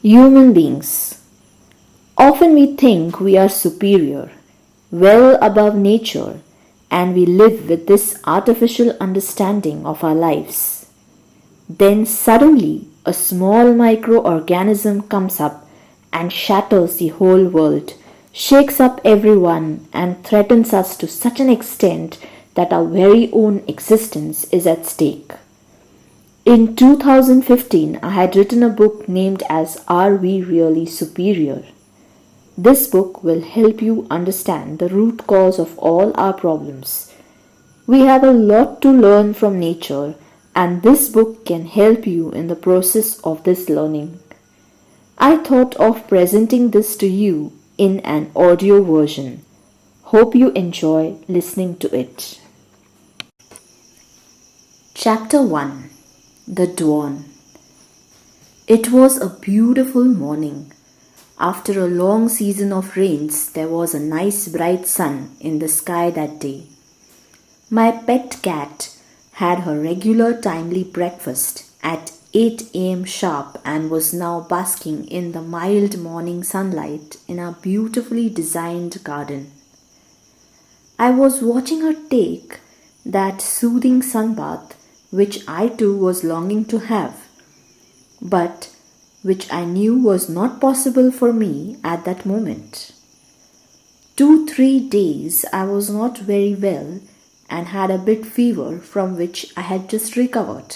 Human beings. Often we think we are superior, well above nature, and we live with this artificial understanding of our lives. Then suddenly a small microorganism comes up and shatters the whole world, shakes up everyone, and threatens us to such an extent that our very own existence is at stake. In 2015, I had written a book named as Are We Really Superior? This book will help you understand the root cause of all our problems. We have a lot to learn from nature, and this book can help you in the process of this learning. I thought of presenting this to you in an audio version. Hope you enjoy listening to it. Chapter 1. The Dawn. It was a beautiful morning. After a long season of rains, there was a nice bright sun in the sky that day. My pet cat had her regular timely breakfast at 8 a.m. sharp and was now basking in the mild morning sunlight in our beautifully designed garden. I was watching her take that soothing sunbath which I too was longing to have, but which I knew was not possible for me at that moment. 2-3 days I was not very well and had a bit fever from which I had just recovered.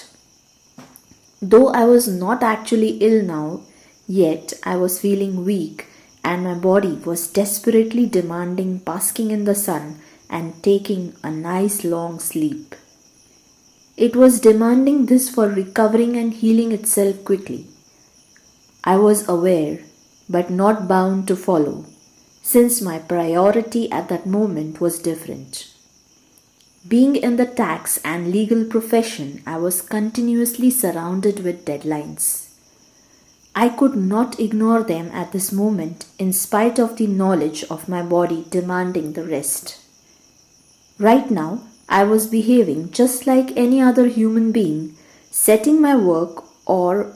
Though I was not actually ill now, yet I was feeling weak and my body was desperately demanding basking in the sun and taking a nice long sleep. It was demanding this for recovering and healing itself quickly. I was aware, but not bound to follow, since my priority at that moment was different. Being in the tax and legal profession, I was continuously surrounded with deadlines. I could not ignore them at this moment in spite of the knowledge of my body demanding the rest. Right now, I was behaving just like any other human being, setting my work or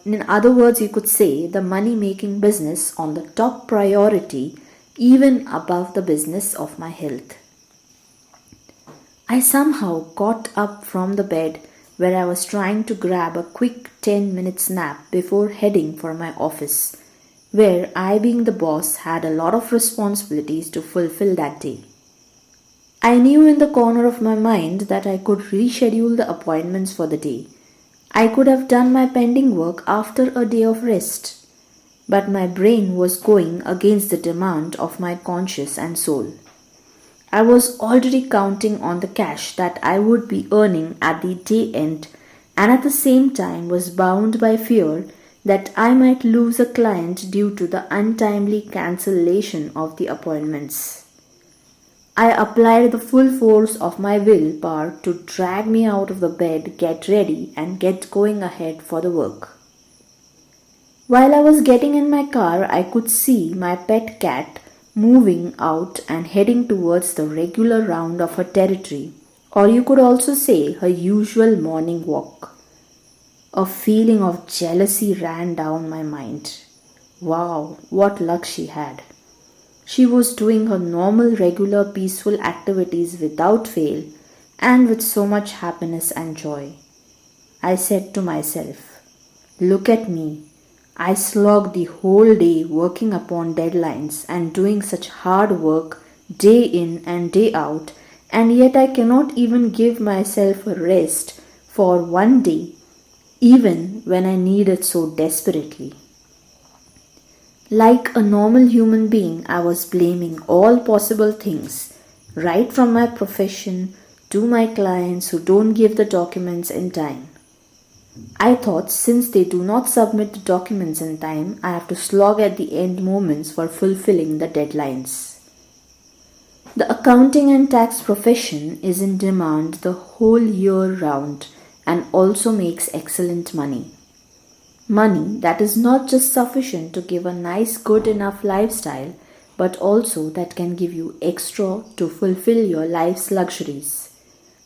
in other words you could say the money-making business on the top priority even above the business of my health. I somehow got up from the bed where I was trying to grab a quick 10-minute nap before heading for my office, where I being the boss had a lot of responsibilities to fulfill that day. I knew in the corner of my mind that I could reschedule the appointments for the day. I could have done my pending work after a day of rest. But my brain was going against the demand of my conscience and soul. I was already counting on the cash that I would be earning at the day end and at the same time was bound by fear that I might lose a client due to the untimely cancellation of the appointments. I applied the full force of my willpower to drag me out of the bed, get ready, and get going ahead for the work. While I was getting in my car, I could see my pet cat moving out and heading towards the regular round of her territory, or you could also say her usual morning walk. A feeling of jealousy ran down my mind. Wow, what luck she had! She was doing her normal, regular, peaceful activities without fail and with so much happiness and joy. I said to myself, look at me. I slogged the whole day working upon deadlines and doing such hard work day in and day out, and yet I cannot even give myself a rest for one day, even when I need it so desperately. Like a normal human being, I was blaming all possible things, right from my profession to my clients who don't give the documents in time. I thought since they do not submit the documents in time, I have to slog at the end moments for fulfilling the deadlines. The accounting and tax profession is in demand the whole year round and also makes excellent money. Money that is not just sufficient to give a nice, good enough lifestyle, but also that can give you extra to fulfill your life's luxuries.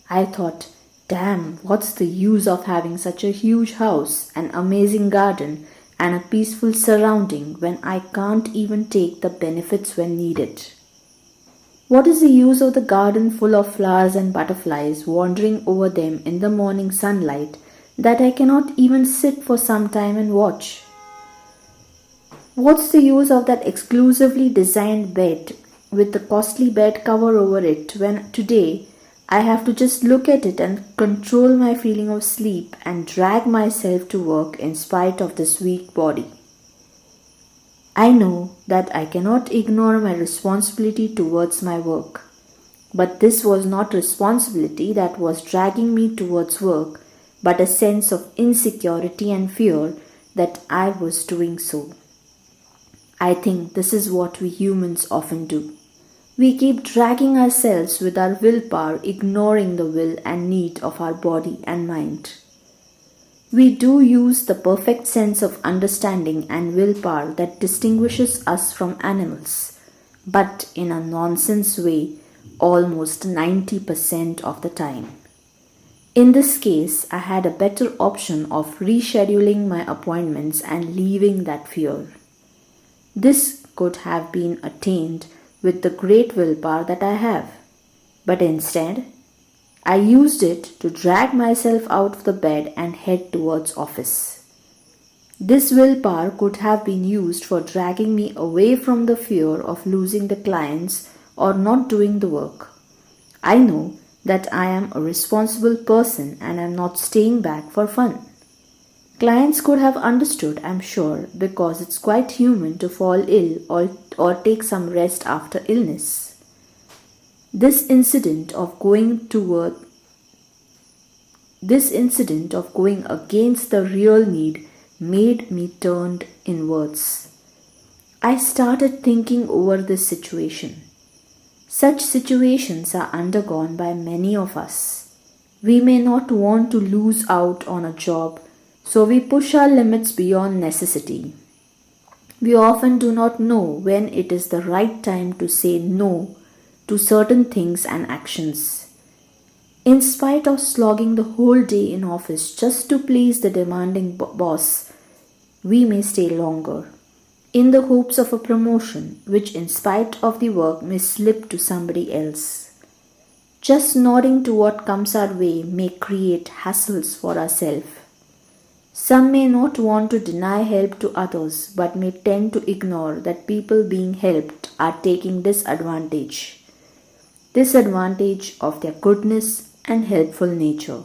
I thought, damn, what's the use of having such a huge house, an amazing garden, and a peaceful surrounding when I can't even take the benefits when needed. What is the use of the garden full of flowers and butterflies wandering over them in the morning sunlight that I cannot even sit for some time and watch? What's the use of that exclusively designed bed with the costly bed cover over it when today I have to just look at it and control my feeling of sleep and drag myself to work in spite of this weak body? I know that I cannot ignore my responsibility towards my work, but this was not responsibility that was dragging me towards work, but a sense of insecurity and fear that I was doing so. I think this is what we humans often do. We keep dragging ourselves with our willpower, ignoring the will and need of our body and mind. We do use the perfect sense of understanding and willpower that distinguishes us from animals, but in a nonsense way almost 90% of the time. In this case, I had a better option of rescheduling my appointments and leaving that fear. This could have been attained with the great willpower that I have, but instead, I used it to drag myself out of the bed and head towards office. This willpower could have been used for dragging me away from the fear of losing the clients or not doing the work. I know that I am a responsible person and I am not staying back for fun. Clients could have understood, I'm sure, because it's quite human to fall ill or take some rest after illness. This incident of going against the real need made me turn inwards. I started thinking over this situation. Such situations are undergone by many of us. We may not want to lose out on a job, so we push our limits beyond necessity. We often do not know when it is the right time to say no to certain things and actions. In spite of slogging the whole day in office just to please the demanding boss, we may stay longer, in the hopes of a promotion which in spite of the work may slip to somebody else. Just nodding to what comes our way may create hassles for ourselves. Some may not want to deny help to others but may tend to ignore that people being helped are taking disadvantage of their goodness and helpful nature.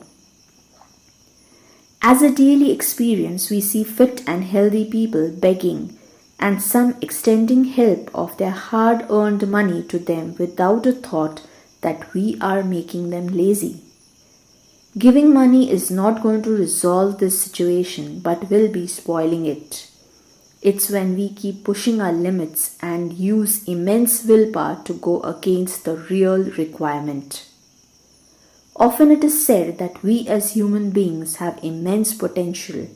As a daily experience, we see fit and healthy people begging and some extending help of their hard-earned money to them without a thought that we are making them lazy. Giving money is not going to resolve this situation but will be spoiling it. It's when we keep pushing our limits and use immense willpower to go against the real requirement. Often it is said that we as human beings have immense potential.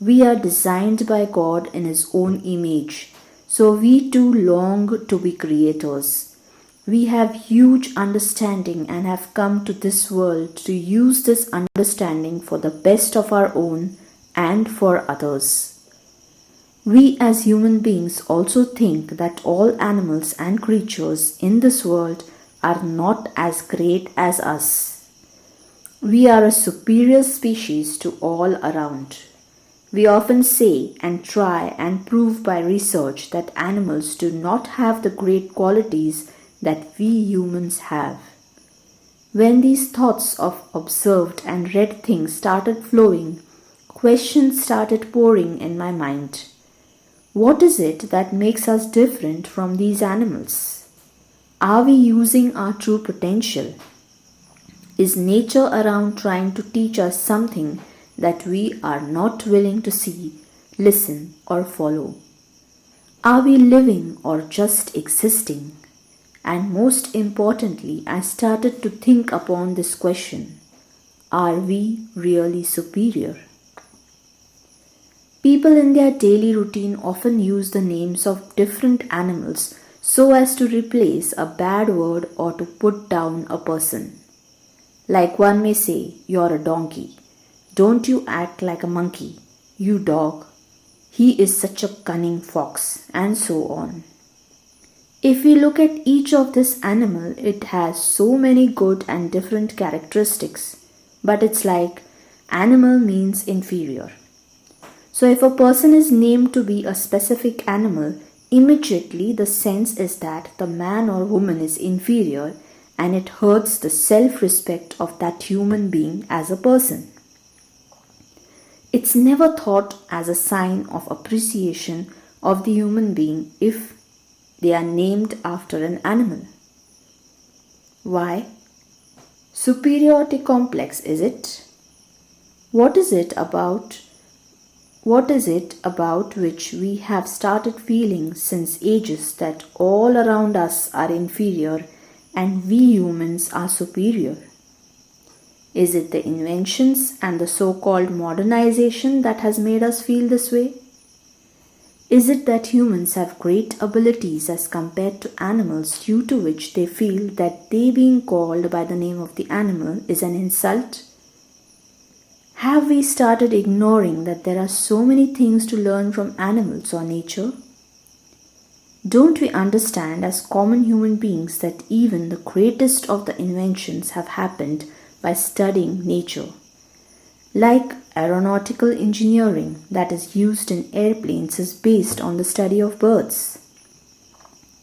We are designed by God in His own image, so we too long to be creators. We have huge understanding and have come to this world to use this understanding for the best of our own and for others. We as human beings also think that all animals and creatures in this world are not as great as us. We are a superior species to all around. We often say and try and prove by research that animals do not have the great qualities that we humans have. When these thoughts of observed and read things started flowing, questions started pouring in my mind. What is it that makes us different from these animals? Are we using our true potential? Is nature around trying to teach us something that we are not willing to see, listen, or follow? Are we living or just existing? And most importantly, I started to think upon this question: are we really superior? People in their daily routine often use the names of different animals so as to replace a bad word or to put down a person. Like one may say, "You're a donkey. Don't you act like a monkey. You dog. He is such a cunning fox, and so on. If we look at each of this animal, it has so many good and different characteristics. But it's like animal means inferior. So if a person is named to be a specific animal, immediately the sense is that the man or woman is inferior, and it hurts the self-respect of that human being as a person. It's never thought as a sign of appreciation of the human being if they are named after an animal. Why? Superiority complex, is it? What is it about which we have started feeling since ages that all around us are inferior and we humans are superior? Is it the inventions and the so-called modernization that has made us feel this way? Is it that humans have great abilities as compared to animals, due to which they feel that they being called by the name of the animal is an insult? Have we started ignoring that there are so many things to learn from animals or nature? Don't we understand as common human beings that even the greatest of the inventions have happened by studying nature? Like aeronautical engineering that is used in airplanes is based on the study of birds.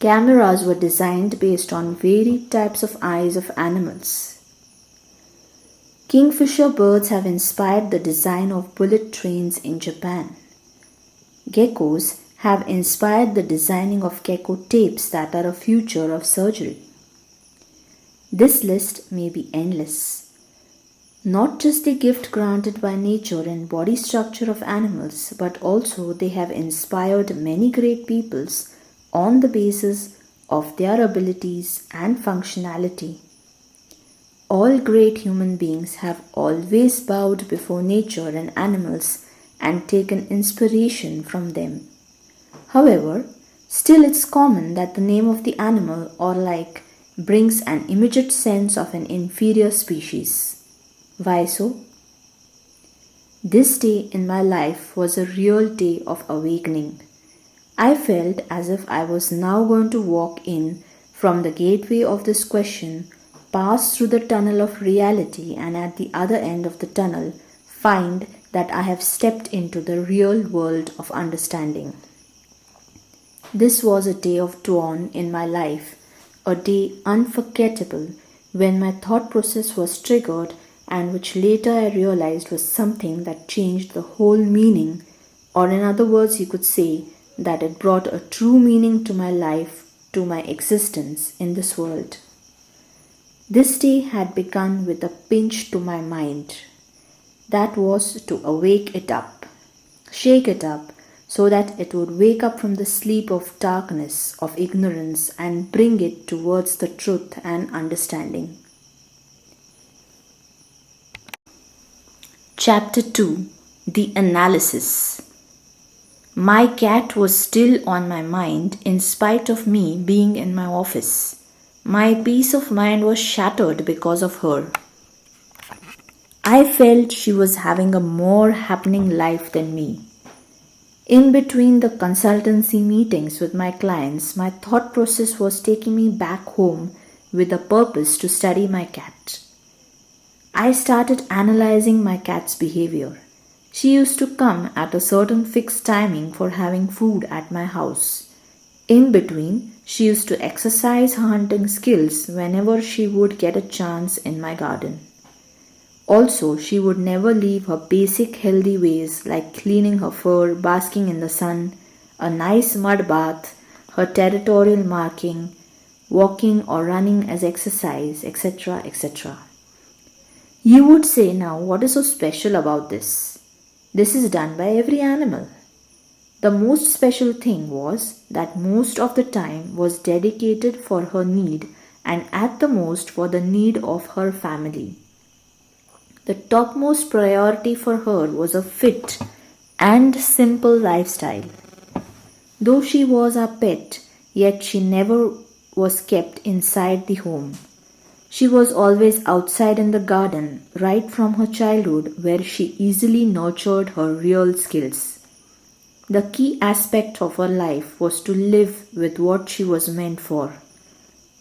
Cameras were designed based on varied types of eyes of animals. Kingfisher birds have inspired the design of bullet trains in Japan. Geckos have inspired the designing of gecko tapes that are a future of surgery. This list may be endless. Not just the gift granted by nature and body structure of animals, but also they have inspired many great peoples on the basis of their abilities and functionality. All great human beings have always bowed before nature and animals and taken inspiration from them. However, still it's common that the name of the animal or like brings an immediate sense of an inferior species. Why so? This day in my life was a real day of awakening. I felt as if I was now going to walk in from the gateway of this question, pass through the tunnel of reality, and at the other end of the tunnel find that I have stepped into the real world of understanding. This was a day of dawn in my life, a day unforgettable when my thought process was triggered, and which later I realized was something that changed the whole meaning, or in other words you could say that it brought a true meaning to my life, to my existence in this world. This day had begun with a pinch to my mind. That was to awake it up, shake it up, so that it would wake up from the sleep of darkness, of ignorance, and bring it towards the truth and understanding. Chapter 2: The Analysis. My cat was still on my mind in spite of me being in my office. My peace of mind was shattered because of her. I felt she was having a more happening life than me. In between the consultancy meetings with my clients, my thought process was taking me back home with a purpose to study my cat. I started analyzing my cat's behavior. She used to come at a certain fixed timing for having food at my house. In between, she used to exercise her hunting skills whenever she would get a chance in my garden. Also, she would never leave her basic healthy ways like cleaning her fur, basking in the sun, a nice mud bath, her territorial marking, walking or running as exercise, etc., etc. You would say, now what is so special about this? This is done by every animal. The most special thing was that most of the time was dedicated for her need and at the most for the need of her family. The topmost priority for her was a fit and simple lifestyle. Though she was our pet, yet she never was kept inside the home. She was always outside in the garden, right from her childhood, where she easily nurtured her real skills. The key aspect of her life was to live with what she was meant for.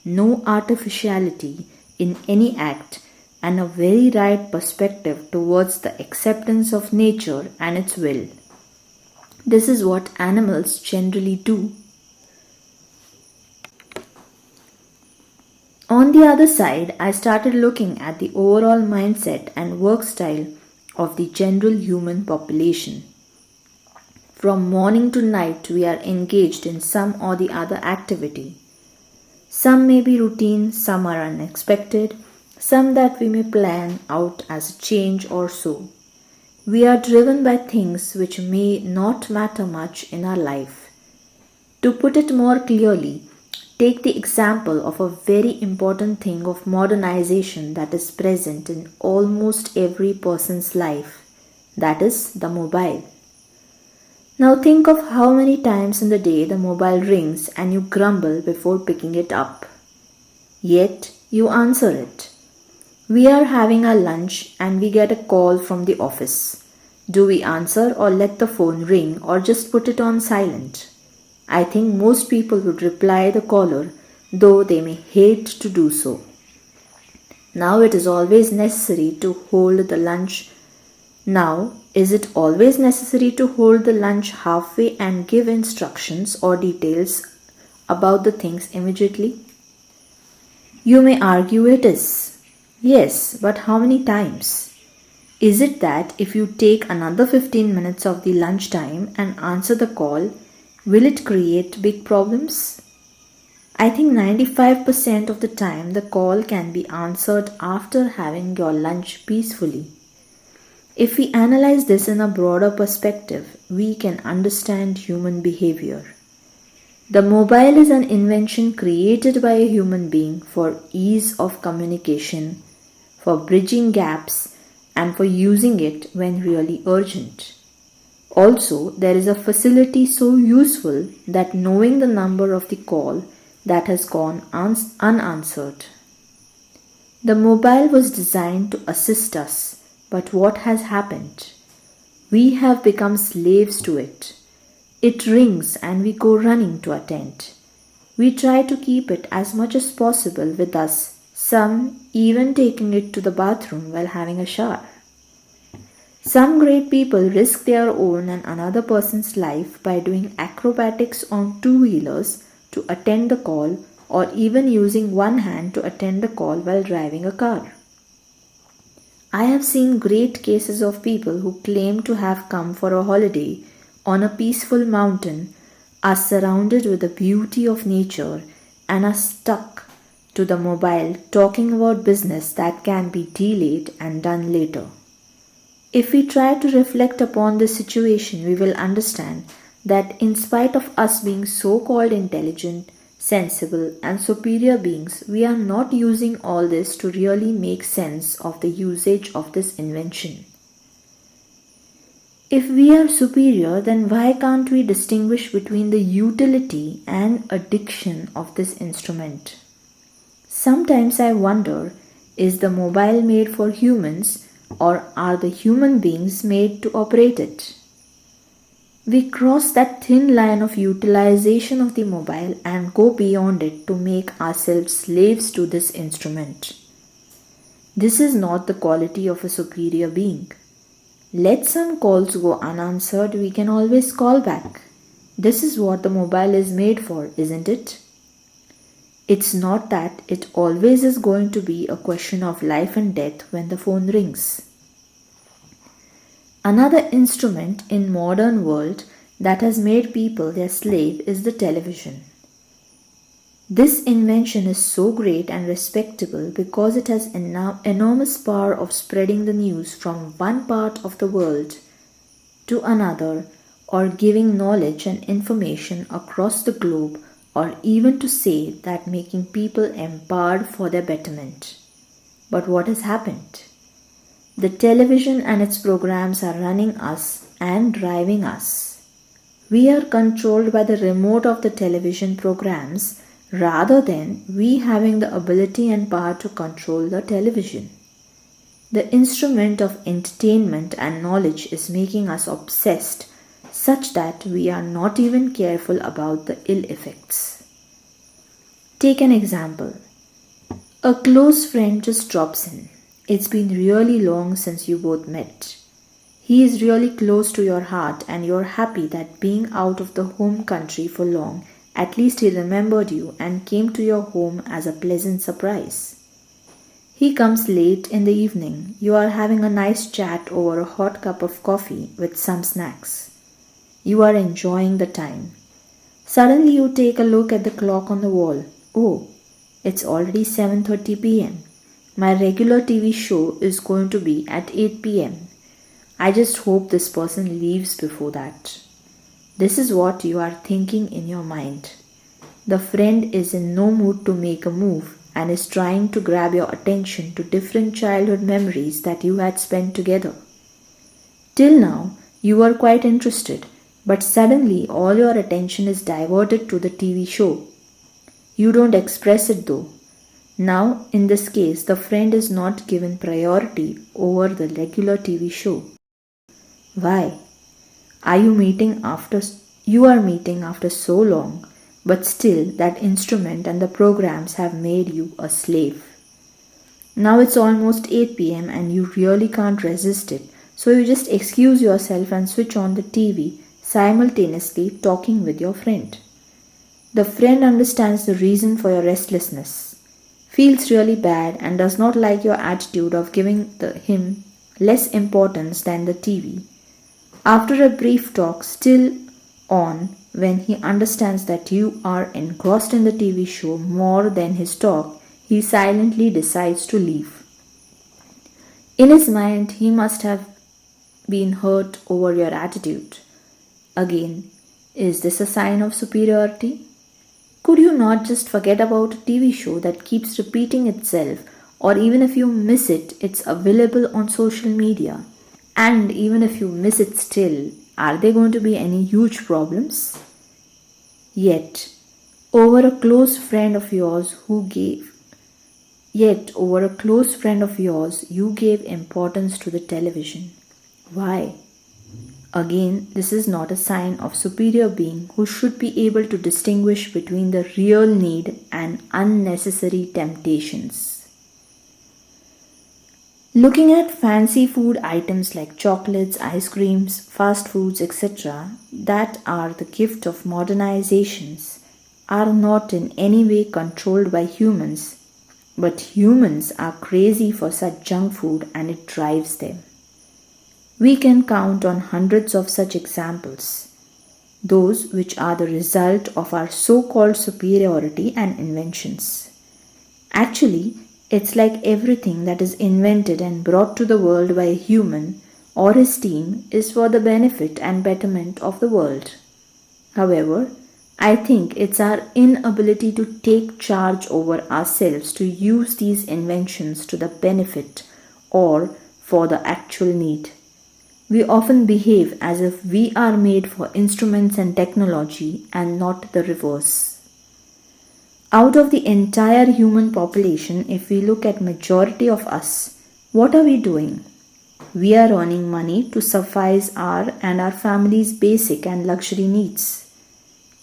No artificiality in any act, and a very right perspective towards the acceptance of nature and its will. This is what animals generally do. On the other side, I started looking at the overall mindset and work style of the general human population. From morning to night, we are engaged in some or the other activity. Some may be routine, some are unexpected, some that we may plan out as a change or so. We are driven by things which may not matter much in our life. To put it more clearly, take the example of a very important thing of modernization that is present in almost every person's life, that is the mobile. Now think of how many times in the day the mobile rings and you grumble before picking it up. Yet you answer it. We are having our lunch and we get a call from the office. Do we answer or let the phone ring or just put it on silent? I think most people would reply the caller, though they may hate to do so. Now it is always necessary to hold the lunch. Now, is it always necessary to hold the lunch halfway and give instructions or details about the things immediately? You may argue it is. Yes, but how many times? Is it that if you take another 15 minutes of the lunch time and answer the call, will it create big problems? I think 95% of the time the call can be answered after having your lunch peacefully. If we analyze this in a broader perspective, we can understand human behavior. The mobile is an invention created by a human being for ease of communication, for bridging gaps, and for using it when really urgent. Also, there is a facility so useful that knowing the number of the call that has gone unanswered. The mobile was designed to assist us, but what has happened? We have become slaves to it. It rings and we go running to attend. We try to keep it as much as possible with us, some even taking it to the bathroom while having a shower. Some great people risk their own and another person's life by doing acrobatics on two-wheelers to attend the call, or even using one hand to attend the call while driving a car. I have seen great cases of people who claim to have come for a holiday on a peaceful mountain, are surrounded with the beauty of nature, and are stuck to the mobile talking about business that can be delayed and done later. If we try to reflect upon this situation, we will understand that in spite of us being so-called intelligent, sensible, and superior beings, we are not using all this to really make sense of the usage of this invention. If we are superior, then why can't we distinguish between the utility and addiction of this instrument? Sometimes I wonder, is the mobile made for humans, or are the human beings made to operate it? We cross that thin line of utilization of the mobile and go beyond it to make ourselves slaves to this instrument. This is not the quality of a superior being. Let some calls go unanswered, we can always call back. This is what the mobile is made for, isn't it? It's not that it always is going to be a question of life and death when the phone rings. Another instrument in modern world that has made people their slave is the television. This invention is so great and respectable because it has enormous power of spreading the news from one part of the world to another, or giving knowledge and information across the globe, or even to say that making people empowered for their betterment. But what has happened? The television and its programs are running us and driving us. We are controlled by the remote of the television programs rather than we having the ability and power to control the television. The instrument of entertainment and knowledge is making us obsessed such that we are not even careful about the ill effects. Take an example. A close friend just drops in. It's been really long since you both met. He is really close to your heart, and you're happy that being out of the home country for long, at least he remembered you and came to your home as a pleasant surprise. He comes late in the evening. You are having a nice chat over a hot cup of coffee with some snacks. You are enjoying the time. Suddenly you take a look at the clock on the wall. Oh, it's already 7:30 p.m. My regular TV show is going to be at 8 p.m. I just hope this person leaves before that. This is what you are thinking in your mind. The friend is in no mood to make a move and is trying to grab your attention to different childhood memories that you had spent together. Till now, you were quite interested, but suddenly all your attention is diverted to the TV show. You don't express it though. Now, in this case, the friend is not given priority over the regular TV show. Why? You are meeting after so long, but still that instrument and the programs have made you a slave. Now it's almost 8 p.m. and you really can't resist it, so you just excuse yourself and switch on the TV, simultaneously talking with your friend. The friend understands the reason for your restlessness, feels really bad, and does not like your attitude of giving him less importance than the TV. After a brief talk, still on, when he understands that you are engrossed in the TV show more than his talk, he silently decides to leave. In his mind, he must have been hurt over your attitude. Again, is this a sign of superiority? Could you not just forget about a TV show that keeps repeating itself, or even if you miss it, it's available on social media? And even if you miss it still, are there going to be any huge problems? Yet, over a close friend of yours you gave importance to the television. Why? Again, this is not a sign of superior being who should be able to distinguish between the real need and unnecessary temptations. Looking at fancy food items like chocolates, ice creams, fast foods, etc., that are the gift of modernizations, are not in any way controlled by humans, but humans are crazy for such junk food and it drives them. We can count on hundreds of such examples, those which are the result of our so-called superiority and inventions. Actually, it's like everything that is invented and brought to the world by a human or his team is for the benefit and betterment of the world. However, I think it's our inability to take charge over ourselves to use these inventions to the benefit or for the actual need. We often behave as if we are made for instruments and technology and not the reverse. Out of the entire human population, if we look at majority of us, what are we doing? We are earning money to suffice our and our family's basic and luxury needs.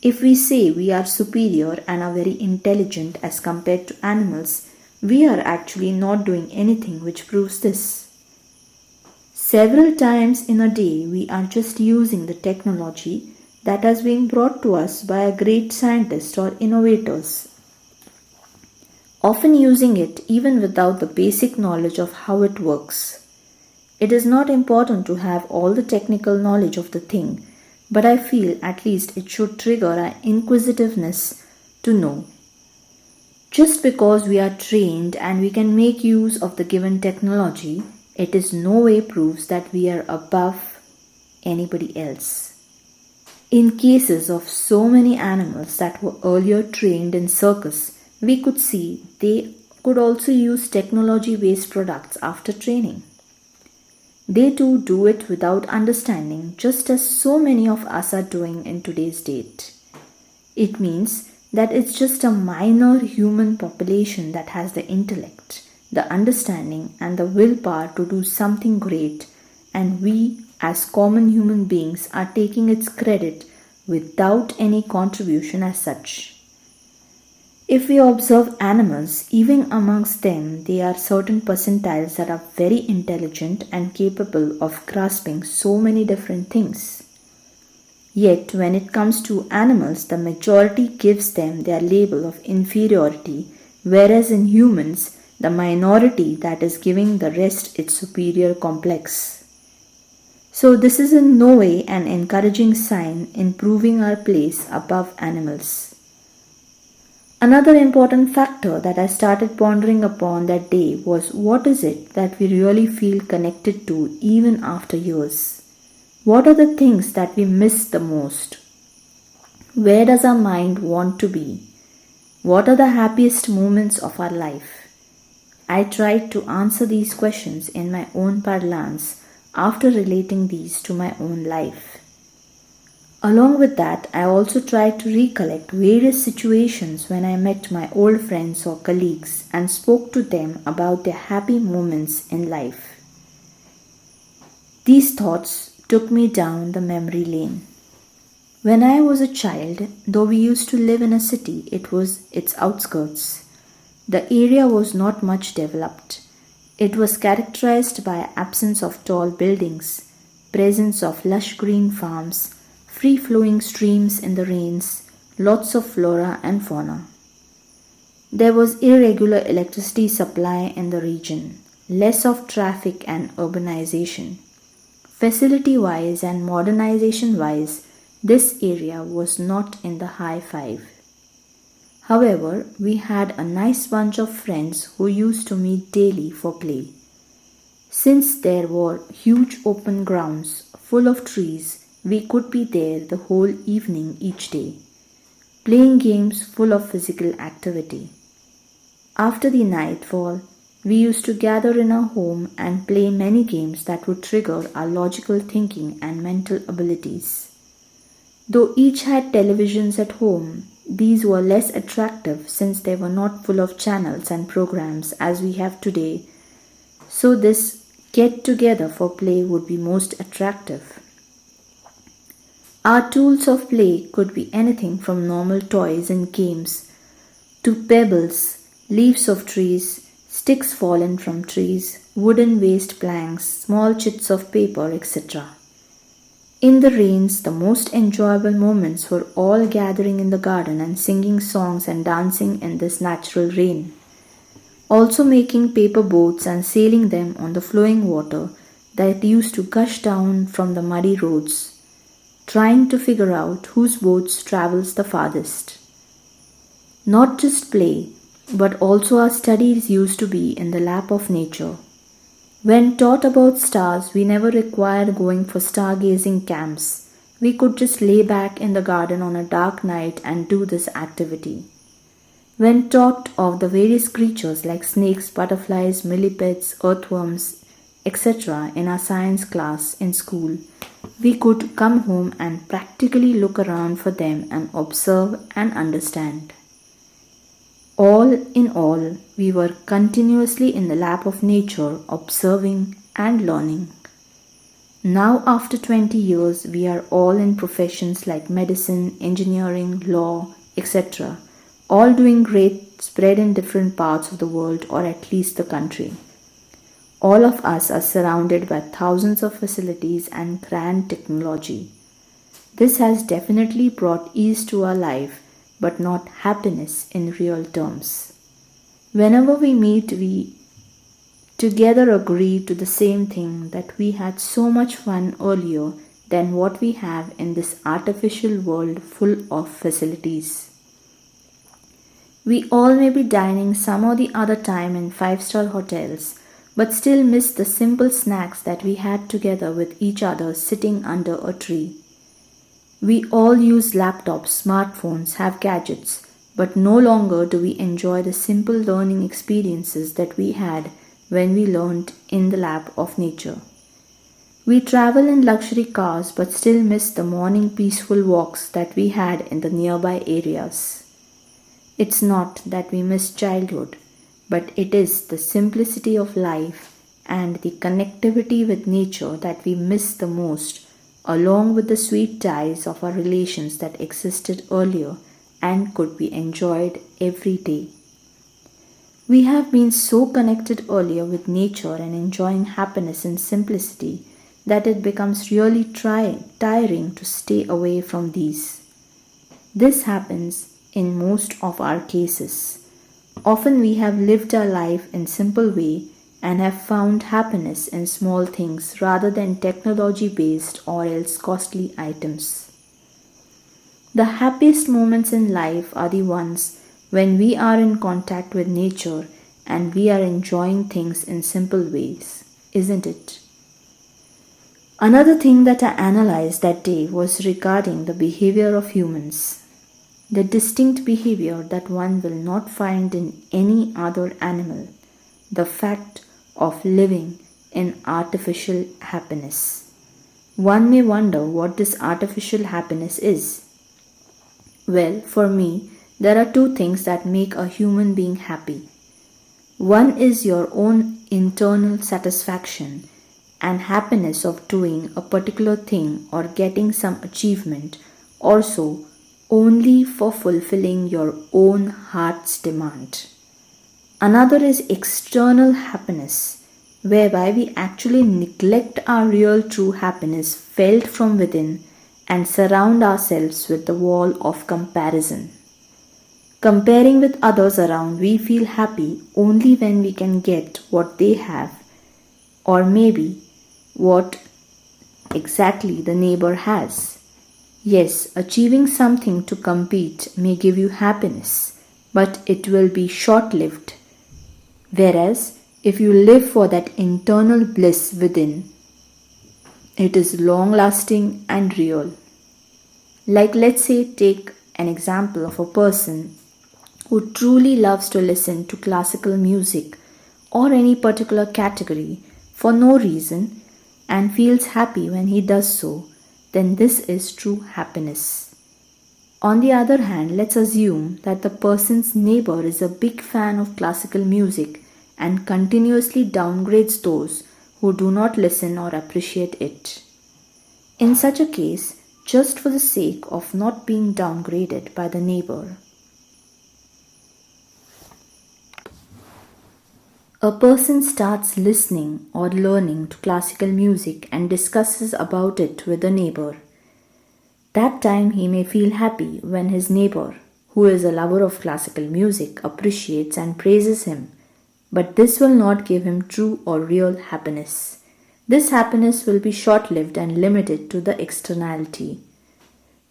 If we say we are superior and are very intelligent as compared to animals, we are actually not doing anything which proves this. Several times in a day, we are just using the technology that has been brought to us by a great scientist or innovators, often using it even without the basic knowledge of how it works. It is not important to have all the technical knowledge of the thing, but I feel at least it should trigger our inquisitiveness to know. Just because we are trained and we can make use of the given technology, it is no way proves that we are above anybody else. In cases of so many animals that were earlier trained in circus, we could see they could also use technology-based products after training. They too do it without understanding, just as so many of us are doing in today's date. It means that it's just a minor human population that has the intellect, the understanding, and the willpower to do something great, and we as common human beings are taking its credit without any contribution as such. If we observe animals, even amongst them, there are certain percentiles that are very intelligent and capable of grasping so many different things. Yet, when it comes to animals, the majority gives them their label of inferiority, whereas in humans, the minority that is giving the rest its superior complex. So, this is in no way an encouraging sign in proving our place above animals. Another important factor that I started pondering upon that day was what is it that we really feel connected to even after years? What are the things that we miss the most? Where does our mind want to be? What are the happiest moments of our life? I tried to answer these questions in my own parlance after relating these to my own life. Along with that, I also tried to recollect various situations when I met my old friends or colleagues and spoke to them about their happy moments in life. These thoughts took me down the memory lane. When I was a child, though we used to live in a city, it was its outskirts. The area was not much developed. It was characterized by absence of tall buildings, presence of lush green farms, free-flowing streams in the rains, lots of flora and fauna. There was irregular electricity supply in the region, less of traffic and urbanization. Facility-wise and modernization-wise, this area was not in the high five. However, we had a nice bunch of friends who used to meet daily for play. Since there were huge open grounds full of trees, we could be there the whole evening each day, playing games full of physical activity. After the nightfall, we used to gather in our home and play many games that would trigger our logical thinking and mental abilities. Though each had televisions at home, these were less attractive since they were not full of channels and programs as we have today, so this get together for play would be most attractive. Our tools of play could be anything from normal toys and games to pebbles, leaves of trees, sticks fallen from trees, wooden waste planks, small chits of paper, etc. In the rains, the most enjoyable moments were all gathering in the garden and singing songs and dancing in this natural rain. Also making paper boats and sailing them on the flowing water that used to gush down from the muddy roads, trying to figure out whose boats travels the farthest. Not just play, but also our studies used to be in the lap of nature. When taught about stars, we never required going for stargazing camps. We could just lay back in the garden on a dark night and do this activity. When taught of the various creatures like snakes, butterflies, millipedes, earthworms, etc. in our science class in school, we could come home and practically look around for them and observe and understand. All in all, we were continuously in the lap of nature, observing and learning. Now, after 20 years, we are all in professions like medicine, engineering, law, etc., all doing great, spread in different parts of the world or at least the country. All of us are surrounded by thousands of facilities and grand technology. This has definitely brought ease to our life, but not happiness in real terms. Whenever we meet, we together agree to the same thing, that we had so much fun earlier than what we have in this artificial world full of facilities. We all may be dining some or the other time in 5-star hotels, but still miss the simple snacks that we had together with each other sitting under a tree. We all use laptops, smartphones, have gadgets, but no longer do we enjoy the simple learning experiences that we had when we learned in the lap of nature. We travel in luxury cars but still miss the morning peaceful walks that we had in the nearby areas. It's not that we miss childhood, but it is the simplicity of life and the connectivity with nature that we miss the most, along with the sweet ties of our relations that existed earlier and could be enjoyed every day. We have been so connected earlier with nature and enjoying happiness in simplicity that it becomes really tiring to stay away from these. This happens in most of our cases. Often we have lived our life in simple way and have found happiness in small things rather than technology based or else costly items. The happiest moments in life are the ones when we are in contact with nature and we are enjoying things in simple ways, isn't it? Another thing that I analyzed that day was regarding the behavior of humans. The distinct behavior that one will not find in any other animal. The fact of living in artificial happiness. One may wonder what this artificial happiness is. Well, for me, there are two things that make a human being happy. One is your own internal satisfaction and happiness of doing a particular thing or getting some achievement, also only for fulfilling your own heart's demand. Another is external happiness, whereby we actually neglect our real true happiness felt from within and surround ourselves with the wall of comparison. Comparing with others around, we feel happy only when we can get what they have, or maybe what exactly the neighbor has. Yes, achieving something to compete may give you happiness, but it will be short lived. Whereas, if you live for that internal bliss within, it is long lasting and real. Like, let's say, take an example of a person who truly loves to listen to classical music or any particular category for no reason and feels happy when he does so, then this is true happiness. On the other hand, let's assume that the person's neighbor is a big fan of classical music and continuously downgrades those who do not listen or appreciate it. In such a case, just for the sake of not being downgraded by the neighbor, a person starts listening or learning to classical music and discusses about it with the neighbor. That time he may feel happy when his neighbor, who is a lover of classical music, appreciates and praises him. But this will not give him true or real happiness. This happiness will be short lived and limited to the externality.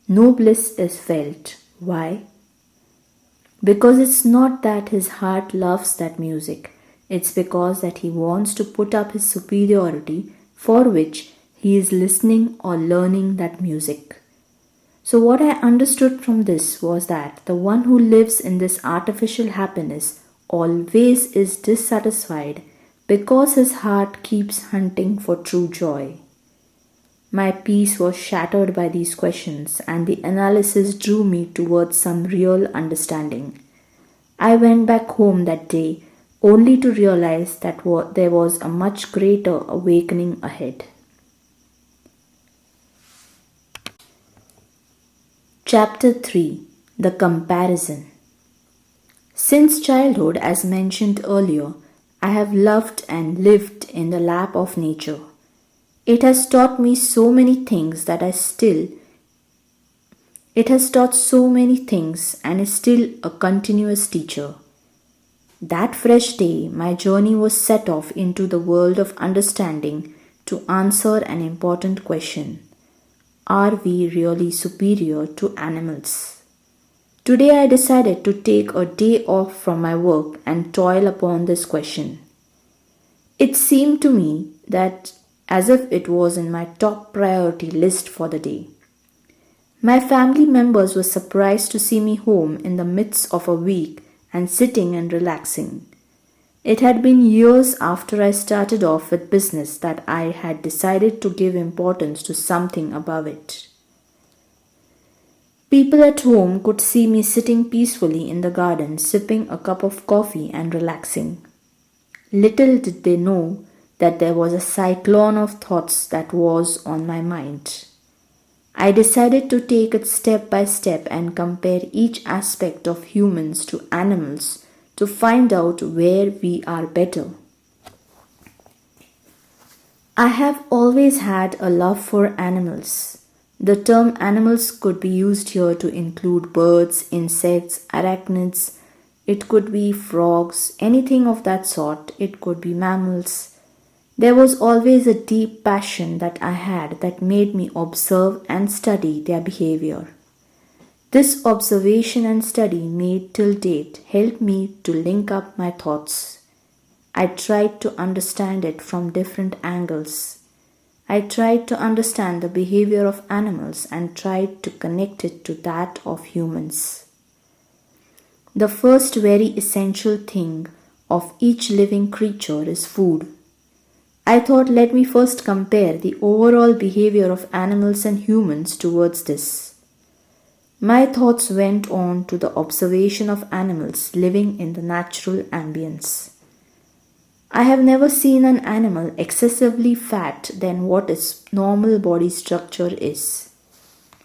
No bliss is felt. Why? Because it's not that his heart loves that music. It's because that he wants to put up his superiority for which he is listening or learning that music. So what I understood from this was that the one who lives in this artificial happiness always is dissatisfied because his heart keeps hunting for true joy. My peace was shattered by these questions and the analysis drew me towards some real understanding. I went back home that day only to realize that there was a much greater awakening ahead. Chapter 3: The Comparison. Since childhood, as mentioned earlier, I have loved and lived in the lap of nature. It has taught me so many things it has taught so many things and is still a continuous teacher. That fresh day, my journey was set off into the world of understanding to answer an important question. Are we really superior to animals? Today I decided to take a day off from my work and toil upon this question. It seemed to me that as if it was in my top priority list for the day. My family members were surprised to see me home in the midst of a week and sitting and relaxing. It had been years after I started off with business that I had decided to give importance to something above it. People at home could see me sitting peacefully in the garden, sipping a cup of coffee and relaxing. Little did they know that there was a cyclone of thoughts that was on my mind. I decided to take it step by step and compare each aspect of humans to animals to find out where we are better. I have always had a love for animals. The term animals could be used here to include birds, insects, arachnids. It could be frogs, anything of that sort. It could be mammals. There was always a deep passion that I had that made me observe and study their behavior. This observation and study made till date helped me to link up my thoughts. I tried to understand it from different angles. I tried to understand the behavior of animals and tried to connect it to that of humans. The first very essential thing of each living creature is food. I thought let me first compare the overall behavior of animals and humans towards this. My thoughts went on to the observation of animals living in the natural ambience. I have never seen an animal excessively fat than what its normal body structure is.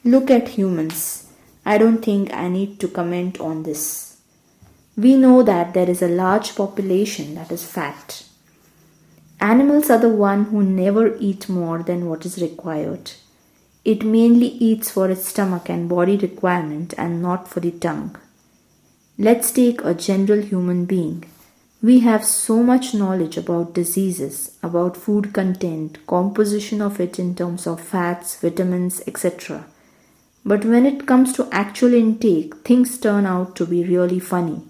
Look at humans. I don't think I need to comment on this. We know that there is a large population that is fat. Animals are the one who never eat more than what is required. It mainly eats for its stomach and body requirement and not for the tongue. Let's take a general human being. We have so much knowledge about diseases, about food content, composition of it in terms of fats, vitamins, etc. But when it comes to actual intake, things turn out to be really funny.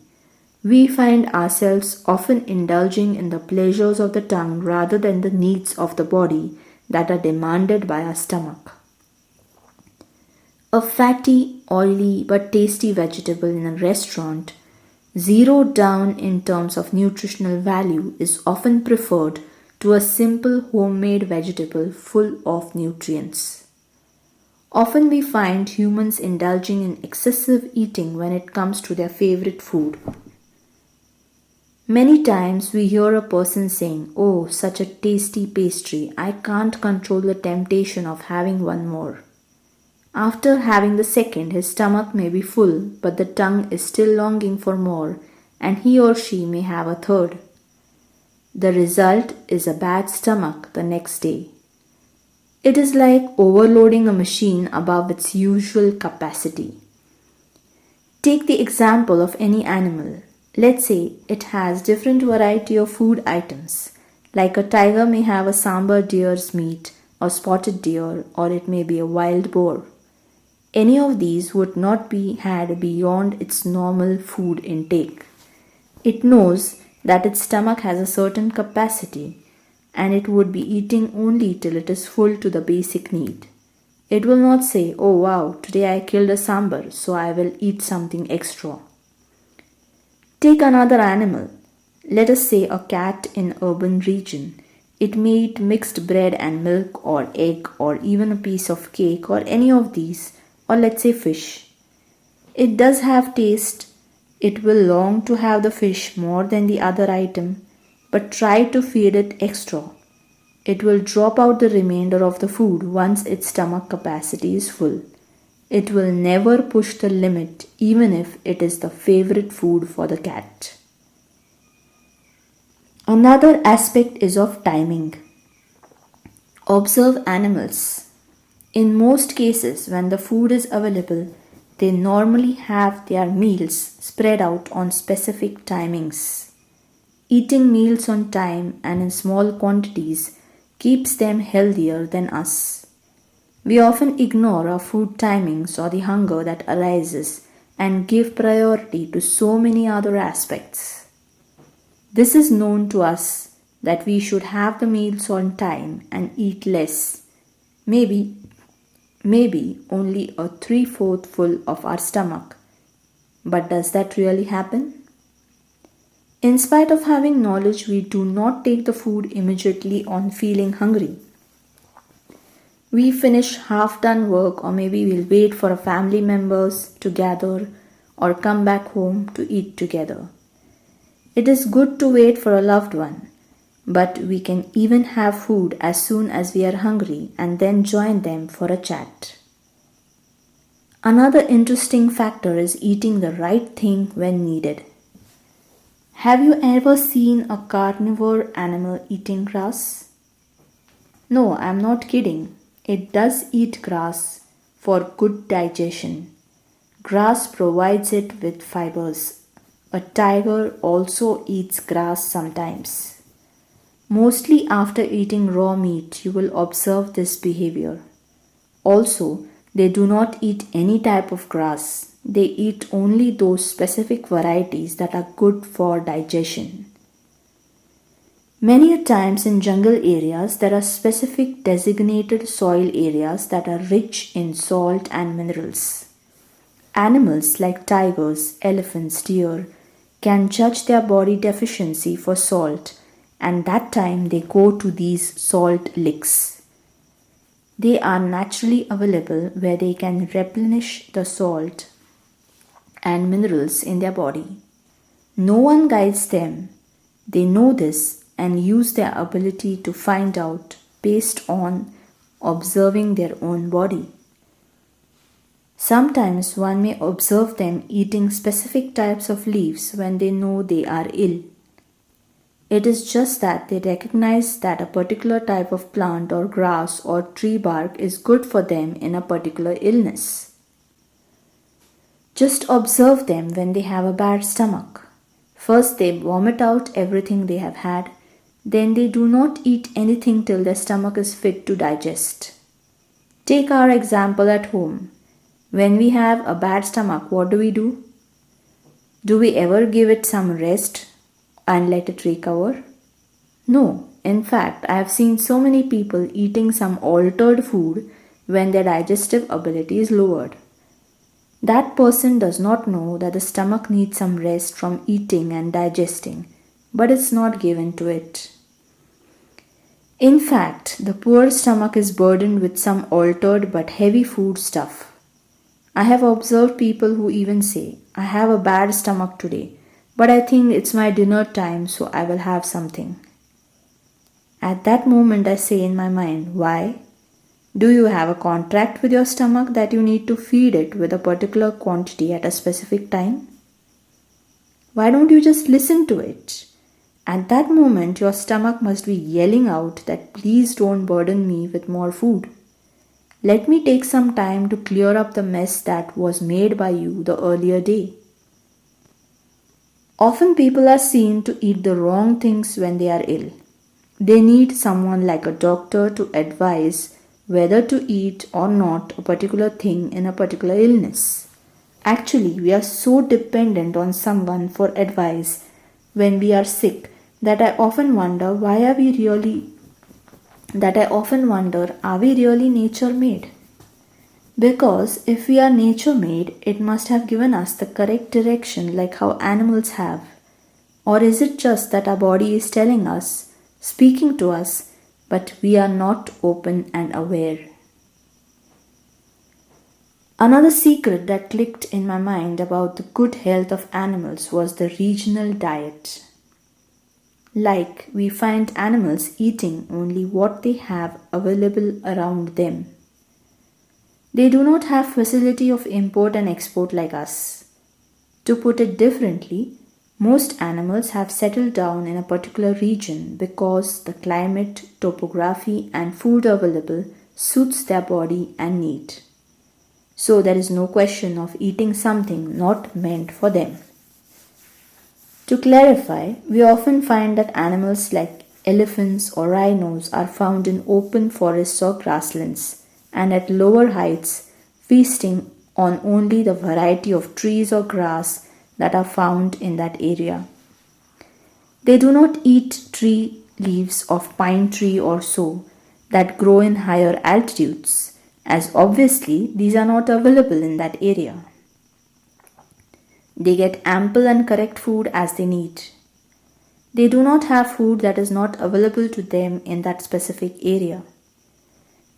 We find ourselves often indulging in the pleasures of the tongue rather than the needs of the body that are demanded by our stomach. A fatty, oily but tasty vegetable in a restaurant, zeroed down in terms of nutritional value, is often preferred to a simple homemade vegetable full of nutrients. Often we find humans indulging in excessive eating when it comes to their favorite food. Many times we hear a person saying, "Oh, such a tasty pastry, I can't control the temptation of having one more." After having the second, his stomach may be full, but the tongue is still longing for more, and he or she may have a third. The result is a bad stomach the next day. It is like overloading a machine above its usual capacity. Take the example of any animal. Let's say it has different variety of food items, like a tiger may have a sambar deer's meat or spotted deer, or it may be a wild boar. Any of these would not be had beyond its normal food intake. It knows that its stomach has a certain capacity and it would be eating only till it is full to the basic need. It will not say, "Oh wow, today I killed a sambar, so I will eat something extra." Take another animal. Let us say a cat in urban region. It may eat mixed bread and milk or egg or even a piece of cake or any of these, or let's say fish. It does have taste. It will long to have the fish more than the other item, but try to feed it extra. It will drop out the remainder of the food once its stomach capacity is full. It will never push the limit even if it is the favorite food for the cat. Another aspect is of timing. Observe animals. In most cases, when the food is available, they normally have their meals spread out on specific timings. Eating meals on time and in small quantities keeps them healthier than us. We often ignore our food timings or the hunger that arises and give priority to so many other aspects. This is known to us that we should have the meals on time and eat less, maybe only a 3/4 full of our stomach. But does that really happen? In spite of having knowledge, we do not take the food immediately on feeling hungry. We finish half-done work, or maybe we'll wait for our family members to gather or come back home to eat together. It is good to wait for a loved one, but we can even have food as soon as we are hungry and then join them for a chat. Another interesting factor is eating the right thing when needed. Have you ever seen a carnivore animal eating grass? No, I'm not kidding. It does eat grass for good digestion. Grass provides it with fibers. A tiger also eats grass sometimes. Mostly after eating raw meat, you will observe this behavior. Also, they do not eat any type of grass. They eat only those specific varieties that are good for digestion. Many a times in jungle areas, there are specific designated soil areas that are rich in salt and minerals. Animals like tigers, elephants, deer can judge their body deficiency for salt, and that time they go to these salt licks. They are naturally available where they can replenish the salt and minerals in their body. No one guides them. They know this and use their ability to find out based on observing their own body. Sometimes one may observe them eating specific types of leaves when they know they are ill. It is just that they recognize that a particular type of plant or grass or tree bark is good for them in a particular illness. Just observe them when they have a bad stomach. First, they vomit out everything they have had, then they do not eat anything till their stomach is fit to digest. Take our example at home. When we have a bad stomach, what do? Do we ever give it some rest and let it recover? No. In fact, I have seen so many people eating some altered food when their digestive ability is lowered. That person does not know that the stomach needs some rest from eating and digesting, but it's not given to it. In fact, the poor stomach is burdened with some altered but heavy food stuff. I have observed people who even say, I have a bad stomach today, but I think it's my dinner time, so I will have something. At that moment, I say in my mind, why? Do you have a contract with your stomach that you need to feed it with a particular quantity at a specific time? Why don't you just listen to it? At that moment, your stomach must be yelling out that please don't burden me with more food. Let me take some time to clear up the mess that was made by you the earlier day. Often people are seen to eat the wrong things when they are ill. They need someone like a doctor to advise whether to eat or not a particular thing in a particular illness. Actually, we are so dependent on someone for advice when we are sick that I often wonder are we really nature made? Because if we are nature made, it must have given us the correct direction like how animals have. Or is it just that our body is telling us, speaking to us, but we are not open and aware? Another secret that clicked in my mind about the good health of animals was the regional diet. Like we find animals eating only what they have available around them. They do not have facility of import and export like us. To put it differently, most animals have settled down in a particular region because the climate, topography and food available suits their body and need. So there is no question of eating something not meant for them. To clarify, we often find that animals like elephants or rhinos are found in open forests or grasslands and at lower heights, feasting on only the variety of trees or grass that are found in that area. They do not eat tree leaves of pine tree or so that grow in higher altitudes, as obviously these are not available in that area. They get ample and correct food as they need. They do not have food that is not available to them in that specific area.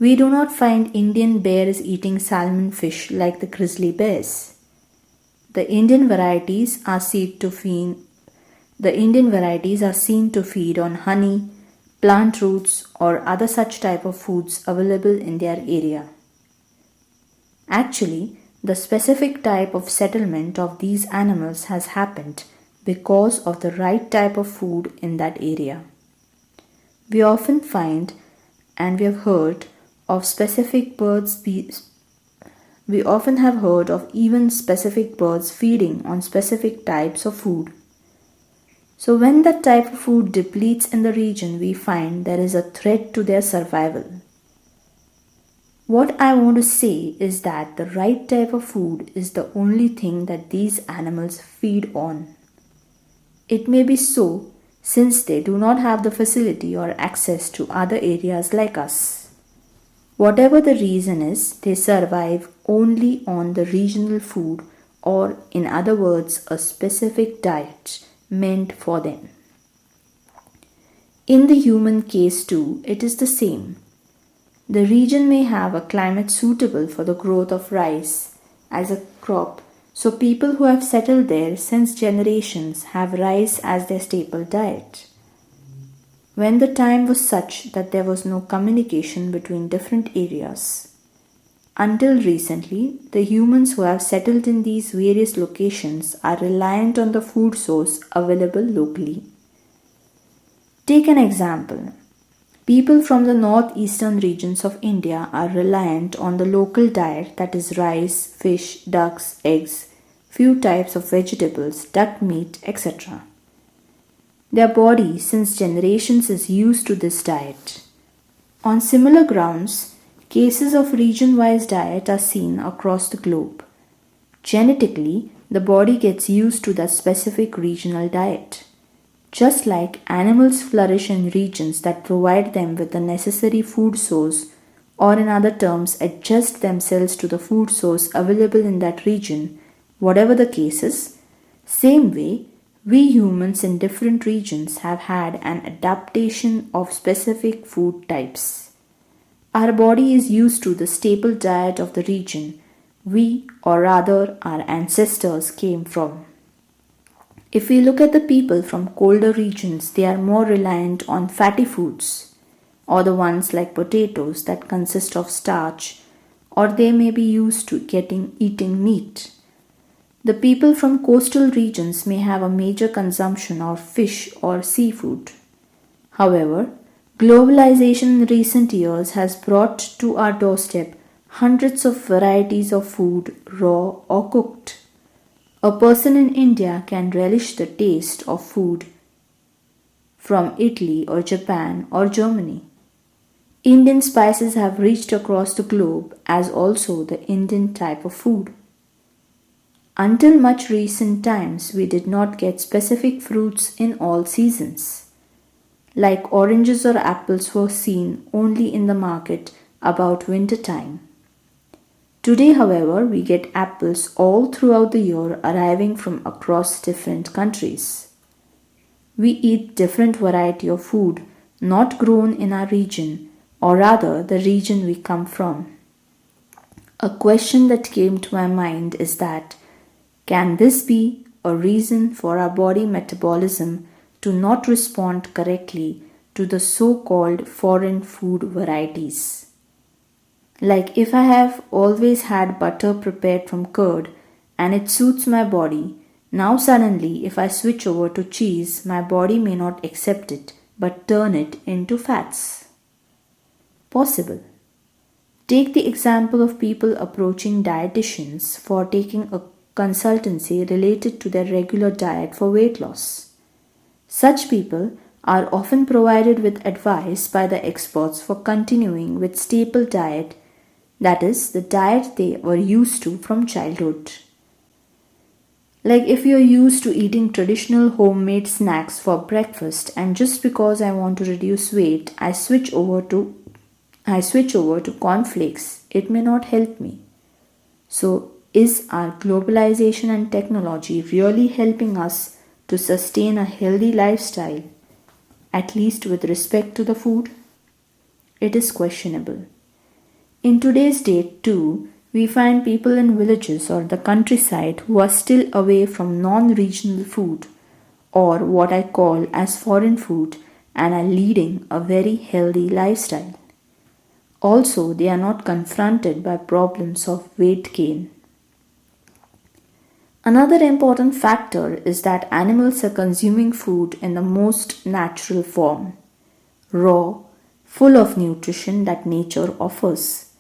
We do not find Indian bears eating salmon fish like the grizzly bears. The Indian varieties are seen to feed on honey, plant roots, or other such type of foods available in their area. Actually, the specific type of settlement of these animals has happened because of the right type of food in that area. We often find and we have heard of specific birds we often have heard of even specific birds feeding on specific types of food. So when that type of food depletes in the region, we find there is a threat to their survival. What I want to say is that the right type of food is the only thing that these animals feed on. It may be so since they do not have the facility or access to other areas like us. Whatever the reason is, they survive only on the regional food, or in other words, a specific diet meant for them. In the human case too, it is the same. The region may have a climate suitable for the growth of rice as a crop, so people who have settled there since generations have rice as their staple diet. When the time was such that there was no communication between different areas, until recently, the humans who have settled in these various locations are reliant on the food source available locally. Take an example. People from the northeastern regions of India are reliant on the local diet, that is rice, fish, ducks, eggs, few types of vegetables, duck meat, etc. Their body since generations is used to this diet. On similar grounds, cases of region-wise diet are seen across the globe. Genetically, the body gets used to that specific regional diet. Just like animals flourish in regions that provide them with the necessary food source, or in other terms, adjust themselves to the food source available in that region, whatever the case is, same way, we humans in different regions have had an adaptation of specific food types. Our body is used to the staple diet of the region we, or rather our ancestors, came from. If we look at the people from colder regions, they are more reliant on fatty foods, or the ones like potatoes that consist of starch, or they may be used to eating meat. The people from coastal regions may have a major consumption of fish or seafood. However, globalization in recent years has brought to our doorstep hundreds of varieties of food, raw or cooked. A person in India can relish the taste of food from Italy or Japan or Germany. Indian spices have reached across the globe as also the Indian type of food. Until much recent times, we did not get specific fruits in all seasons. Like oranges or apples were seen only in the market about winter time. Today, however, we get apples all throughout the year arriving from across different countries. We eat different variety of food not grown in our region, or rather the region we come from. A question that came to my mind is that, can this be a reason for our body metabolism to not respond correctly to the so-called foreign food varieties? Like if I have always had butter prepared from curd and it suits my body, now suddenly if I switch over to cheese, my body may not accept it but turn it into fats. Possible. Take the example of people approaching dietitians for taking a consultancy related to their regular diet for weight loss. Such people are often provided with advice by the experts for continuing with staple diet, that is, the diet they were used to from childhood. Like if you're used to eating traditional homemade snacks for breakfast and just because I want to reduce weight, I switch over to cornflakes, it may not help me. So, is our globalization and technology really helping us to sustain a healthy lifestyle, at least with respect to the food? It is questionable. In today's date too, we find people in villages or the countryside who are still away from non-regional food, or what I call as foreign food, and are leading a very healthy lifestyle. Also, they are not confronted by problems of weight gain. Another important factor is that animals are consuming food in the most natural form, raw, full of nutrition that nature offers.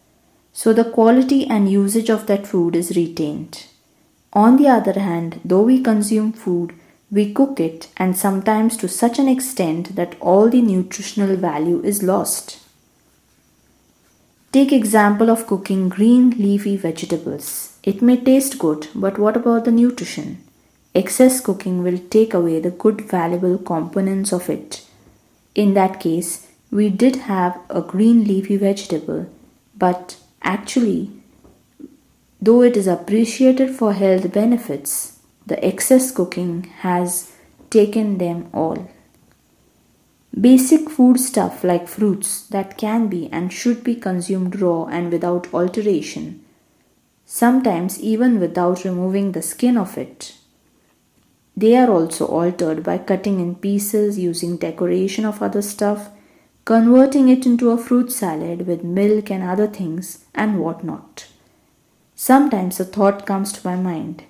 So the quality and usage of that food is retained. On the other hand, though we consume food, we cook it and sometimes to such an extent that all the nutritional value is lost. Take example of cooking green leafy vegetables. It may taste good, but what about the nutrition? Excess cooking will take away the good valuable components of it. In that case, we did have a green leafy vegetable, but actually, though it is appreciated for health benefits, the excess cooking has taken them all. Basic food stuff like fruits that can be and should be consumed raw and without alteration, sometimes even without removing the skin of it. They are also altered by cutting in pieces, using decoration of other stuff, converting it into a fruit salad with milk and other things and whatnot. Sometimes a thought comes to my mind.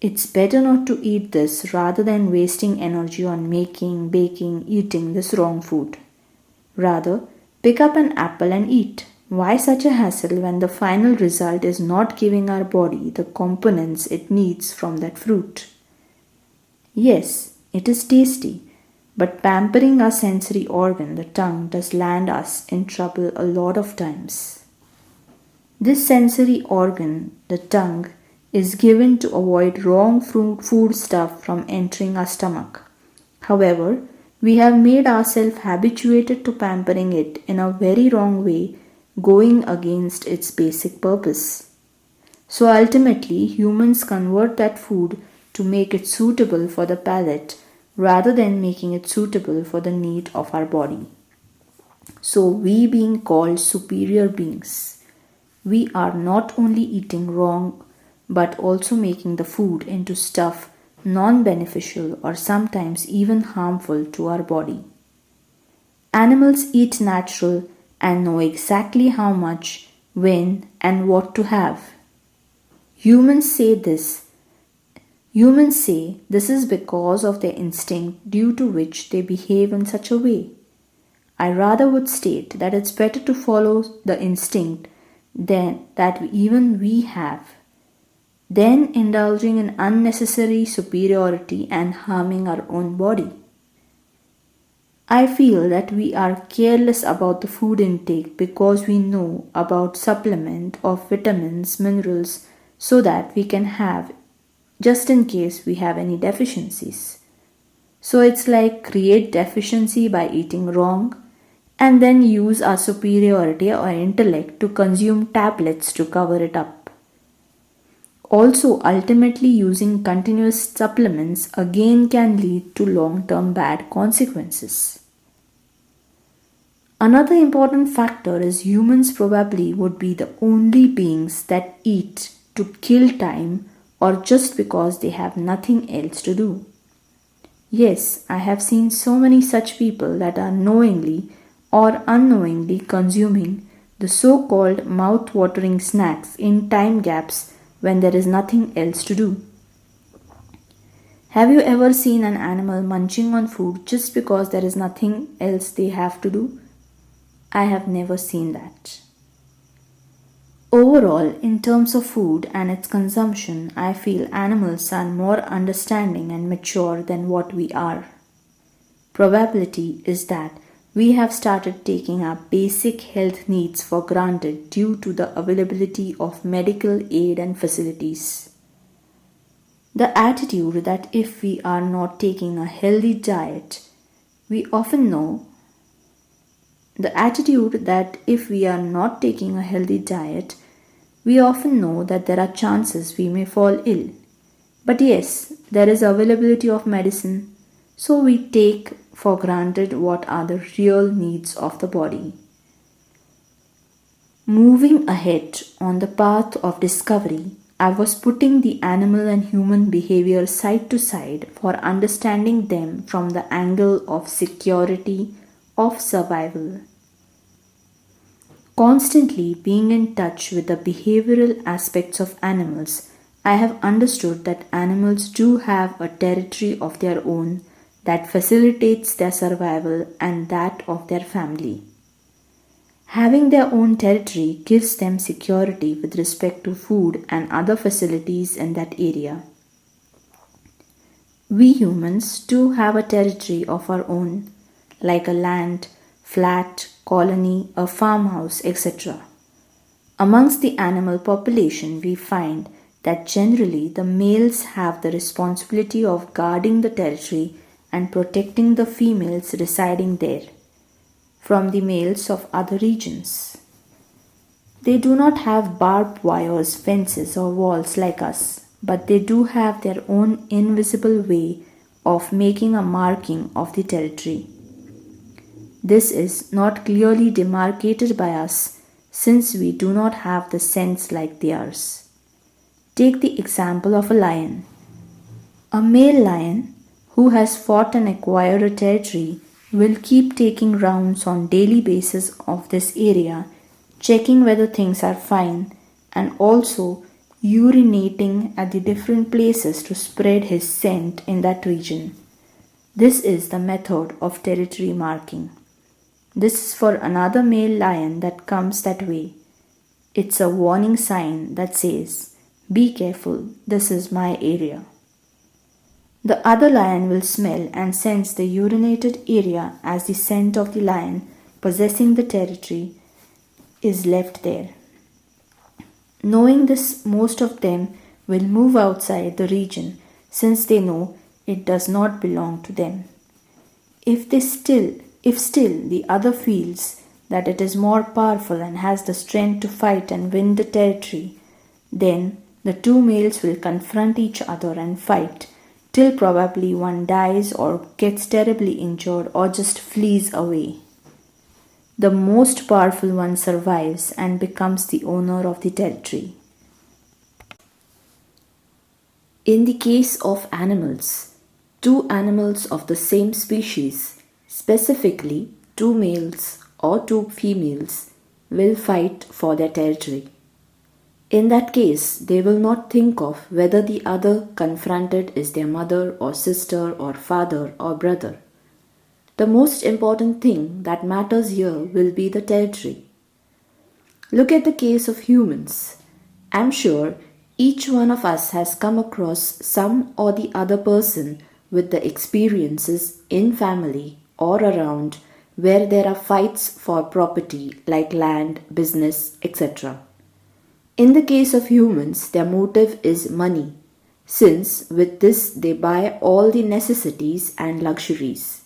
It's better not to eat this rather than wasting energy on making, baking, eating this wrong food. Rather, pick up an apple and eat. Why such a hassle when the final result is not giving our body the components it needs from that fruit? Yes, it is tasty, but pampering our sensory organ, the tongue, does land us in trouble a lot of times. This sensory organ, the tongue, is given to avoid wrong food stuff from entering our stomach. However, we have made ourselves habituated to pampering it in a very wrong way, going against its basic purpose. So ultimately, humans convert that food to make it suitable for the palate rather than making it suitable for the need of our body. So, we being called superior beings, we are not only eating wrong but also making the food into stuff non-beneficial or sometimes even harmful to our body. Animals eat natural and know exactly how much, when, and what to have. Humans say this is because of their instinct due to which they behave in such a way. I rather would state that it's better to follow the instinct than that even we have, then indulging in unnecessary superiority and harming our own body. I feel that we are careless about the food intake because we know about supplement of vitamins, minerals, so that we can have just in case we have any deficiencies. So it's like create deficiency by eating wrong and then use our superiority or intellect to consume tablets to cover it up. Also, ultimately using continuous supplements again can lead to long-term bad consequences. Another important factor is humans probably would be the only beings that eat to kill time or just because they have nothing else to do. Yes, I have seen so many such people that are knowingly or unknowingly consuming the so-called mouth-watering snacks in time gaps when there is nothing else to do. Have you ever seen an animal munching on food just because there is nothing else they have to do? I have never seen that. Overall, in terms of food and its consumption, I feel animals are more understanding and mature than what we are. Probability is that we have started taking our basic health needs for granted due to the availability of medical aid and facilities. The attitude that if we are not taking a healthy diet, we often know that there are chances we may fall ill. But yes, there is availability of medicine, so we take for granted what are the real needs of the body. Moving ahead on the path of discovery, I was putting the animal and human behavior side to side for understanding them from the angle of security, of survival. Constantly being in touch with the behavioral aspects of animals, I have understood that animals do have a territory of their own that facilitates their survival and that of their family. Having their own territory gives them security with respect to food and other facilities in that area. We humans too have a territory of our own, like a land, flat, colony, a farmhouse, etc. Amongst the animal population, we find that generally the males have the responsibility of guarding the territory and protecting the females residing there from the males of other regions. They do not have barbed wires, fences, or walls like us, but they do have their own invisible way of making a marking of the territory. This is not clearly demarcated by us since we do not have the sense like theirs. Take the example of a lion. A male lion who has fought and acquired a territory will keep taking rounds on daily basis of this area, checking whether things are fine and also urinating at the different places to spread his scent in that region. This is the method of territory marking. This is for another male lion that comes that way. It's a warning sign that says, "Be careful, this is my area." The other lion will smell and sense the urinated area as the scent of the lion possessing the territory is left there. Knowing this, most of them will move outside the region since they know it does not belong to them. If still the other feels that it is more powerful and has the strength to fight and win the territory, then the two males will confront each other and fight till probably one dies or gets terribly injured or just flees away. The most powerful one survives and becomes the owner of the territory. In the case of animals, two animals of the same species, specifically two males or two females, will fight for their territory. In that case, they will not think of whether the other confronted is their mother or sister or father or brother. The most important thing that matters here will be the territory. Look at the case of humans. I'm sure each one of us has come across some or the other person with the experiences in family or around where there are fights for property like land, business, etc. In the case of humans, their motive is money, since with this they buy all the necessities and luxuries.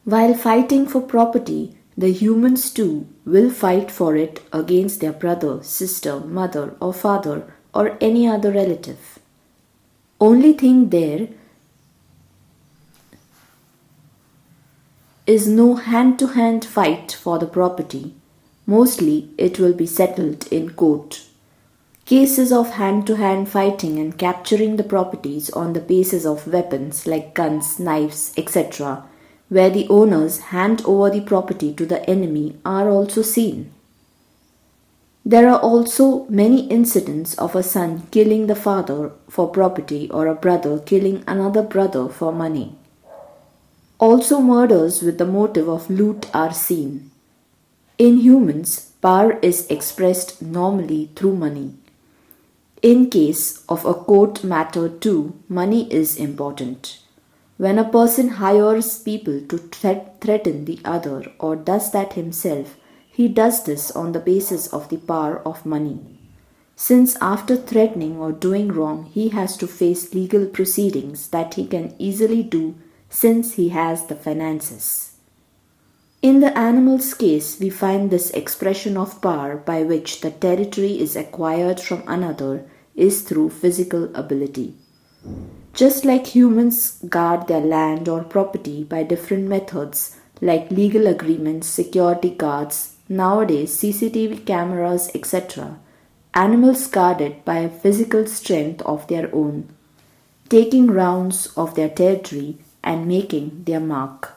While fighting for property, the humans too will fight for it against their brother, sister, mother, or father, or any other relative. Only thing there is no hand-to-hand fight for the property. Mostly it will be settled in court. Cases of hand-to-hand fighting and capturing the properties on the basis of weapons like guns, knives, etc., where the owners hand over the property to the enemy, are also seen. There are also many incidents of a son killing the father for property or a brother killing another brother for money. Also, murders with the motive of loot are seen. In humans, power is expressed normally through money. In case of a court matter too, money is important. When a person hires people to threaten the other or does that himself, he does this on the basis of the power of money. Since after threatening or doing wrong, he has to face legal proceedings that he can easily do since he has the finances. In the animal's case, we find this expression of power by which the territory is acquired from another is through physical ability. Just like humans guard their land or property by different methods like legal agreements, security guards, nowadays CCTV cameras, etc., animals guarded by a physical strength of their own, taking rounds of their territory and making their mark.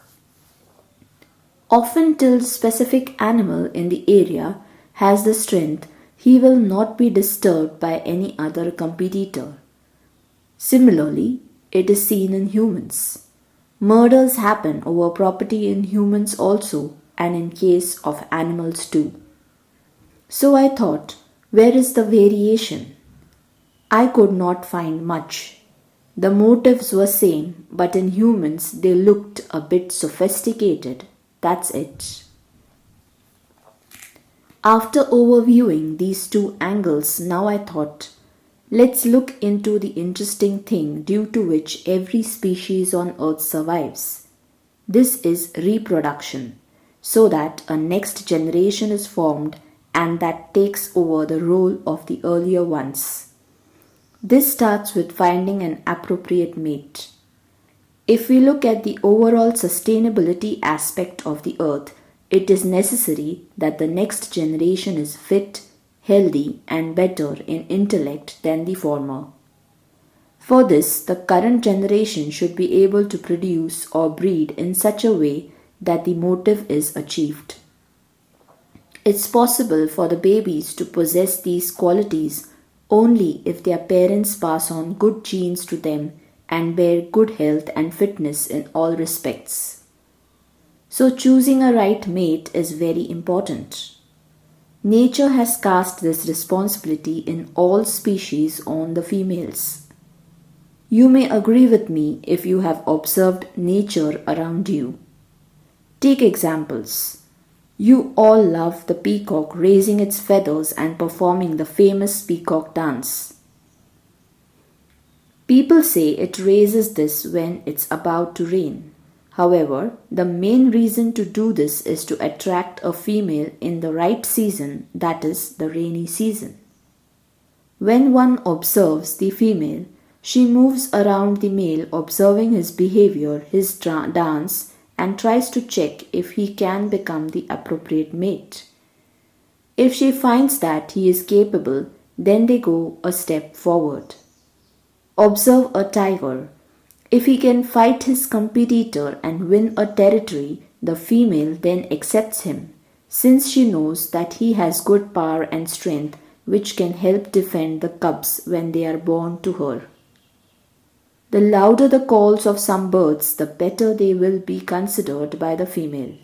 Often, till the specific animal in the area has the strength, he will not be disturbed by any other competitor. Similarly, it is seen in humans. Murders happen over property in humans also, and in case of animals too. So I thought, where is the variation? I could not find much. The motives were same, but in humans they looked a bit sophisticated. That's it. After overviewing these two angles, now I thought, let's look into the interesting thing due to which every species on earth survives. This is reproduction, so that a next generation is formed and that takes over the role of the earlier ones. This starts with finding an appropriate mate. If we look at the overall sustainability aspect of the earth, it is necessary that the next generation is fit, healthy, and better in intellect than the former. For this, the current generation should be able to produce or breed in such a way that the motive is achieved. It's possible for the babies to possess these qualities only if their parents pass on good genes to them and bear good health and fitness in all respects. So, choosing a right mate is very important. Nature has cast this responsibility in all species on the females. You may agree with me if you have observed nature around you. Take examples. You all love the peacock raising its feathers and performing the famous peacock dance. People say it raises this when it's about to rain. However, the main reason to do this is to attract a female in the right season, that is, the rainy season. When one observes the female, she moves around the male, observing his behavior, his dance, and tries to check if he can become the appropriate mate. If she finds that he is capable, then they go a step forward. Observe a tiger. If he can fight his competitor and win a territory, the female then accepts him, since she knows that he has good power and strength which can help defend the cubs when they are born to her. The louder the calls of some birds, the better they will be considered by the female.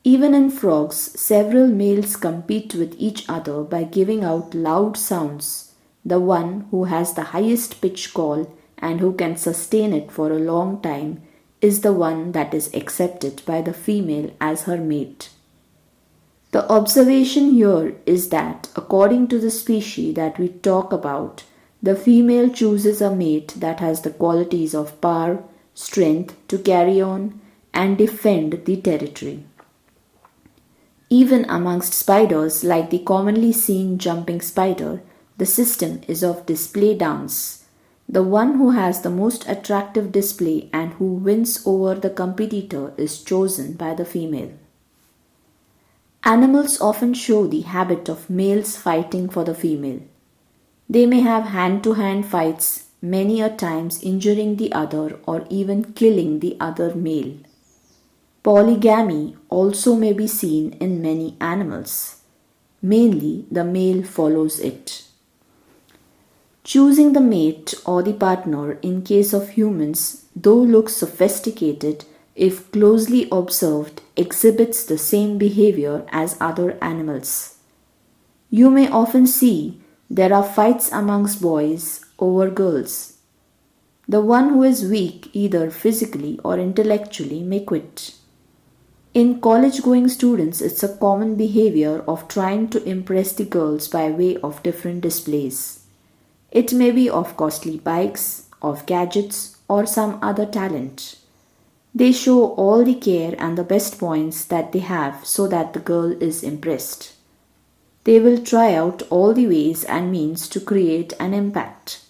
Even in frogs, several males compete with each other by giving out loud sounds. The one who has the highest pitch call and who can sustain it for a long time is the one that is accepted by the female as her mate. The observation here is that according to the species that we talk about, the female chooses a mate that has the qualities of power, strength to carry on and defend the territory. Even amongst spiders, like the commonly seen jumping spider, the system is of display dance. The one who has the most attractive display and who wins over the competitor is chosen by the female. Animals often show the habit of males fighting for the female. They may have hand-to-hand fights, many a times injuring the other or even killing the other male. Polygamy also may be seen in many animals. Mainly, the male follows it. Choosing the mate or the partner in case of humans, though looks sophisticated, if closely observed, exhibits the same behavior as other animals. You may often see there are fights amongst boys over girls. The one who is weak either physically or intellectually may quit. In college-going students, it's a common behavior of trying to impress the girls by way of different displays. It may be of costly bikes, of gadgets, or some other talent. They show all the care and the best points that they have so that the girl is impressed. They will try out all the ways and means to create an impact.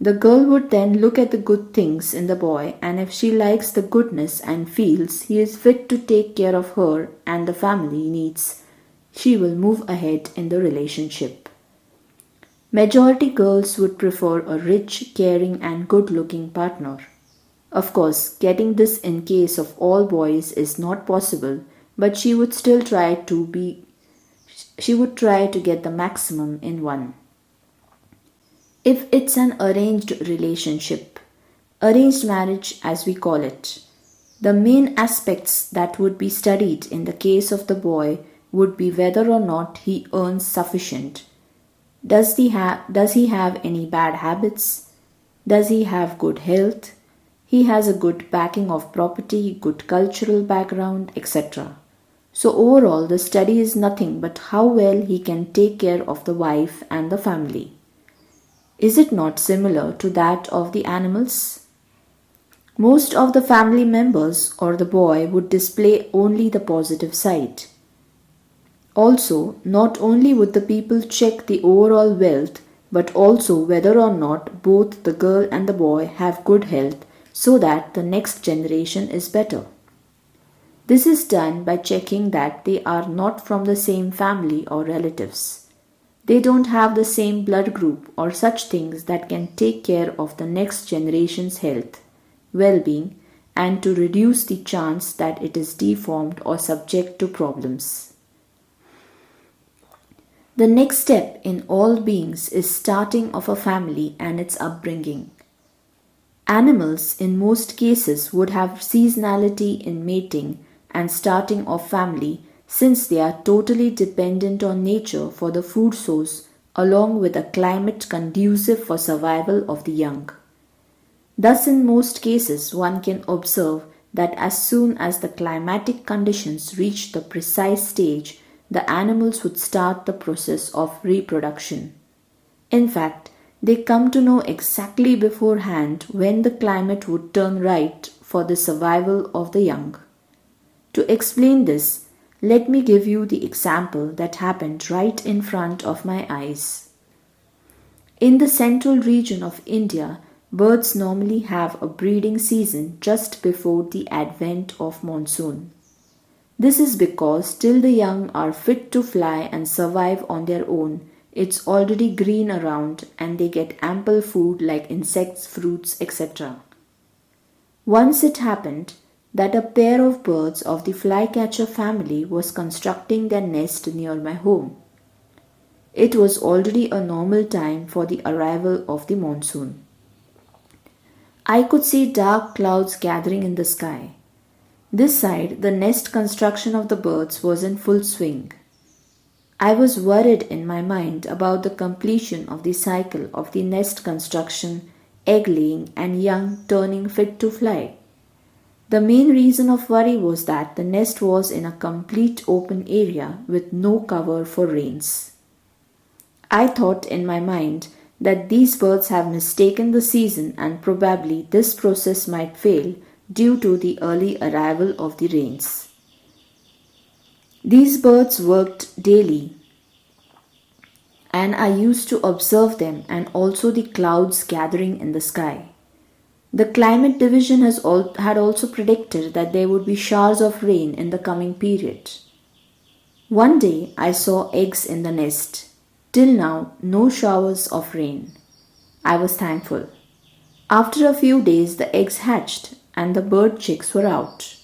The girl would then look at the good things in the boy, and if she likes the goodness and feels he is fit to take care of her and the family needs, she will move ahead in the relationship. Majority girls would prefer a rich, caring, and good looking partner. Of course, getting this in case of all boys is not possible, but she would try to get the maximum in one. If it's an arranged relationship, arranged marriage as we call it, the main aspects that would be studied in the case of the boy would be whether or not he earns sufficient. Does he have any bad habits? Does he have good health? He has a good backing of property, good cultural background, etc. So overall the study is nothing but how well he can take care of the wife and the family. Is it not similar to that of the animals? Most of the family members or the boy would display only the positive side. Also, not only would the people check the overall wealth, but also whether or not both the girl and the boy have good health so that the next generation is better. This is done by checking that they are not from the same family or relatives. They don't have the same blood group or such things that can take care of the next generation's health, well being, and to reduce the chance that it is deformed or subject to problems. The next step in all beings is starting of a family and its upbringing. Animals in most cases would have seasonality in mating and starting of family since they are totally dependent on nature for the food source along with a climate conducive for survival of the young. Thus in most cases one can observe that as soon as the climatic conditions reach the precise stage, the animals would start the process of reproduction. In fact, they come to know exactly beforehand when the climate would turn right for the survival of the young. To explain this, let me give you the example that happened right in front of my eyes. In the central region of India, birds normally have a breeding season just before the advent of monsoon. This is because till the young are fit to fly and survive on their own, it's already green around and they get ample food like insects, fruits, etc. Once it happened that a pair of birds of the flycatcher family was constructing their nest near my home. It was already a normal time for the arrival of the monsoon. I could see dark clouds gathering in the sky. This side, the nest construction of the birds was in full swing. I was worried in my mind about the completion of the cycle of the nest construction, egg laying, and young turning fit to fly. The main reason of worry was that the nest was in a complete open area with no cover for rains. I thought in my mind that these birds have mistaken the season and probably this process might fail due to the early arrival of the rains. These birds worked daily and I used to observe them and also the clouds gathering in the sky. The climate division had also predicted that there would be showers of rain in the coming period. One day I saw eggs in the nest. Till now, no showers of rain. I was thankful. After a few days, the eggs hatched and the bird chicks were out.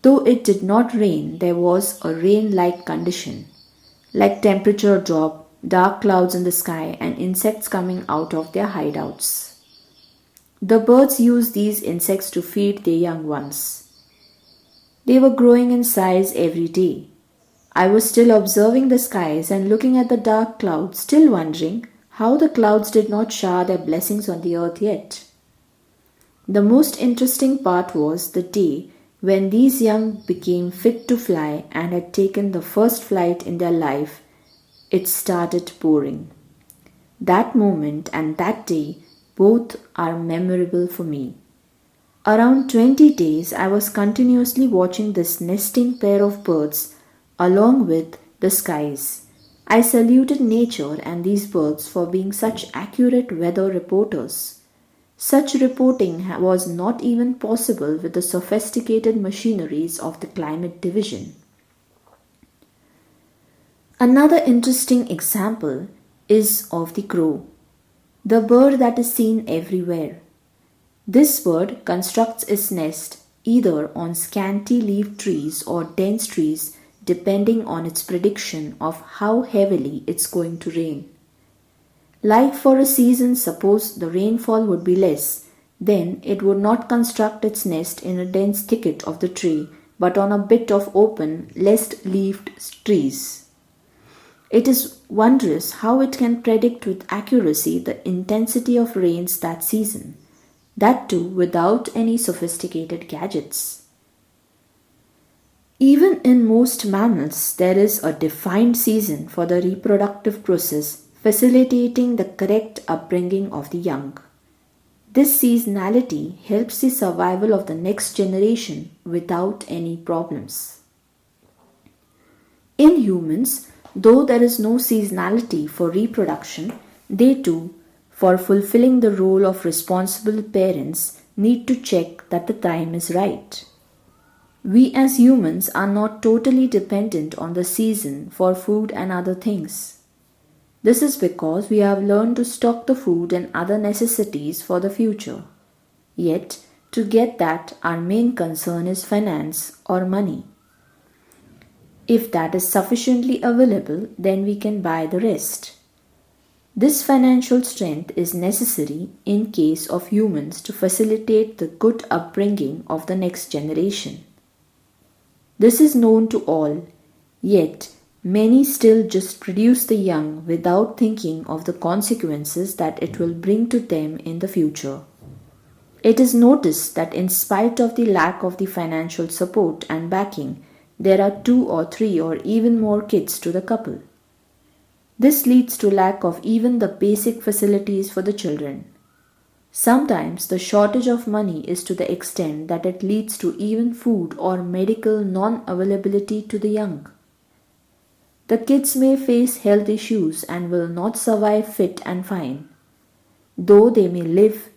Though it did not rain, there was a rain-like condition, like temperature drop, dark clouds in the sky, and insects coming out of their hideouts. The birds used these insects to feed their young ones. They were growing in size every day. I was still observing the skies and looking at the dark clouds, still wondering how the clouds did not shower their blessings on the earth yet. The most interesting part was the day when these young became fit to fly and had taken the first flight in their life. It started pouring. That moment and that day both are memorable for me. Around 20 days I was continuously watching this nesting pair of birds along with the skies. I saluted nature and these birds for being such accurate weather reporters. Such reporting was not even possible with the sophisticated machineries of the climate division. Another interesting example is of the crow, the bird that is seen everywhere. This bird constructs its nest either on scanty leaved trees or dense trees depending on its prediction of how heavily it's going to rain. Like for a season, suppose the rainfall would be less, then it would not construct its nest in a dense thicket of the tree but on a bit of open, less leaved trees. It is wondrous how it can predict with accuracy the intensity of rains that season, that too without any sophisticated gadgets. Even in most mammals, there is a defined season for the reproductive process, facilitating the correct upbringing of the young. This seasonality helps the survival of the next generation without any problems. In humans, though there is no seasonality for reproduction, they too, for fulfilling the role of responsible parents, need to check that the time is right. We as humans are not totally dependent on the season for food and other things. This is because we have learned to stock the food and other necessities for the future. Yet, to get that, our main concern is finance or money. If that is sufficiently available, then we can buy the rest. This financial strength is necessary in case of humans to facilitate the good upbringing of the next generation. This is known to all, yet many still just produce the young without thinking of the consequences that it will bring to them in the future. It is noticed that in spite of the lack of the financial support and backing, there are 2 or 3 or even more kids to the couple. This leads to lack of even the basic facilities for the children. Sometimes the shortage of money is to the extent that it leads to even food or medical non-availability to the young. The kids may face health issues and will not survive fit and fine. Though they may live,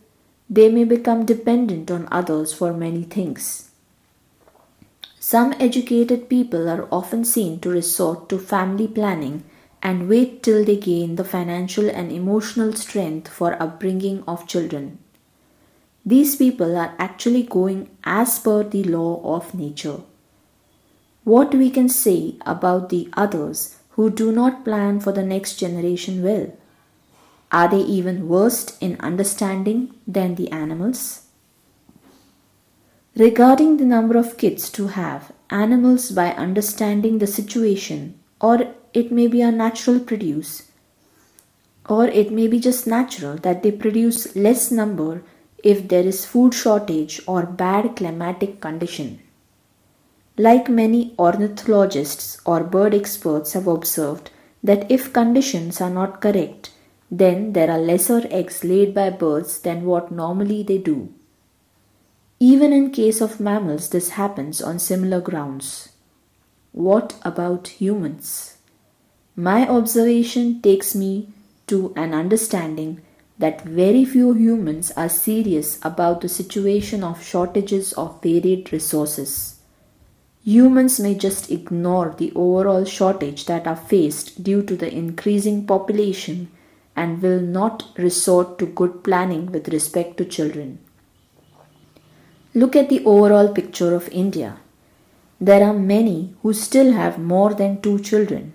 they may become dependent on others for many things. Some educated people are often seen to resort to family planning and wait till they gain the financial and emotional strength for upbringing of children. These people are actually going as per the law of nature. What we can say about the others who do not plan for the next generation well? Are they even worse in understanding than the animals? Regarding the number of kids to have, animals by understanding the situation, or it may be a natural produce, or it may be just natural that they produce less number if there is food shortage or bad climatic condition. Like many ornithologists or bird experts have observed that if conditions are not correct, then there are lesser eggs laid by birds than what normally they do. Even in case of mammals, this happens on similar grounds. What about humans? My observation takes me to an understanding that very few humans are serious about the situation of shortages of varied resources. Humans may just ignore the overall shortage that are faced due to the increasing population and will not resort to good planning with respect to children. Look at the overall picture of India. There are many who still have more than 2 children.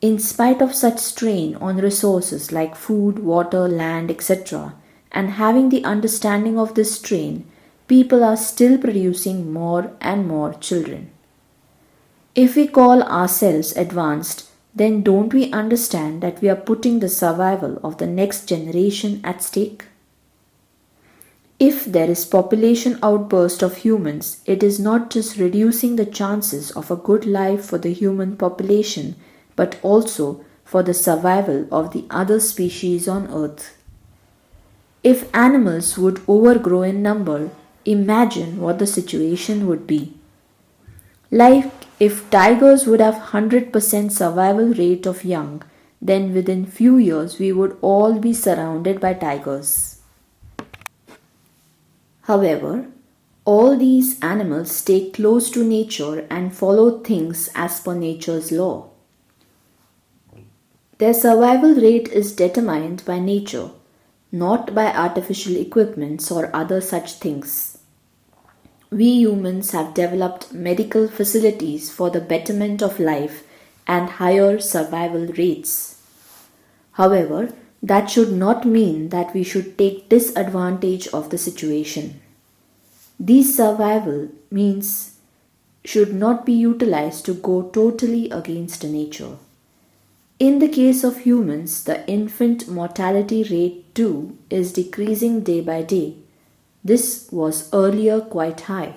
In spite of such strain on resources like food, water, land, etc., and having the understanding of this strain, people are still producing more and more children. If we call ourselves advanced, then don't we understand that we are putting the survival of the next generation at stake? If there is population outburst of humans, it is not just reducing the chances of a good life for the human population, but also for the survival of the other species on earth. If animals would overgrow in number, imagine what the situation would be. Like if tigers would have 100% survival rate of young, then within few years we would all be surrounded by tigers. However, all these animals stay close to nature and follow things as per nature's law. Their survival rate is determined by nature, not by artificial equipments or other such things. We humans have developed medical facilities for the betterment of life and higher survival rates. However, that should not mean that we should take disadvantage of the situation. These survival means should not be utilized to go totally against nature. In the case of humans, the infant mortality rate too is decreasing day by day. This was earlier quite high.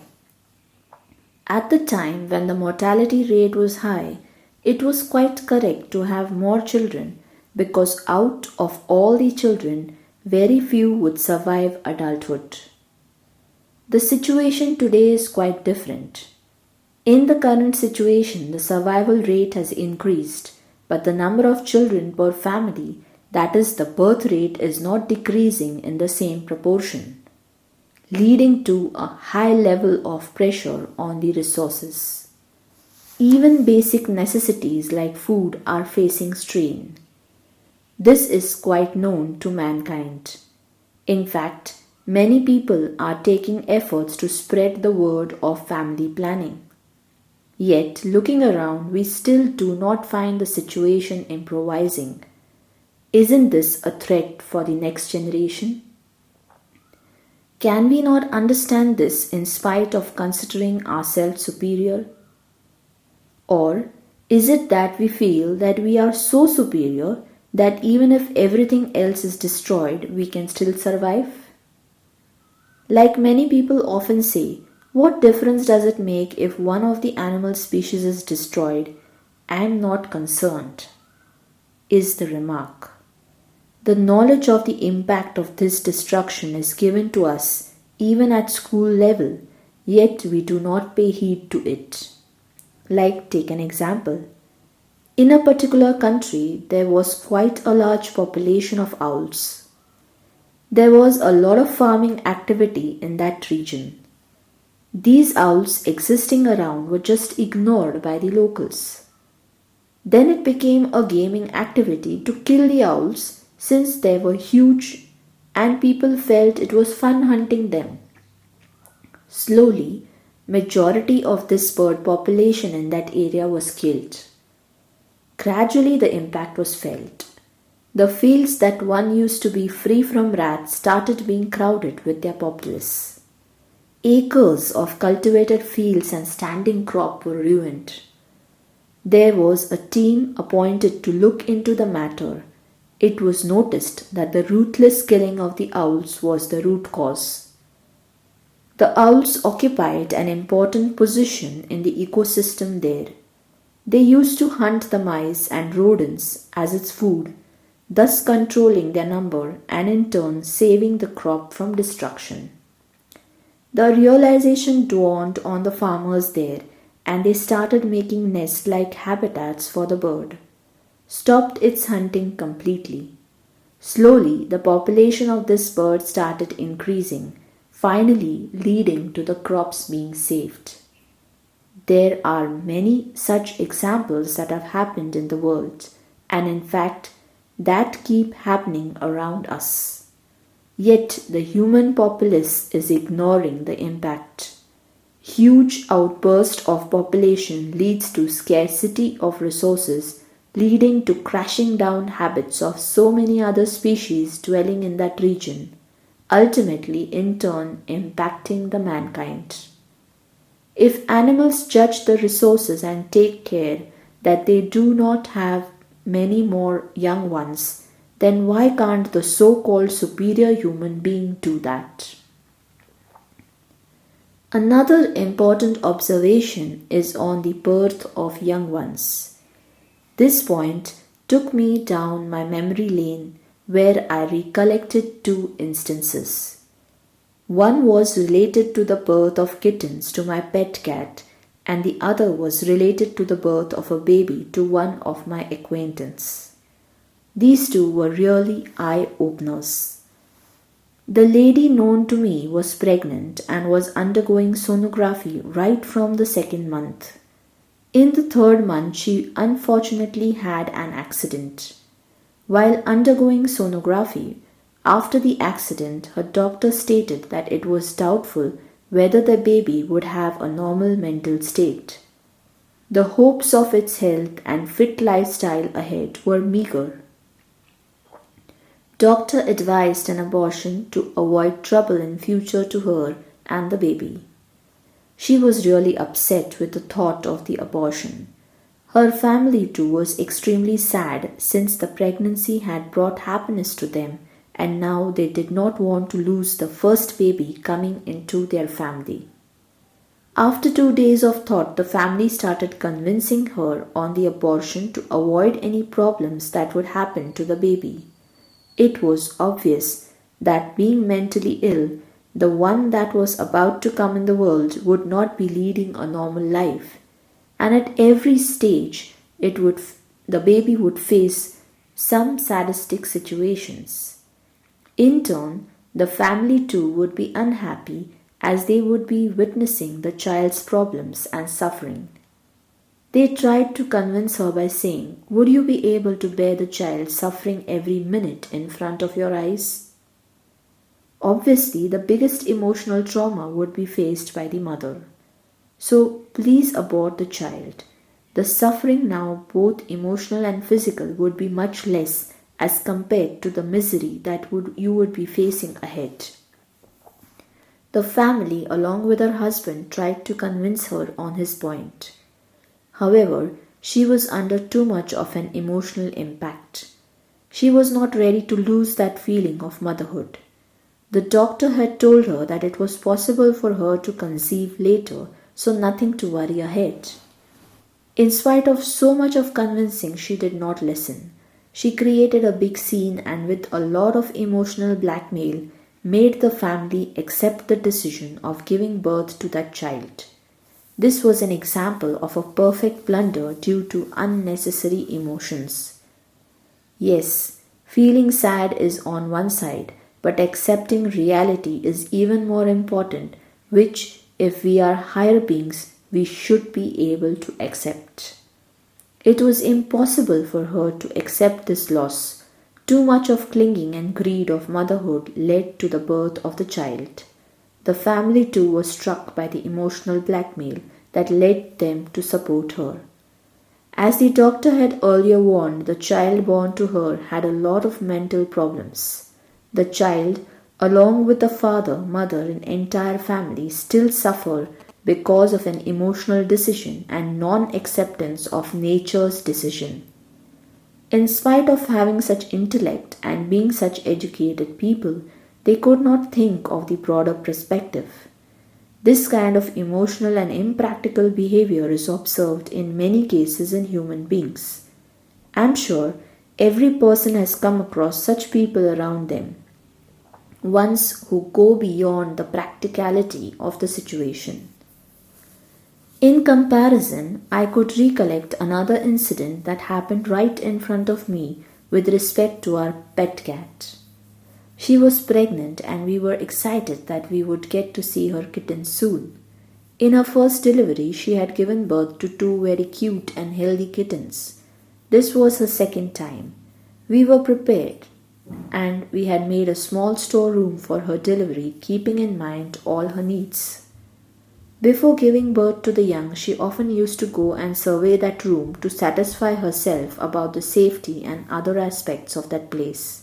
At the time when the mortality rate was high, it was quite correct to have more children because out of all the children, very few would survive adulthood. The situation today is quite different. In the current situation, the survival rate has increased, but the number of children per family, that is, the birth rate, is not decreasing in the same proportion, leading to a high level of pressure on the resources. Even basic necessities like food are facing strain. This is quite known to mankind. In fact, many people are taking efforts to spread the word of family planning. Yet, looking around, we still do not find the situation improvising. Isn't this a threat for the next generation? Can we not understand this in spite of considering ourselves superior? Or is it that we feel that we are so superior that even if everything else is destroyed, we can still survive? Like many people often say, what difference does it make if one of the animal species is destroyed? I am not concerned, is the remark. The knowledge of the impact of this destruction is given to us even at school level, yet we do not pay heed to it. Like, take an example. In a particular country, there was quite a large population of owls. There was a lot of farming activity in that region. These owls existing around were just ignored by the locals. Then it became a gaming activity to kill the owls since they were huge and people felt it was fun hunting them. Slowly, majority of this bird population in that area was killed. Gradually the impact was felt. The fields that one used to be free from rats started being crowded with their populace. Acres of cultivated fields and standing crop were ruined. There was a team appointed to look into the matter. It was noticed that the ruthless killing of the owls was the root cause. The owls occupied an important position in the ecosystem there. They used to hunt the mice and rodents as its food, thus controlling their number and in turn saving the crop from destruction. The realization dawned on the farmers there and they started making nest-like habitats for the bird, stopped its hunting completely. Slowly, the population of this bird started increasing, finally leading to the crops being saved. There are many such examples that have happened in the world, and in fact, that keep happening around us. Yet the human populace is ignoring the impact. Huge outburst of population leads to scarcity of resources, leading to crashing down habits of so many other species dwelling in that region, ultimately in turn impacting the mankind. If animals judge the resources and take care that they do not have many more young ones, then why can't the so-called superior human being do that? Another important observation is on the birth of young ones. This point took me down my memory lane where I recollected two instances. One was related to the birth of kittens to my pet cat, and the other was related to the birth of a baby to one of my acquaintance. These two were really eye-openers. The lady known to me was pregnant and was undergoing sonography right from the second month. In the third month, she unfortunately had an accident. While undergoing sonography, after the accident, her doctor stated that it was doubtful whether the baby would have a normal mental state. The hopes of its health and fit lifestyle ahead were meager. Doctor advised an abortion to avoid trouble in future to her and the baby. She was really upset with the thought of the abortion. Her family too was extremely sad since the pregnancy had brought happiness to them and now they did not want to lose the first baby coming into their family. After 2 days of thought, the family started convincing her on the abortion to avoid any problems that would happen to the baby. It was obvious that being mentally ill, the one that was about to come in the world would not be leading a normal life, and at every stage the baby would face some sadistic situations. In turn, the family too would be unhappy as they would be witnessing the child's problems and suffering. They tried to convince her by saying, "Would you be able to bear the child suffering every minute in front of your eyes?" Obviously, the biggest emotional trauma would be faced by the mother. So please abort the child. The suffering now, both emotional and physical, would be much less as compared to the misery that you would be facing ahead. The family, along with her husband, tried to convince her on his point. However, she was under too much of an emotional impact. She was not ready to lose that feeling of motherhood. The doctor had told her that it was possible for her to conceive later, so nothing to worry ahead. In spite of so much of convincing, she did not listen. She created a big scene and with a lot of emotional blackmail made the family accept the decision of giving birth to that child. This was an example of a perfect blunder due to unnecessary emotions. Yes, feeling sad is on one side, but accepting reality is even more important, which, if we are higher beings, we should be able to accept. It was impossible for her to accept this loss. Too much of clinging and greed of motherhood led to the birth of the child. The family too was struck by the emotional blackmail that led them to support her. As the doctor had earlier warned, the child born to her had a lot of mental problems. The child, along with the father, mother, and entire family, still suffer because of an emotional decision and non-acceptance of nature's decision. In spite of having such intellect and being such educated people, they could not think of the broader perspective. This kind of emotional and impractical behavior is observed in many cases in human beings. I'm sure every person has come across such people around them, ones who go beyond the practicality of the situation. In comparison, I could recollect another incident that happened right in front of me with respect to our pet cat. She was pregnant and we were excited that we would get to see her kitten soon. In her first delivery, she had given birth to two very cute and healthy kittens. This was her second time. We were prepared and we had made a small storeroom for her delivery, keeping in mind all her needs. Before giving birth to the young, she often used to go and survey that room to satisfy herself about the safety and other aspects of that place.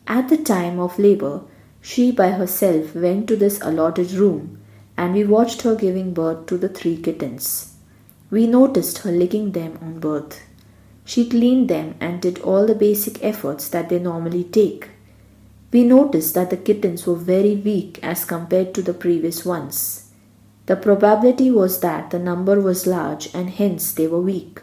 At the time of labor, she by herself went to this allotted room and we watched her giving birth to the three kittens. We noticed her licking them on birth. She cleaned them and did all the basic efforts that they normally take. We noticed that the kittens were very weak as compared to the previous ones. The probability was that the number was large and hence they were weak.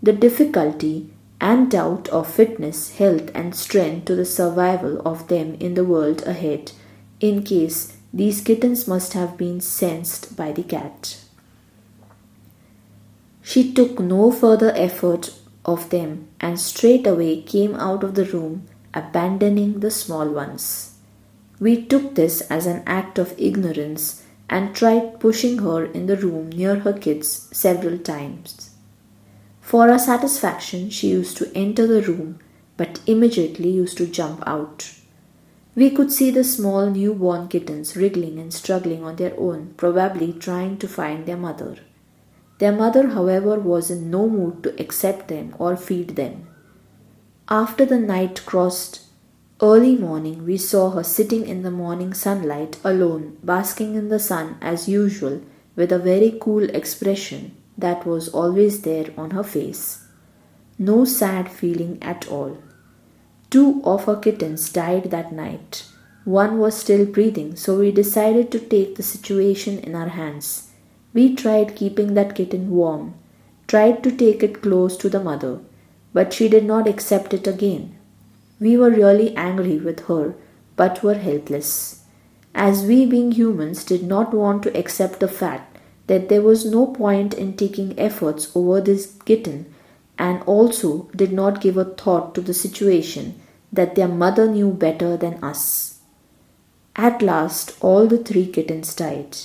The difficulty and doubt of fitness, health, and strength to the survival of them in the world ahead, in case these kittens must have been sensed by the cat. She took no further effort of them and straightway came out of the room, abandoning the small ones. We took this as an act of ignorance and tried pushing her in the room near her kids several times. For our satisfaction, she used to enter the room, but immediately used to jump out. We could see the small newborn kittens wriggling and struggling on their own, probably trying to find their mother. Their mother, however, was in no mood to accept them or feed them. After the night crossed early morning, we saw her sitting in the morning sunlight alone, basking in the sun as usual, with a very cool expression that was always there on her face. No sad feeling at all. Two of her kittens died that night. One was still breathing, so we decided to take the situation in our hands. We tried keeping that kitten warm, tried to take it close to the mother, but she did not accept it again. We were really angry with her, but were helpless, as we being humans did not want to accept the fact that there was no point in taking efforts over this kitten, and also did not give a thought to the situation that their mother knew better than us. At last, all the three kittens died.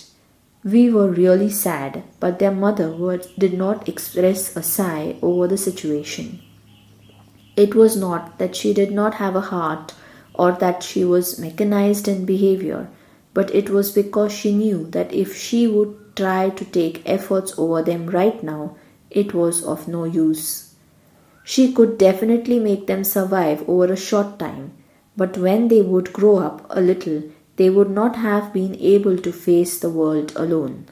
We were really sad, but their mother did not express a sigh over the situation. It was not that she did not have a heart or that she was mechanized in behavior, but it was because she knew that if she would try to take efforts over them right now, it was of no use. She could definitely make them survive over a short time, but when they would grow up a little, they would not have been able to face the world alone.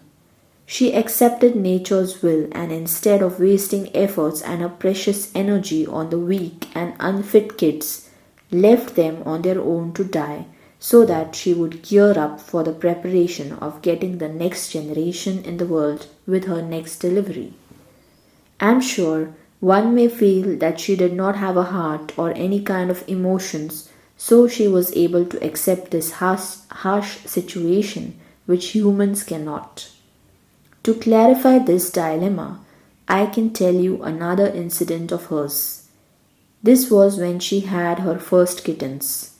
She accepted nature's will, and instead of wasting efforts and her precious energy on the weak and unfit kids, left them on their own to die so that she would gear up for the preparation of getting the next generation in the world with her next delivery. I'm sure one may feel that she did not have a heart or any kind of emotions, so she was able to accept this harsh situation which humans cannot. To clarify this dilemma, I can tell you another incident of hers. This was when she had her first kittens.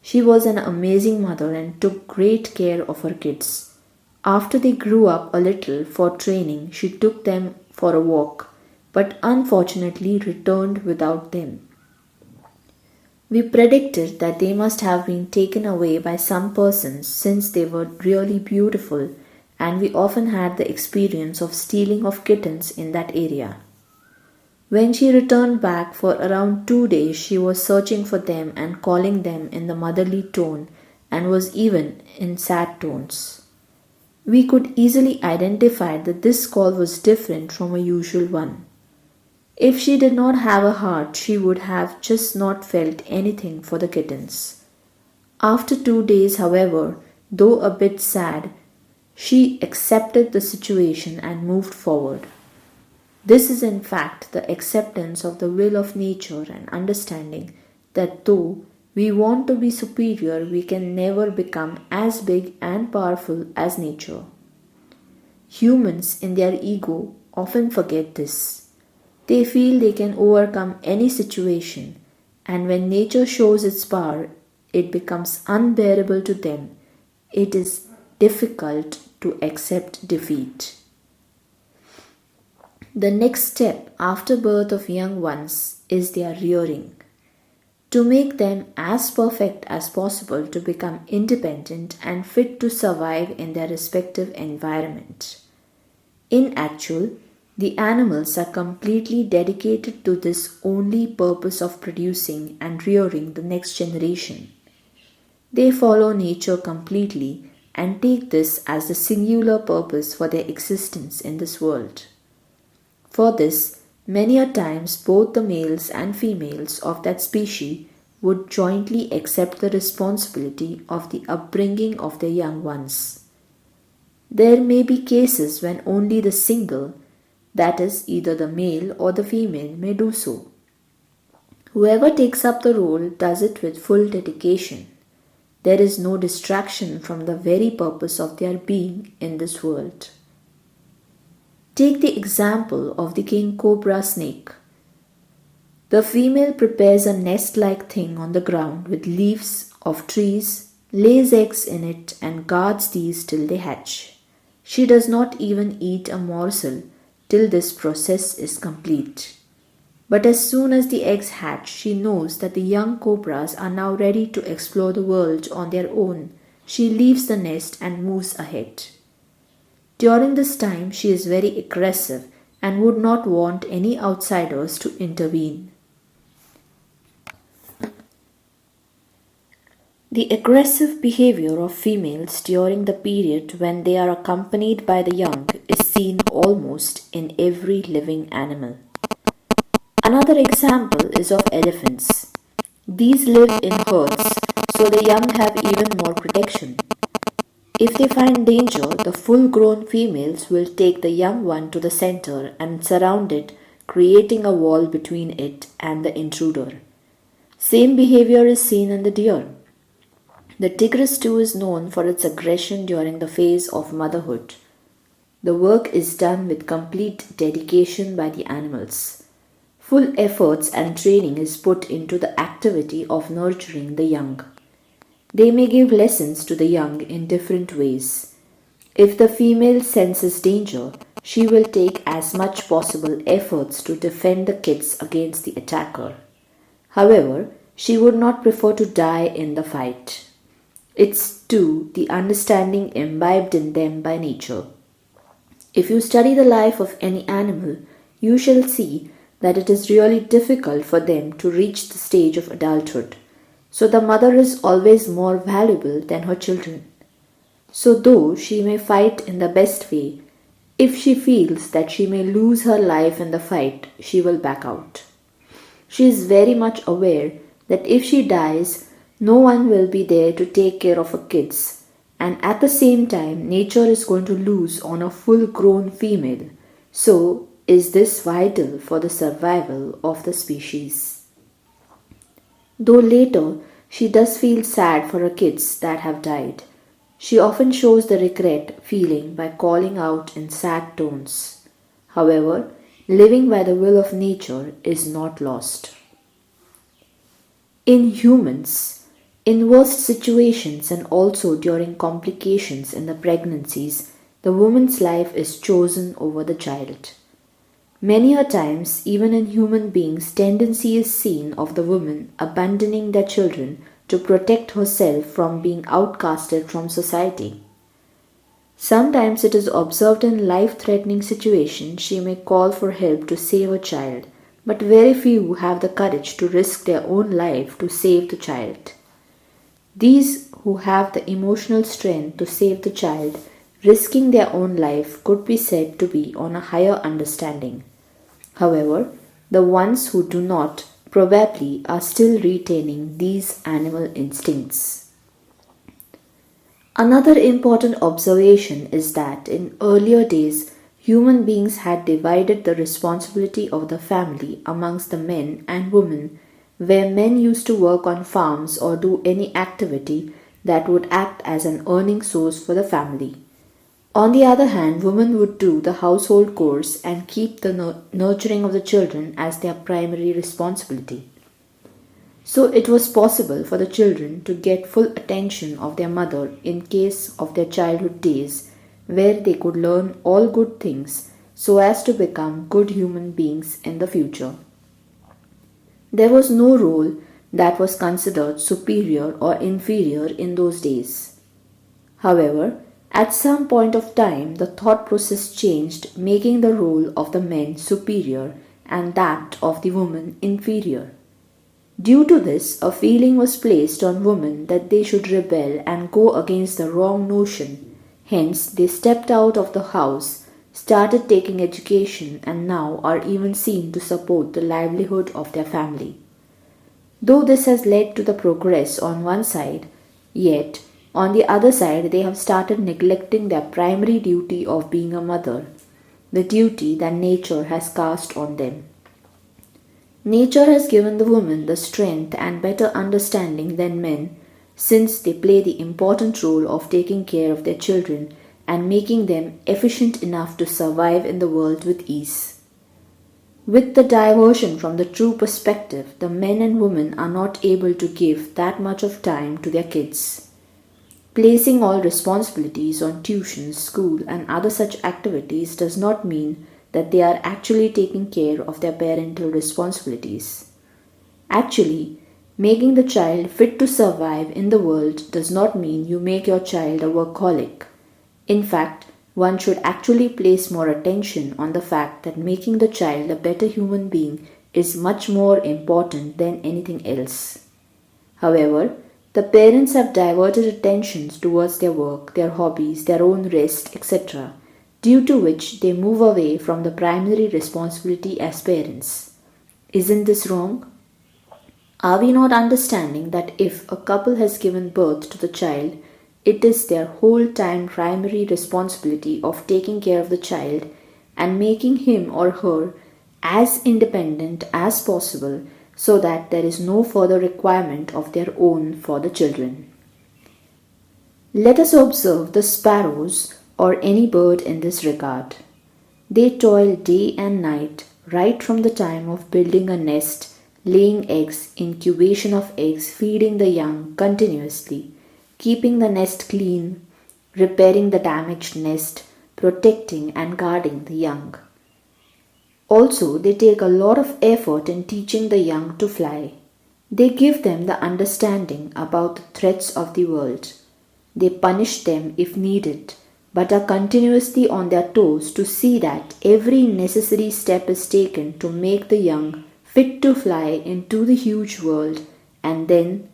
She was an amazing mother and took great care of her kids. After they grew up a little for training, she took them for a walk, but unfortunately returned without them. We predicted that they must have been taken away by some persons since they were really beautiful, and we often had the experience of stealing of kittens in that area. When she returned back for around 2 days, she was searching for them and calling them in the motherly tone and was even in sad tones. We could easily identify that this call was different from a usual one. If she did not have a heart, she would have just not felt anything for the kittens. After 2 days, however, though a bit sad, she accepted the situation and moved forward. This is in fact the acceptance of the will of nature and understanding that though we want to be superior, we can never become as big and powerful as nature. Humans in their ego often forget this. They feel they can overcome any situation, and when nature shows its power, it becomes unbearable to them. It is difficult to accept defeat. The next step after birth of young ones is their rearing. To make them as perfect as possible to become independent and fit to survive in their respective environment. In actual, the animals are completely dedicated to this only purpose of producing and rearing the next generation. They follow nature completely and take this as the singular purpose for their existence in this world. For this, many a times both the males and females of that species would jointly accept the responsibility of the upbringing of their young ones. There may be cases when only the single, that is, either the male or the female, may do so. Whoever takes up the role does it with full dedication. There is no distraction from the very purpose of their being in this world. Take the example of the king cobra snake. The female prepares a nest-like thing on the ground with leaves of trees, lays eggs in it, and guards these till they hatch. She does not even eat a morsel till this process is complete. But as soon as the eggs hatch, she knows that the young cobras are now ready to explore the world on their own. She leaves the nest and moves ahead. During this time, she is very aggressive and would not want any outsiders to intervene. The aggressive behavior of females during the period when they are accompanied by the young is seen almost in every living animal. Another example is of elephants. These live in herds, so the young have even more protection. If they find danger, the full grown females will take the young one to the center and surround it, creating a wall between it and the intruder. Same behavior is seen in the deer. The tigress too is known for its aggression during the phase of motherhood. The work is done with complete dedication by the animals. Full efforts and training is put into the activity of nurturing the young. They may give lessons to the young in different ways. If the female senses danger, she will take as much possible efforts to defend the kids against the attacker. However, she would not prefer to die in the fight. It's too the understanding imbibed in them by nature. If you study the life of any animal, you shall see that it is really difficult for them to reach the stage of adulthood. So the mother is always more valuable than her children. So though she may fight in the best way, if she feels that she may lose her life in the fight, she will back out. She is very much aware that if she dies, no one will be there to take care of her kids, and at the same time, nature is going to lose on a full grown female. So, is this vital for the survival of the species? Though later she does feel sad for her kids that have died, she often shows the regret feeling by calling out in sad tones. However, living by the will of nature is not lost. In humans, in worst situations and also during complications in the pregnancies, the woman's life is chosen over the child. Many a times, even in human beings, tendency is seen of the woman abandoning their children to protect herself from being outcasted from society. Sometimes it is observed in life-threatening situations she may call for help to save a child, but very few have the courage to risk their own life to save the child. These who have the emotional strength to save the child, risking their own life, could be said to be on a higher understanding. However, the ones who do not probably are still retaining these animal instincts. Another important observation is that in earlier days, human beings had divided the responsibility of the family amongst the men and women, where men used to work on farms or do any activity that would act as an earning source for the family. On the other hand, women would do the household chores and keep the nurturing of the children as their primary responsibility. So it was possible for the children to get full attention of their mother in case of their childhood days, where they could learn all good things so as to become good human beings in the future. There was no role that was considered superior or inferior in those days. However, at some point of time, the thought process changed, making the role of the men superior and that of the woman inferior. Due to this, a feeling was placed on women that they should rebel and go against the wrong notion. Hence, they stepped out of the house, started taking education, and now are even seen to support the livelihood of their family. Though this has led to the progress on one side, yet on the other side they have started neglecting their primary duty of being a mother, the duty that nature has cast on them. Nature has given the woman the strength and better understanding than men, since they play the important role of taking care of their children and making them efficient enough to survive in the world with ease. With the diversion from the true perspective, the men and women are not able to give that much of time to their kids. Placing all responsibilities on tuition, school, and other such activities does not mean that they are actually taking care of their parental responsibilities. Actually, making the child fit to survive in the world does not mean you make your child a workaholic. In fact, one should actually place more attention on the fact that making the child a better human being is much more important than anything else. However, the parents have diverted attentions towards their work, their hobbies, their own rest, etc., due to which they move away from the primary responsibility as parents. Isn't this wrong? Are we not understanding that if a couple has given birth to the child, it is their whole time primary responsibility of taking care of the child and making him or her as independent as possible so that there is no further requirement of their own for the children? Let us observe the sparrows or any bird in this regard. They toil day and night right from the time of building a nest, laying eggs, incubation of eggs, feeding the young continuously, keeping the nest clean, repairing the damaged nest, protecting and guarding the young. Also, they take a lot of effort in teaching the young to fly. They give them the understanding about the threats of the world. They punish them if needed, but are continuously on their toes to see that every necessary step is taken to make the young fit to fly into the huge world and then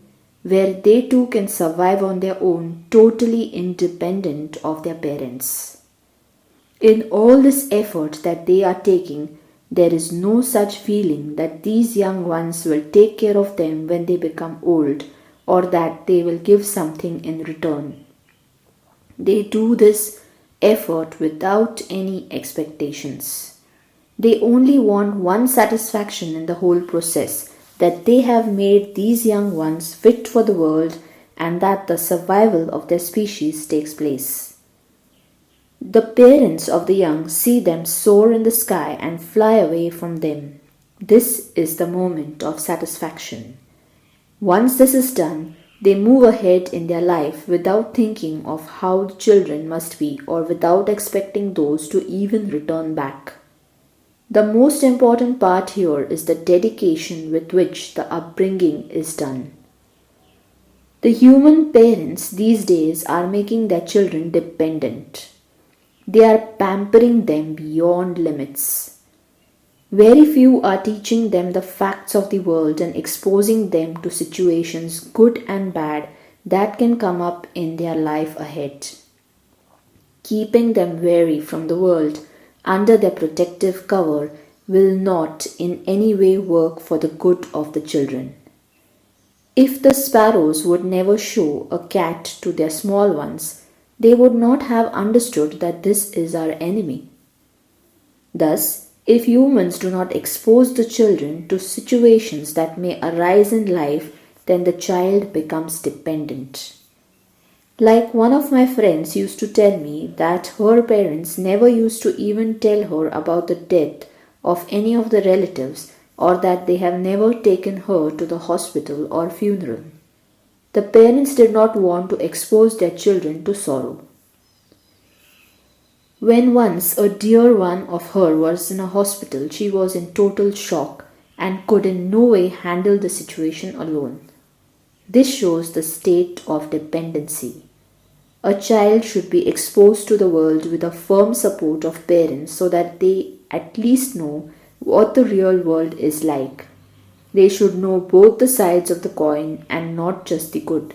where they too can survive on their own, totally independent of their parents. In all this effort that they are taking, there is no such feeling that these young ones will take care of them when they become old or that they will give something in return. They do this effort without any expectations. They only want one satisfaction in the whole process, that they have made these young ones fit for the world and that the survival of their species takes place. The parents of the young see them soar in the sky and fly away from them. This is the moment of satisfaction. Once this is done, they move ahead in their life without thinking of how the children must be or without expecting those to even return back. The most important part here is the dedication with which the upbringing is done. The human parents these days are making their children dependent. They are pampering them beyond limits. Very few are teaching them the facts of the world and exposing them to situations, good and bad, that can come up in their life ahead. Keeping them wary from the world under their protective cover will not in any way work for the good of the children. If the sparrows would never show a cat to their small ones, they would not have understood that this is our enemy. Thus, if humans do not expose the children to situations that may arise in life, then the child becomes dependent. Like one of my friends used to tell me that her parents never used to even tell her about the death of any of the relatives or that they have never taken her to the hospital or funeral. The parents did not want to expose their children to sorrow. When once a dear one of her was in a hospital, she was in total shock and could in no way handle the situation alone. This shows the state of dependency. A child should be exposed to the world with a firm support of parents so that they at least know what the real world is like. They should know both the sides of the coin and not just the good.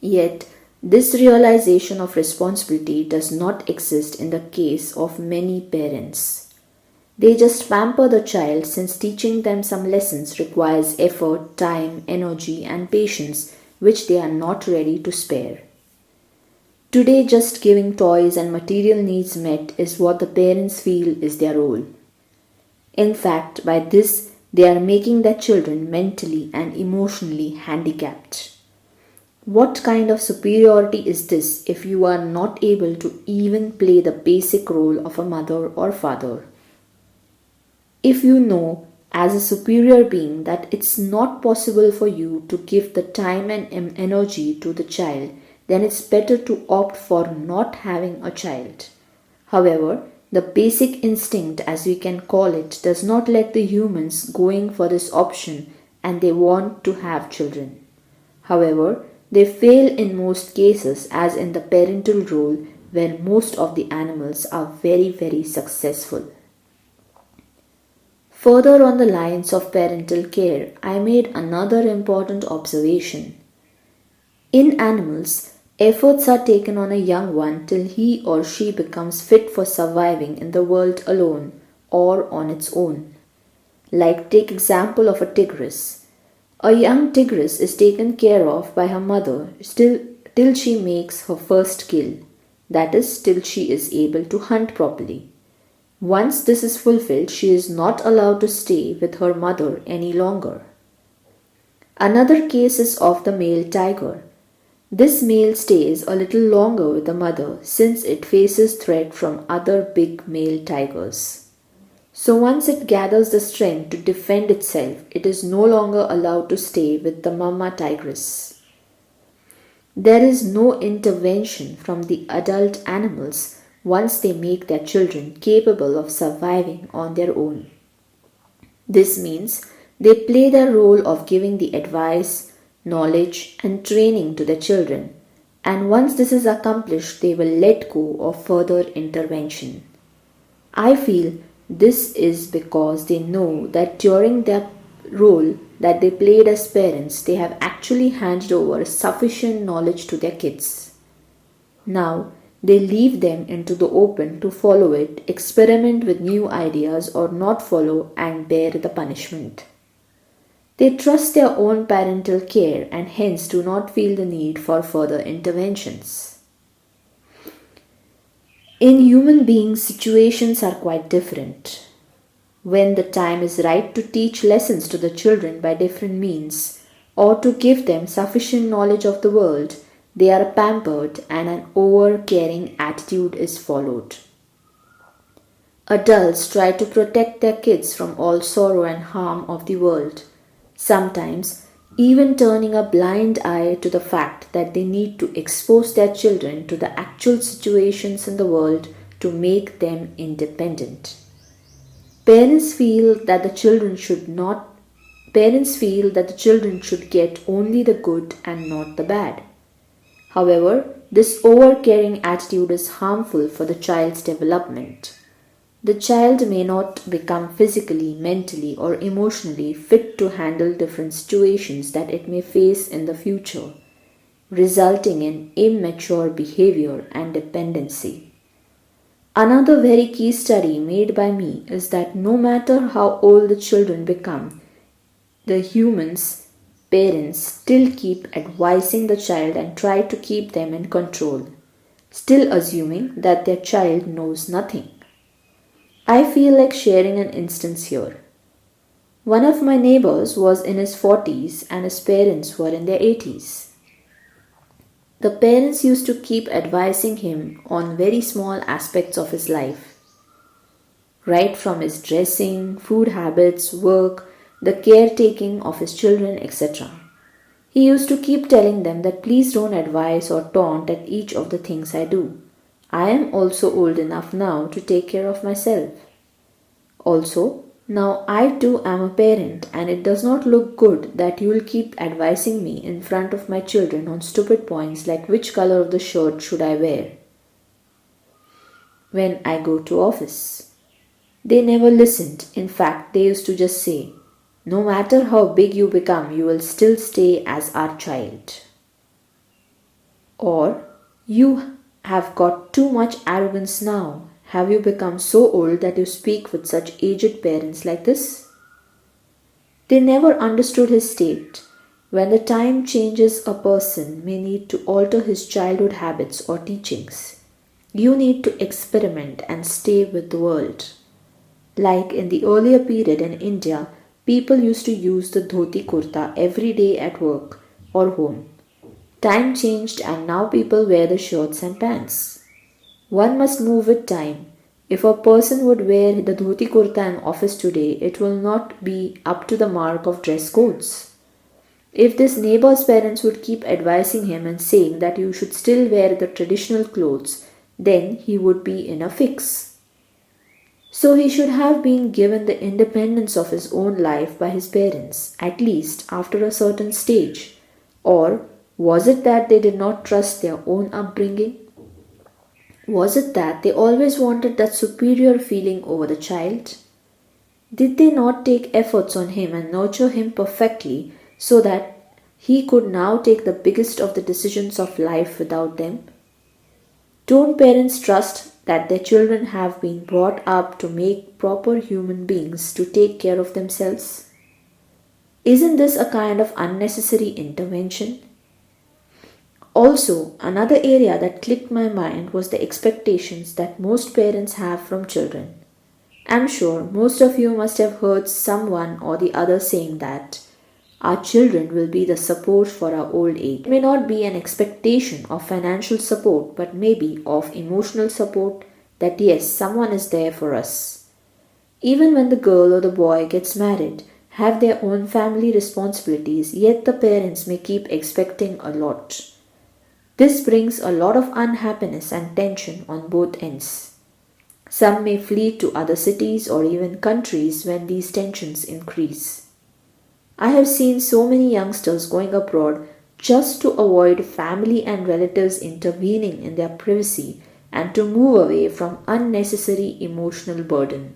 Yet, this realization of responsibility does not exist in the case of many parents. They just pamper the child since teaching them some lessons requires effort, time, energy, and patience which they are not ready to spare. Today, just giving toys and material needs met is what the parents feel is their role. In fact, by this, they are making their children mentally and emotionally handicapped. What kind of superiority is this if you are not able to even play the basic role of a mother or father? If you know as a superior being that it's not possible for you to give the time and energy to the child, then it's better to opt for not having a child. However, The basic instinct, as we can call it, does not let the humans going for this option and they want to have children. However, they fail in most cases, as in the parental role, where most of the animals are very, very successful. Further on the lines of parental care, I made another important observation. In animals, efforts are taken on a young one till he or she becomes fit for surviving in the world alone or on its own. Like take example of a tigress. A young tigress is taken care of by her mother till she makes her first kill, that is, till she is able to hunt properly. Once this is fulfilled, she is not allowed to stay with her mother any longer. Another case is of the male tiger. This male stays a little longer with the mother since it faces threat from other big male tigers. So once it gathers the strength to defend itself, it is no longer allowed to stay with the mama tigress. There is no intervention from the adult animals once they make their children capable of surviving on their own. This means they play their role of giving the advice, knowledge, and training to the children, and once this is accomplished, they will let go of further intervention. I feel this is because they know that during their role that they played as parents, they have actually handed over sufficient knowledge to their kids. Now, they leave them into the open to follow it, experiment with new ideas, or not follow and bear the punishment. They trust their own parental care and hence do not feel the need for further interventions. In human beings, situations are quite different. When the time is right to teach lessons to the children by different means, or to give them sufficient knowledge of the world, they are pampered and an over-caring attitude is followed. Adults try to protect their kids from all sorrow and harm of the world, sometimes even turning a blind eye to the fact that they need to expose their children to the actual situations in the world to make them independent. Parents feel that the children should get only the good and not the bad. However, this over-caring attitude is harmful for the child's development. The child may not become physically, mentally, or emotionally fit to handle different situations that it may face in the future, resulting in immature behavior and dependency. Another very key study made by me is that no matter how old the children become, the humans, parents, still keep advising the child and try to keep them in control, still assuming that their child knows nothing. I feel like sharing an instance here. One of my neighbors was in his 40s and his parents were in their 80s. The parents used to keep advising him on very small aspects of his life, right from his dressing, food habits, work, the caretaking of his children, etc. He used to keep telling them that please don't advise or taunt at each of the things I do. I am also old enough now to take care of myself. Also, now I too am a parent and it does not look good that you will keep advising me in front of my children on stupid points like which color of the shirt should I wear when I go to office. They never listened. In fact, they used to just say, no matter how big you become, you will still stay as our child. Or, you have got too much arrogance now. Have you become so old that you speak with such aged parents like this? They never understood his state. When the time changes, a person may need to alter his childhood habits or teachings. You need to experiment and stay with the world. Like in the earlier period in India, people used to use the dhoti kurta every day at work or home. Time changed and now people wear the shirts and pants. One must move with time. If a person would wear the dhoti kurta in office today, it will not be up to the mark of dress codes. If this neighbor's parents would keep advising him and saying that you should still wear the traditional clothes, then he would be in a fix. So he should have been given the independence of his own life by his parents, at least after a certain stage. Or was it that they did not trust their own upbringing? Was it that they always wanted that superior feeling over the child? Did they not take efforts on him and nurture him perfectly so that he could now take the biggest of the decisions of life without them? Don't parents trust that their children have been brought up to make proper human beings to take care of themselves? Isn't this a kind of unnecessary intervention? Also, another area that clicked my mind was the expectations that most parents have from children. I'm sure most of you must have heard someone or the other saying that our children will be the support for our old age. It may not be an expectation of financial support, but maybe of emotional support that yes, someone is there for us. Even when the girl or the boy gets married, have their own family responsibilities, yet the parents may keep expecting a lot. This brings a lot of unhappiness and tension on both ends. Some may flee to other cities or even countries when these tensions increase. I have seen so many youngsters going abroad just to avoid family and relatives intervening in their privacy and to move away from unnecessary emotional burden.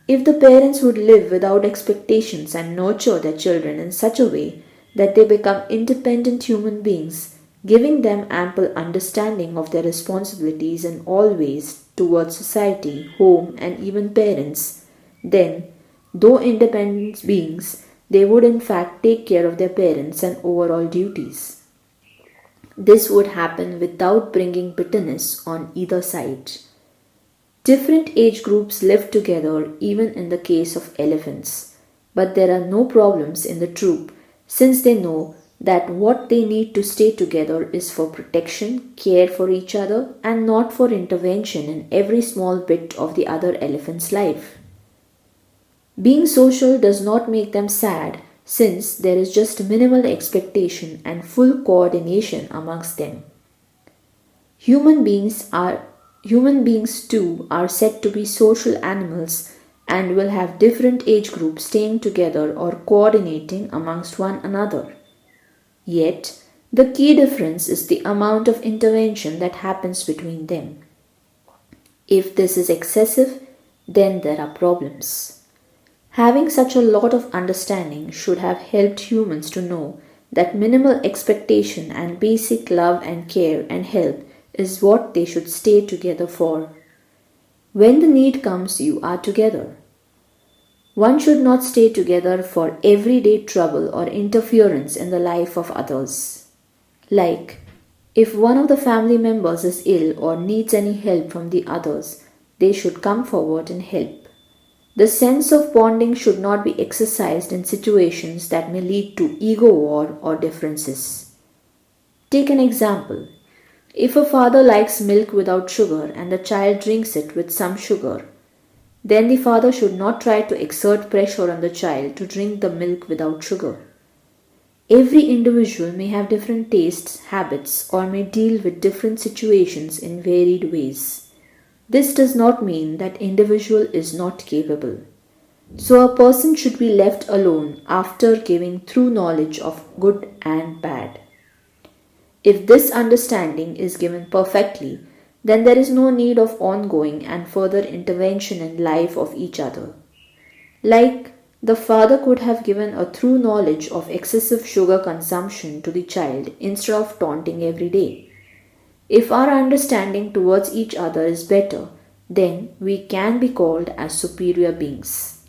If the parents would live without expectations and nurture their children in such a way that they become independent human beings, giving them ample understanding of their responsibilities in all ways towards society, home, and even parents, then, though independent beings, they would in fact take care of their parents and overall duties. This would happen without bringing bitterness on either side. Different age groups live together even in the case of elephants, but there are no problems in the troop since they know that what they need to stay together is for protection, care for each other, and not for intervention in every small bit of the other elephant's life. Being social does not make them sad since there is just minimal expectation and full coordination amongst them. Human beings too are said to be social animals and will have different age groups staying together or coordinating amongst one another. Yet, the key difference is the amount of intervention that happens between them. If this is excessive, then there are problems. Having such a lot of understanding should have helped humans to know that minimal expectation and basic love and care and help is what they should stay together for. When the need comes, you are together. One should not stay together for everyday trouble or interference in the life of others. Like, if one of the family members is ill or needs any help from the others, they should come forward and help. The sense of bonding should not be exercised in situations that may lead to ego war or differences. Take an example. If a father likes milk without sugar and the child drinks it with some sugar, then the father should not try to exert pressure on the child to drink the milk without sugar. Every individual may have different tastes, habits, or may deal with different situations in varied ways. This does not mean that individual is not capable. So a person should be left alone after giving true knowledge of good and bad. If this understanding is given perfectly, then there is no need of ongoing and further intervention in life of each other. Like the father could have given a true knowledge of excessive sugar consumption to the child instead of taunting every day. If our understanding towards each other is better, then we can be called as superior beings.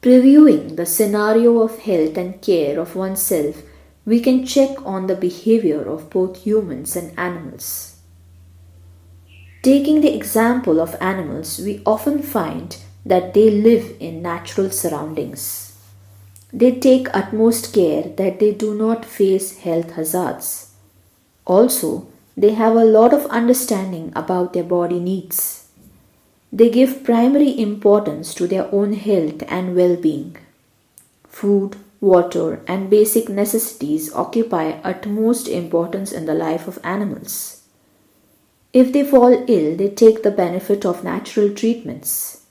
Previewing the scenario of health and care of oneself, we can check on the behavior of both humans and animals. Taking the example of animals, we often find that they live in natural surroundings. They take utmost care that they do not face health hazards. Also, they have a lot of understanding about their body needs. They give primary importance to their own health and well-being. Food, water, and basic necessities occupy utmost importance in the life of animals. If they fall ill, they take the benefit of natural treatments.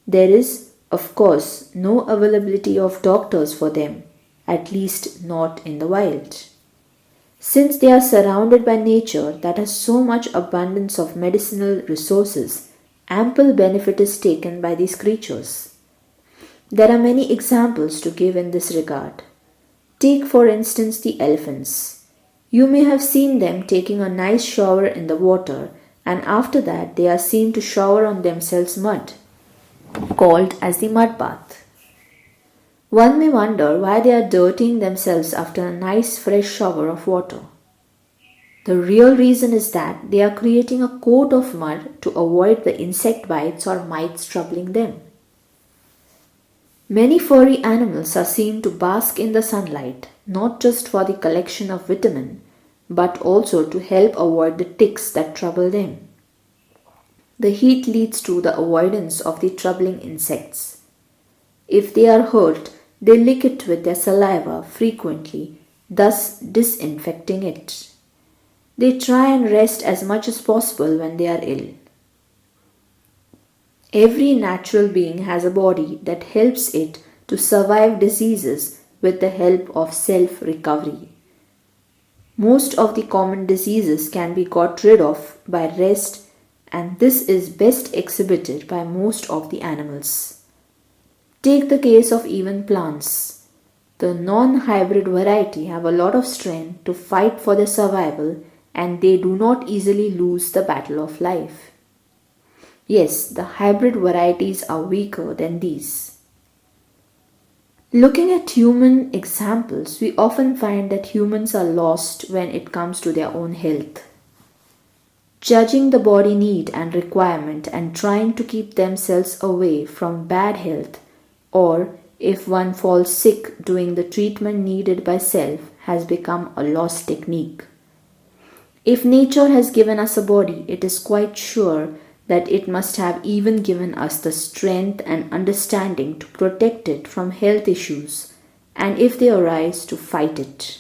There is, of course, no availability of doctors for them, at least not in the wild. Since they are surrounded by nature that has so much abundance of medicinal resources, ample benefit is taken by these creatures. There are many examples to give in this regard. Take for instance the elephants. You may have seen them taking a nice shower in the water, and after that they are seen to shower on themselves mud, called as the mud bath. One may wonder why they are dirtying themselves after a nice fresh shower of water. The real reason is that they are creating a coat of mud to avoid the insect bites or mites troubling them. Many furry animals are seen to bask in the sunlight, not just for the collection of vitamin, but also to help avoid the ticks that trouble them. The heat leads to the avoidance of the troubling insects. If they are hurt, they lick it with their saliva frequently, thus disinfecting it. They try and rest as much as possible when they are ill. Every natural being has a body that helps it to survive diseases with the help of self-recovery. Most of the common diseases can be got rid of by rest, and this is best exhibited by most of the animals. Take the case of even plants. The non-hybrid variety have a lot of strength to fight for their survival, and they do not easily lose the battle of life. Yes, the hybrid varieties are weaker than these. Looking at human examples, we often find that humans are lost when it comes to their own health. Judging the body need and requirement and trying to keep themselves away from bad health, or if one falls sick doing the treatment needed by self, has become a lost technique. If nature has given us a body, it is quite sure that it must have even given us the strength and understanding to protect it from health issues, and if they arise, to fight it.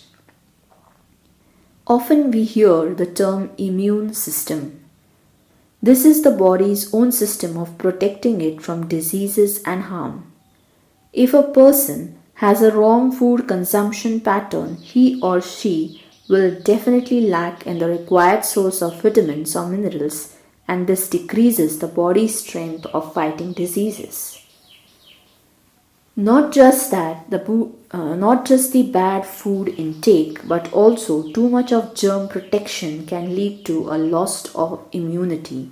Often we hear the term immune system. This is the body's own system of protecting it from diseases and harm. If a person has a wrong food consumption pattern, he or she will definitely lack in the required source of vitamins or minerals, and this decreases the body's strength of fighting diseases. Not just the bad food intake, but also too much of germ protection can lead to a loss of immunity.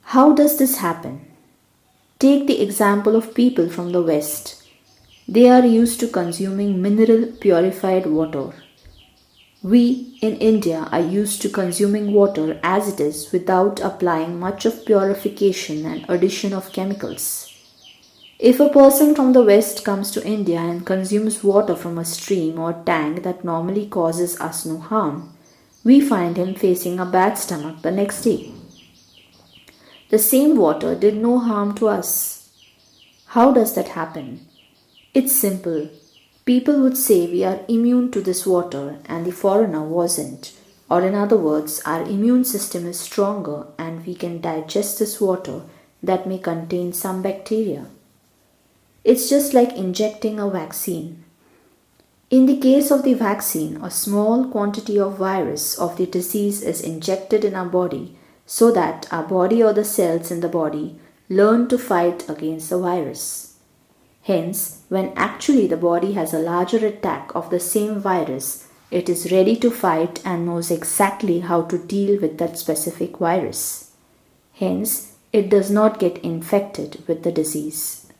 How does this happen? Take the example of people from the West. They are used to consuming mineral purified water. We in India are used to consuming water as it is without applying much of purification and addition of chemicals. If a person from the West comes to India and consumes water from a stream or tank that normally causes us no harm, we find him facing a bad stomach the next day. The same water did no harm to us. How does that happen? It's simple. People would say we are immune to this water and the foreigner wasn't. Or in other words, our immune system is stronger and we can digest this water that may contain some bacteria. It's just like injecting a vaccine. In the case of the vaccine, a small quantity of virus of the disease is injected in our body so that our body or the cells in the body learn to fight against the virus. Hence, when actually the body has a larger attack of the same virus, it is ready to fight and knows exactly how to deal with that specific virus. Hence, it does not get infected with the disease.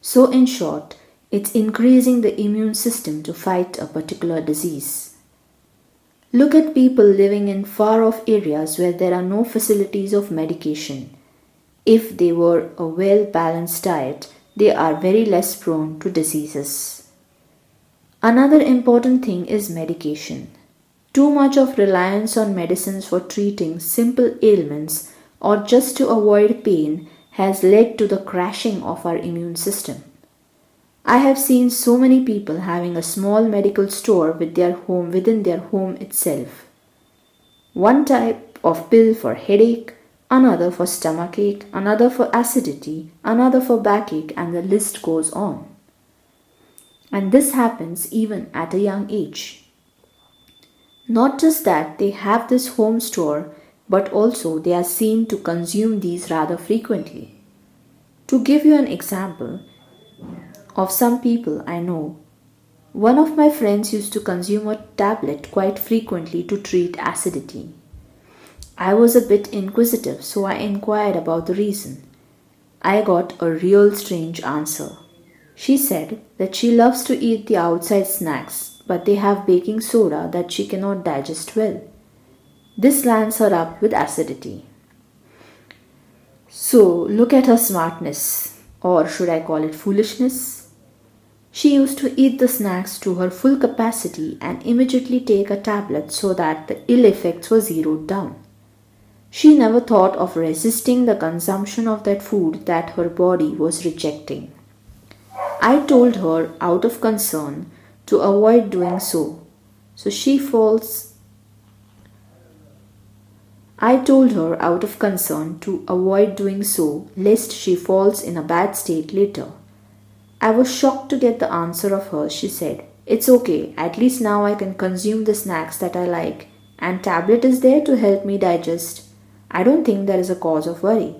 So in short, it's increasing the immune system to fight a particular disease. Look at people living in far-off areas where there are no facilities of medication. If they were a well-balanced diet, they are very less prone to diseases. Another important thing is medication. Too much of reliance on medicines for treating simple ailments or just to avoid pain has led to the crashing of our immune system. I have seen so many people having a small medical store within their home itself. One type of pill for headache, another for stomachache, another for acidity, another for backache, and the list goes on. And this happens even at a young age. Not just that they have this home store, but also they are seen to consume these rather frequently. To give you an example of some people I know, one of my friends used to consume a tablet quite frequently to treat acidity. I was a bit inquisitive, so I inquired about the reason. I got a real strange answer. She said that she loves to eat the outside snacks, but they have baking soda that she cannot digest well. This lands her up with acidity. So, look at her smartness, or should I call it foolishness? She used to eat the snacks to her full capacity and immediately take a tablet so that the ill effects were zeroed down. She never thought of resisting the consumption of that food that her body was rejecting. I told her out of concern to avoid doing so. So she falls I told her out of concern to avoid doing so lest she falls in a bad state later. I was shocked to get the answer of her. She said, "It's okay, at least now I can consume the snacks that I like, and tablet is there to help me digest. I don't think there is a cause of worry."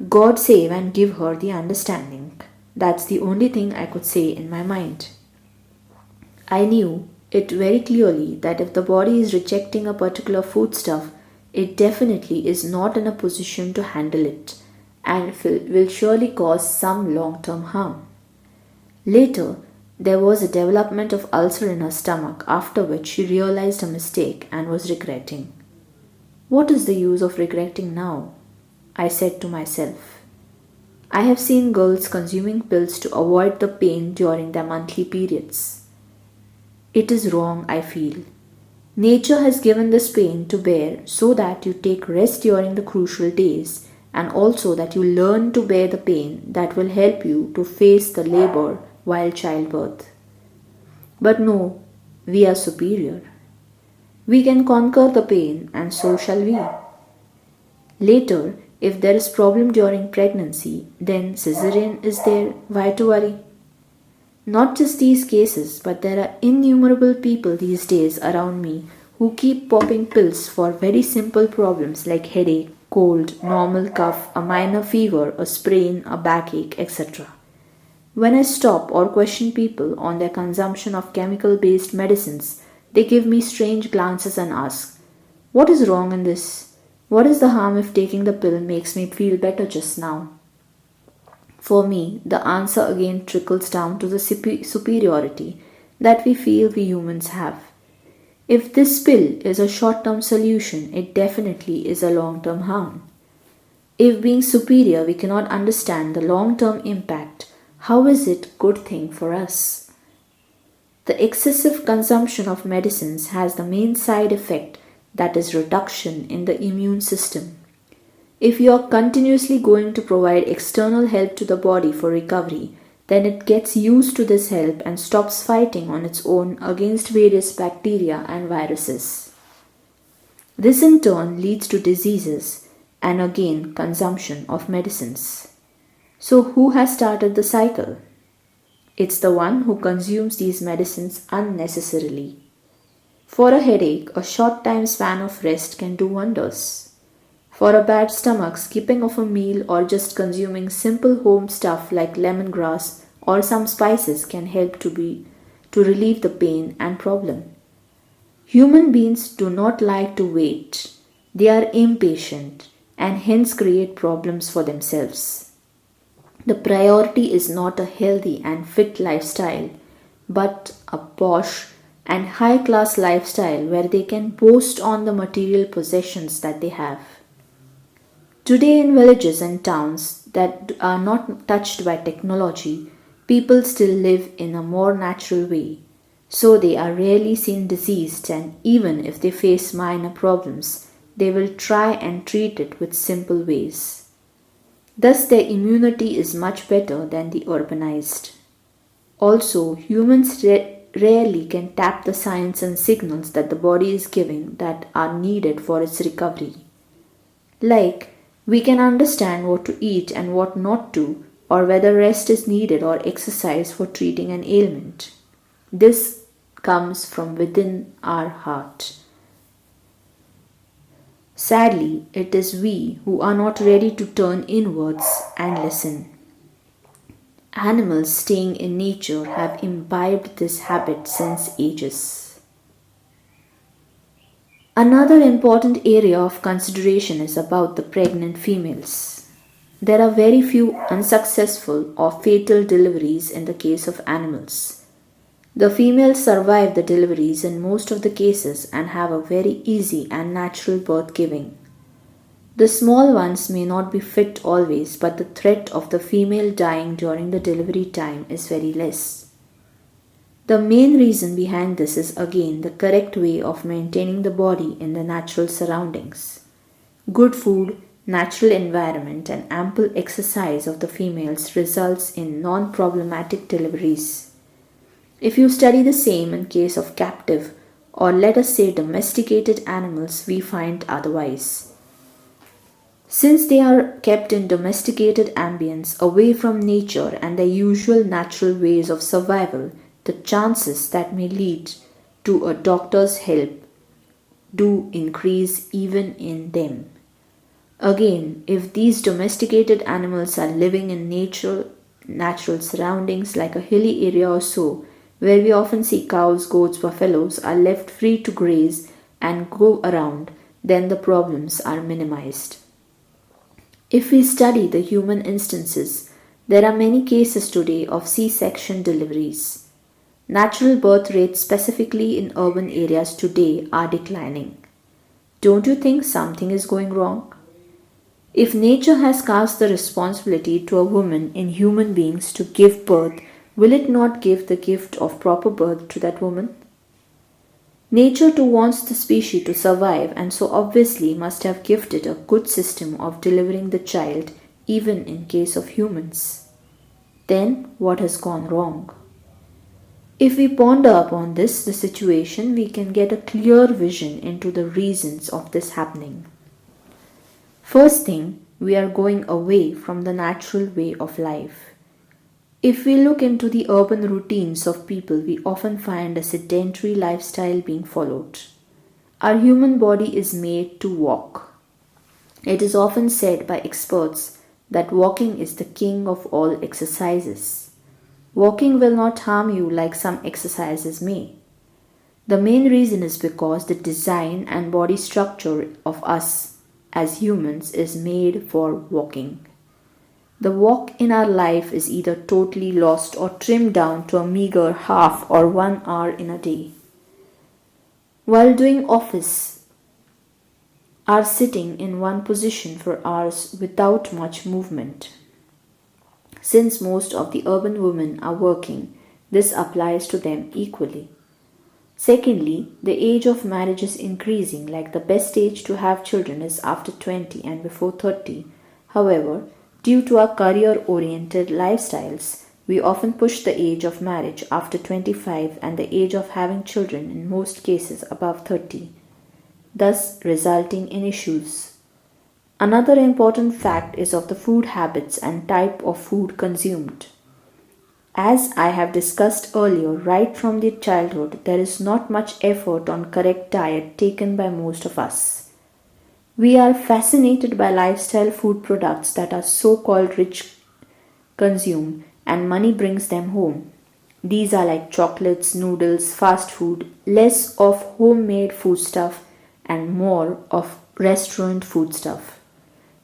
God save and give her the understanding. That's the only thing I could say in my mind. I knew it very clearly that if the body is rejecting a particular foodstuff, it definitely is not in a position to handle it and will surely cause some long term harm. Later, there was a development of ulcer in her stomach, after which she realized her mistake and was regretting. What is the use of regretting now? I said to myself. I have seen girls consuming pills to avoid the pain during their monthly periods. It is wrong, I feel. Nature has given this pain to bear so that you take rest during the crucial days and also that you learn to bear the pain that will help you to face the labor while childbirth. But no, we are superior. We can conquer the pain and so shall we. Later, if there is problem during pregnancy, then cesarean is there, why to worry? Not just these cases, but there are innumerable people these days around me who keep popping pills for very simple problems like headache, cold, normal cough, a minor fever, a sprain, a backache, etc. When I stop or question people on their consumption of chemical based medicines, they give me strange glances and ask, "What is wrong in this? What is the harm if taking the pill makes me feel better just now?" For me, the answer again trickles down to the superiority that we feel we humans have. If this pill is a short term solution, it definitely is a long term harm. If being superior we cannot understand the long term impact, how is it a good thing for us? The excessive consumption of medicines has the main side effect, that is reduction in the immune system. If you are continuously going to provide external help to the body for recovery, then it gets used to this help and stops fighting on its own against various bacteria and viruses. This in turn leads to diseases and again consumption of medicines. So, who has started the cycle? It's the one who consumes these medicines unnecessarily. For a headache, a short time span of rest can do wonders. For a bad stomach, skipping of a meal or just consuming simple home stuff like lemongrass or some spices can help to relieve the pain and problem. Human beings do not like to wait. They are impatient and hence create problems for themselves. The priority is not a healthy and fit lifestyle, but a posh and high class lifestyle where they can boast on the material possessions that they have. Today, in villages and towns that are not touched by technology, people still live in a more natural way. So they are rarely seen diseased, and even if they face minor problems, they will try and treat it with simple ways. Thus, their immunity is much better than the urbanized. Also, humans rarely can tap the signs and signals that the body is giving that are needed for its recovery. Like, we can understand what to eat and what not to, or whether rest is needed or exercise for treating an ailment. This comes from within our heart. Sadly, it is we who are not ready to turn inwards and listen. Animals staying in nature have imbibed this habit since ages. Another important area of consideration is about the pregnant females. There are very few unsuccessful or fatal deliveries in the case of animals. The females survive the deliveries in most of the cases and have a very easy and natural birth giving. The small ones may not be fit always, but the threat of the female dying during the delivery time is very less. The main reason behind this is again the correct way of maintaining the body in the natural surroundings. Good food, natural environment, and ample exercise of the females results in non-problematic deliveries. If you study the same in case of captive or let us say domesticated animals, we find otherwise. Since they are kept in domesticated ambience away from nature and their usual natural ways of survival, the chances that may lead to a doctor's help do increase even in them. Again, if these domesticated animals are living in natural surroundings like a hilly area or so, where we often see cows, goats, buffaloes are left free to graze and go around, then the problems are minimized. If we study the human instances, there are many cases today of C-section deliveries. Natural birth rates, specifically in urban areas today, are declining. Don't you think something is going wrong? If nature has cast the responsibility to a woman in human beings to give birth, will it not give the gift of proper birth to that woman? Nature too wants the species to survive and so obviously must have gifted a good system of delivering the child even in case of humans. Then what has gone wrong? If we ponder upon the situation, we can get a clear vision into the reasons of this happening. First thing, we are going away from the natural way of life. If we look into the urban routines of people, we often find a sedentary lifestyle being followed. Our human body is made to walk. It is often said by experts that walking is the king of all exercises. Walking will not harm you like some exercises may. The main reason is because the design and body structure of us as humans is made for walking. The walk in our life is either totally lost or trimmed down to a meager half or 1 hour in a day. While doing office, are sitting in one position for hours without much movement. Since most of the urban women are working, this applies to them equally. Secondly, the age of marriage is increasing, like the best age to have children is after 20 and before 30. However, due to our career-oriented lifestyles, we often push the age of marriage after 25 and the age of having children in most cases above 30, thus resulting in issues. Another important fact is of the food habits and type of food consumed. As I have discussed earlier, right from the childhood, there is not much effort on correct diet taken by most of us. We are fascinated by lifestyle food products that are so-called rich consume and money brings them home. These are like chocolates, noodles, fast food, less of homemade food stuff and more of restaurant food stuff.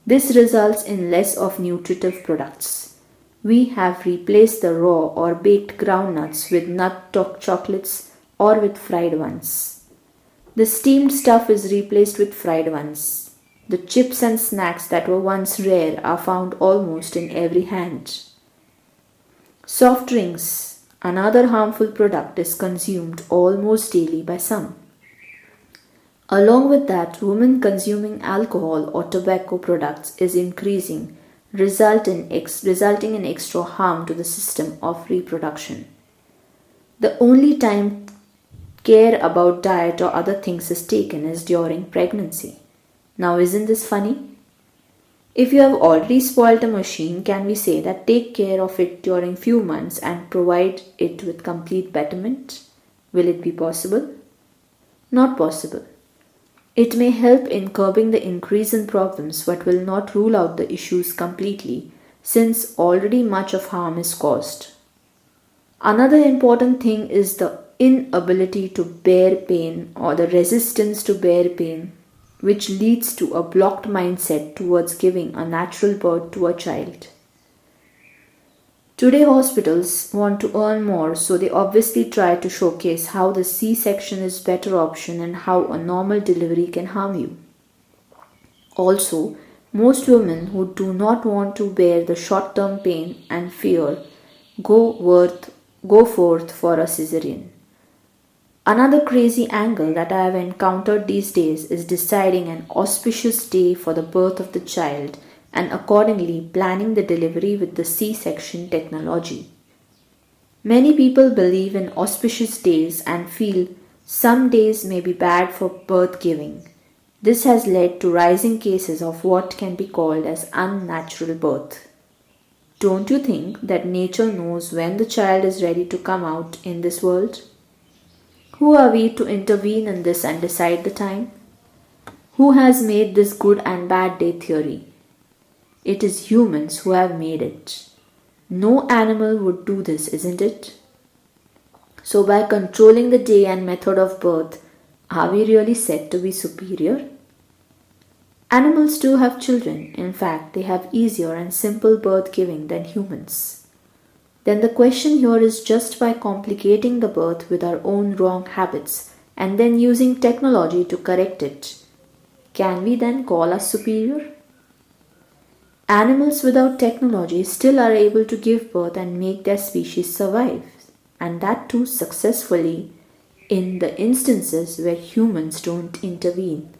This results in less of nutritive products. We have replaced the raw or baked groundnuts with nut chocolates or with fried ones. The steamed stuff is replaced with fried ones. The chips and snacks that were once rare are found almost in every hand. Soft drinks, another harmful product, is consumed almost daily by some. Along with that, women consuming alcohol or tobacco products is increasing, resulting in extra harm to the system of reproduction. The only time care about diet or other things is taken is during pregnancy. Now, isn't this funny? If you have already spoiled a machine, can we say that take care of it during few months and provide it with complete betterment? Will it be possible? Not possible. It may help in curbing the increase in problems but will not rule out the issues completely since already much of harm is caused. Another important thing is the inability to bear pain or the resistance to bear pain, which leads to a blocked mindset towards giving a natural birth to a child. Today, hospitals want to earn more, so they obviously try to showcase how the C section is better option and how a normal delivery can harm you. Also, most women who do not want to bear the short term pain and fear go forth for a cesarean. Another crazy angle that I have encountered these days is deciding an auspicious day for the birth of the child and accordingly planning the delivery with the C section technology. Many people believe in auspicious days and feel some days may be bad for birth giving. This has led to rising cases of what can be called as unnatural birth. Don't you think that nature knows when the child is ready to come out in this world? Who are we to intervene in this and decide the time? Who has made this good and bad day theory? It is humans who have made it. No animal would do this, isn't it? So, by controlling the day and method of birth, are we really said to be superior? Animals too have children. In fact, they have easier and simple birth giving than humans. Then the question here is just by complicating the birth with our own wrong habits and then using technology to correct it, can we then call us superior? Animals without technology still are able to give birth and make their species survive, and that too successfully in the instances where humans don't intervene.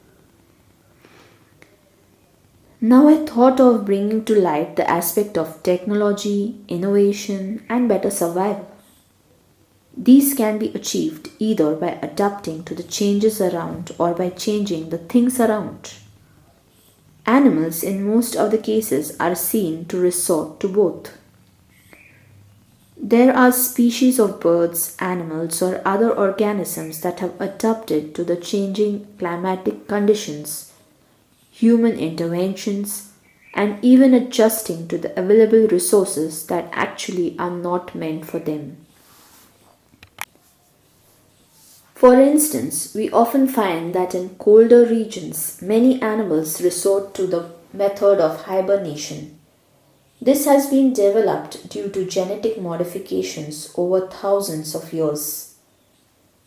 Now I thought of bringing to light the aspect of technology, innovation, and better survival. These can be achieved either by adapting to the changes around or by changing the things around. Animals, in most of the cases, are seen to resort to both. There are species of birds, animals, or other organisms that have adapted to the changing climatic conditions, human interventions, and even adjusting to the available resources that actually are not meant for them. For instance, we often find that in colder regions, many animals resort to the method of hibernation. This has been developed due to genetic modifications over thousands of years.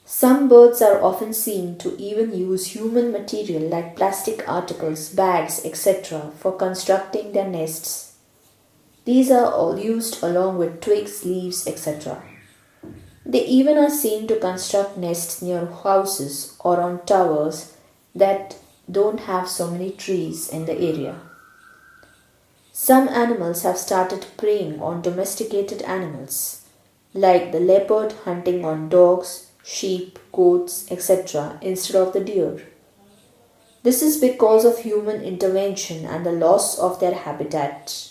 Some birds are often seen to even use human material like plastic articles, bags, etc. for constructing their nests. These are all used along with twigs, leaves, etc. They even are seen to construct nests near houses or on towers that don't have so many trees in the area. Some animals have started preying on domesticated animals, like the leopard hunting on dogs, sheep, goats, etc., instead of the deer. This is because of human intervention and the loss of their habitat.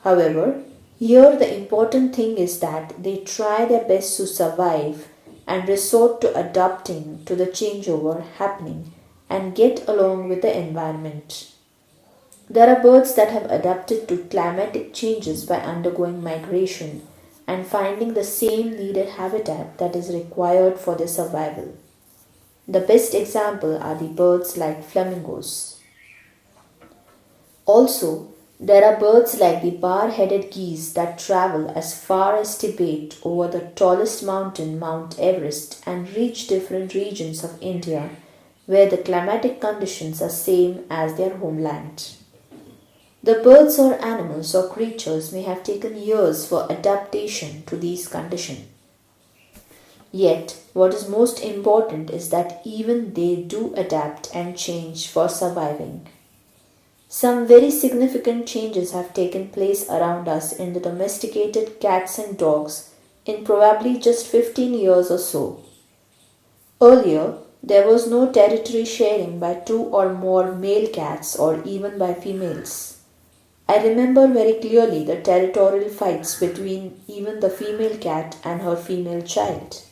However, here the important thing is that they try their best to survive and resort to adapting to the changeover happening and get along with the environment. There are birds that have adapted to climatic changes by undergoing migration and finding the same needed habitat that is required for their survival. The best example are the birds like flamingos. Also, there are birds like the bar-headed geese that travel as far as Tibet over the tallest mountain, Mount Everest, and reach different regions of India where the climatic conditions are same as their homeland. The birds or animals or creatures may have taken years for adaptation to these conditions. Yet, what is most important is that even they do adapt and change for surviving. Some very significant changes have taken place around us in the domesticated cats and dogs in probably just 15 years or so. Earlier, there was no territory sharing by two or more male cats or even by females. I remember very clearly the territorial fights between even the female cat and her female child.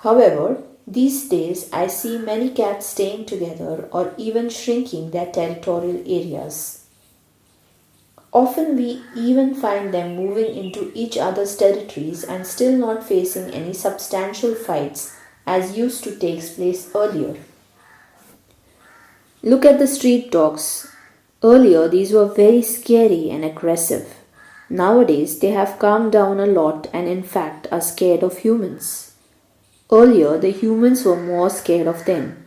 However, these days I see many cats staying together or even shrinking their territorial areas. Often we even find them moving into each other's territories and still not facing any substantial fights as used to take place earlier. Look at the street dogs. Earlier these were very scary and aggressive. Nowadays they have calmed down a lot and in fact are scared of humans. Earlier the humans were more scared of them.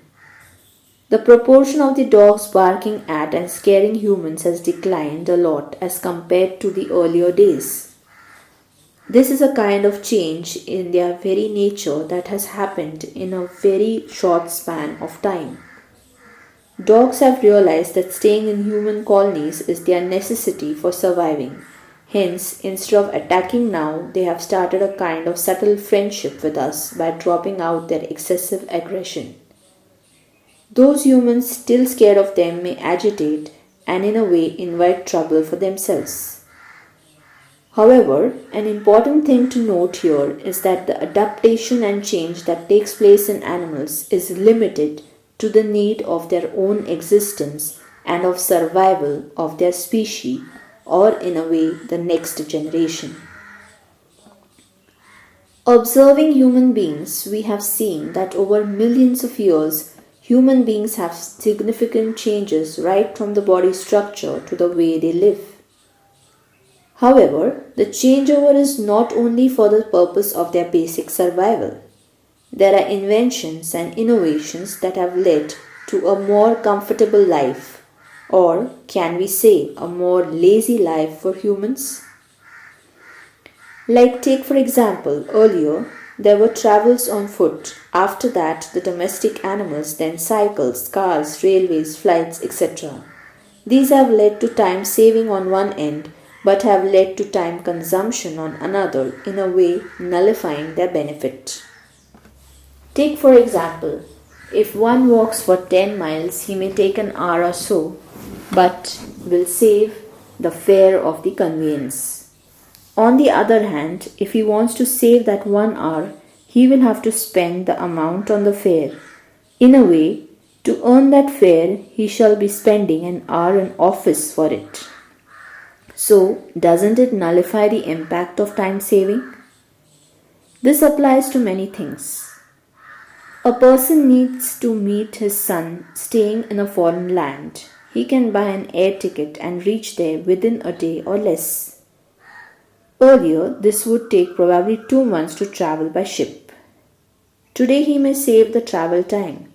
The proportion of the dogs barking at and scaring humans has declined a lot as compared to the earlier days. This is a kind of change in their very nature that has happened in a very short span of time. Dogs have realized that staying in human colonies is their necessity for surviving. Hence, instead of attacking now, they have started a kind of subtle friendship with us by dropping out their excessive aggression. Those humans still scared of them may agitate and in a way invite trouble for themselves. However, an important thing to note here is that the adaptation and change that takes place in animals is limited to the need of their own existence and of survival of their species or in a way the next generation. Observing human beings, we have seen that over millions of years, human beings have significant changes right from the body structure to the way they live. However, the changeover is not only for the purpose of their basic survival. There are inventions and innovations that have led to a more comfortable life, or can we say a more lazy life for humans? Like take for example, earlier there were travels on foot. After that, the domestic animals, then cycles, cars, railways, flights, etc. These have led to time saving on one end, but have led to time consumption on another, in a way nullifying their benefit. Take for example, if one walks for 10 miles, he may take an hour or so, but will save the fare of the conveyance. On the other hand, if he wants to save that 1 hour, he will have to spend the amount on the fare. In a way, to earn that fare, he shall be spending an hour in office for it. So, doesn't it nullify the impact of time saving? This applies to many things. A person needs to meet his son staying in a foreign land. He can buy an air ticket and reach there within a day or less. Earlier, this would take probably 2 months to travel by ship. Today he may save the travel time,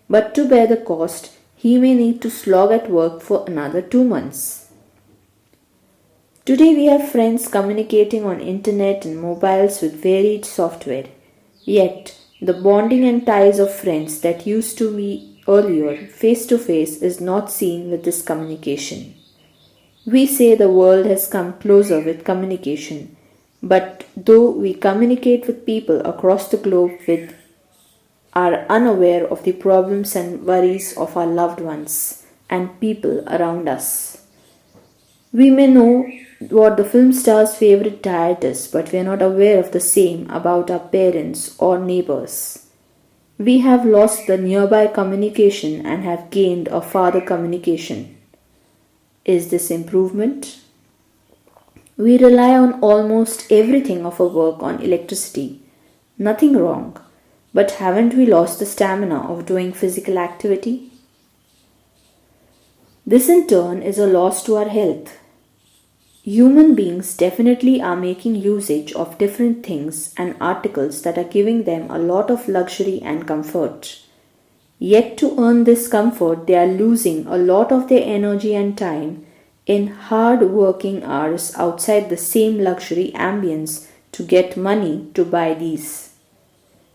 but to bear the cost, he may need to slog at work for another 2 months. Today we have friends communicating on internet and mobiles with varied software. Yet, the bonding and ties of friends that used to be earlier face to face is not seen with this communication. We say the world has come closer with communication, but though we communicate with people across the globe with are unaware of the problems and worries of our loved ones and people around us. We may know what the film star's favorite diet is, but we are not aware of the same about our parents or neighbors. We have lost the nearby communication and have gained a farther communication. Is this improvement? We rely on almost everything of our work on electricity. Nothing wrong, but haven't we lost the stamina of doing physical activity? This in turn is a loss to our health. Human beings definitely are making usage of different things and articles that are giving them a lot of luxury and comfort. Yet to earn this comfort, they are losing a lot of their energy and time in hard working hours outside the same luxury ambience to get money to buy these.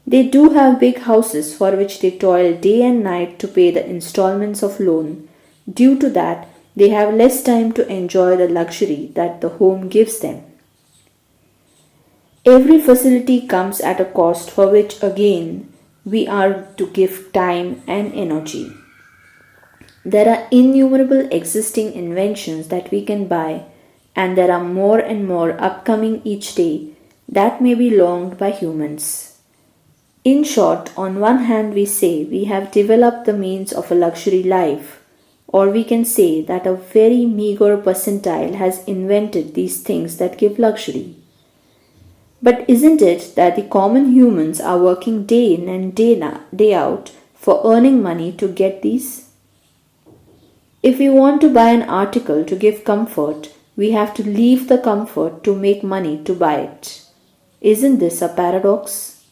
They do have big houses for which they toil day and night to pay the installments of loan. Due to that, they have less time to enjoy the luxury that the home gives them. Every facility comes at a cost for which again we are to give time and energy. There are innumerable existing inventions that we can buy, and there are more and more upcoming each day that may be longed by humans. In short, on one hand, we say we have developed the means of a luxury life, or we can say that a very meager percentile has invented these things that give luxury. But isn't it that the common humans are working day in and day out for earning money to get these? If we want to buy an article to give comfort, we have to leave the comfort to make money to buy it. Isn't this a paradox?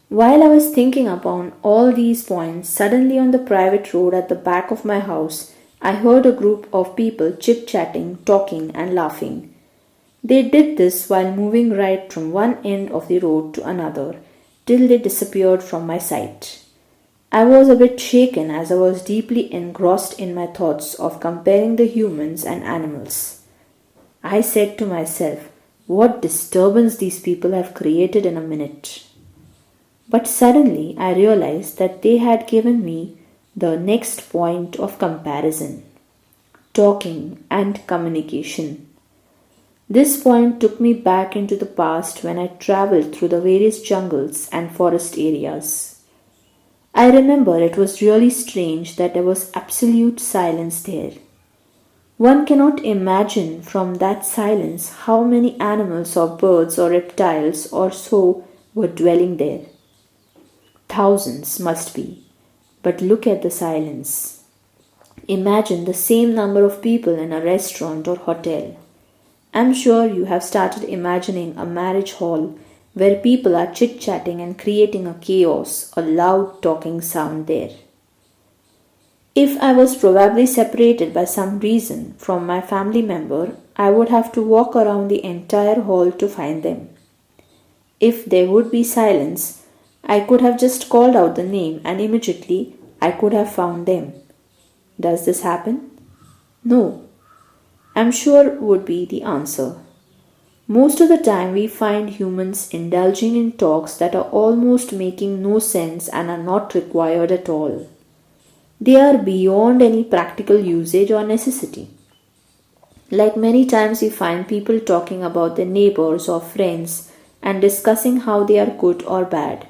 While I was thinking upon all these points, suddenly on the private road at the back of my house, I heard a group of people chit-chatting, talking, and laughing. They did this while moving right from one end of the road to another, till they disappeared from my sight. I was a bit shaken as I was deeply engrossed in my thoughts of comparing the humans and animals. I said to myself, what disturbance these people have created in a minute. But suddenly I realized that they had given me the next point of comparison: talking and communication. This point took me back into the past when I traveled through the various jungles and forest areas. I remember it was really strange that there was absolute silence there. One cannot imagine from that silence how many animals or birds or reptiles or so were dwelling there. Thousands must be. But look at the silence. Imagine the same number of people in a restaurant or hotel. I'm sure you have started imagining a marriage hall where people are chit-chatting and creating a chaos, a loud talking sound there. If I was probably separated by some reason from my family member, I would have to walk around the entire hall to find them. If there would be silence, I could have just called out the name and immediately I could have found them. Does this happen? No. I'm sure would be the answer. Most of the time we find humans indulging in talks that are almost making no sense and are not required at all. They are beyond any practical usage or necessity. Like many times we find people talking about their neighbors or friends and discussing how they are good or bad.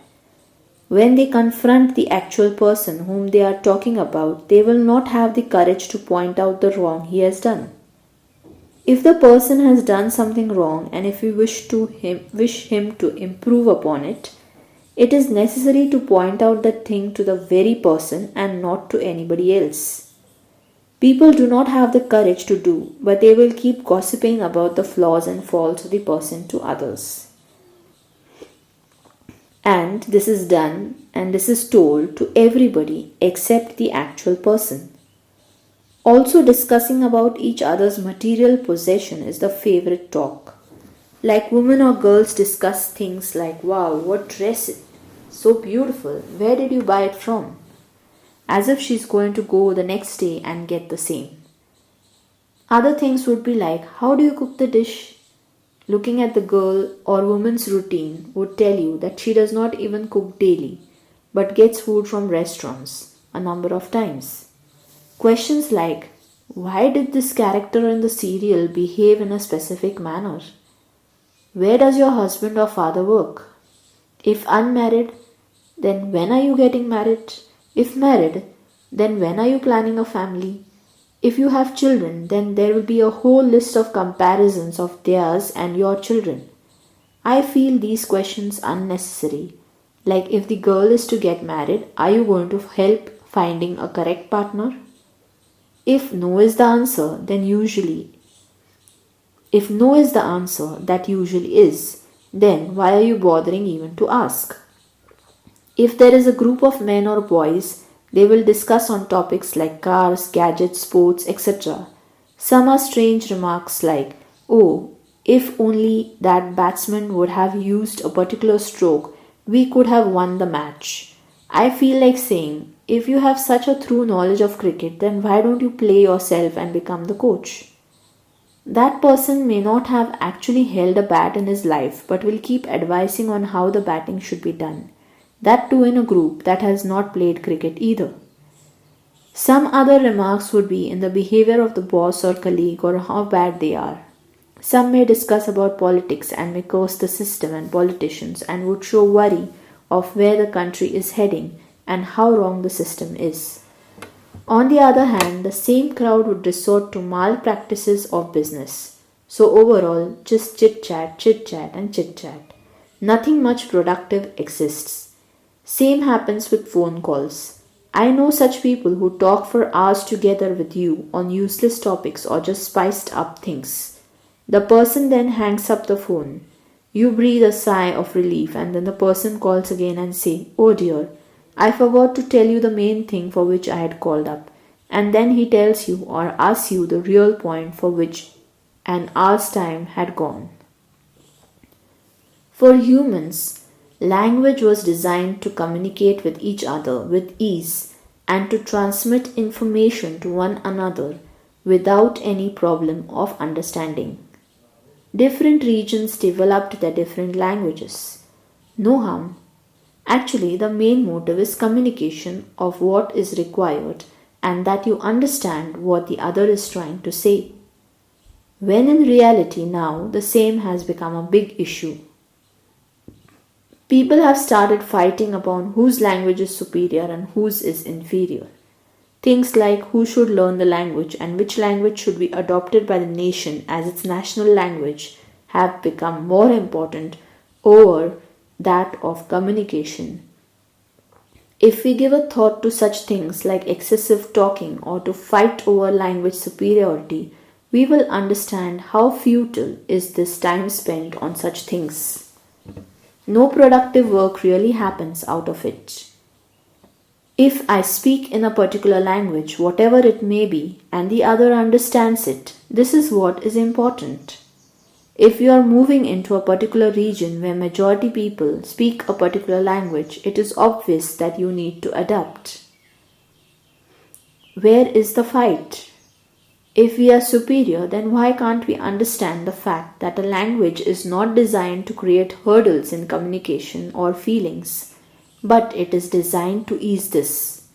When they confront the actual person whom they are talking about, they will not have the courage to point out the wrong he has done. If the person has done something wrong and if we wish him to improve upon it, it is necessary to point out that thing to the very person and not to anybody else. People do not have the courage to do, but they will keep gossiping about the flaws and faults of the person to others. And this is done and this is told to everybody except the actual person. Also, discussing about each other's material possession is the favorite talk. Like women or girls discuss things like, wow, what dress! So beautiful. Where did you buy it from? As if she's going to go the next day and get the same. Other things would be like, how do you cook the dish? Looking at the girl or woman's routine would tell you that she does not even cook daily, but gets food from restaurants a number of times. Questions like, why did this character in the serial behave in a specific manner? Where does your husband or father work? If unmarried, then when are you getting married? If married, then when are you planning a family? If you have children, then there will be a whole list of comparisons of theirs and your children. I feel these questions unnecessary. Like if the girl is to get married, are you going to help finding a correct partner? If no is the answer, then if no is the answer, that usually is, then why are you bothering even to ask? If there is a group of men or boys, they will discuss on topics like cars, gadgets, sports, etc. Some are strange remarks like, oh, if only that batsman would have used a particular stroke, we could have won the match. I feel like saying, if you have such a true knowledge of cricket, then why don't you play yourself and become the coach? That person may not have actually held a bat in his life but will keep advising on how the batting should be done. That too in a group that has not played cricket either. Some other remarks would be in the behavior of the boss or colleague or how bad they are. Some may discuss about politics and may curse the system and politicians and would show worry of where the country is heading and how wrong the system is. On the other hand, the same crowd would resort to malpractices of business. So overall, just chit chat, and chit chat. Nothing much productive exists. Same happens with phone calls. I know such people who talk for hours together with you on useless topics or just spiced up things. The person then hangs up the phone. You breathe a sigh of relief and then the person calls again and say, "Oh dear, I forgot to tell you the main thing for which I had called up." And then he tells you or asks you the real point for which an hour's time had gone. For humans, language was designed to communicate with each other with ease and to transmit information to one another without any problem of understanding. Different regions developed their different languages. No harm. Actually, the main motive is communication of what is required and that you understand what the other is trying to say. When in reality now the same has become a big issue. People have started fighting upon whose language is superior and whose is inferior. Things like who should learn the language and which language should be adopted by the nation as its national language have become more important over that of communication. If we give a thought to such things like excessive talking or to fight over language superiority, we will understand how futile is this time spent on such things. No productive work really happens out of it. If I speak in a particular language, whatever it may be, and the other understands it, this is what is important. If you are moving into a particular region where majority people speak a particular language, it is obvious that you need to adapt. Where is the fight? If we are superior, then why can't we understand the fact that a language is not designed to create hurdles in communication or feelings, but it is designed to ease this?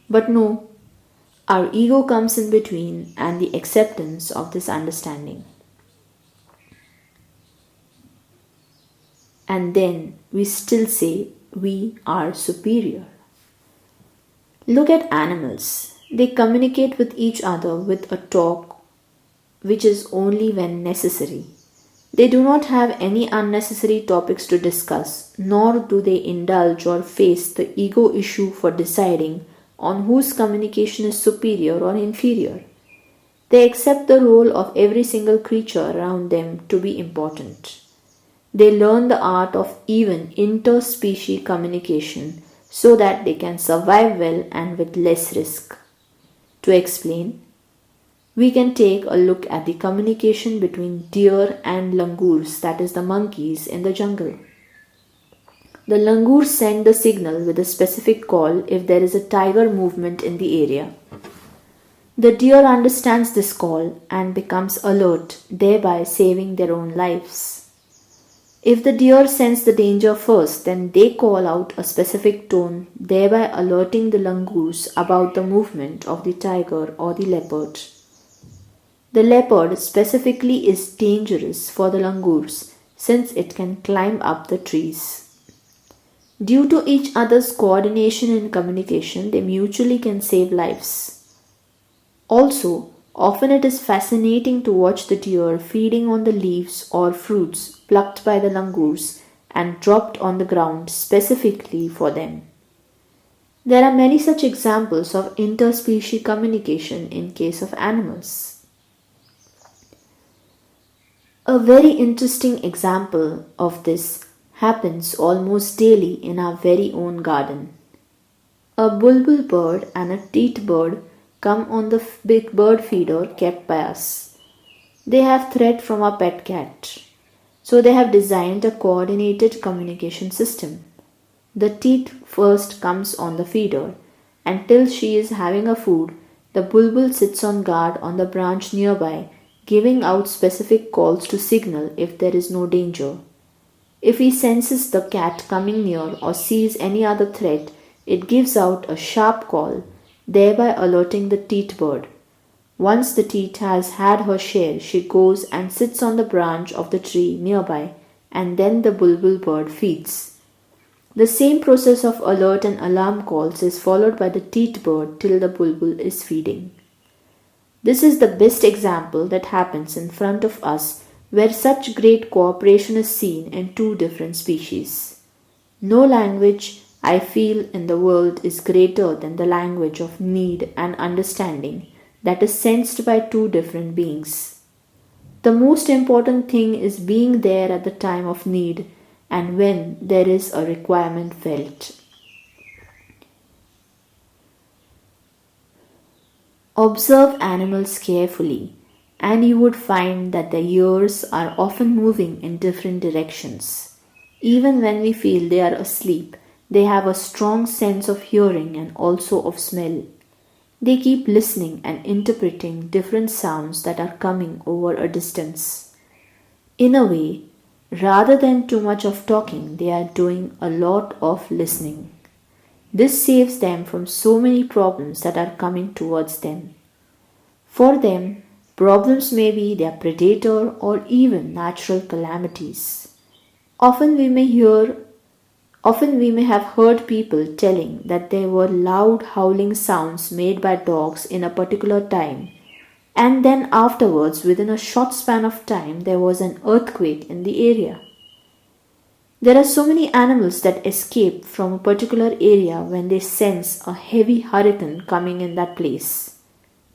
But no, our ego comes in between and the acceptance of this understanding. And then we still say we are superior. Look at animals. They communicate with each other with a talk which is only when necessary. They do not have any unnecessary topics to discuss, nor do they indulge or face the ego issue for deciding on whose communication is superior or inferior. They accept the role of every single creature around them to be important. They learn the art of even interspecies communication so that they can survive well and with less risk. To explain, we can take a look at the communication between deer and langurs, that is the monkeys in the jungle. The langurs send the signal with a specific call if there is a tiger movement in the area. The deer understands this call and becomes alert, thereby saving their own lives. If the deer sense the danger first, then they call out a specific tone, thereby alerting the langurs about the movement of the tiger or the leopard. The leopard specifically is dangerous for the langurs since it can climb up the trees. Due to each other's coordination and communication, they mutually can save lives. Also, often it is fascinating to watch the deer feeding on the leaves or fruits plucked by the langurs and dropped on the ground specifically for them. There are many such examples of interspecies communication in case of animals. A very interesting example of this happens almost daily in our very own garden. A bulbul bird and a teat bird come on the big bird feeder kept by us. They have thread from our pet cat. So they have designed a coordinated communication system. The teat first comes on the feeder, and till she is having a food, the bulbul sits on guard on the branch nearby, giving out specific calls to signal if there is no danger. If he senses the cat coming near or sees any other threat, it gives out a sharp call, thereby alerting the teat bird. Once the teat has had her share, she goes and sits on the branch of the tree nearby, and then the bulbul bird feeds. The same process of alert and alarm calls is followed by the teat bird till the bulbul is feeding. This is the best example that happens in front of us where such great cooperation is seen in two different species. No language, I feel, in the world is greater than the language of need and understanding that is sensed by two different beings. The most important thing is being there at the time of need and when there is a requirement felt. Observe animals carefully, and you would find that their ears are often moving in different directions. Even when we feel they are asleep, they have a strong sense of hearing and also of smell. They keep listening and interpreting different sounds that are coming over a distance. In a way, rather than too much of talking, they are doing a lot of listening. This saves them from so many problems that are coming towards them. For them, problems may be their predator or even natural calamities. Often we may have heard people telling that there were loud howling sounds made by dogs in a particular time, and then afterwards, within a short span of time, there was an earthquake in the area. There are so many animals that escape from a particular area when they sense a heavy hurricane coming in that place.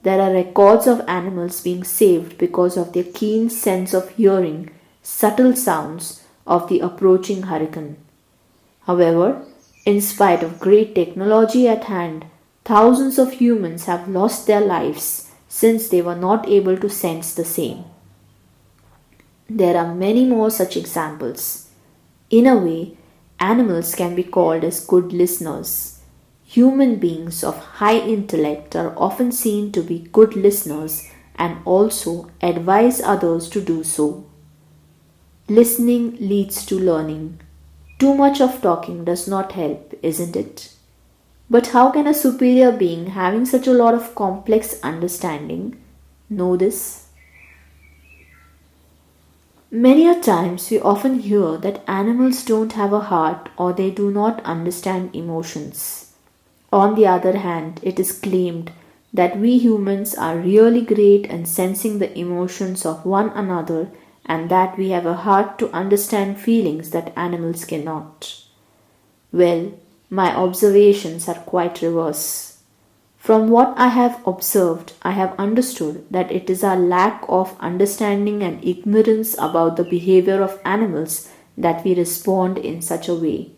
There are records of animals being saved because of their keen sense of hearing subtle sounds of the approaching hurricane. However, in spite of great technology at hand, thousands of humans have lost their lives since they were not able to sense the same. There are many more such examples. In a way, animals can be called as good listeners. Human beings of high intellect are often seen to be good listeners and also advise others to do so. Listening leads to learning. Too much of talking does not help, isn't it? But how can a superior being having such a lot of complex understanding know this? Many a times we often hear that animals don't have a heart or they do not understand emotions. On the other hand, it is claimed that we humans are really great in sensing the emotions of one another and that we have a heart to understand feelings that animals cannot. Well, my observations are quite reverse. From what I have observed, I have understood that it is our lack of understanding and ignorance about the behavior of animals that we respond in such a way.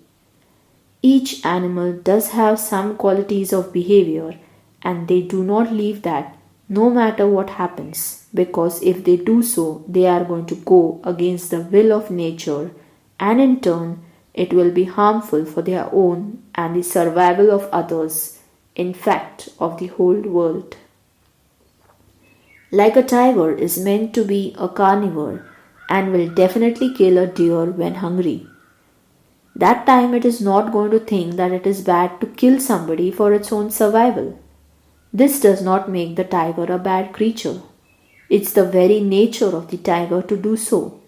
Each animal does have some qualities of behavior, and they do not leave that no matter what happens, because if they do so, they are going to go against the will of nature, and in turn, it will be harmful for their own and the survival of others, in fact, of the whole world. Like a tiger is meant to be a carnivore and will definitely kill a deer when hungry. That time it is not going to think that it is bad to kill somebody for its own survival. This does not make the tiger a bad creature. It's the very nature of the tiger to do so.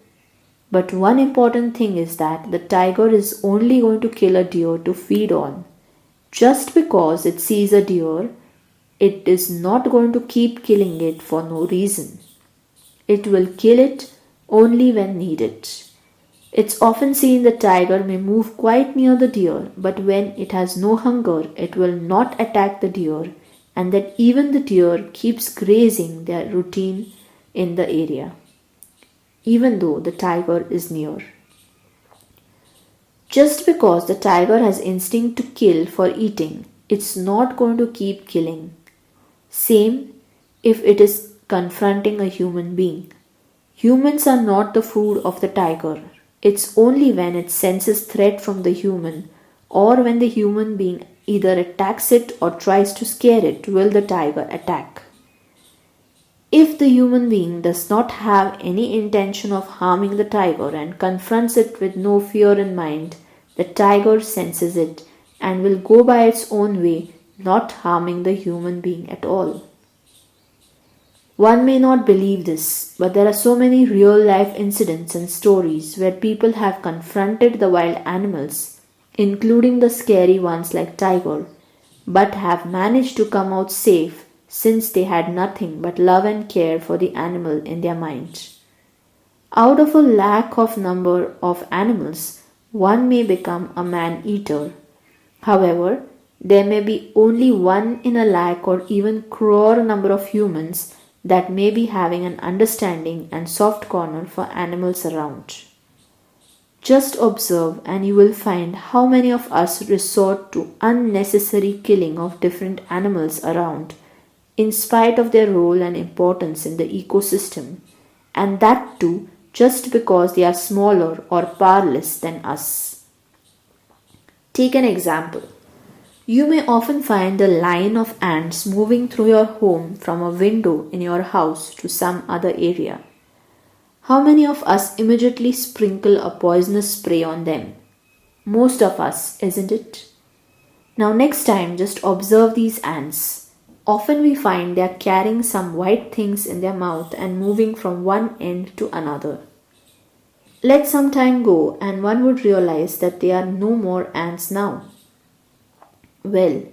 But one important thing is that the tiger is only going to kill a deer to feed on. Just because it sees a deer, it is not going to keep killing it for no reason. It will kill it only when needed. It's often seen the tiger may move quite near the deer, but when it has no hunger, it will not attack the deer, and that even the deer keeps grazing their routine in the area, even though the tiger is near. Just because the tiger has instinct to kill for eating, it's not going to keep killing. Same if it is confronting a human being. Humans are not the food of the tiger. It's only when it senses threat from the human or when the human being either attacks it or tries to scare it will the tiger attack. If the human being does not have any intention of harming the tiger and confronts it with no fear in mind, the tiger senses it and will go by its own way, not harming the human being at all. One may not believe this, but there are so many real life incidents and stories where people have confronted the wild animals, including the scary ones like tiger, but have managed to come out safe since they had nothing but love and care for the animal in their minds. Out of a lack of number of animals, one may become a man eater. However, there may be only one in a lakh or even crore number of humans that may be having an understanding and soft corner for animals around. Just observe and you will find how many of us resort to unnecessary killing of different animals around in spite of their role and importance in the ecosystem, and that too just because they are smaller or powerless than us. Take an example. You may often find a line of ants moving through your home from a window in your house to some other area. How many of us immediately sprinkle a poisonous spray on them? Most of us, isn't it? Now, next time, just observe these ants. Often we find they are carrying some white things in their mouth and moving from one end to another. Let some time go, and one would realize that they are no more ants now. Well,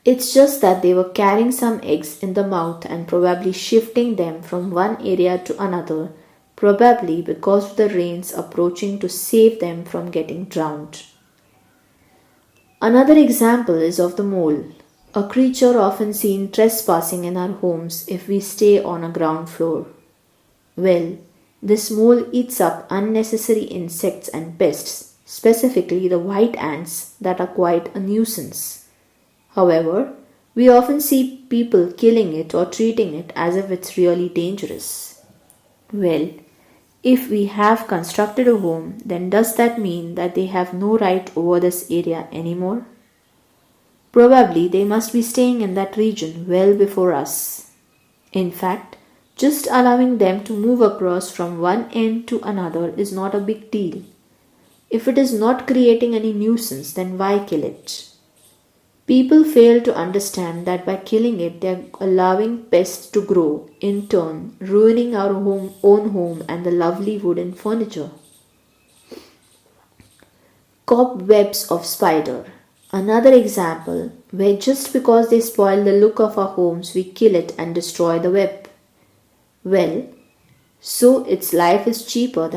it's just that they were carrying some eggs in the mouth and probably shifting them from one area to another, probably because of the rains approaching to save them from getting drowned. Another example is of the mole, a creature often seen trespassing in our homes if we stay on a ground floor. Well, this mole eats up unnecessary insects and pests, specifically the white ants that are quite a nuisance. However, we often see people killing it or treating it as if it's really dangerous. Well, if we have constructed a home, then does that mean that they have no right over this area anymore? Probably they must be staying in that region well before us. In fact, just allowing them to move across from one end to another is not a big deal. If it is not creating any nuisance, then why kill it? People fail to understand that by killing it, they are allowing pests to grow, in turn, ruining our own home and the lovely wooden furniture. Cobwebs of spider. Another example where just because they spoil the look of our homes, we kill it and destroy the web. Well, so its life is cheaper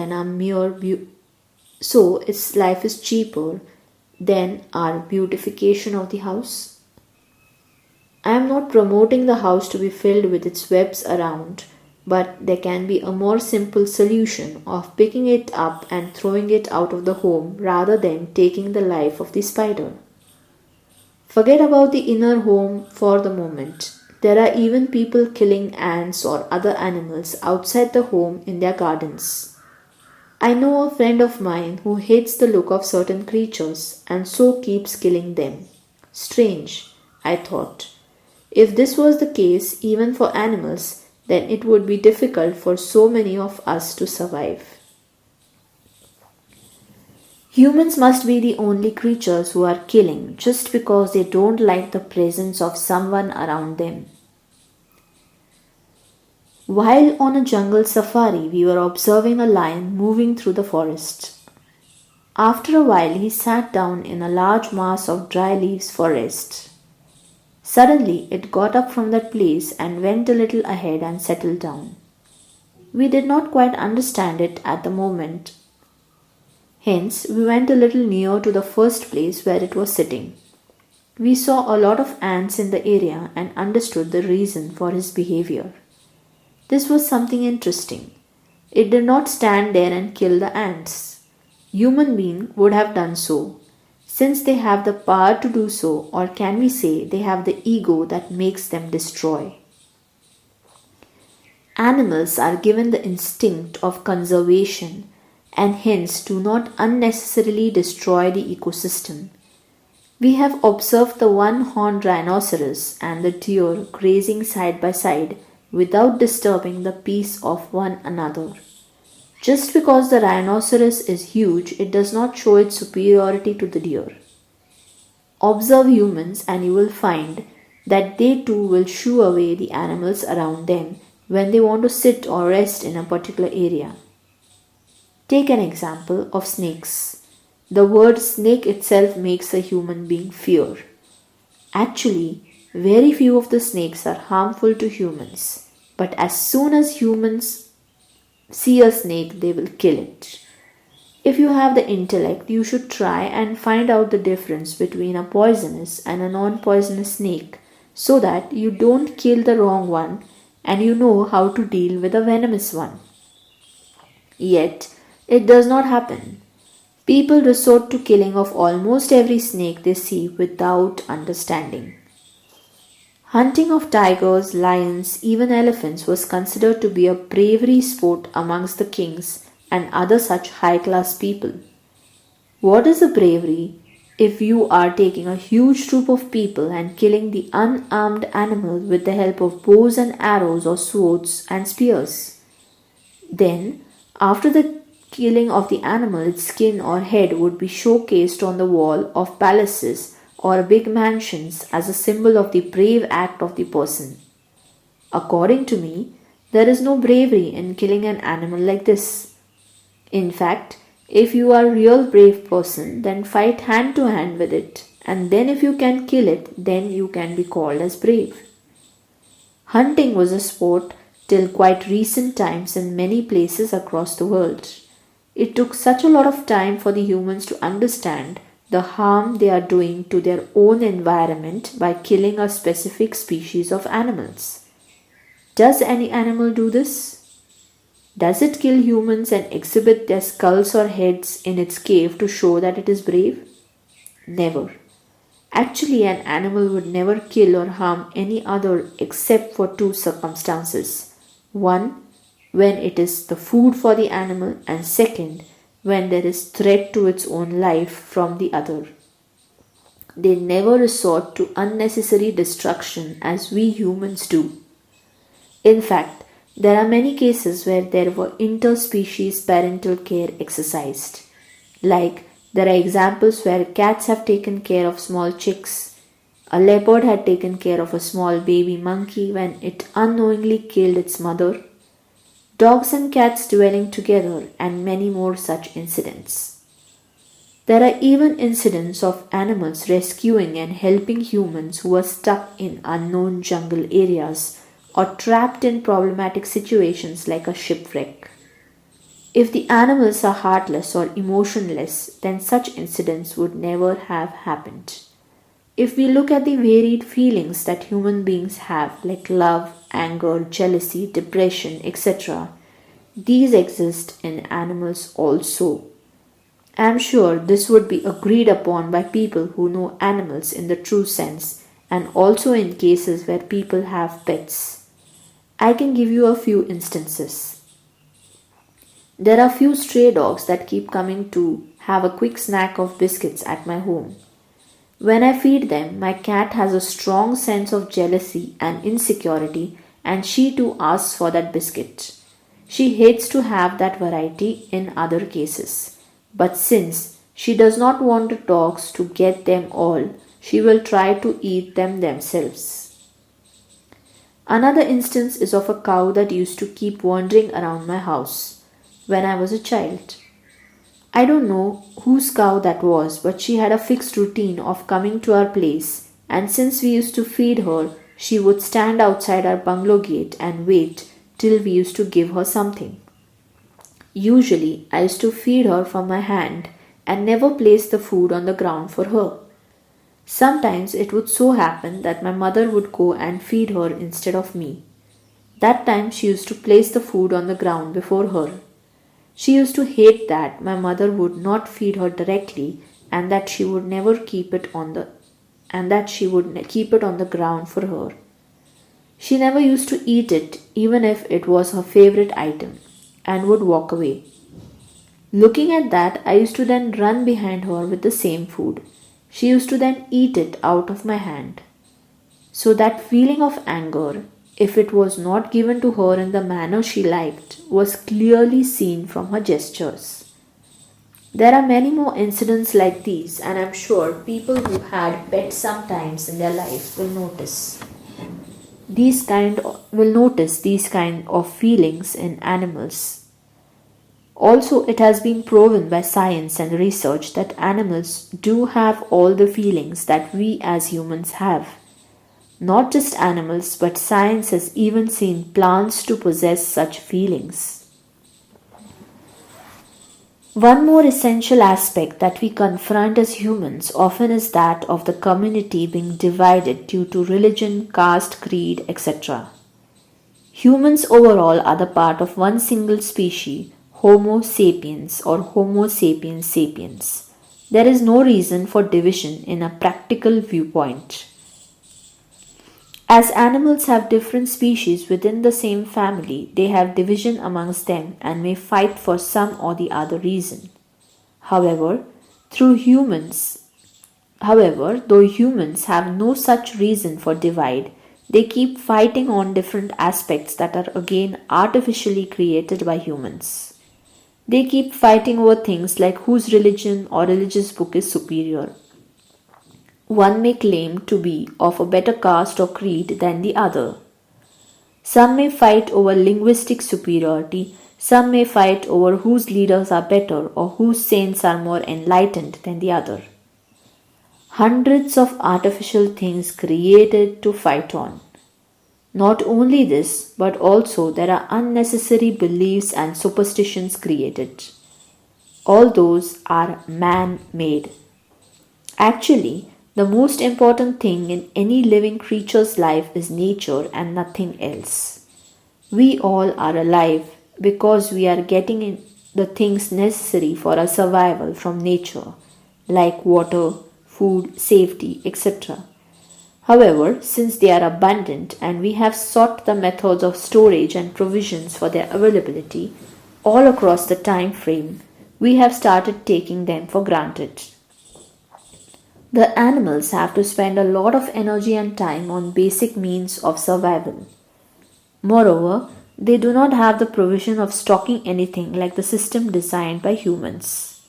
than our beautification of the house. I am not promoting the house to be filled with its webs around, but there can be a more simple solution of picking it up and throwing it out of the home rather than taking the life of the spider. Forget about the inner home for the moment. There are even people killing ants or other animals outside the home in their gardens. I know a friend of mine who hates the look of certain creatures and so keeps killing them. Strange, I thought. If this was the case even for animals, then it would be difficult for so many of us to survive. Humans must be the only creatures who are killing just because they don't like the presence of someone around them. While on a jungle safari, we were observing a lion moving through the forest. After a while, he sat down in a large mass of dry leaves for rest. Suddenly, it got up from that place and went a little ahead and settled down. We did not quite understand it at the moment. Hence, we went a little near to the first place where it was sitting. We saw a lot of ants in the area and understood the reason for his behavior. This was something interesting. It did not stand there and kill the ants. Human being would have done so, since they have the power to do so, or can we say they have the ego that makes them destroy. Animals are given the instinct of conservation and hence do not unnecessarily destroy the ecosystem. We have observed the one-horned rhinoceros and the deer grazing side by side without disturbing the peace of one another. Just because the rhinoceros is huge, it does not show its superiority to the deer. Observe humans and you will find that they too will shoo away the animals around them when they want to sit or rest in a particular area. Take an example of snakes. The word snake itself makes a human being fear. Actually, very few of the snakes are harmful to humans, but as soon as humans see a snake, they will kill it. If you have the intellect, you should try and find out the difference between a poisonous and a non poisonous snake so that you don't kill the wrong one and you know how to deal with a venomous one. Yet, it does not happen. People resort to killing of almost every snake they see without understanding. Hunting of tigers, lions, even elephants was considered to be a bravery sport amongst the kings and other such high class people. What is a bravery if you are taking a huge troop of people and killing the unarmed animal with the help of bows and arrows or swords and spears? Then, after the killing of the animal, its skin or head would be showcased on the wall of palaces or big mansions as a symbol of the brave act of the person. According to me, there is no bravery in killing an animal like this. In fact, if you are a real brave person, then fight hand to hand with it, and then if you can kill it, then you can be called as brave. Hunting was a sport till quite recent times in many places across the world. It took such a lot of time for the humans to understand the harm they are doing to their own environment by killing a specific species of animals. Does any animal do this? Does it kill humans and exhibit their skulls or heads in its cave to show that it is brave? Never. Actually, an animal would never kill or harm any other except for two circumstances. One, when it is the food for the animal, and second, when there is threat to its own life from the other. They never resort to unnecessary destruction as we humans do. In fact, there are many cases where there were interspecies parental care exercised. Like, there are examples where cats have taken care of small chicks. A leopard had taken care of a small baby monkey when it unknowingly killed its mother. Dogs and cats dwelling together, and many more such incidents. There are even incidents of animals rescuing and helping humans who are stuck in unknown jungle areas or trapped in problematic situations like a shipwreck. If the animals are heartless or emotionless, then such incidents would never have happened. If we look at the varied feelings that human beings have, like love, anger, jealousy, depression, etc., these exist in animals also. I am sure this would be agreed upon by people who know animals in the true sense, and also in cases where people have pets. I can give you a few instances. There are few stray dogs that keep coming to have a quick snack of biscuits at my home. When I feed them, my cat has a strong sense of jealousy and insecurity, and she too asks for that biscuit. She hates to have that variety in other cases. But since she does not want the dogs to get them all, she will try to eat them themselves. Another instance is of a cow that used to keep wandering around my house when I was a child. I don't know whose cow that was, but she had a fixed routine of coming to our place, and since we used to feed her, she would stand outside our bungalow gate and wait till we used to give her something. Usually, I used to feed her from my hand and never place the food on the ground for her. Sometimes it would so happen that my mother would go and feed her instead of me. That time she used to place the food on the ground before her. She used to hate that my mother would not feed her directly and that she would never keep it on the ground for her. She never used to eat it even if it was her favorite item and would walk away. Looking at that, I used to then run behind her with the same food. She used to then eat it out of my hand. So that feeling of anger, if it was not given to her in the manner she liked, was clearly seen from her gestures. There are many more incidents like these, and I'm sure people who had pets sometimes in their life will notice these kind of feelings in animals. Also, it has been proven by science and research that animals do have all the feelings that we as humans have. Not just animals, but science has even seen plants to possess such feelings. One more essential aspect that we confront as humans often is that of the community being divided due to religion, caste, creed, etc. Humans overall are the part of one single species, Homo sapiens or Homo sapiens sapiens. There is no reason for division in a practical viewpoint. As animals have different species within the same family, they have division amongst them and may fight for some or the other reason. However, though humans have no such reason for divide, they keep fighting on different aspects that are again artificially created by humans. They keep fighting over things like whose religion or religious book is superior. One may claim to be of a better caste or creed than the other. Some may fight over linguistic superiority, some may fight over whose leaders are better or whose saints are more enlightened than the other. Hundreds of artificial things created to fight on. Not only this, but also there are unnecessary beliefs and superstitions created. All those are man made. Actually, the most important thing in any living creature's life is nature and nothing else. We all are alive because we are getting in the things necessary for our survival from nature, like water, food, safety, etc. However, since they are abundant and we have sought the methods of storage and provisions for their availability all across the time frame, we have started taking them for granted. The animals have to spend a lot of energy and time on basic means of survival. Moreover, they do not have the provision of stocking anything like the system designed by humans.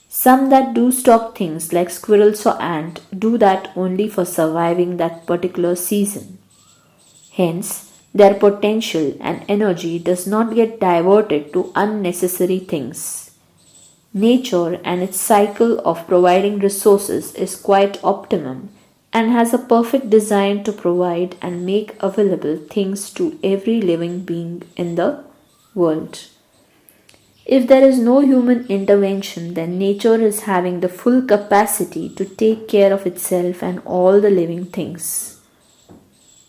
Some that do stock things like squirrels or ants do that only for surviving that particular season. Hence, their potential and energy does not get diverted to unnecessary things. Nature and its cycle of providing resources is quite optimum and has a perfect design to provide and make available things to every living being in the world. If there is no human intervention, then nature is having the full capacity to take care of itself and all the living things.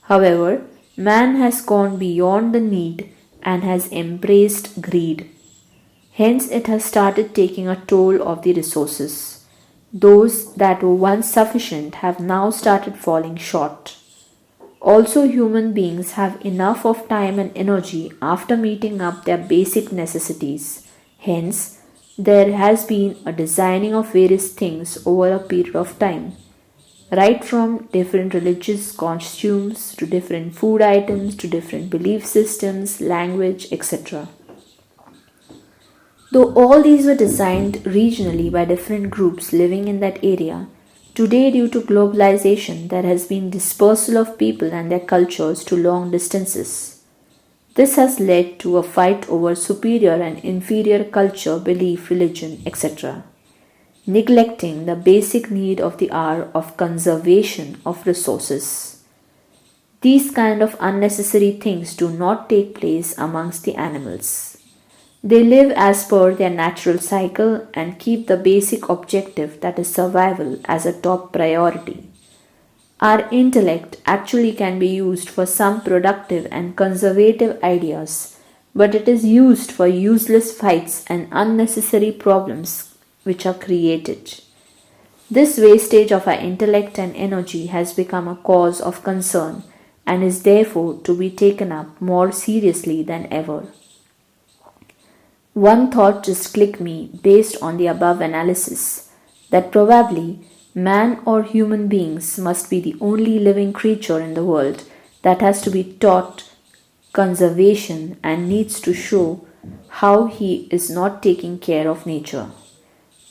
However, man has gone beyond the need and has embraced greed. Hence, it has started taking a toll of the resources. Those that were once sufficient have now started falling short. Also, human beings have enough of time and energy after meeting up their basic necessities. Hence, there has been a designing of various things over a period of time. Right from different religious costumes to different food items to different belief systems, language, etc. Though all these were designed regionally by different groups living in that area, today due to globalization there has been dispersal of people and their cultures to long distances. This has led to a fight over superior and inferior culture, belief, religion, etc., neglecting the basic need of the hour of conservation of resources. These kind of unnecessary things do not take place amongst the animals. They live as per their natural cycle and keep the basic objective, that is survival, as a top priority. Our intellect actually can be used for some productive and conservative ideas, but it is used for useless fights and unnecessary problems which are created. This wastage of our intellect and energy has become a cause of concern and is therefore to be taken up more seriously than ever. One thought just clicked me based on the above analysis that probably man or human beings must be the only living creature in the world that has to be taught conservation and needs to show how he is not taking care of nature.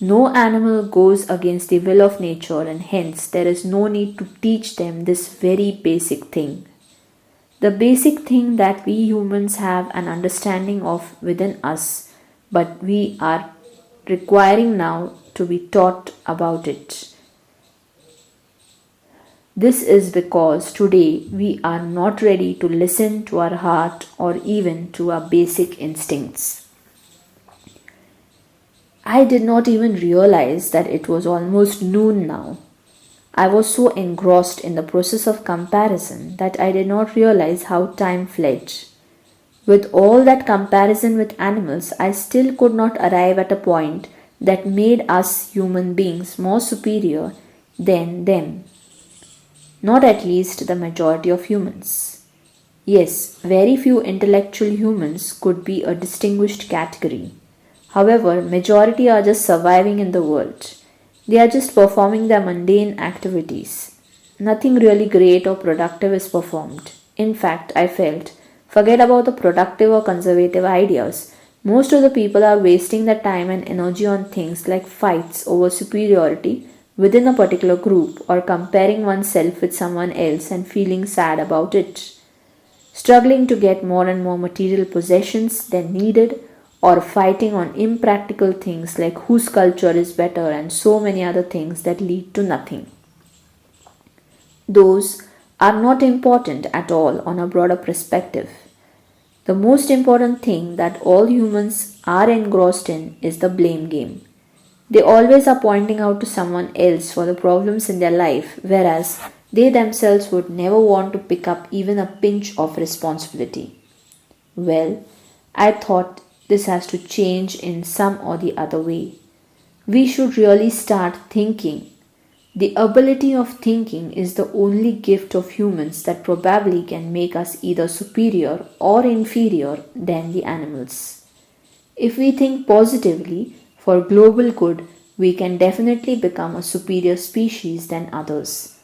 No animal goes against the will of nature, and hence there is no need to teach them this very basic thing. The basic thing that we humans have an understanding of within us, but we are requiring now to be taught about it. This is because today we are not ready to listen to our heart or even to our basic instincts. I did not even realize that it was almost noon now. I was so engrossed in the process of comparison that I did not realize how time fled. With all that comparison with animals, I still could not arrive at a point that made us human beings more superior than them. Not at least the majority of humans. Yes, very few intellectual humans could be a distinguished category. However, majority are just surviving in the world. They are just performing their mundane activities. Nothing really great or productive is performed. In fact, I felt, forget about the productive or conservative ideas. Most of the people are wasting their time and energy on things like fights over superiority within a particular group or comparing oneself with someone else and feeling sad about it. Struggling to get more and more material possessions than needed, or fighting on impractical things like whose culture is better and so many other things that lead to nothing. Those are not important at all on a broader perspective. The most important thing that all humans are engrossed in is the blame game. They always are pointing out to someone else for the problems in their life, whereas they themselves would never want to pick up even a pinch of responsibility. Well, I thought this has to change in some or the other way. We should really start thinking. The ability of thinking is the only gift of humans that probably can make us either superior or inferior than the animals. If we think positively for global good, we can definitely become a superior species than others.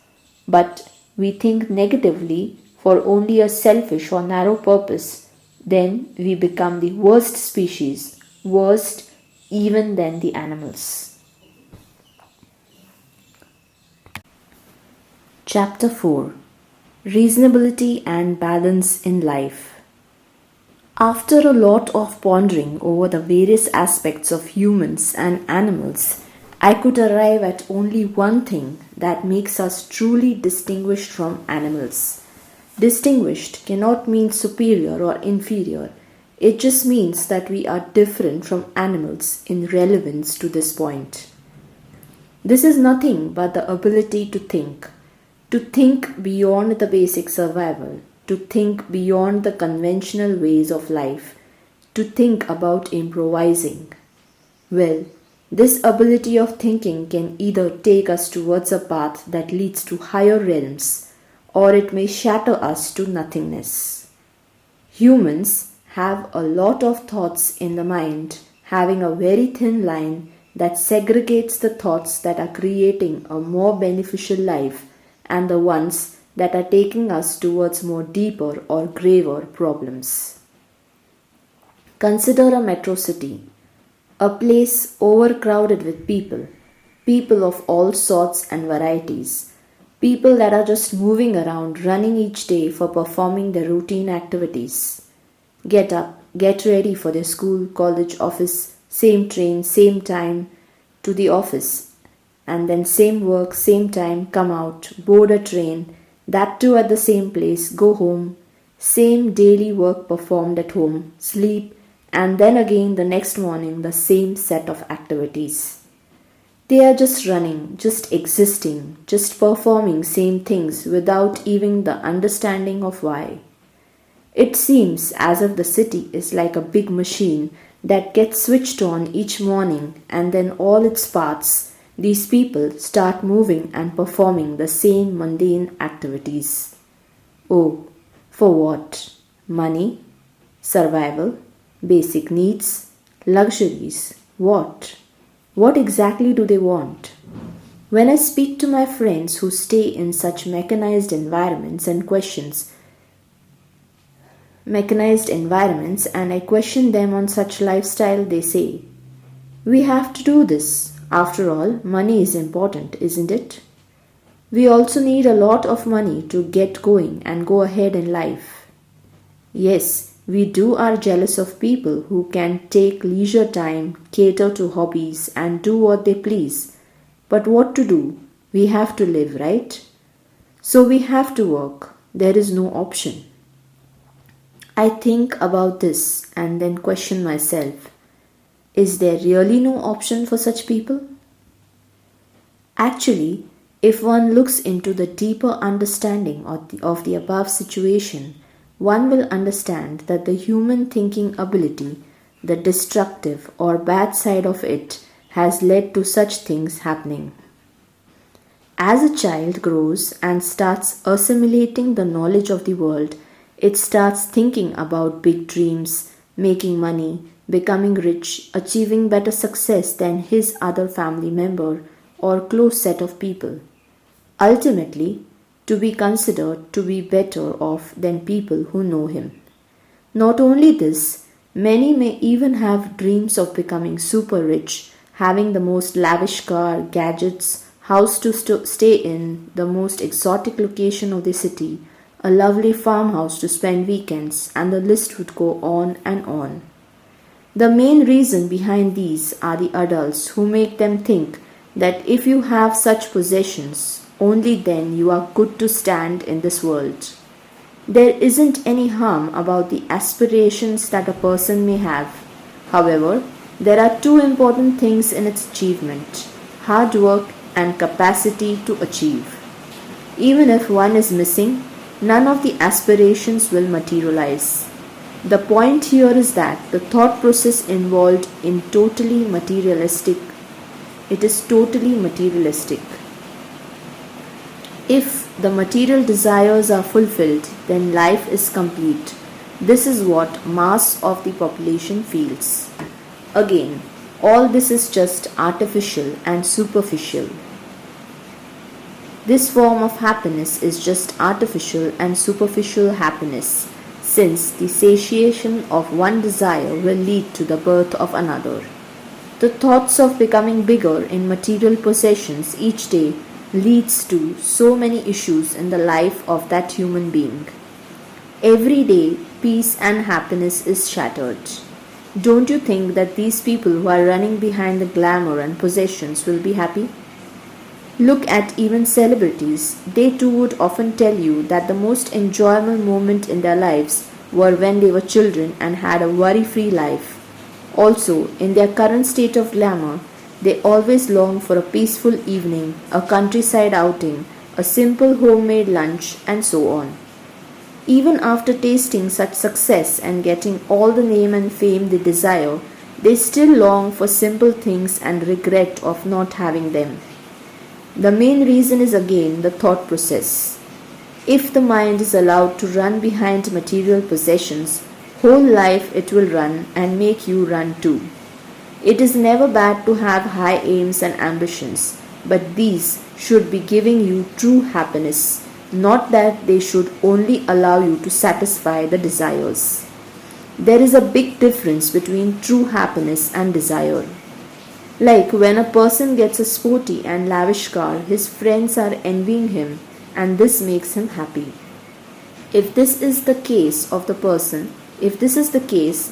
But we think negatively for only a selfish or narrow purpose, then we become the worst species, worst even than the animals. Chapter 4: Reasonability and Balance in Life. After a lot of pondering over the various aspects of humans and animals, I could arrive at only one thing that makes us truly distinguished from animals. Distinguished cannot mean superior or inferior. It just means that we are different from animals in relevance to this point. This is nothing but the ability to think beyond the basic survival, to think beyond the conventional ways of life, to think about improvising. Well, this ability of thinking can either take us towards a path that leads to higher realms, or it may shatter us to nothingness. Humans have a lot of thoughts in the mind, having a very thin line that segregates the thoughts that are creating a more beneficial life and the ones that are taking us towards more deeper or graver problems. Consider a metro city, a place overcrowded with people of all sorts and varieties, people that are just moving around, running each day for performing their routine activities. Get up, get ready for their school, college, office, same train, same time to the office, and then same work, same time, come out, board a train, that too at the same place, go home, same daily work performed at home, sleep, and then again the next morning the same set of activities. They are just running, just existing, just performing same things without even the understanding of why. It seems as if the city is like a big machine that gets switched on each morning and then all its parts, these people start moving and performing the same mundane activities. Oh, for what? Money? Survival? Basic needs? Luxuries? What? What exactly do they want? When I speak to my friends who stay in such mechanized environments and questions, mechanized environments, and I question them on such lifestyle, they say, "We have to do this. After all, money is important, isn't it? We also need a lot of money to get going and go ahead in life." Yes, we do are jealous of people who can take leisure time, cater to hobbies, and do what they please. But what to do? We have to live, right? So we have to work. There is no option. I think about this and then question myself, is there really no option for such people? Actually, if one looks into the deeper understanding of the above situation, one will understand that the human thinking ability, the destructive or bad side of it, has led to such things happening. As a child grows and starts assimilating the knowledge of the world, it starts thinking about big dreams, making money, becoming rich, achieving better success than his other family member or close set of people. Ultimately, to be considered to be better off than people who know him. Not only this, many may even have dreams of becoming super rich, having the most lavish car, gadgets, house to stay in, the most exotic location of the city, a lovely farmhouse to spend weekends, and the list would go on and on. The main reason behind these are the adults who make them think that if you have such possessions, only then you are good to stand in this world. There isn't any harm about the aspirations that a person may have. However, there are two important things in its achievement: hard work and capacity to achieve. Even if one is missing, none of the aspirations will materialize. The point here is that the thought process involved in totally materialistic. It is totally materialistic. If the material desires are fulfilled, then life is complete. This is what mass of the population feels. Again, all this is just artificial and superficial. This form of happiness is just artificial and superficial happiness, since the satiation of one desire will lead to the birth of another. The thoughts of becoming bigger in material possessions each day leads to so many issues in the life of that human being. Every day, peace and happiness is shattered. Don't you think that these people who are running behind the glamour and possessions will be happy? Look at even celebrities. They too would often tell you that the most enjoyable moment in their lives were when they were children and had a worry-free life. Also, in their current state of glamour, they always long for a peaceful evening, a countryside outing, a simple homemade lunch, and so on. Even after tasting such success and getting all the name and fame they desire, they still long for simple things and regret of not having them. The main reason is again the thought process. If the mind is allowed to run behind material possessions, whole life it will run and make you run too. It is never bad to have high aims and ambitions, but these should be giving you true happiness, not that they should only allow you to satisfy the desires. There is a big difference between true happiness and desire. Like when a person gets a sporty and lavish car, his friends are envying him and this makes him happy. If this is the case, the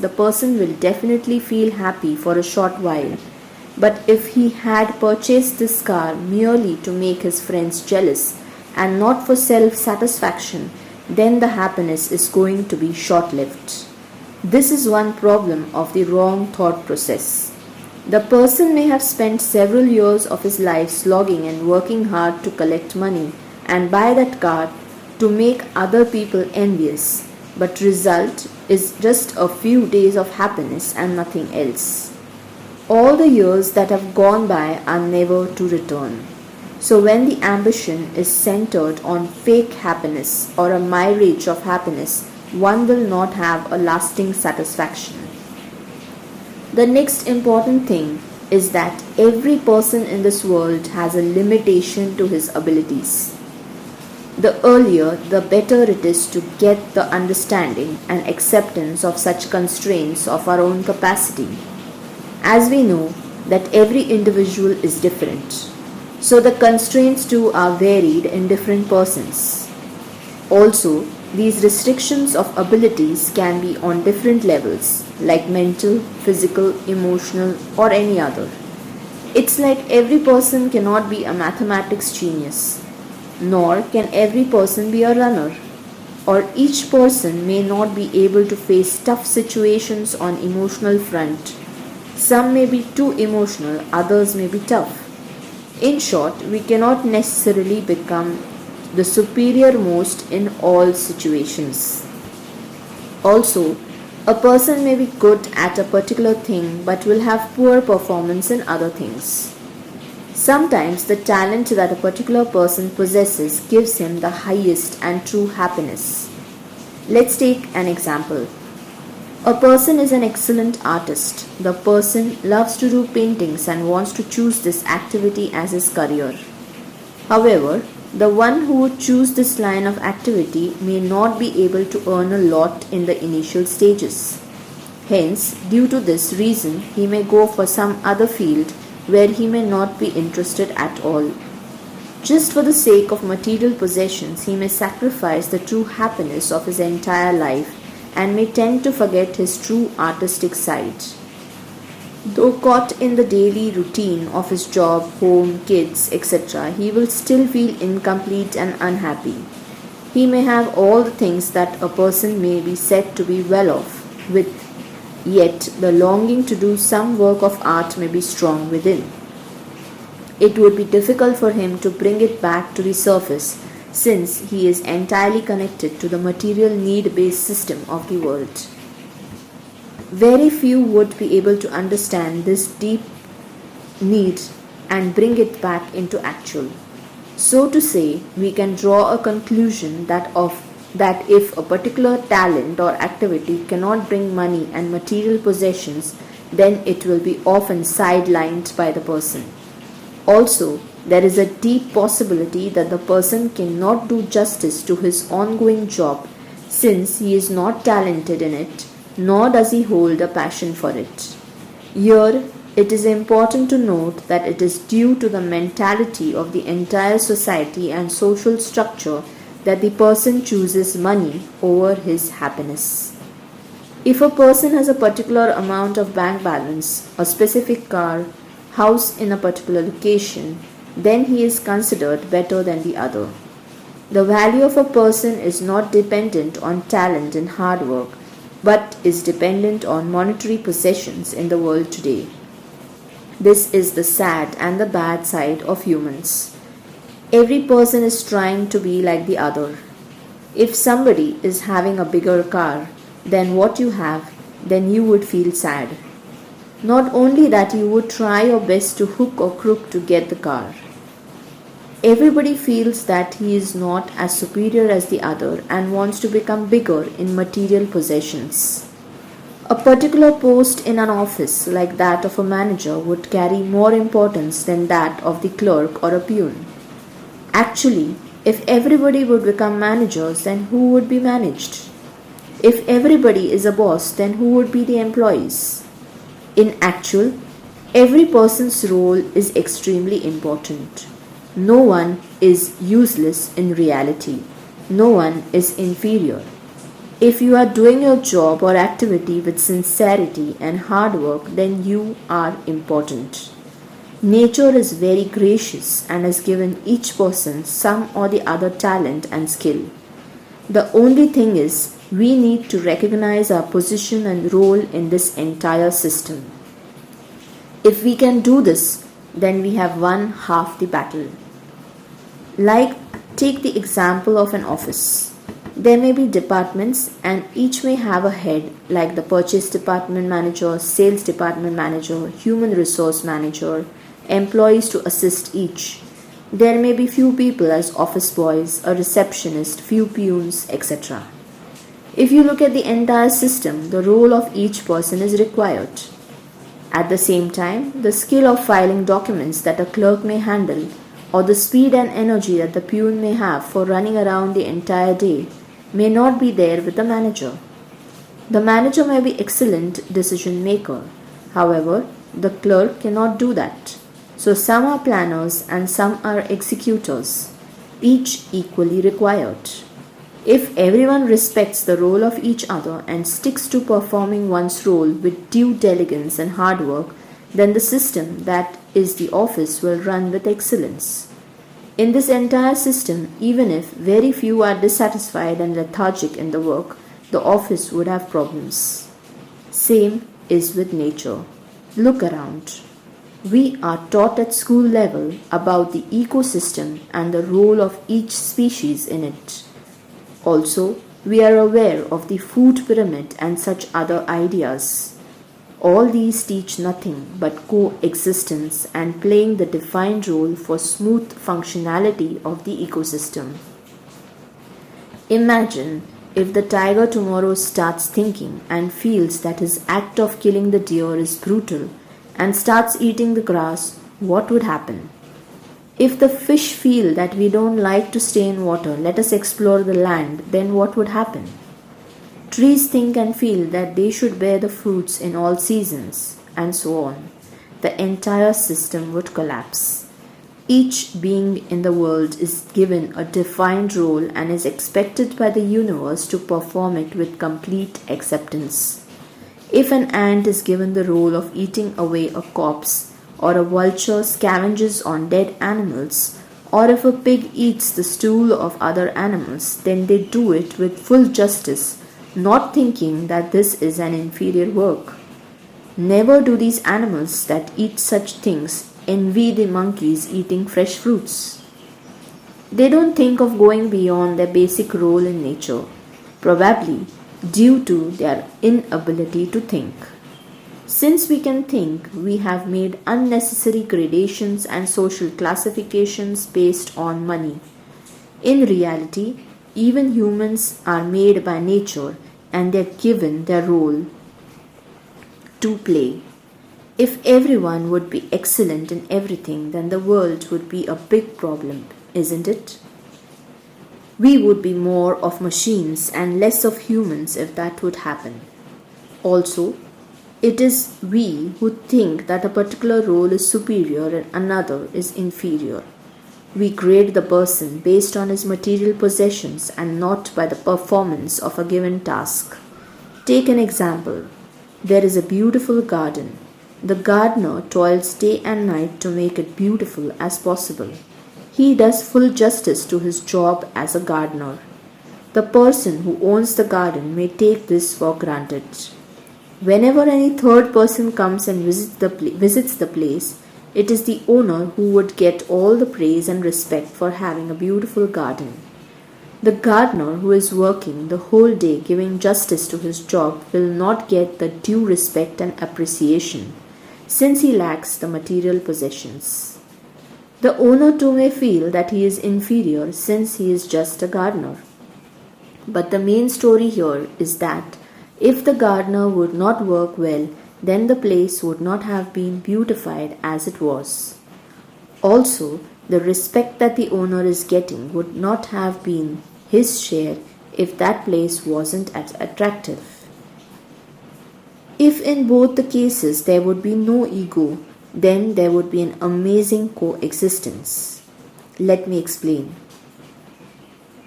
person will definitely feel happy for a short while. But if he had purchased this car merely to make his friends jealous and not for self-satisfaction, then the happiness is going to be short-lived. This is one problem of the wrong thought process. The person may have spent several years of his life slogging and working hard to collect money and buy that car to make other people envious, but result is just a few days of happiness and nothing else. All the years that have gone by are never to return. So when the ambition is centered on fake happiness or a mirage of happiness, one will not have a lasting satisfaction. The next important thing is that every person in this world has a limitation to his abilities. The earlier, the better it is to get the understanding and acceptance of such constraints of our own capacity. As we know that every individual is different, so the constraints too are varied in different persons. Also, these restrictions of abilities can be on different levels, like mental, physical, emotional, or any other. It's like every person cannot be a mathematics genius, nor can every person be a runner, or each person may not be able to face tough situations on emotional front. Some may be too emotional, others may be tough. In short, we cannot necessarily become the superior most in all situations. Also, a person may be good at a particular thing but will have poor performance in other things. Sometimes the talent that a particular person possesses gives him the highest and true happiness. Let's take an example. A person is an excellent artist. The person loves to do paintings and wants to choose this activity as his career. However, the one who would choose this line of activity may not be able to earn a lot in the initial stages. Hence, due to this reason, he may go for some other field where he may not be interested at all. Just for the sake of material possessions, he may sacrifice the true happiness of his entire life and may tend to forget his true artistic side. Though caught in the daily routine of his job, home, kids, etc., he will still feel incomplete and unhappy. He may have all the things that a person may be said to be well off with, yet the longing to do some work of art may be strong within. It would be difficult for him to bring it back to the surface since he is entirely connected to the material need-based system of the world. Very few would be able to understand this deep need and bring it back into actual. So to say, we can draw a conclusion that if a particular talent or activity cannot bring money and material possessions, then it will be often sidelined by the person. Also, there is a deep possibility that the person cannot do justice to his ongoing job since he is not talented in it, nor does he hold a passion for it. Here, it is important to note that it is due to the mentality of the entire society and social structure that the person chooses money over his happiness. If a person has a particular amount of bank balance, a specific car, house in a particular location, then he is considered better than the other. The value of a person is not dependent on talent and hard work, but is dependent on monetary possessions in the world today. This is the sad and the bad side of humans. Every person is trying to be like the other. If somebody is having a bigger car than what you have, then you would feel sad. Not only that, you would try your best to hook or crook to get the car. Everybody feels that he is not as superior as the other and wants to become bigger in material possessions. A particular post in an office like that of a manager would carry more importance than that of the clerk or a peon. Actually, if everybody would become managers, then who would be managed? If everybody is a boss, then who would be the employees? In actual, every person's role is extremely important. No one is useless in reality. No one is inferior. If you are doing your job or activity with sincerity and hard work, then you are important. Nature is very gracious and has given each person some or the other talent and skill. The only thing is, we need to recognize our position and role in this entire system. If we can do this, then we have won half the battle. Take the example of an office. There may be departments and each may have a head like the purchase department manager, sales department manager, human resource manager, employees to assist each. There may be few people as office boys, a receptionist, few peons, etc. If you look at the entire system, the role of each person is required. At the same time, the skill of filing documents that a clerk may handle or the speed and energy that the peon may have for running around the entire day may not be there with the manager. The manager may be excellent decision maker. However, the clerk cannot do that. So some are planners and some are executors, each equally required. If everyone respects the role of each other and sticks to performing one's role with due diligence and hard work, then the system that is the office will run with excellence. In this entire system, even if very few are dissatisfied and lethargic in the work, the office would have problems. Same is with nature. Look around. We are taught at school level about the ecosystem and the role of each species in it. Also, we are aware of the food pyramid and such other ideas. All these teach nothing but coexistence and playing the defined role for smooth functionality of the ecosystem. Imagine if the tiger tomorrow starts thinking and feels that his act of killing the deer is brutal and starts eating the grass, what would happen? If the fish feel that we don't like to stay in water, let us explore the land, then what would happen? Trees think and feel that they should bear the fruits in all seasons, and so on. The entire system would collapse. Each being in the world is given a defined role and is expected by the universe to perform it with complete acceptance. If an ant is given the role of eating away a corpse, or a vulture scavenges on dead animals, or if a pig eats the stool of other animals, then they do it with full justice, not thinking that this is an inferior work. Never do these animals that eat such things envy the monkeys eating fresh fruits. They don't think of going beyond their basic role in nature, probably due to their inability to think. Since we can think, we have made unnecessary gradations and social classifications based on money. In reality, even humans are made by nature and they're given their role to play. If everyone would be excellent in everything, then the world would be a big problem, isn't it? We would be more of machines and less of humans if that would happen. Also, it is we who think that a particular role is superior and another is inferior. We grade the person based on his material possessions and not by the performance of a given task. Take an example. There is a beautiful garden. The gardener toils day and night to make it beautiful as possible. He does full justice to his job as a gardener. The person who owns the garden may take this for granted. Whenever any third person comes and visits the place, it is the owner who would get all the praise and respect for having a beautiful garden. The gardener who is working the whole day giving justice to his job will not get the due respect and appreciation, since he lacks the material possessions. The owner too may feel that he is inferior since he is just a gardener. But the main story here is that if the gardener would not work well, then the place would not have been beautified as it was. Also, the respect that the owner is getting would not have been his share if that place wasn't as attractive. If in both the cases there would be no ego, then there would be an amazing coexistence. Let me explain.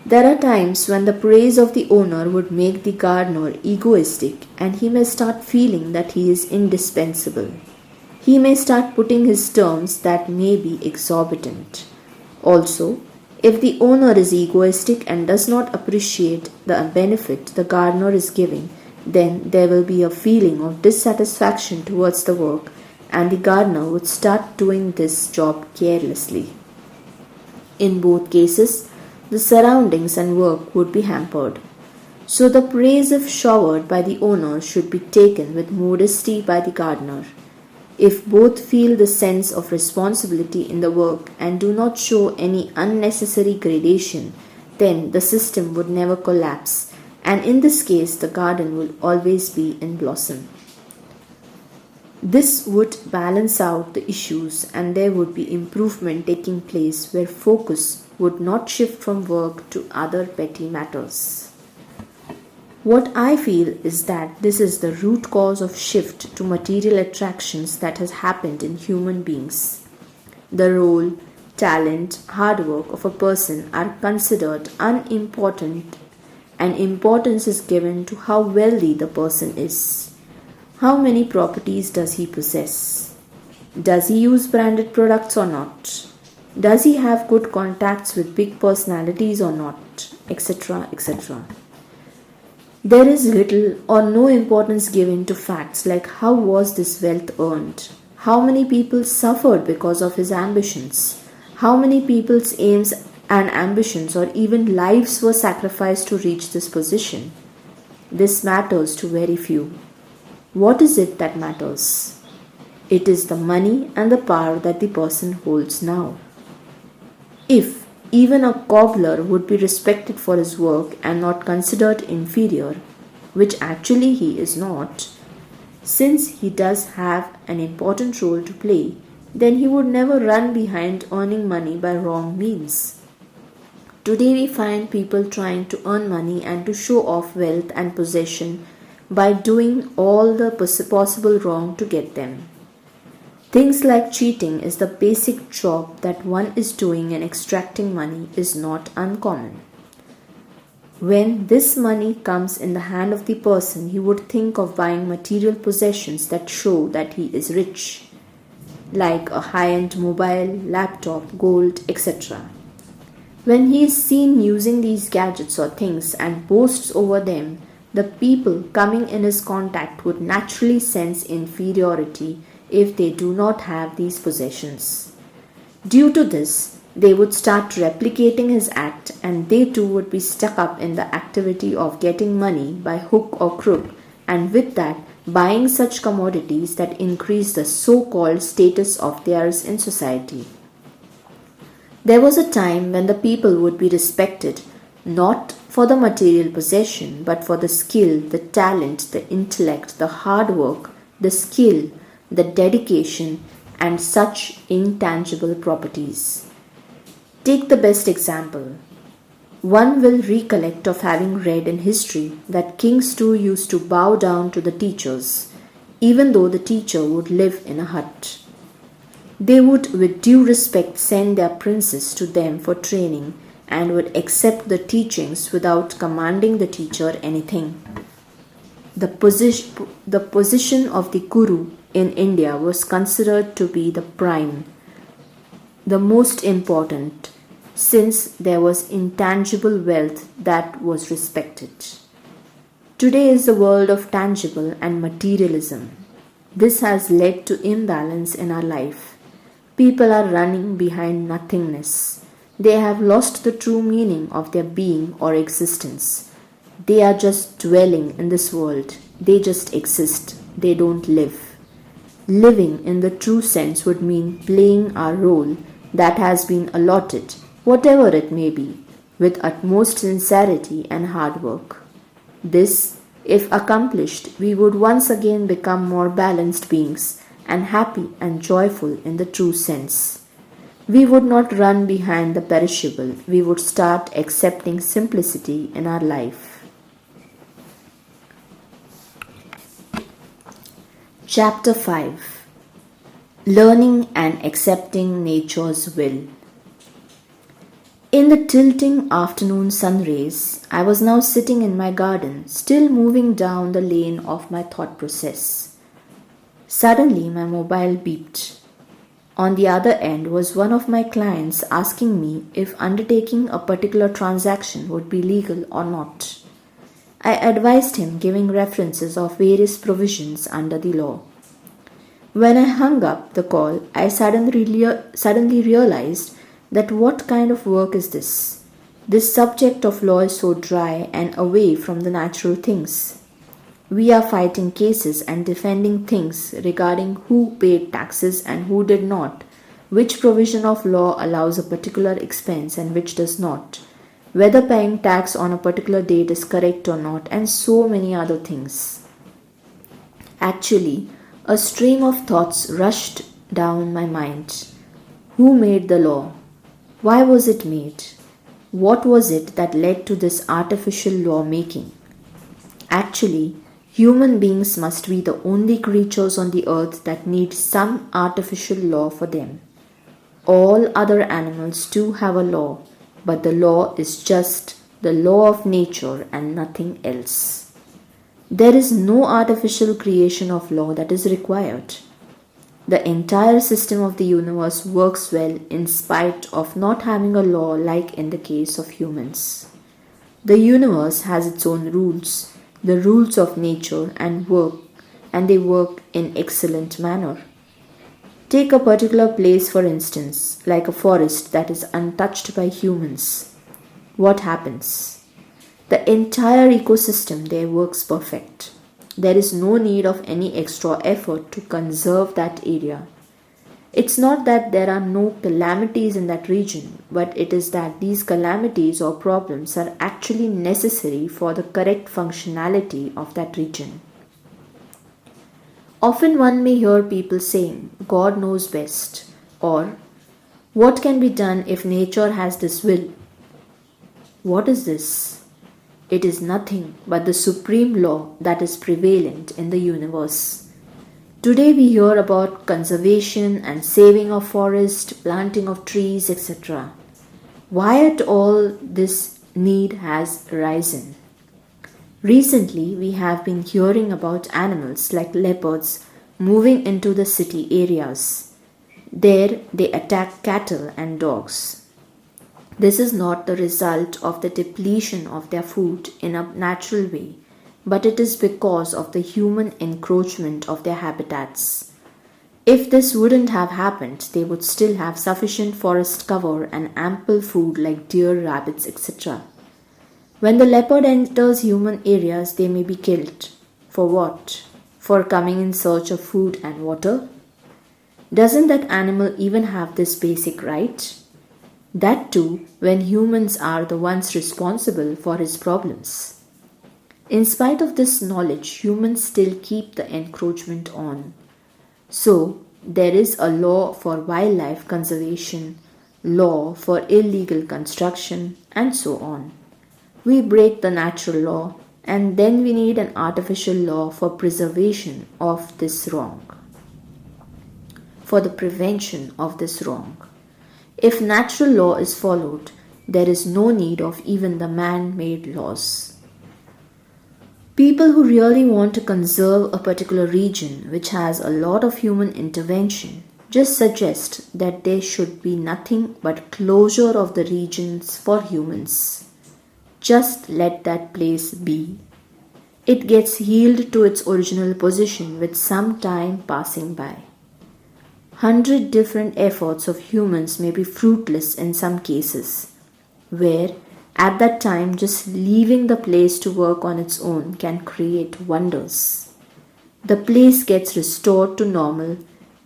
There are times when the praise of the owner would make the gardener egoistic and he may start feeling that he is indispensable. He may start putting his terms that may be exorbitant. Also, if the owner is egoistic and does not appreciate the benefit the gardener is giving, then there will be a feeling of dissatisfaction towards the work and the gardener would start doing this job carelessly. In both cases, the surroundings and work would be hampered. So the praise if showered by the owner should be taken with modesty by the gardener. If both feel the sense of responsibility in the work and do not show any unnecessary gradation, then the system would never collapse, and in this case the garden will always be in blossom. This would balance out the issues and there would be improvement taking place where focus would not shift from work to other petty matters. What I feel is that this is the root cause of shift to material attractions that has happened in human beings. The role, talent, hard work of a person are considered unimportant and importance is given to how wealthy the person is. How many properties does he possess? Does he use branded products or not? Does he have good contacts with big personalities or not? Etc. etc. There is little or no importance given to facts like how was this wealth earned? How many people suffered because of his ambitions? How many people's aims and ambitions or even lives were sacrificed to reach this position? This matters to very few. What is it that matters? It is the money and the power that the person holds now. If even a cobbler would be respected for his work and not considered inferior, which actually he is not, since he does have an important role to play, then he would never run behind earning money by wrong means. Today we find people trying to earn money and to show off wealth and possession by doing all the possible wrong to get them. Things like cheating is the basic job that one is doing and extracting money is not uncommon. When this money comes in the hand of the person, he would think of buying material possessions that show that he is rich, like a high-end mobile, laptop, gold, etc. When he is seen using these gadgets or things and boasts over them, the people coming in his contact would naturally sense inferiority if they do not have these possessions. Due to this, they would start replicating his act and they too would be stuck up in the activity of getting money by hook or crook and with that buying such commodities that increase the so-called status of theirs in society. There was a time when the people would be respected not for the material possession but for the skill, the talent, the intellect, the hard work, the skill, the dedication and such intangible properties. Take the best example. One will recollect of having read in history that kings too used to bow down to the teachers, even though the teacher would live in a hut. They would with due respect send their princes to them for training and would accept the teachings without commanding the teacher anything. The position of the guru in India was considered to be the prime, the most important, since there was intangible wealth that was respected. Today is the world of tangible and materialism. This has led to imbalance in our life. People are running behind nothingness. They have lost the true meaning of their being or existence. They are just dwelling in this world. They just exist. They don't live. Living in the true sense would mean playing our role that has been allotted, whatever it may be, with utmost sincerity and hard work. This, if accomplished, we would once again become more balanced beings and happy and joyful in the true sense. We would not run behind the perishable. We would start accepting simplicity in our life. Chapter 5. Learning and Accepting Nature's Will. In the tilting afternoon sun rays, I was now sitting in my garden, still moving down the lane of my thought process. Suddenly, my mobile beeped. On the other end was one of my clients asking me if undertaking a particular transaction would be legal or not. I advised him, giving references of various provisions under the law. When I hung up the call, I suddenly realized that what kind of work is this? This subject of law is so dry and away from the natural things. We are fighting cases and defending things regarding who paid taxes and who did not, which provision of law allows a particular expense and which does not, whether paying tax on a particular date is correct or not, and so many other things. Actually, A stream of thoughts rushed down my mind. Who made the law? Why was it made? What was it that led to this artificial law making? Actually, human beings must be the only creatures on the earth that need some artificial law for them. All other animals too have a law, but the law is just the law of nature and nothing else. There is no artificial creation of law that is required. The entire system of the universe works well in spite of not having a law like in the case of humans. The universe has its own rules, the rules of nature and they work in excellent manner. Take a particular place for instance, like a forest that is untouched by humans. What happens? The entire ecosystem there works perfect. There is no need of any extra effort to conserve that area. It's not that there are no calamities in that region, but it is that these calamities or problems are actually necessary for the correct functionality of that region. Often one may hear people saying, God knows best, or what can be done if nature has this will? What is this? It is nothing but the supreme law that is prevalent in the universe. Today we hear about conservation and saving of forest, planting of trees, etc. Why at all this need has arisen? Recently we have been hearing about animals like leopards moving into the city areas. There they attack cattle and dogs. This is not the result of the depletion of their food in a natural way, but it is because of the human encroachment of their habitats. If this wouldn't have happened, they would still have sufficient forest cover and ample food like deer, rabbits, etc. When the leopard enters human areas, they may be killed. For what? For coming in search of food and water? Doesn't that animal even have this basic right? That too, when humans are the ones responsible for his problems. In spite of this knowledge, humans still keep the encroachment on. So, there is a law for wildlife conservation, law for illegal construction, and so on. We break the natural law, and then we need an artificial law for preservation of this wrong, for the prevention of this wrong. If natural law is followed, there is no need of even the man-made laws. People who really want to conserve a particular region which has a lot of human intervention just suggest that there should be nothing but closure of the regions for humans. Just let that place be. It gets healed to its original position with some time passing by. 100 different efforts of humans may be fruitless in some cases, where at that time just leaving the place to work on its own can create wonders. The place gets restored to normal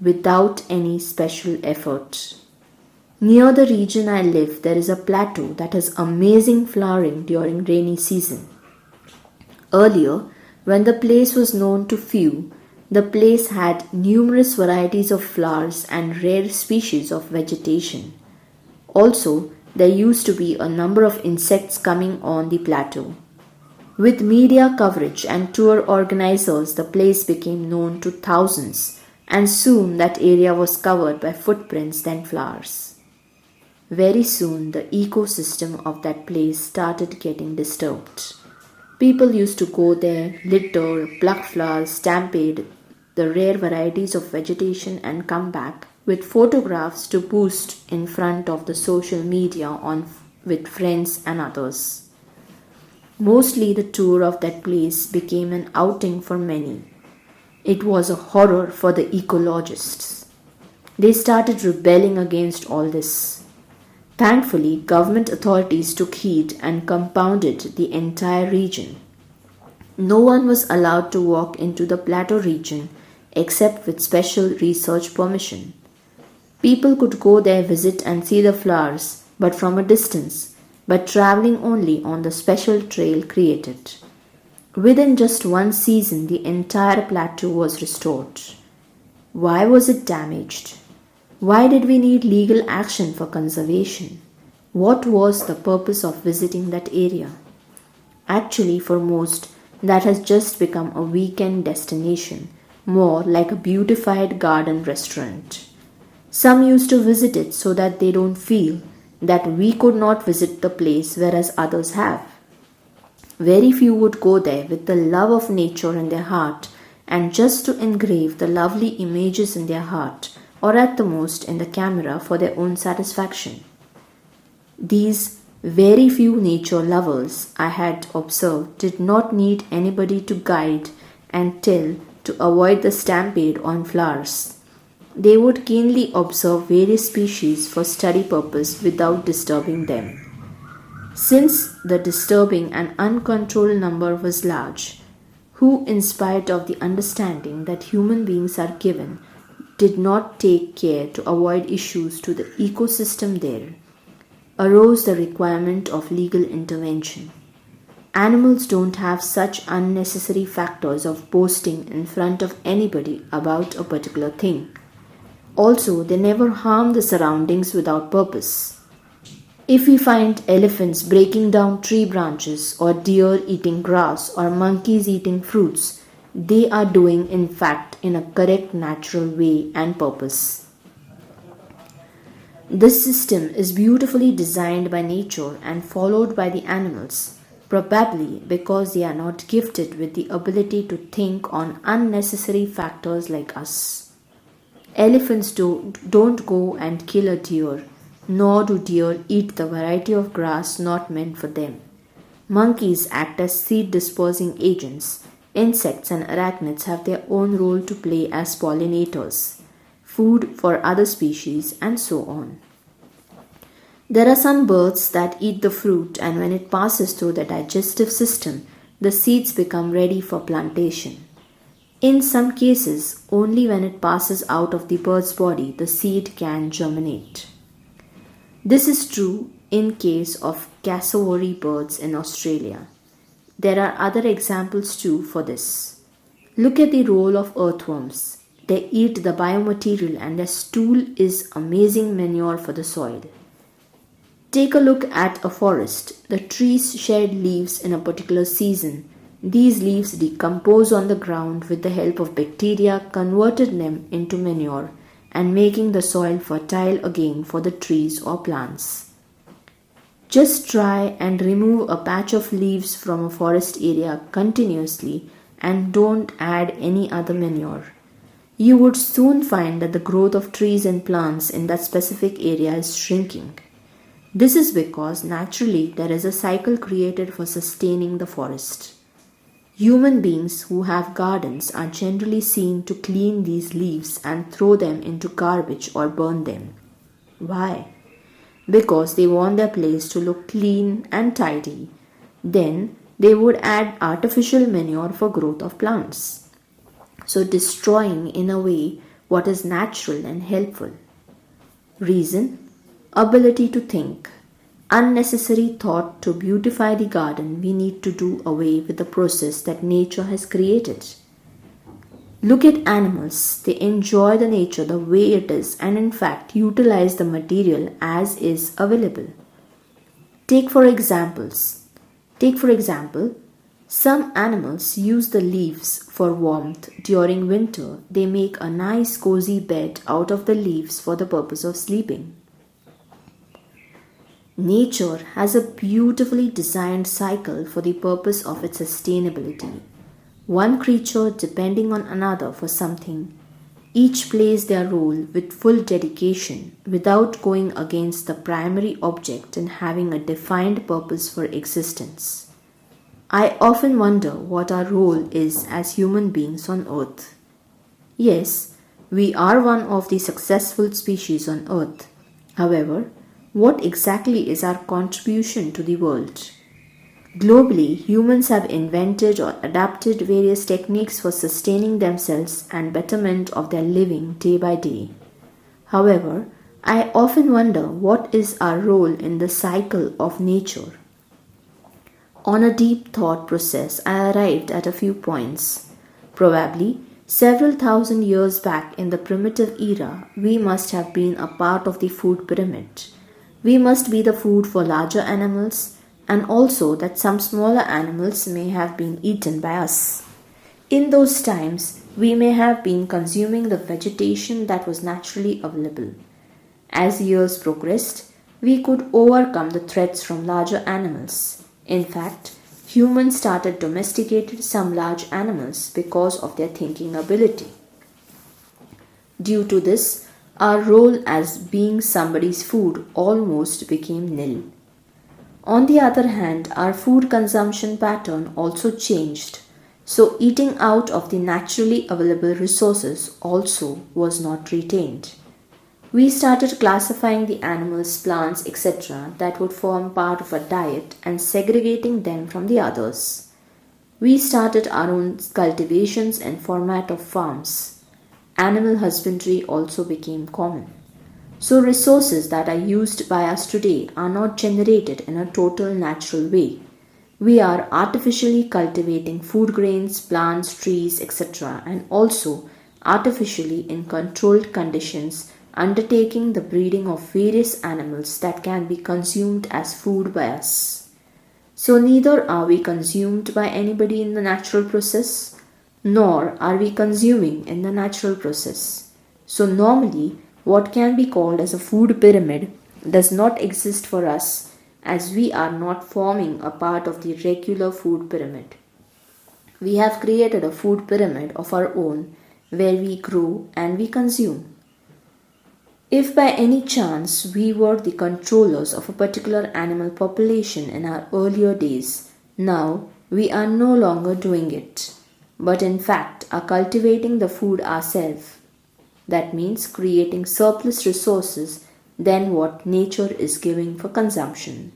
without any special effort. Near the region I live, there is a plateau that has amazing flowering during rainy season. Earlier, when the place was known to few, the place had numerous varieties of flowers and rare species of vegetation. Also, there used to be a number of insects coming on the plateau. With media coverage and tour organizers, the place became known to thousands, and soon that area was covered by footprints than flowers. Very soon, the ecosystem of that place started getting disturbed. People used to go there, litter, pluck flowers, stampede the rare varieties of vegetation and come back with photographs to post in front of the social media with friends and others. Mostly the tour of that place became an outing for many. It was a horror for the ecologists. They started rebelling against all this. Thankfully, government authorities took heed and compounded the entire region. No one was allowed to walk into the plateau region except with special research permission. People could go there, visit and see the flowers, but from a distance, but traveling only on the special trail created. Within just one season, the entire plateau was restored. Why was it damaged? Why did we need legal action for conservation? What was the purpose of visiting that area? Actually, for most, that has just become a weekend destination, more like a beautified garden restaurant. Some used to visit it so that they don't feel that we could not visit the place whereas others have. Very few would go there with the love of nature in their heart and just to engrave the lovely images in their heart or at the most in the camera for their own satisfaction. These very few nature lovers I had observed did not need anybody to guide and tell to avoid the stampede on flowers. They would keenly observe various species for study purpose without disturbing them. Since the disturbing and uncontrolled number was large, who, in spite of the understanding that human beings are given, did not take care to avoid issues to the ecosystem there, arose the requirement of legal intervention. Animals don't have such unnecessary factors of boasting in front of anybody about a particular thing. Also, they never harm the surroundings without purpose. If we find elephants breaking down tree branches, or deer eating grass, or monkeys eating fruits, they are doing in fact in a correct natural way and purpose. This system is beautifully designed by nature and followed by the animals, probably because they are not gifted with the ability to think on unnecessary factors like us. Elephants don't go and kill a deer, nor do deer eat the variety of grass not meant for them. Monkeys act as seed dispersing agents. Insects and arachnids have their own role to play as pollinators, food for other species, and so on. There are some birds that eat the fruit, and when it passes through the digestive system, the seeds become ready for plantation. In some cases, only when it passes out of the bird's body, the seed can germinate. This is true in case of cassowary birds in Australia. There are other examples too for this. Look at the role of earthworms. They eat the biomaterial and their stool is amazing manure for the soil. Take a look at a forest. The trees shed leaves in a particular season. These leaves decompose on the ground with the help of bacteria, converted them into manure and making the soil fertile again for the trees or plants. Just try and remove a patch of leaves from a forest area continuously and don't add any other manure. You would soon find that the growth of trees and plants in that specific area is shrinking. This is because naturally there is a cycle created for sustaining the forest. Human beings who have gardens are generally seen to clean these leaves and throw them into garbage or burn them. Why? Because they want their place to look clean and tidy. Then they would add artificial manure for growth of plants. So destroying in a way what is natural and helpful. Reason, ability to think. Unnecessary thought to beautify the garden, we need to do away with the process that nature has created. Look at animals. They enjoy the nature the way it is and in fact utilize the material as is available. Take for example, some animals use the leaves for warmth. During winter, they make a nice cozy bed out of the leaves for the purpose of sleeping. Nature has a beautifully designed cycle for the purpose of its sustainability. One creature depending on another for something. Each plays their role with full dedication without going against the primary object and having a defined purpose for existence. I often wonder what our role is as human beings on earth. Yes, we are one of the successful species on earth. However, what exactly is our contribution to the world? Globally, humans have invented or adapted various techniques for sustaining themselves and betterment of their living day by day. However, I often wonder what is our role in the cycle of nature. On a deep thought process, I arrived at a few points. Probably, Several thousand years back in the primitive era, we must have been a part of the food pyramid. We must be the food for larger animals, and also that some smaller animals may have been eaten by us. In those times, we may have been consuming the vegetation that was naturally available. As years progressed, we could overcome the threats from larger animals. In fact, humans started domesticating some large animals because of their thinking ability. Due to this, our role as being somebody's food almost became nil. On the other hand, our food consumption pattern also changed, so eating out of the naturally available resources also was not retained. We started classifying the animals, plants, etc., that would form part of a diet and segregating them from the others. We started our own cultivations and format of farms. Animal husbandry also became common. So, resources that are used by us today are not generated in a total natural way. We are artificially cultivating food grains, plants, trees, etc., and also artificially in controlled conditions undertaking the breeding of various animals that can be consumed as food by us. So, neither are we consumed by anybody in the natural process, nor are we consuming in the natural process. So, normally, what can be called as a food pyramid does not exist for us as we are not forming a part of the regular food pyramid. We have created a food pyramid of our own where we grow and we consume. If by any chance we were the controllers of a particular animal population in our earlier days, now we are no longer doing it, but in fact are cultivating the food ourselves. That means creating surplus resources than what nature is giving for consumption.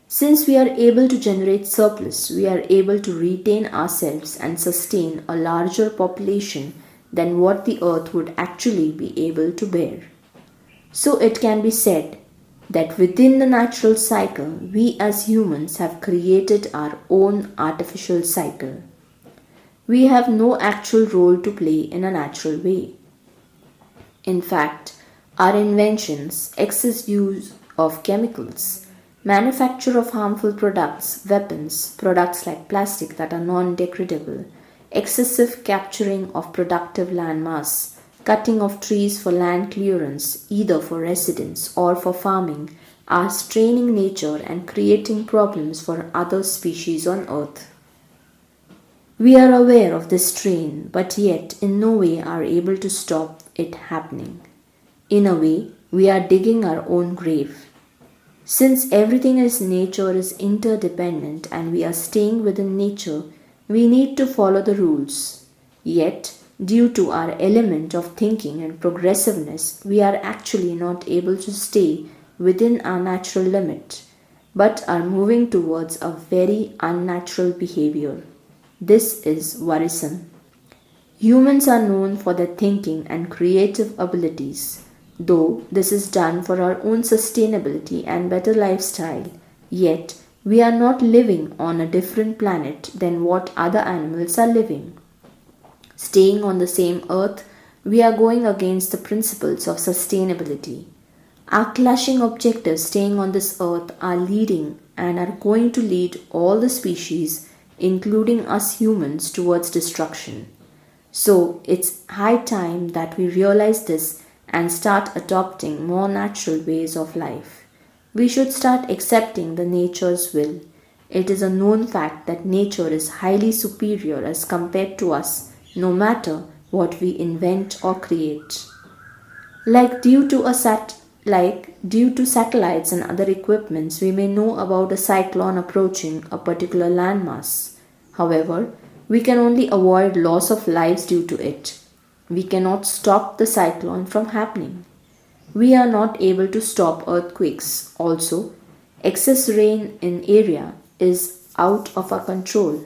Since we are able to generate surplus, we are able to retain ourselves and sustain a larger population than what the earth would actually be able to bear. So it can be said that within the natural cycle, we as humans have created our own artificial cycle. We have no actual role to play in a natural way. In fact, our inventions, excess use of chemicals, manufacture of harmful products, weapons, products like plastic that are non-degradable, excessive capturing of productive land mass, cutting of trees for land clearance, either for residence or for farming, are straining nature and creating problems for other species on earth. We are aware of this strain, but yet in no way are able to stop it happening. In a way, we are digging our own grave. Since everything in nature is interdependent and we are staying within nature, we need to follow the rules. Yet, due to our element of thinking and progressiveness, we are actually not able to stay within our natural limit, but are moving towards a very unnatural behavior. This is worrisome. Humans are known for their thinking and creative abilities. Though this is done for our own sustainability and better lifestyle, yet we are not living on a different planet than what other animals are living. Staying on the same earth, we are going against the principles of sustainability. Our clashing objectives staying on this earth are leading and are going to lead all the species, including us humans, towards destruction. So it's high time that we realize this and start adopting more natural ways of life. We should start accepting the nature's will. It is a known fact that nature is highly superior as compared to us, no matter what we invent or create. Due to satellites and other equipments, we may know about a cyclone approaching a particular landmass. However, we can only avoid loss of lives due to it. We cannot stop the cyclone from happening. We are not able to stop earthquakes. Also, excess rain in area is out of our control.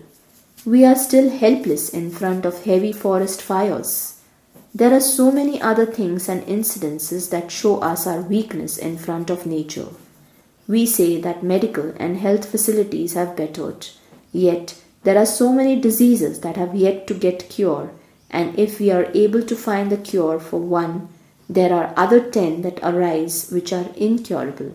We are still helpless in front of heavy forest fires. There are so many other things and incidences that show us our weakness in front of nature. We say that medical and health facilities have bettered, yet there are so many diseases that have yet to get cured, And if we are able to find the cure for one, there are other 10 that arise which are incurable.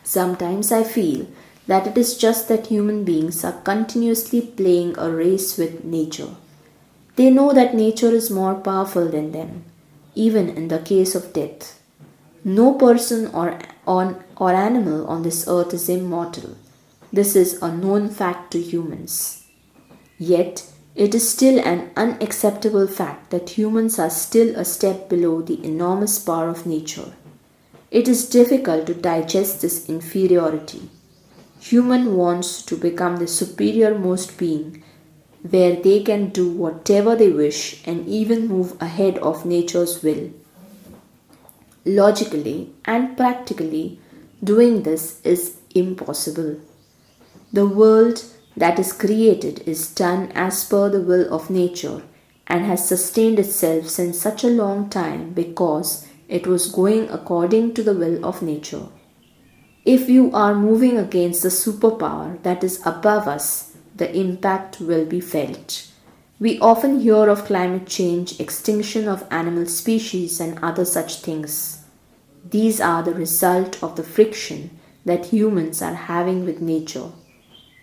Sometimes I feel that it is just that human beings are continuously playing a race with nature. They know that nature is more powerful than them, even in the case of death. No person or animal on this earth is immortal. This is a known fact to humans. Yet, it is still an unacceptable fact that humans are still a step below the enormous power of nature. It is difficult to digest this inferiority. Human wants to become the superior-most being, where they can do whatever they wish and even move ahead of nature's will. Logically and practically, doing this is impossible. The world that is created is done as per the will of nature and has sustained itself since such a long time because it was going according to the will of nature. If you are moving against the superpower that is above us, the impact will be felt. We often hear of climate change, extinction of animal species, and other such things. These are the result of the friction that humans are having with nature.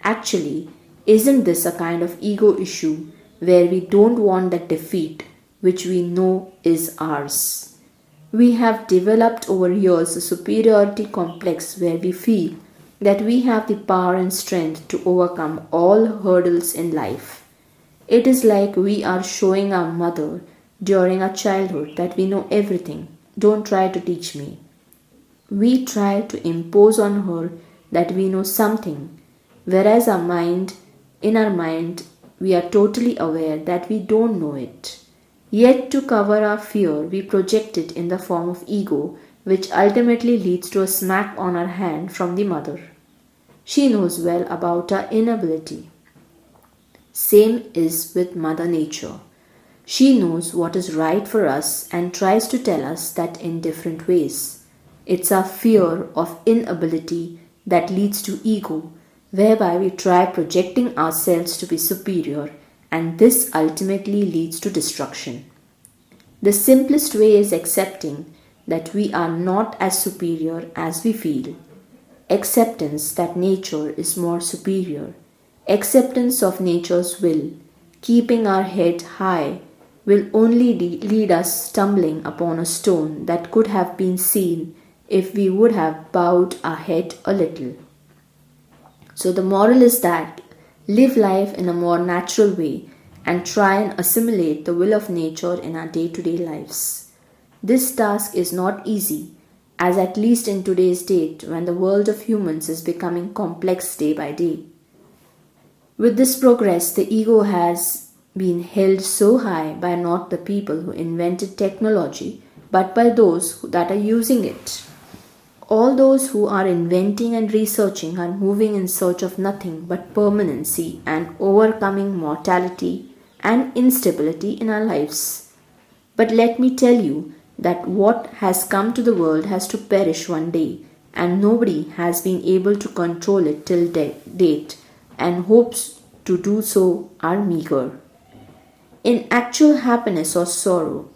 Actually, isn't this a kind of ego issue where we don't want that defeat which we know is ours? We have developed over years a superiority complex where we feel that we have the power and strength to overcome all hurdles in life. It is like we are showing our mother during our childhood that we know everything. Don't try to teach me. We try to impose on her that we know something, whereas in our mind, we are totally aware that we don't know it. Yet to cover our fear, we project it in the form of ego, which ultimately leads to a smack on our hand from the mother. She knows well about our inability. Same is with Mother Nature. She knows what is right for us and tries to tell us that in different ways. It's our fear of inability that leads to ego, whereby we try projecting ourselves to be superior, and this ultimately leads to destruction. The simplest way is accepting that we are not as superior as we feel. Acceptance that nature is more superior. Acceptance of nature's will. Keeping our head high will only lead us stumbling upon a stone that could have been seen if we would have bowed our head a little. So the moral is that live life in a more natural way and try and assimilate the will of nature in our day-to-day lives. This task is not easy, as at least in today's date when the world of humans is becoming complex day by day. With this progress, the ego has been held so high by not the people who invented technology, but by those that are using it. All those who are inventing and researching are moving in search of nothing but permanency and overcoming mortality and instability in our lives. But let me tell you that what has come to the world has to perish one day, and nobody has been able to control it till date, and hopes to do so are meager. In actual happiness or sorrow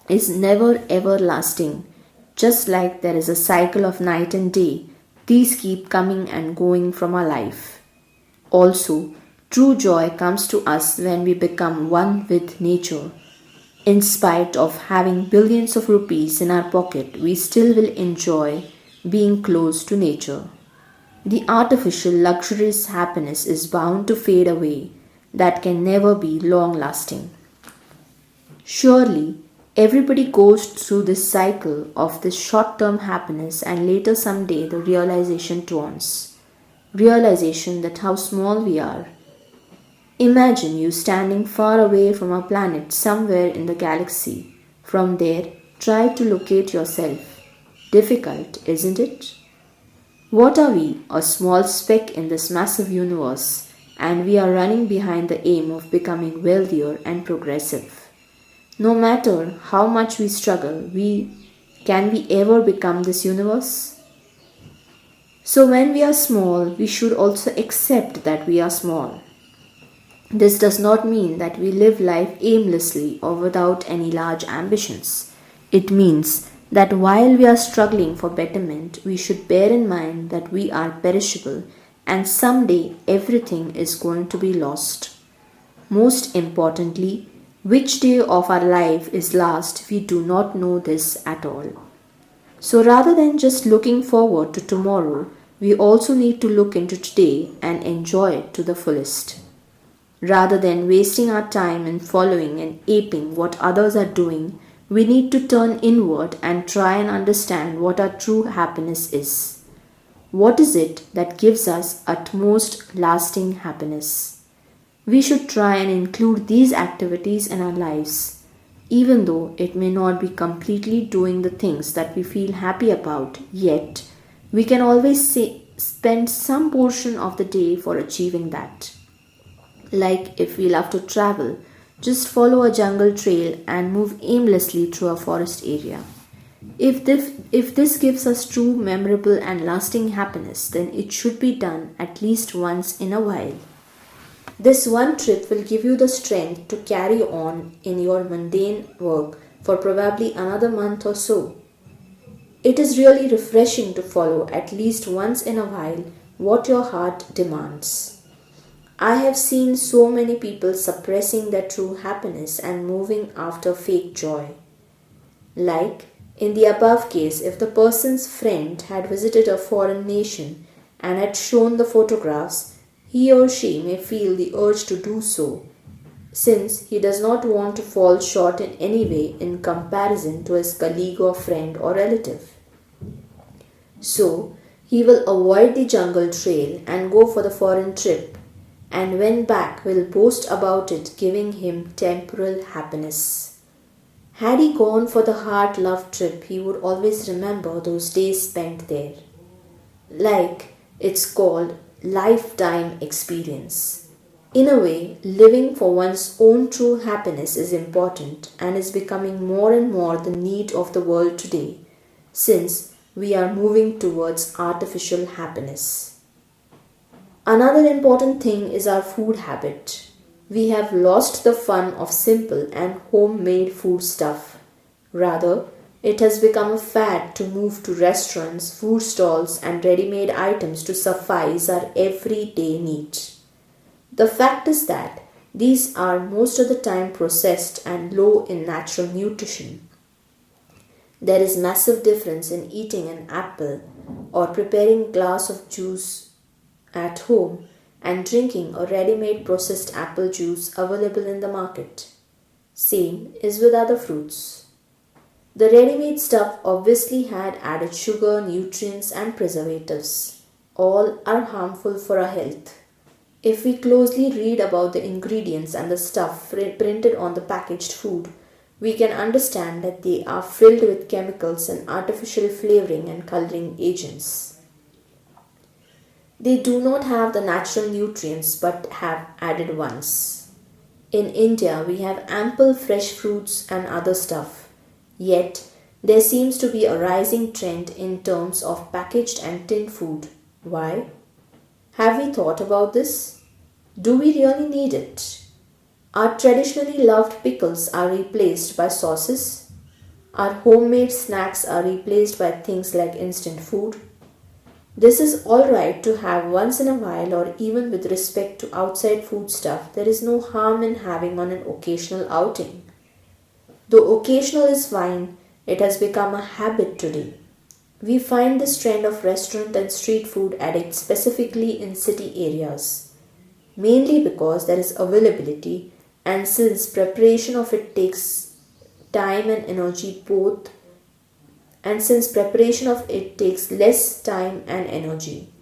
is never everlasting. Just like there is a cycle of night and day, these keep coming and going from our life. Also, true joy comes to us when we become one with nature. In spite of having billions of rupees in our pocket, we still will enjoy being close to nature. The artificial luxurious happiness is bound to fade away, that can never be long lasting. Surely, everybody goes through this cycle of this short term happiness, and later someday the realization dawns. Realization that how small we are. Imagine you standing far away from a planet somewhere in the galaxy. From there, try to locate yourself. Difficult, isn't it? What are we? A small speck in this massive universe, and we are running behind the aim of becoming wealthier and progressive. No matter how much we struggle, can we ever become this universe? So when we are small, we should also accept that we are small. This does not mean that we live life aimlessly or without any large ambitions. It means that while we are struggling for betterment, we should bear in mind that we are perishable and someday everything is going to be lost. Most importantly, which day of our life is last, we do not know this at all. So rather than just looking forward to tomorrow, we also need to look into today and enjoy it to the fullest. Rather than wasting our time in following and aping what others are doing, we need to turn inward and try and understand what our true happiness is. What is it that gives us utmost lasting happiness? We should try and include these activities in our lives, even though it may not be completely doing the things that we feel happy about, yet we can always spend some portion of the day for achieving that. Like if we love to travel, just follow a jungle trail and move aimlessly through a forest area. If this gives us true, memorable, and lasting happiness, then it should be done at least once in a while. This one trip will give you the strength to carry on in your mundane work for probably another month or so. It is really refreshing to follow at least once in a while what your heart demands. I have seen so many people suppressing their true happiness and moving after fake joy. Like in the above case, if the person's friend had visited a foreign nation and had shown the photographs, he or she may feel the urge to do so, since he does not want to fall short in any way in comparison to his colleague or friend or relative. So, he will avoid the jungle trail and go for the foreign trip, and when back will boast about it giving him temporal happiness. Had he gone for the heart-love trip, he would always remember those days spent there. Like it's called lifetime experience. In a way, living for one's own true happiness is important and is becoming more and more the need of the world today, since we are moving towards artificial happiness. Another important thing is our food habit. We have lost the fun of simple and homemade food stuff. Rather, it has become a fad to move to restaurants, food stalls, and ready-made items to suffice our everyday needs. The fact is that these are most of the time processed and low in natural nutrition. There is massive difference in eating an apple or preparing a glass of juice at home and drinking a ready-made processed apple juice available in the market. Same is with other fruits. The ready-made stuff obviously had added sugar, nutrients and preservatives. All are harmful for our health. If we closely read about the ingredients and the stuff printed on the packaged food, we can understand that they are filled with chemicals and artificial flavoring and coloring agents. They do not have the natural nutrients but have added ones. In India, we have ample fresh fruits and other stuff. Yet, there seems to be a rising trend in terms of packaged and tinned food. Why? Have we thought about this? Do we really need it? Our traditionally loved pickles are replaced by sauces. Our homemade snacks are replaced by things like instant food. This is alright to have once in a while, or even with respect to outside food stuff, there is no harm in having on an occasional outing. Though occasional is fine, it has become a habit today. We find this trend of restaurant and street food addicts specifically in city areas, mainly because there is availability and since preparation of it takes time and energy both and since preparation of it takes less time and energy.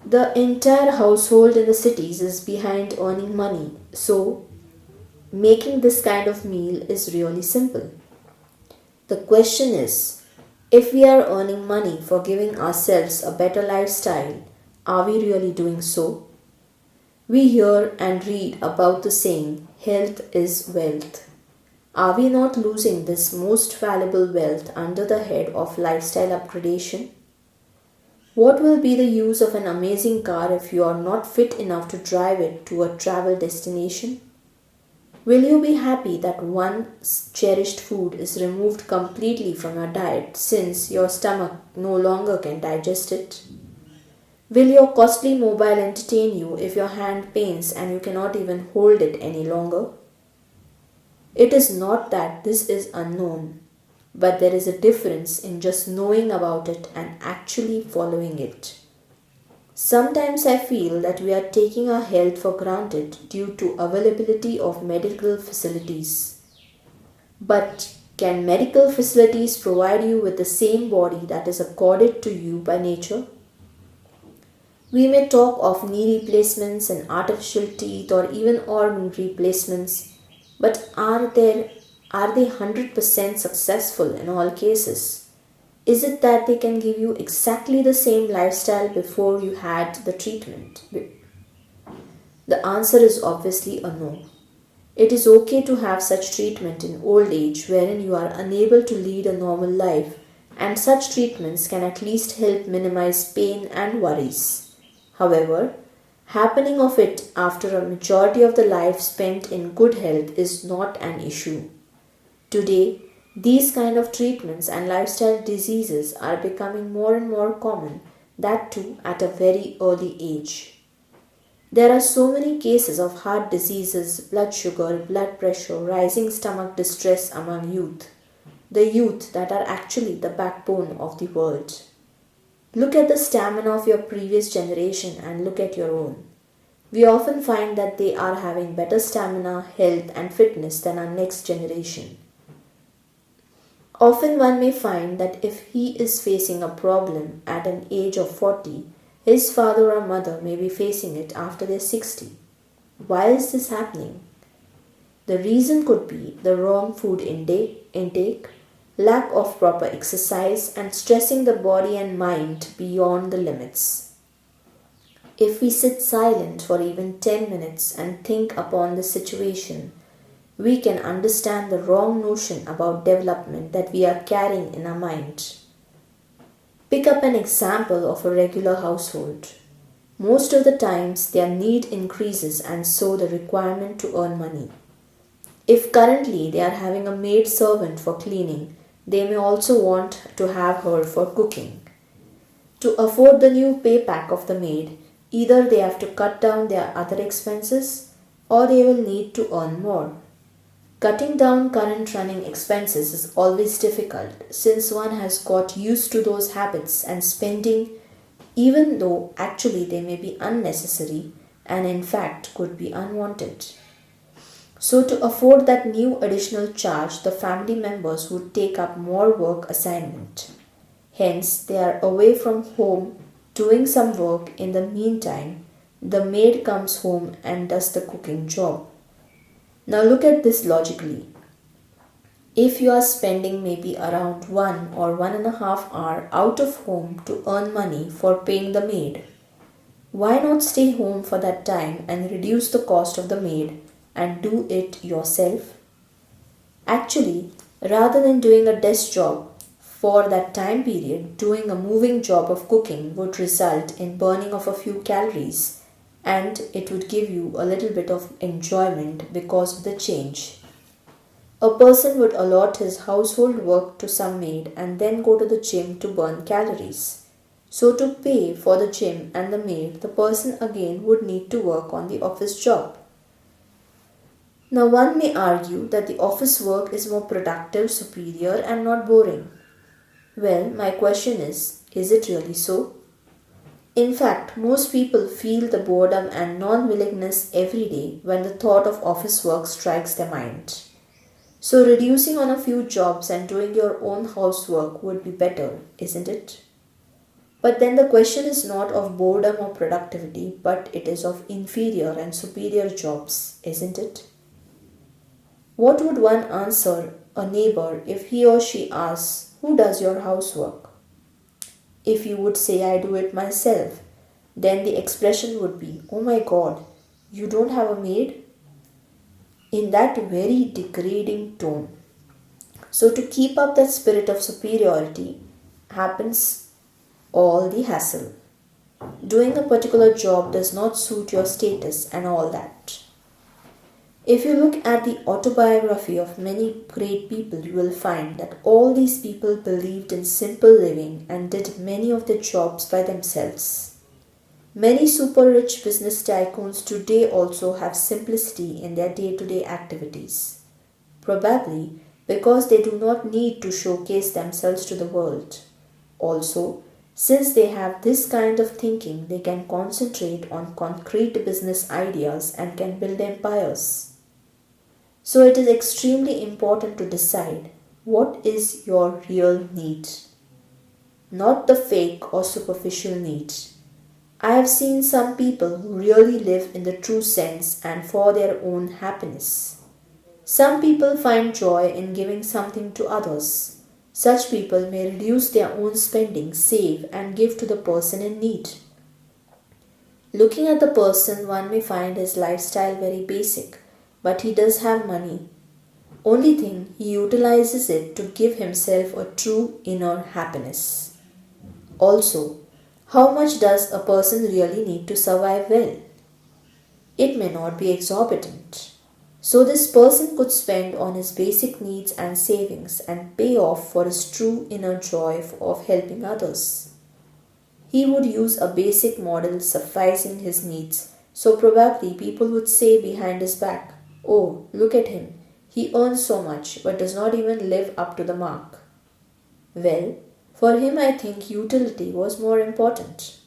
The entire household in the cities is behind earning money, so making this kind of meal is really simple. The question is, if we are earning money for giving ourselves a better lifestyle, are we really doing so? We hear and read about the saying, health is wealth. Are we not losing this most valuable wealth under the head of lifestyle upgradation? What will be the use of an amazing car if you are not fit enough to drive it to a travel destination? Will you be happy that once cherished food is removed completely from your diet since your stomach no longer can digest it? Will your costly mobile entertain you if your hand pains and you cannot even hold it any longer? It is not that this is unknown, but there is a difference in just knowing about it and actually following it. Sometimes I feel that we are taking our health for granted due to availability of medical facilities. But can medical facilities provide you with the same body that is accorded to you by nature? We may talk of knee replacements and artificial teeth or even organ replacements, but are they 100% successful in all cases? Is it that they can give you exactly the same lifestyle before you had the treatment? The answer is obviously a no. It is okay to have such treatment in old age wherein you are unable to lead a normal life, and such treatments can at least help minimize pain and worries. However, happening of it after a majority of the life spent in good health is not an issue. Today, these kind of treatments and lifestyle diseases are becoming more and more common, that too at a very early age. There are so many cases of heart diseases, blood sugar, blood pressure, rising stomach distress among youth, the youth that are actually the backbone of the world. Look at the stamina of your previous generation and look at your own. We often find that they are having better stamina, health, and fitness than our next generation. Often one may find that if he is facing a problem at an age of 40, his father or mother may be facing it after they're 60. Why is this happening? The reason could be the wrong food intake, lack of proper exercise, and stressing the body and mind beyond the limits. If we sit silent for even 10 minutes and think upon the situation, we can understand the wrong notion about development that we are carrying in our mind. Pick up an example of a regular household. Most of the times their need increases and so the requirement to earn money. If currently they are having a maid servant for cleaning, they may also want to have her for cooking. To afford the new pay pack of the maid, either they have to cut down their other expenses or they will need to earn more. Cutting down current running expenses is always difficult since one has got used to those habits and spending even though actually they may be unnecessary and in fact could be unwanted. So to afford that new additional charge, the family members would take up more work assignment. Hence, they are away from home doing some work. In the meantime, the maid comes home and does the cooking job. Now look at this logically. If you are spending maybe around 1 or 1.5 hours out of home to earn money for paying the maid, why not stay home for that time and reduce the cost of the maid and do it yourself? Actually, rather than doing a desk job for that time period, doing a moving job of cooking would result in burning of a few calories and it would give you a little bit of enjoyment because of the change. A person would allot his household work to some maid and then go to the gym to burn calories. So, to pay for the gym and the maid, the person again would need to work on the office job. Now, one may argue that the office work is more productive, superior, and not boring. Well, my question is it really so? In fact, most people feel the boredom and non willingness every day when the thought of office work strikes their mind. So, reducing on a few jobs and doing your own housework would be better, isn't it? But then the question is not of boredom or productivity, but it is of inferior and superior jobs, isn't it? What would one answer a neighbor if he or she asks, "Who does your housework?" If you would say, "I do it myself," then the expression would be, "Oh my God, you don't have a maid?" In that very degrading tone. So, to keep up that spirit of superiority happens all the hassle. Doing a particular job does not suit your status and all that. If you look at the autobiography of many great people, you will find that all these people believed in simple living and did many of the jobs by themselves. Many super rich business tycoons today also have simplicity in their day to day activities, probably because they do not need to showcase themselves to the world. Also, since they have this kind of thinking, they can concentrate on concrete business ideas and can build empires. So it is extremely important to decide what is your real need, not the fake or superficial need. I have seen some people who really live in the true sense and for their own happiness. Some people find joy in giving something to others. Such people may reduce their own spending, save, and give to the person in need. Looking at the person, one may find his lifestyle very basic, but he does have money. Only thing, he utilizes it to give himself a true inner happiness. Also, how much does a person really need to survive well? It may not be exorbitant. So this person could spend on his basic needs and savings and pay off for his true inner joy of helping others. He would use a basic model sufficing his needs, so probably people would say behind his back, "Oh, look at him. He earns so much but does not even live up to the mark." Well, for him I think utility was more important.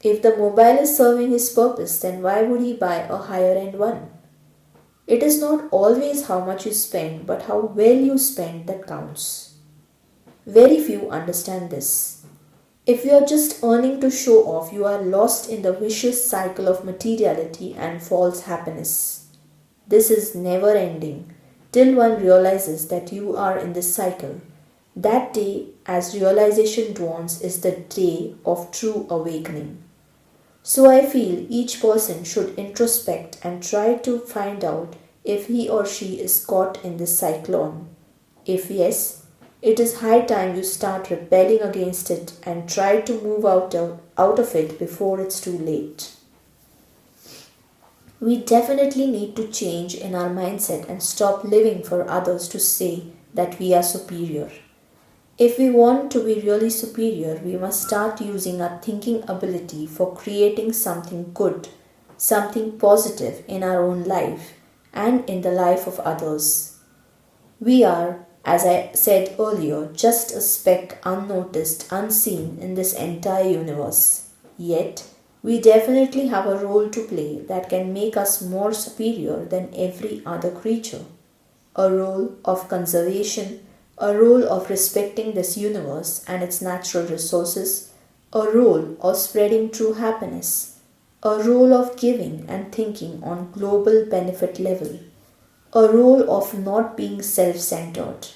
If the mobile is serving his purpose, then why would he buy a higher end one? It is not always how much you spend, but how well you spend that counts. Very few understand this. If you are just earning to show off, you are lost in the vicious cycle of materiality and false happiness. This is never ending till one realizes that you are in this cycle. That day, as realization dawns, is the day of true awakening. So I feel each person should introspect and try to find out if he or she is caught in this cyclone. If yes, it is high time you start rebelling against it and try to move out of it before it's too late. We definitely need to change in our mindset and stop living for others to say that we are superior. If we want to be really superior, we must start using our thinking ability for creating something good, something positive in our own life and in the life of others. We are, as I said earlier, just a speck unnoticed, unseen in this entire universe. Yet, we definitely have a role to play that can make us more superior than every other creature. A role of conservation, a role of respecting this universe and its natural resources, a role of spreading true happiness, a role of giving and thinking on global benefit level, a role of not being self-centered.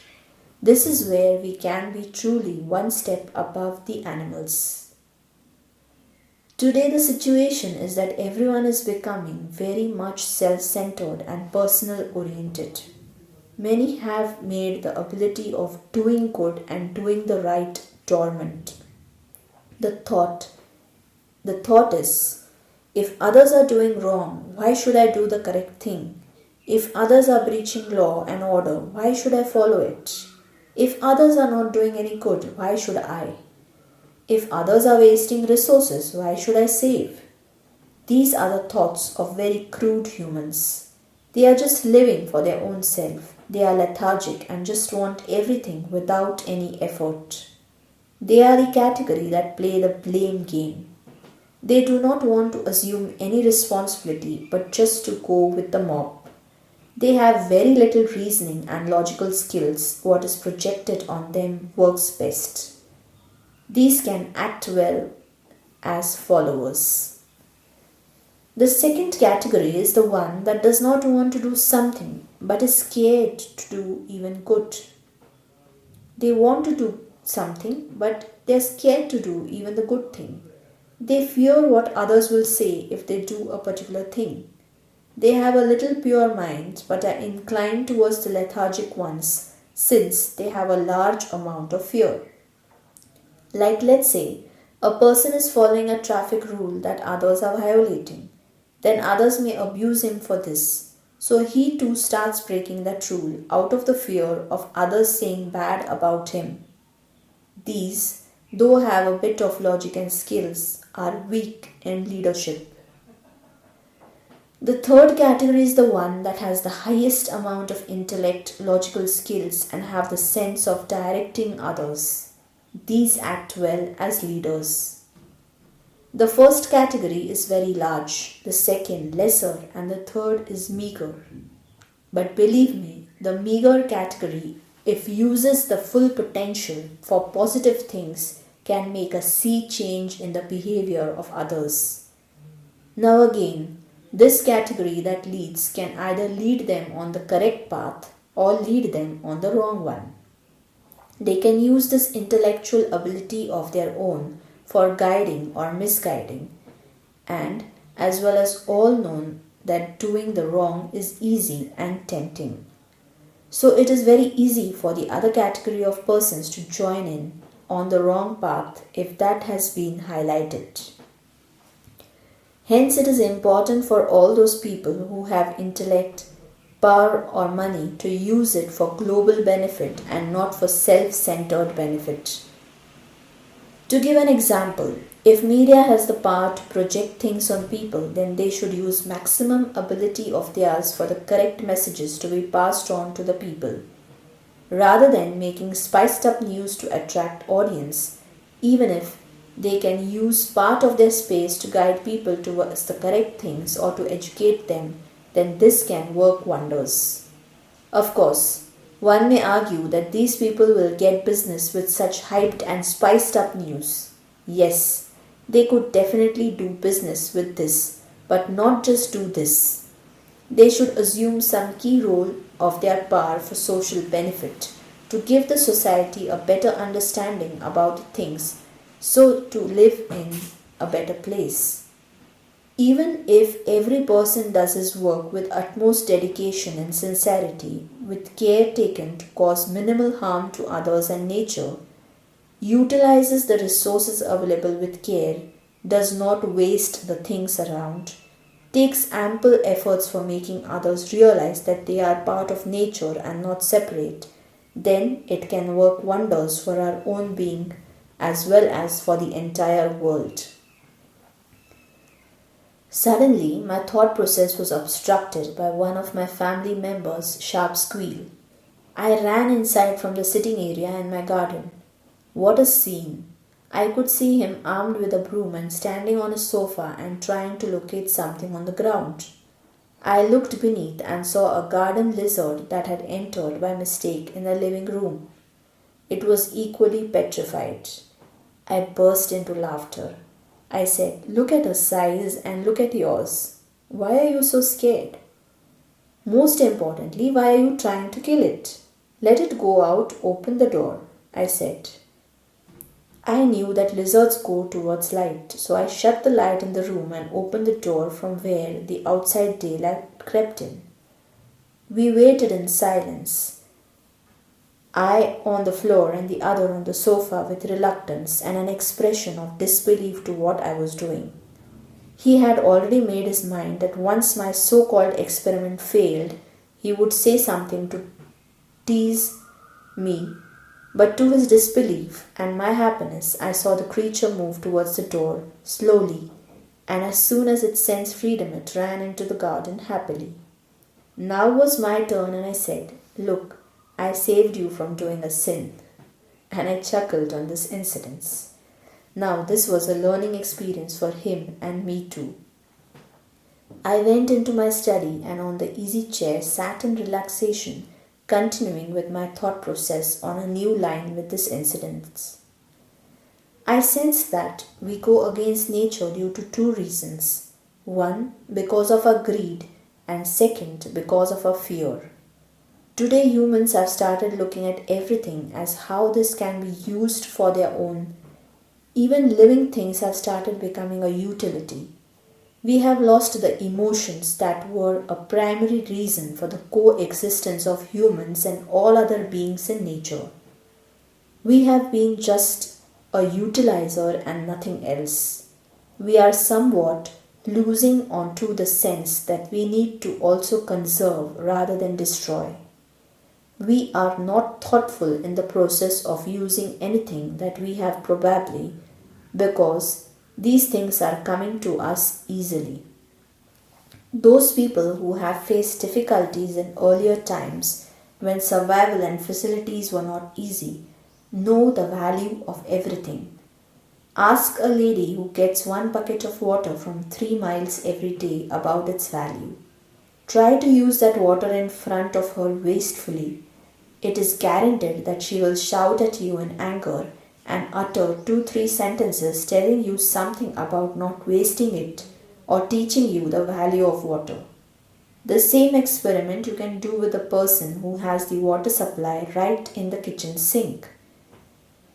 This is where we can be truly one step above the animals. Today the situation is that everyone is becoming very much self-centered and personal oriented. Many have made the ability of doing good and doing the right dormant. The thought is, if others are doing wrong, why should I do the correct thing? If others are breaching law and order, why should I follow it? If others are not doing any good, why should I? If others are wasting resources, why should I save? These are the thoughts of very crude humans. They are just living for their own self. They are lethargic and just want everything without any effort. They are the category that play the blame game. They do not want to assume any responsibility but just to go with the mob. They have very little reasoning and logical skills. What is projected on them works best. These can act well as followers. The second category is the one that does not want to do something but is scared to do even good. They want to do something but they are scared to do even the good thing. They fear what others will say if they do a particular thing. They have a little pure mind but are inclined towards the lethargic ones since they have a large amount of fear. Like let's say, A person is following a traffic rule that others are violating. Then others may abuse him for this. So he too starts breaking that rule out of the fear of others saying bad about him. These, though have a bit of logic and skills, are weak in leadership. The third category is the one that has the highest amount of intellect, logical skills, and have the sense of directing others. These act well as leaders. The first category is very large, the second lesser, and the third is meager. But believe me, the meager category, if uses the full potential for positive things, can make a sea change in the behavior of others. Now again, this category that leads can either lead them on the correct path or lead them on the wrong one. They can use this intellectual ability of their own for guiding or misguiding, and as well as all known that doing the wrong is easy and tempting. So it is very easy for the other category of persons to join in on the wrong path if that has been highlighted. Hence, it is important for all those people who have intellect, power, or money to use it for global benefit and not for self-centered benefit. To give an example, if media has the power to project things on people, then they should use maximum ability of theirs for the correct messages to be passed on to the people, rather than making spiced up news to attract audience, even if they can use part of their space to guide people towards the correct things or to educate them, then this can work wonders. Of course, one may argue that these people will get business with such hyped and spiced up news. Yes, they could definitely do business with this, but not just do this. They should assume some key role of their power for social benefit, to give the society a better understanding about things, so to live in a better place. Even if every person does his work with utmost dedication and sincerity, with care taken to cause minimal harm to others and nature, utilizes the resources available with care, does not waste the things around, takes ample efforts for making others realize that they are part of nature and not separate, then it can work wonders for our own being as well as for the entire world. Suddenly, my thought process was obstructed by one of my family members' sharp squeal. I ran inside from the sitting area in my garden. What a scene! I could see him armed with a broom and standing on a sofa and trying to locate something on the ground. I looked beneath and saw a garden lizard that had entered by mistake in the living room. It was equally petrified. I burst into laughter. I said, "Look at her size and look at yours. Why are you so scared? Most importantly, why are you trying to kill it? Let it go out, open the door," I said. I knew that lizards go towards light, so I shut the light in the room and opened the door from where the outside daylight crept in. We waited in silence, I on the floor and the other on the sofa, with reluctance and an expression of disbelief to what I was doing. He had already made his mind that once my so-called experiment failed, he would say something to tease me. But to his disbelief and my happiness, I saw the creature move towards the door, slowly, and as soon as it sensed freedom, it ran into the garden happily. Now was my turn, and I said, "Look, I saved you from doing a sin," and I chuckled on this incident. Now this was a learning experience for him and me too. I went into my study and on the easy chair sat in relaxation, continuing with my thought process on a new line with this incident. I sensed that we go against nature due to two reasons. One, because of our greed, and second, because of our fear. Today humans have started looking at everything as how this can be used for their own. Even living things have started becoming a utility. We have lost the emotions that were a primary reason for the coexistence of humans and all other beings in nature. We have been just a utilizer and nothing else. We are somewhat losing onto the sense that we need to also conserve rather than destroy. We are not thoughtful in the process of using anything that we have probably because these things are coming to us easily. Those people who have faced difficulties in earlier times when survival and facilities were not easy know the value of everything. Ask a lady who gets one bucket of water from 3 miles every day about its value. Try to use that water in front of her wastefully. It is guaranteed that she will shout at you in anger and utter 2 3 sentences telling you something about not wasting it or teaching you the value of water. The same experiment you can do with the person who has the water supply right in the kitchen sink.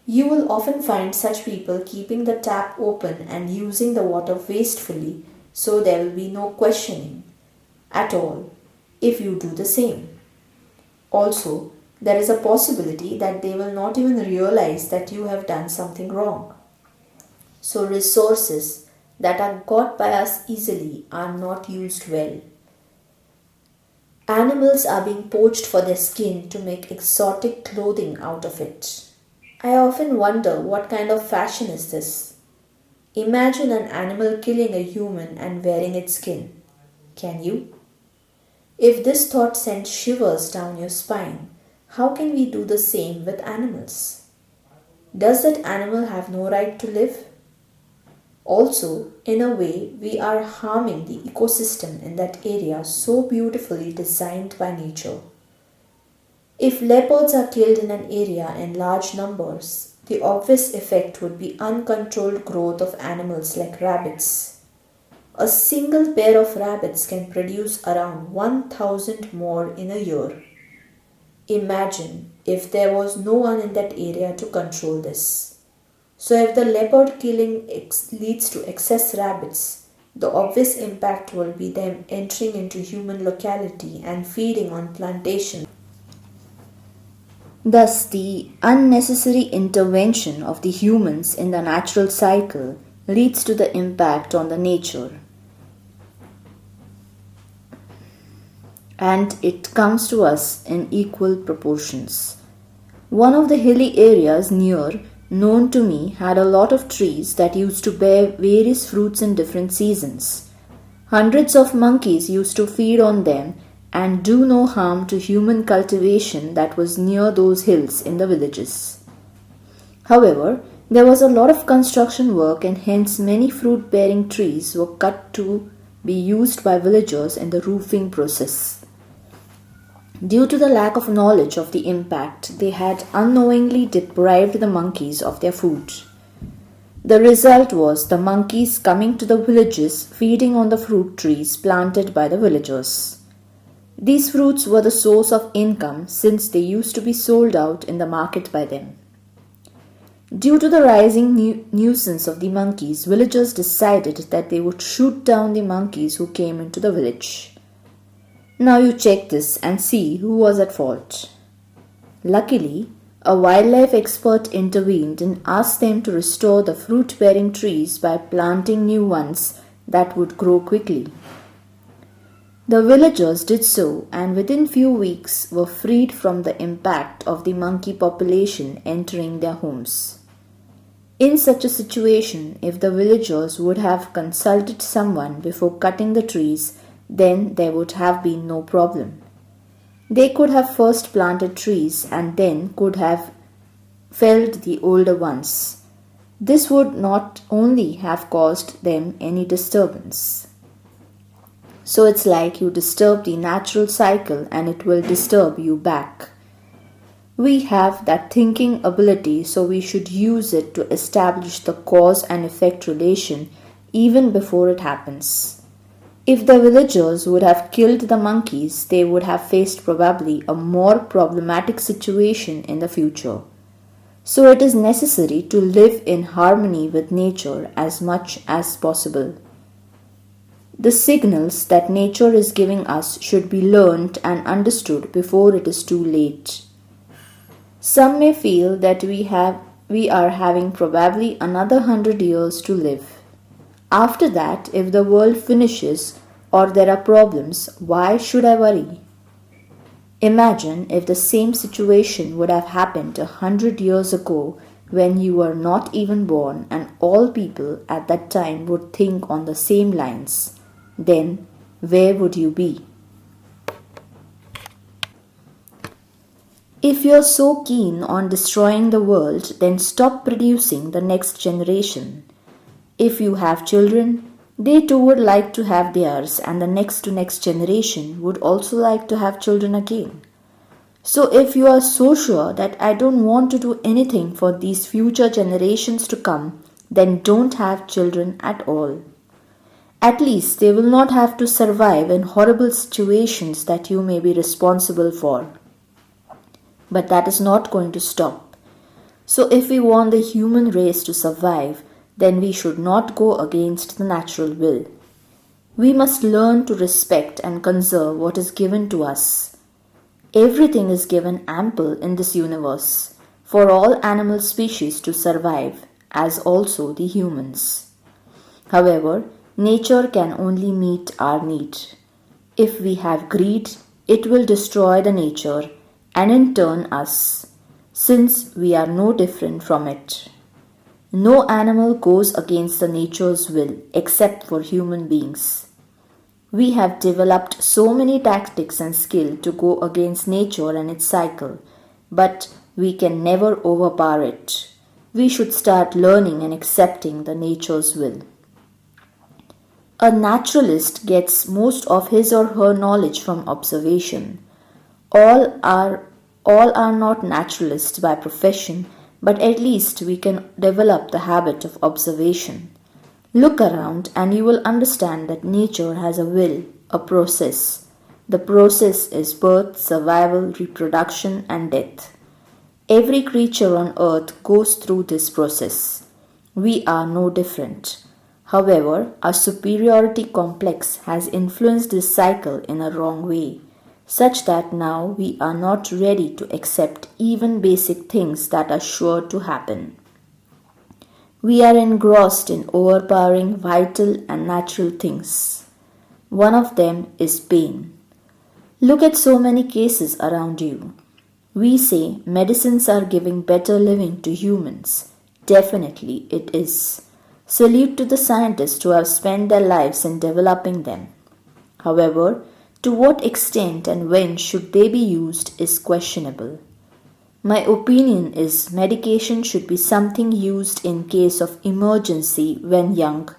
You will often find such people keeping the tap open and using the water wastefully, so there will be no questioning at all if you do the same. Also, there is a possibility that they will not even realize that you have done something wrong. So, resources that are got by us easily are not used well. Animals are being poached for their skin to make exotic clothing out of it. I often wonder what kind of fashion is this? Imagine an animal killing a human and wearing its skin. Can you? If this thought sends shivers down your spine, how can we do the same with animals? Does that animal have no right to live? Also, in a way, we are harming the ecosystem in that area so beautifully designed by nature. If leopards are killed in an area in large numbers, the obvious effect would be uncontrolled growth of animals like rabbits. A single pair of rabbits can produce around 1,000 more in a year. Imagine if there was no one in that area to control this. So if the leopard killing leads to excess rabbits, the obvious impact will be them entering into human locality and feeding on plantations. Thus, the unnecessary intervention of the humans in the natural cycle leads to the impact on the nature. And it comes to us in equal proportions. One of the hilly areas near known to me had a lot of trees that used to bear various fruits in different seasons. Hundreds of monkeys used to feed on them and do no harm to human cultivation that was near those hills in the villages. However, there was a lot of construction work and hence many fruit-bearing trees were cut to be used by villagers in the roofing process. Due to the lack of knowledge of the impact, they had unknowingly deprived the monkeys of their food. The result was the monkeys coming to the villages feeding on the fruit trees planted by the villagers. These fruits were the source of income since they used to be sold out in the market by them. Due to the rising nuisance of the monkeys, villagers decided that they would shoot down the monkeys who came into the village. Now you check this and see who was at fault. Luckily, a wildlife expert intervened and asked them to restore the fruit-bearing trees by planting new ones that would grow quickly. The villagers did so and within few weeks were freed from the impact of the monkey population entering their homes. In such a situation, if the villagers would have consulted someone before cutting the trees, then there would have been no problem. They could have first planted trees and then could have felled the older ones. This would not only have caused them any disturbance. So it's like you disturb the natural cycle and it will disturb you back. We have that thinking ability, so we should use it to establish the cause and effect relation even before it happens. If the villagers would have killed the monkeys, they would have faced probably a more problematic situation in the future. So it is necessary to live in harmony with nature as much as possible. The signals that nature is giving us should be learnt and understood before it is too late. Some may feel that we we are having probably another 100 years to live. After that, if the world finishes or there are problems, why should I worry? Imagine if the same situation would have happened 100 years ago when you were not even born and all people at that time would think on the same lines. Then, where would you be? If you're so keen on destroying the world, then stop producing the next generation. If you have children, they too would like to have theirs, and the next to next generation would also like to have children again. So, if you are so sure that I don't want to do anything for these future generations to come, then don't have children at all. At least they will not have to survive in horrible situations that you may be responsible for. But that is not going to stop. So, if we want the human race to survive, then we should not go against the natural will. We must learn to respect and conserve what is given to us. Everything is given ample in this universe for all animal species to survive, as also the humans. However, nature can only meet our need. If we have greed, it will destroy the nature and in turn us, since we are no different from it. No animal goes against the nature's will except for human beings. We have developed so many tactics and skill to go against nature and its cycle, but we can never overpower it. We should start learning and accepting the nature's will. A naturalist gets most of his or her knowledge from observation. All are not naturalists by profession, but at least we can develop the habit of observation. Look around and you will understand that nature has a will, a process. The process is birth, survival, reproduction, and death. Every creature on earth goes through this process. We are no different. However, our superiority complex has influenced this cycle in a wrong way, such that now we are not ready to accept even basic things that are sure to happen. We are engrossed in overpowering vital and natural things. One of them is pain. Look at so many cases around you. We say medicines are giving better living to humans. Definitely it is. Salute to the scientists who have spent their lives in developing them. However, to what extent and when should they be used is questionable. My opinion is medication should be something used in case of emergency when young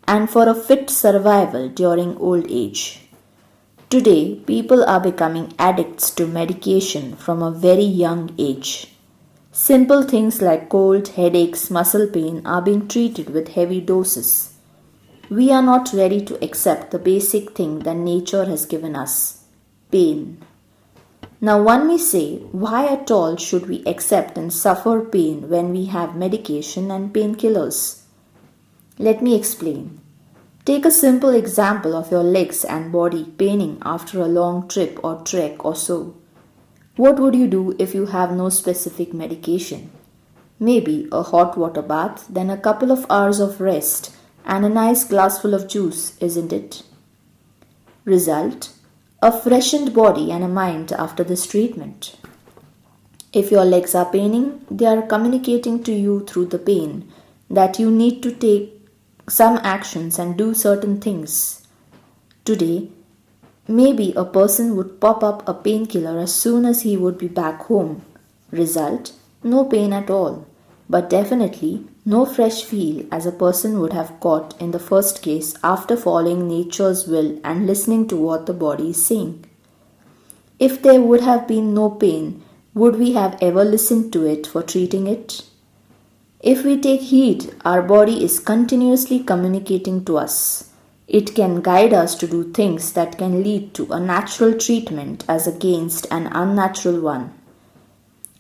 and for a fit survival during old age. Today, people are becoming addicts to medication from a very young age. Simple things like cold, headaches, muscle pain are being treated with heavy doses. We are not ready to accept the basic thing that nature has given us, pain. Now one may say, why at all should we accept and suffer pain when we have medication and painkillers? Let me explain. Take a simple example of your legs and body paining after a long trip or trek or so. What would you do if you have no specific medication? Maybe a hot water bath, then a couple of hours of rest, and a nice glass full of juice, isn't it? Result: a freshened body and a mind after this treatment. If your legs are paining, they are communicating to you through the pain that you need to take some actions and do certain things. Today, maybe a person would pop up a painkiller as soon as he would be back home. Result: no pain at all, but definitely no fresh feel as a person would have got in the first case after following nature's will and listening to what the body is saying. If there would have been no pain, would we have ever listened to it for treating it? If we take heed, our body is continuously communicating to us. It can guide us to do things that can lead to a natural treatment as against an unnatural one.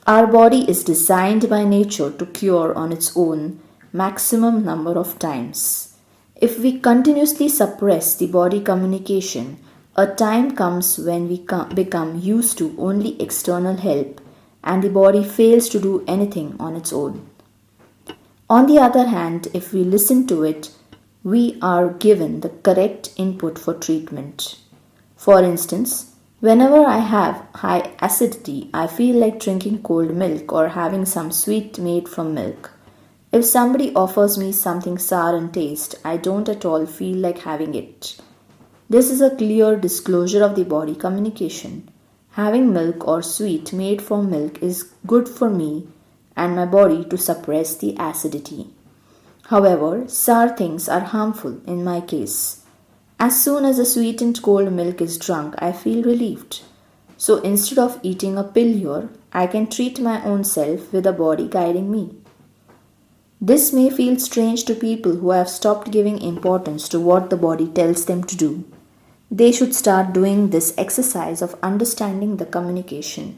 Our body is designed by nature to cure on its own maximum number of times. If we continuously suppress the body communication, a time comes when we become used to only external help and the body fails to do anything on its own. On the other hand, if we listen to it, we are given the correct input for treatment. For instance, whenever I have high acidity, I feel like drinking cold milk or having some sweet made from milk. If somebody offers me something sour in taste, I don't at all feel like having it. This is a clear disclosure of the body communication. Having milk or sweet made from milk is good for me and my body to suppress the acidity. However, sour things are harmful in my case. As soon as the sweetened cold milk is drunk, I feel relieved. So instead of eating a pill here, I can treat my own self with a body guiding me. This may feel strange to people who have stopped giving importance to what the body tells them to do. They should start doing this exercise of understanding the communication.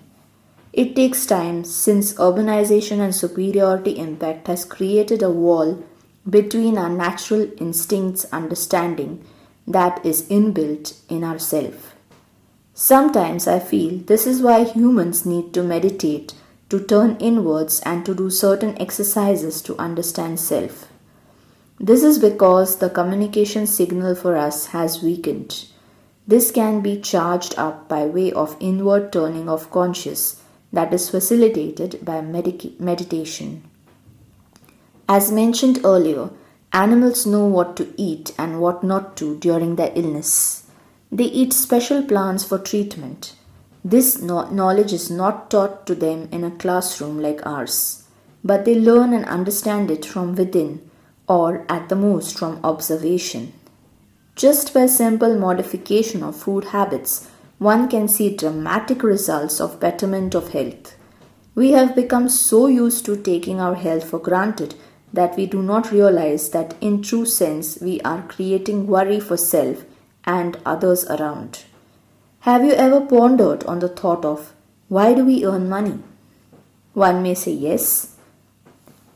It takes time since urbanization and superiority impact has created a wall between our natural instincts understanding that is inbuilt in ourself. Sometimes I feel this is why humans need to meditate, to turn inwards and to do certain exercises to understand self. This is because the communication signal for us has weakened. This can be charged up by way of inward turning of conscious that is facilitated by meditation. As mentioned earlier, animals know what to eat and what not to during their illness. They eat special plants for treatment. This knowledge is not taught to them in a classroom like ours, but they learn and understand it from within or at the most from observation. Just by simple modification of food habits, one can see dramatic results of betterment of health. We have become so used to taking our health for granted that we do not realize that in true sense we are creating worry for self and others around. Have you ever pondered on the thought of why do we earn money? One may say yes.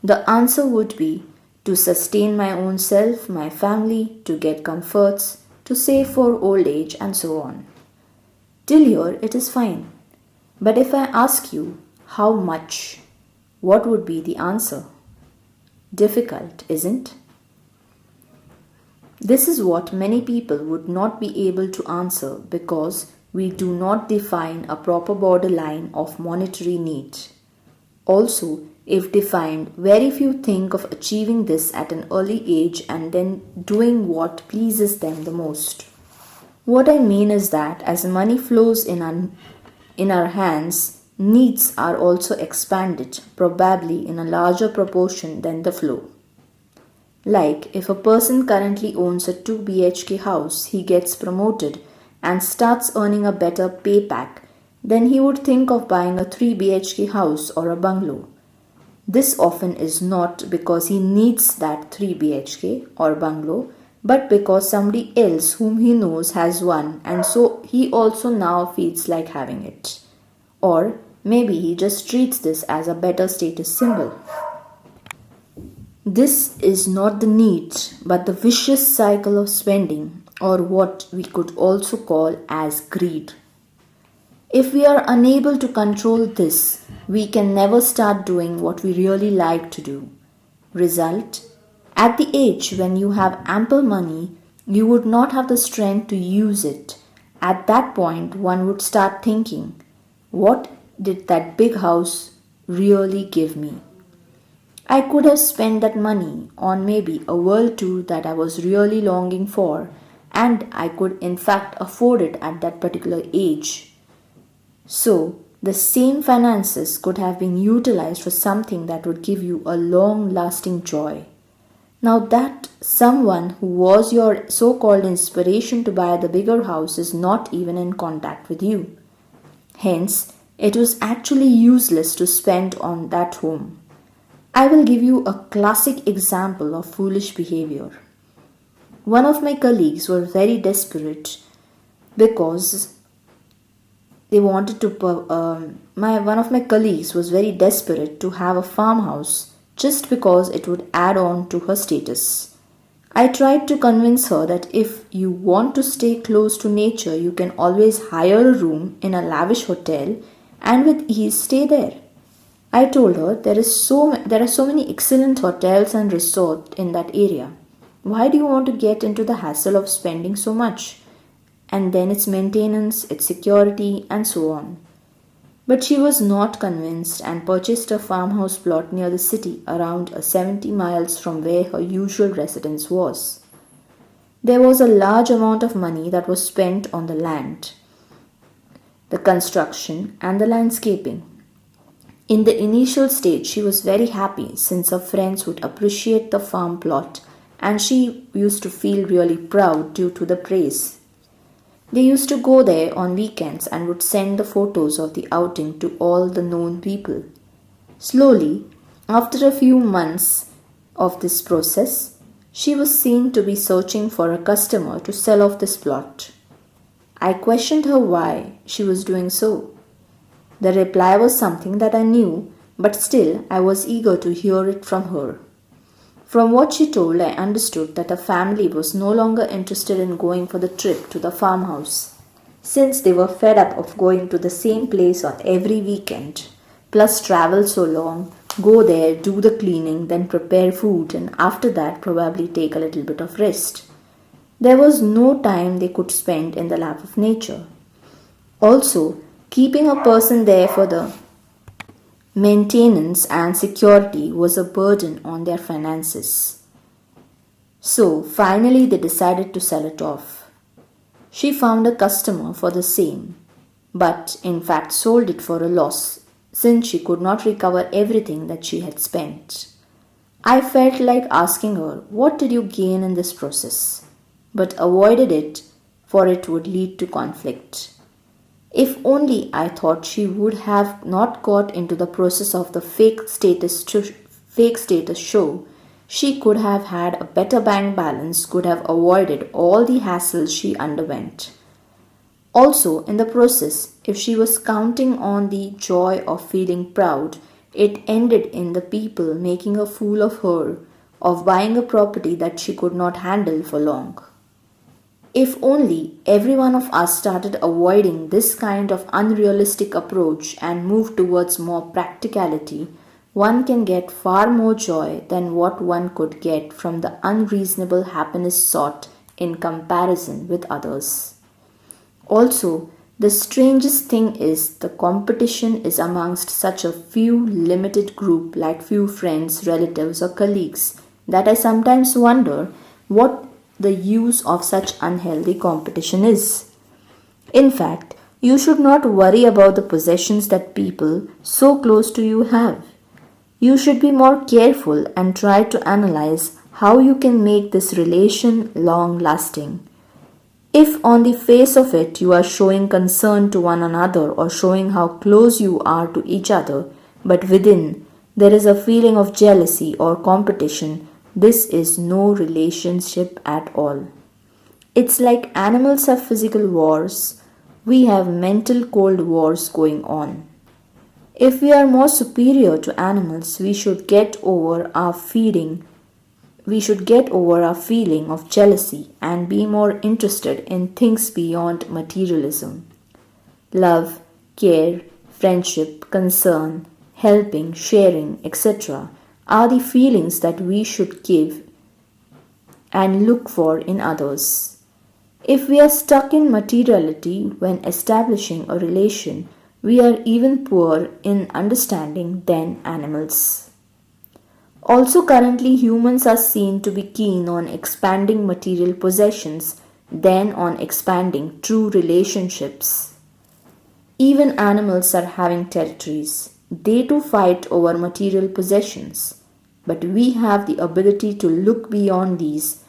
The answer would be to sustain my own self, my family, to get comforts, to save for old age, and so on. Till here, it is fine. But if I ask you, how much? What would be the answer? Difficult, isn't? This is what many people would not be able to answer because we do not define a proper borderline of monetary need. Also, if defined, very few think of achieving this at an early age and then doing what pleases them the most. What I mean is that as money flows in our hands, needs are also expanded, probably in a larger proportion than the flow. Like if a person currently owns a 2 BHK house, he gets promoted and starts earning a better pay pack, then he would think of buying a 3 BHK house or a bungalow. This often is not because he needs that 3 BHK or bungalow, but because somebody else whom he knows has one and so he also now feels like having it. Or maybe he just treats this as a better status symbol. This is not the need, but the vicious cycle of spending, or what we could also call as greed. If we are unable to control this, we can never start doing what we really like to do. Result: at the age when you have ample money, you would not have the strength to use it. At that point, one would start thinking, what did that big house really give me? I could have spent that money on maybe a world tour that I was really longing for, and I could in fact afford it at that particular age. So, the same finances could have been utilized for something that would give you a long lasting joy. Now, that someone who was your so called inspiration to buy the bigger house is not even in contact with you. Hence, it was actually useless to spend on that home. I will give you a classic example of foolish behavior. One of my colleagues were very desperate because they wanted to one of my colleagues was very desperate to have a farmhouse just because it would add on to her status. I tried to convince her that if you want to stay close to nature, you can always hire a room in a lavish hotel and with ease stay there. I told her there are so many excellent hotels and resorts in that area. Why do you want to get into the hassle of spending so much? And then its maintenance, its security, and so on. But she was not convinced and purchased a farmhouse plot near the city around 70 miles from where her usual residence was. There was a large amount of money that was spent on the land, the construction, and the landscaping. In the initial stage, she was very happy since her friends would appreciate the farm plot and she used to feel really proud due to the praise. They used to go there on weekends and would send the photos of the outing to all the known people. Slowly, after a few months of this process, she was seen to be searching for a customer to sell off this plot. I questioned her why she was doing so. The reply was something that I knew, but still I was eager to hear it from her. From what she told, I understood that her family was no longer interested in going for the trip to the farmhouse, since they were fed up of going to the same place on every weekend, plus travel so long, go there, do the cleaning, then prepare food, and after that probably take a little bit of rest. There was no time they could spend in the lap of nature. Also, keeping a person there for the maintenance and security was a burden on their finances. So finally they decided to sell it off. She found a customer for the same, but in fact sold it for a loss since she could not recover everything that she had spent. I felt like asking her, "What did you gain in this process?" but avoided it, for it would lead to conflict. If only I thought she would have not got into the process of the fake status show, she could have had a better bank balance, could have avoided all the hassles she underwent. Also, in the process, if she was counting on the joy of feeling proud, it ended in the people making a fool of her, of buying a property that she could not handle for long. If only every one of us started avoiding this kind of unrealistic approach and moved towards more practicality, one can get far more joy than what one could get from the unreasonable happiness sought in comparison with others. Also, the strangest thing is the competition is amongst such a few limited group like few friends, relatives or colleagues that I sometimes wonder what the use of such unhealthy competition is. In fact, you should not worry about the possessions that people so close to you have. You should be more careful and try to analyze how you can make this relation long lasting. If on the face of it you are showing concern to one another or showing how close you are to each other, but within there is a feeling of jealousy or competition, this is no relationship at all. It's like animals have physical wars, we have mental cold wars going on. If we are more superior to animals, we should get over our feeling of jealousy and be more interested in things beyond materialism. Love, care, friendship, concern, helping, sharing, etc. are the feelings that we should give and look for in others. If we are stuck in materiality when establishing a relation, we are even poorer in understanding than animals. Also, currently, humans are seen to be keen on expanding material possessions than on expanding true relationships. Even animals are having territories. They too fight over material possessions. But we have the ability to look beyond these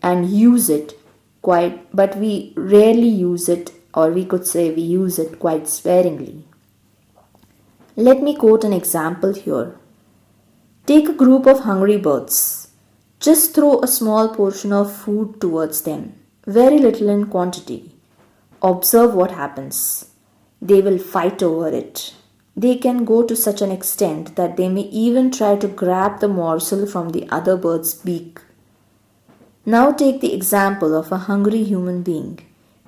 and use it but we rarely use it, or we could say we use it quite sparingly. Let me quote an example here. Take a group of hungry birds. Just throw a small portion of food towards them, very little in quantity. Observe what happens. They will fight over it. They can go to such an extent that they may even try to grab the morsel from the other bird's beak. Now take the example of a hungry human being.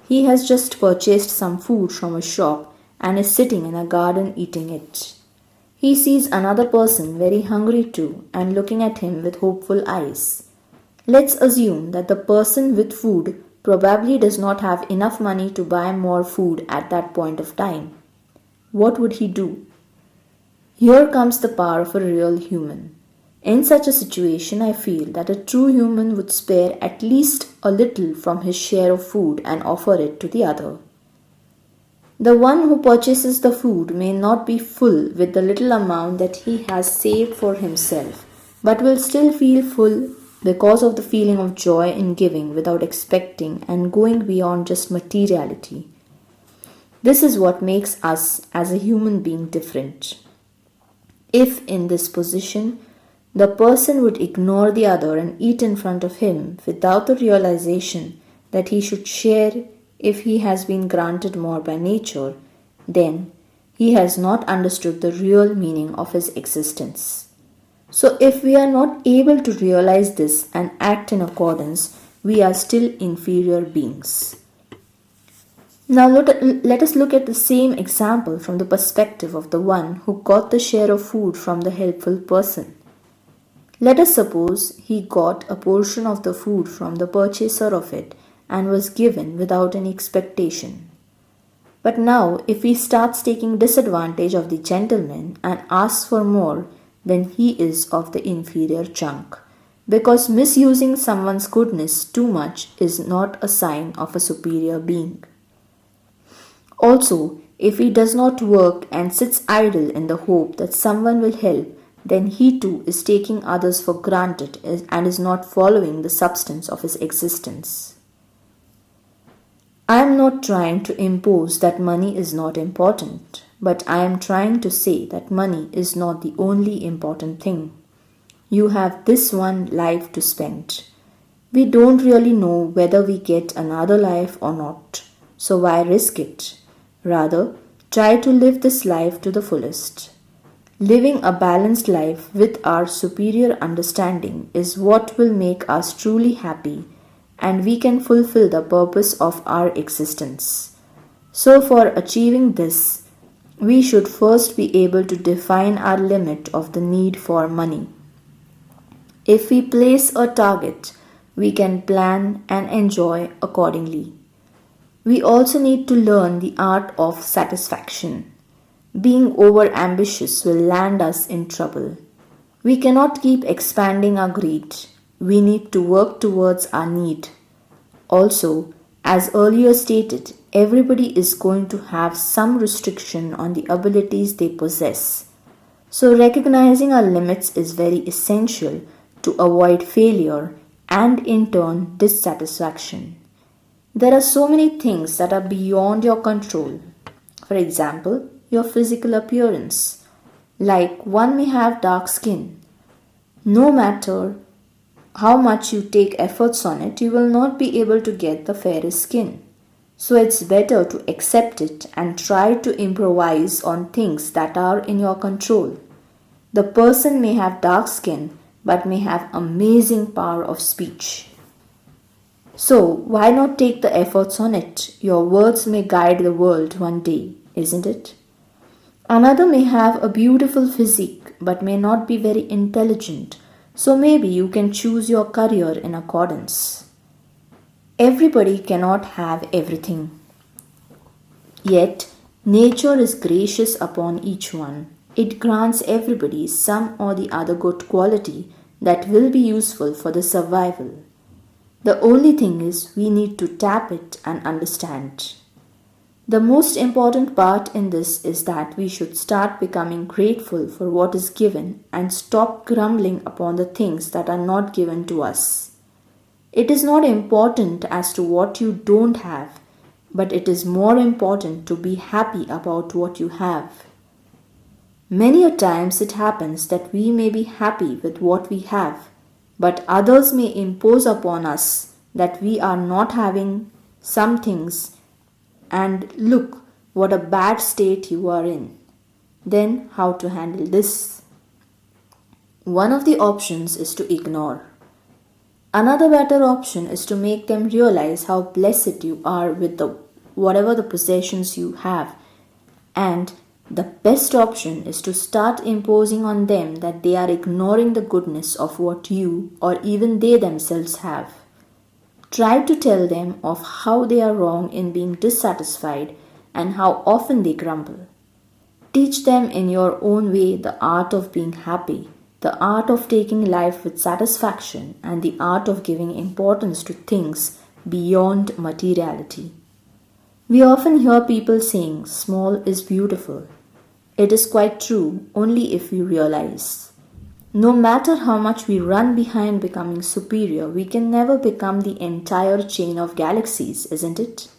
He has just purchased some food from a shop and is sitting in a garden eating it. He sees another person very hungry too and looking at him with hopeful eyes. Let's assume that the person with food probably does not have enough money to buy more food at that point of time. What would he do? Here comes the power of a real human. In such a situation, I feel that a true human would spare at least a little from his share of food and offer it to the other. The one who purchases the food may not be full with the little amount that he has saved for himself, but will still feel full because of the feeling of joy in giving without expecting and going beyond just materiality. This is what makes us as a human being different. If in this position, the person would ignore the other and eat in front of him without the realization that he should share if he has been granted more by nature, then he has not understood the real meaning of his existence. So, if we are not able to realize this and act in accordance, we are still inferior beings. Now, let us look at the same example from the perspective of the one who got the share of food from the helpful person. Let us suppose he got a portion of the food from the purchaser of it and was given without any expectation. But now, if he starts taking disadvantage of the gentleman and asks for more, then he is of the inferior chunk, because misusing someone's goodness too much is not a sign of a superior being. Also, if he does not work and sits idle in the hope that someone will help, then he too is taking others for granted and is not following the substance of his existence. I am not trying to impose that money is not important, but I am trying to say that money is not the only important thing. You have this one life to spend. We don't really know whether we get another life or not, so why risk it? Rather, try to live this life to the fullest. Living a balanced life with our superior understanding is what will make us truly happy, and we can fulfill the purpose of our existence. So, for achieving this, we should first be able to define our limit of the need for money. If we place a target, we can plan and enjoy accordingly. We also need to learn the art of satisfaction. Being over ambitious will land us in trouble. We cannot keep expanding our greed. We need to work towards our need. Also, as earlier stated, everybody is going to have some restriction on the abilities they possess. So, recognizing our limits is very essential to avoid failure and in turn dissatisfaction. There are so many things that are beyond your control. For example, your physical appearance. Like one may have dark skin. No matter how much you take efforts on it, you will not be able to get the fairest skin. So it's better to accept it and try to improvise on things that are in your control. The person may have dark skin but may have amazing power of speech. So why not take the efforts on it? Your words may guide the world one day, isn't it? Another may have a beautiful physique but may not be very intelligent. So maybe you can choose your career in accordance. Everybody cannot have everything. Yet, nature is gracious upon each one. It grants everybody some or the other good quality that will be useful for the survival. The only thing is we need to tap it and understand. The most important part in this is that we should start becoming grateful for what is given and stop grumbling upon the things that are not given to us. It is not important as to what you don't have, but it is more important to be happy about what you have. Many a times it happens that we may be happy with what we have, but others may impose upon us that we are not having some things, and look what a bad state you are in. Then how to handle this? One of the options is to ignore. Another better option is to make them realize how blessed you are with whatever the possessions you have, and The best option is to start imposing on them that they are ignoring the goodness of what you or even they themselves have. Try to tell them of how they are wrong in being dissatisfied and how often they grumble. Teach them in your own way the art of being happy, the art of taking life with satisfaction, and the art of giving importance to things beyond materiality. We often hear people saying, "Small is beautiful." It is quite true only if we realize. No matter how much we run behind becoming superior, we can never become the entire chain of galaxies, isn't it?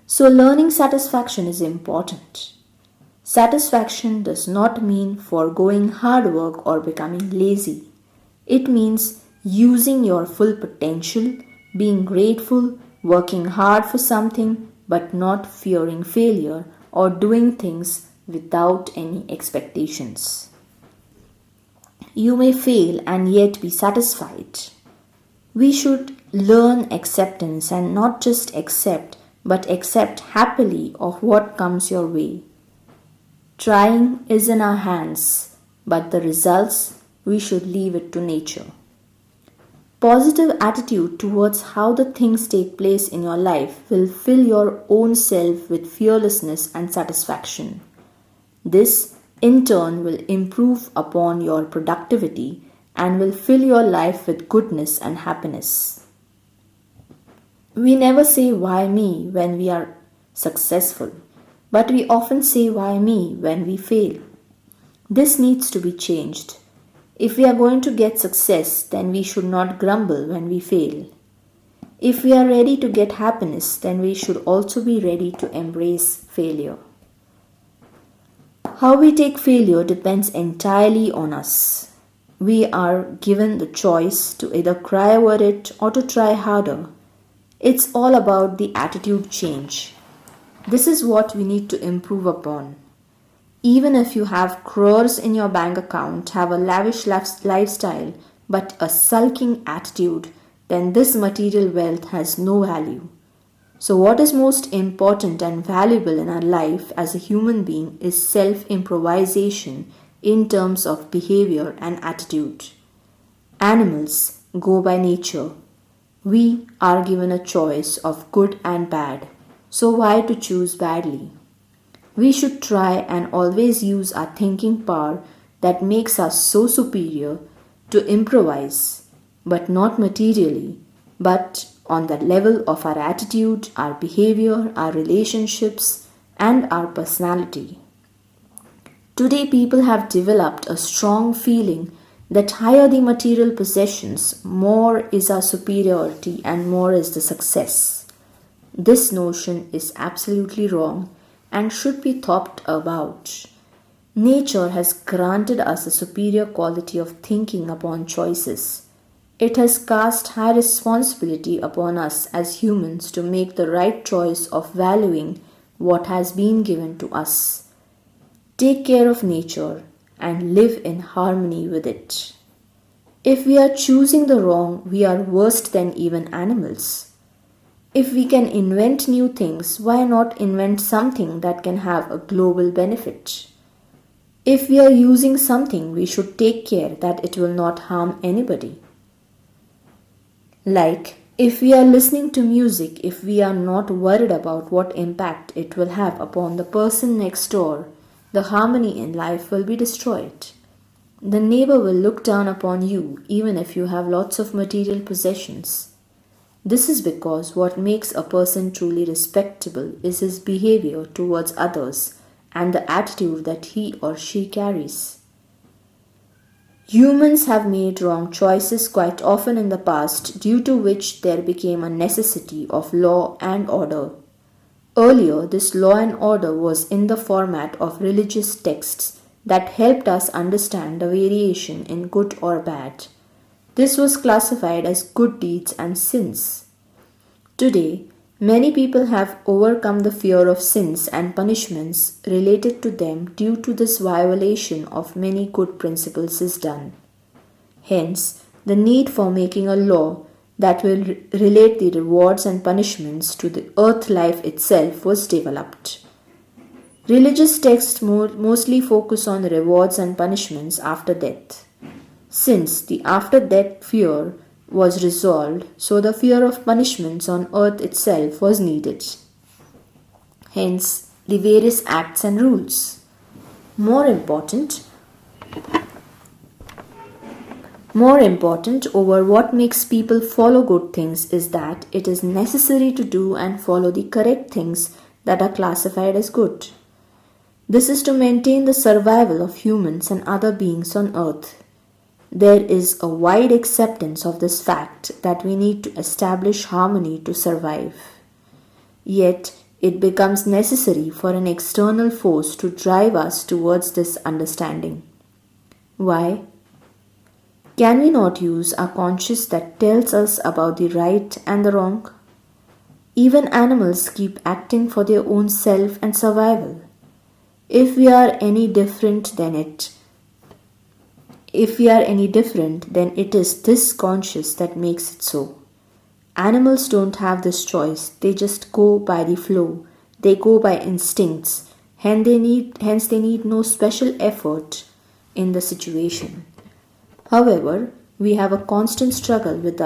So, learning satisfaction is important. Satisfaction does not mean foregoing hard work or becoming lazy. It means using your full potential, being grateful, working hard for something, but not fearing failure or doing things without any expectations. You may fail and yet be satisfied. We should learn acceptance and not just accept, but accept happily of what comes your way. Trying is in our hands, but the results we should leave it to nature. Positive attitude towards how the things take place in your life will fill your own self with fearlessness and satisfaction. This, in turn, will improve upon your productivity and will fill your life with goodness and happiness. We never say why me when we are successful, but we often say why me when we fail. This needs to be changed. If we are going to get success, then we should not grumble when we fail. If we are ready to get happiness, then we should also be ready to embrace failure. How we take failure depends entirely on us. We are given the choice to either cry over it or to try harder. It's all about the attitude change. This is what we need to improve upon. Even if you have crores in your bank account, have a lavish lifestyle, but a sulking attitude, then this material wealth has no value. So, what is most important and valuable in our life as a human being is self-improvisation in terms of behavior and attitude. Animals go by nature. We are given a choice of good and bad. So, why to choose badly? We should try and always use our thinking power that makes us so superior to improvise, but not materially, but on the level of our attitude, our behavior, our relationships, and our personality. Today, people have developed a strong feeling that higher the material possessions, more is our superiority and more is the success. This notion is absolutely wrong and should be thought about. Nature has granted us a superior quality of thinking upon choices. It has cast high responsibility upon us as humans to make the right choice of valuing what has been given to us. Take care of nature and live in harmony with it. If we are choosing the wrong, we are worse than even animals. If we can invent new things, why not invent something that can have a global benefit? If we are using something, we should take care that it will not harm anybody. Like, if we are listening to music, if we are not worried about what impact it will have upon the person next door, the harmony in life will be destroyed. The neighbor will look down upon you even if you have lots of material possessions. This is because what makes a person truly respectable is his behavior towards others and the attitude that he or she carries. Humans have made wrong choices quite often in the past, due to which there became a necessity of law and order. Earlier, this law and order was in the format of religious texts that helped us understand the variation in good or bad. This was classified as good deeds and sins. Today, many people have overcome the fear of sins and punishments related to them due to this violation of many good principles is done. Hence, the need for making a law that will relate the rewards and punishments to the earth life itself was developed. Religious texts mostly focus on rewards and punishments after death. Since the after death fear was resolved, so the fear of punishments on earth itself was needed. Hence, the various acts and rules. More important, More important over what makes people follow good things is that it is necessary to do and follow the correct things that are classified as good. This is to maintain the survival of humans and other beings on earth. There is a wide acceptance of this fact that we need to establish harmony to survive. Yet, it becomes necessary for an external force to drive us towards this understanding. Why? Can we not use our conscience that tells us about the right and the wrong? Even animals keep acting for their own self and survival. If we are any different, then it is this conscience that makes it so. Animals don't have this choice, they just go by the flow, they go by instincts, hence they need no special effort in the situation. However, we have a constant struggle within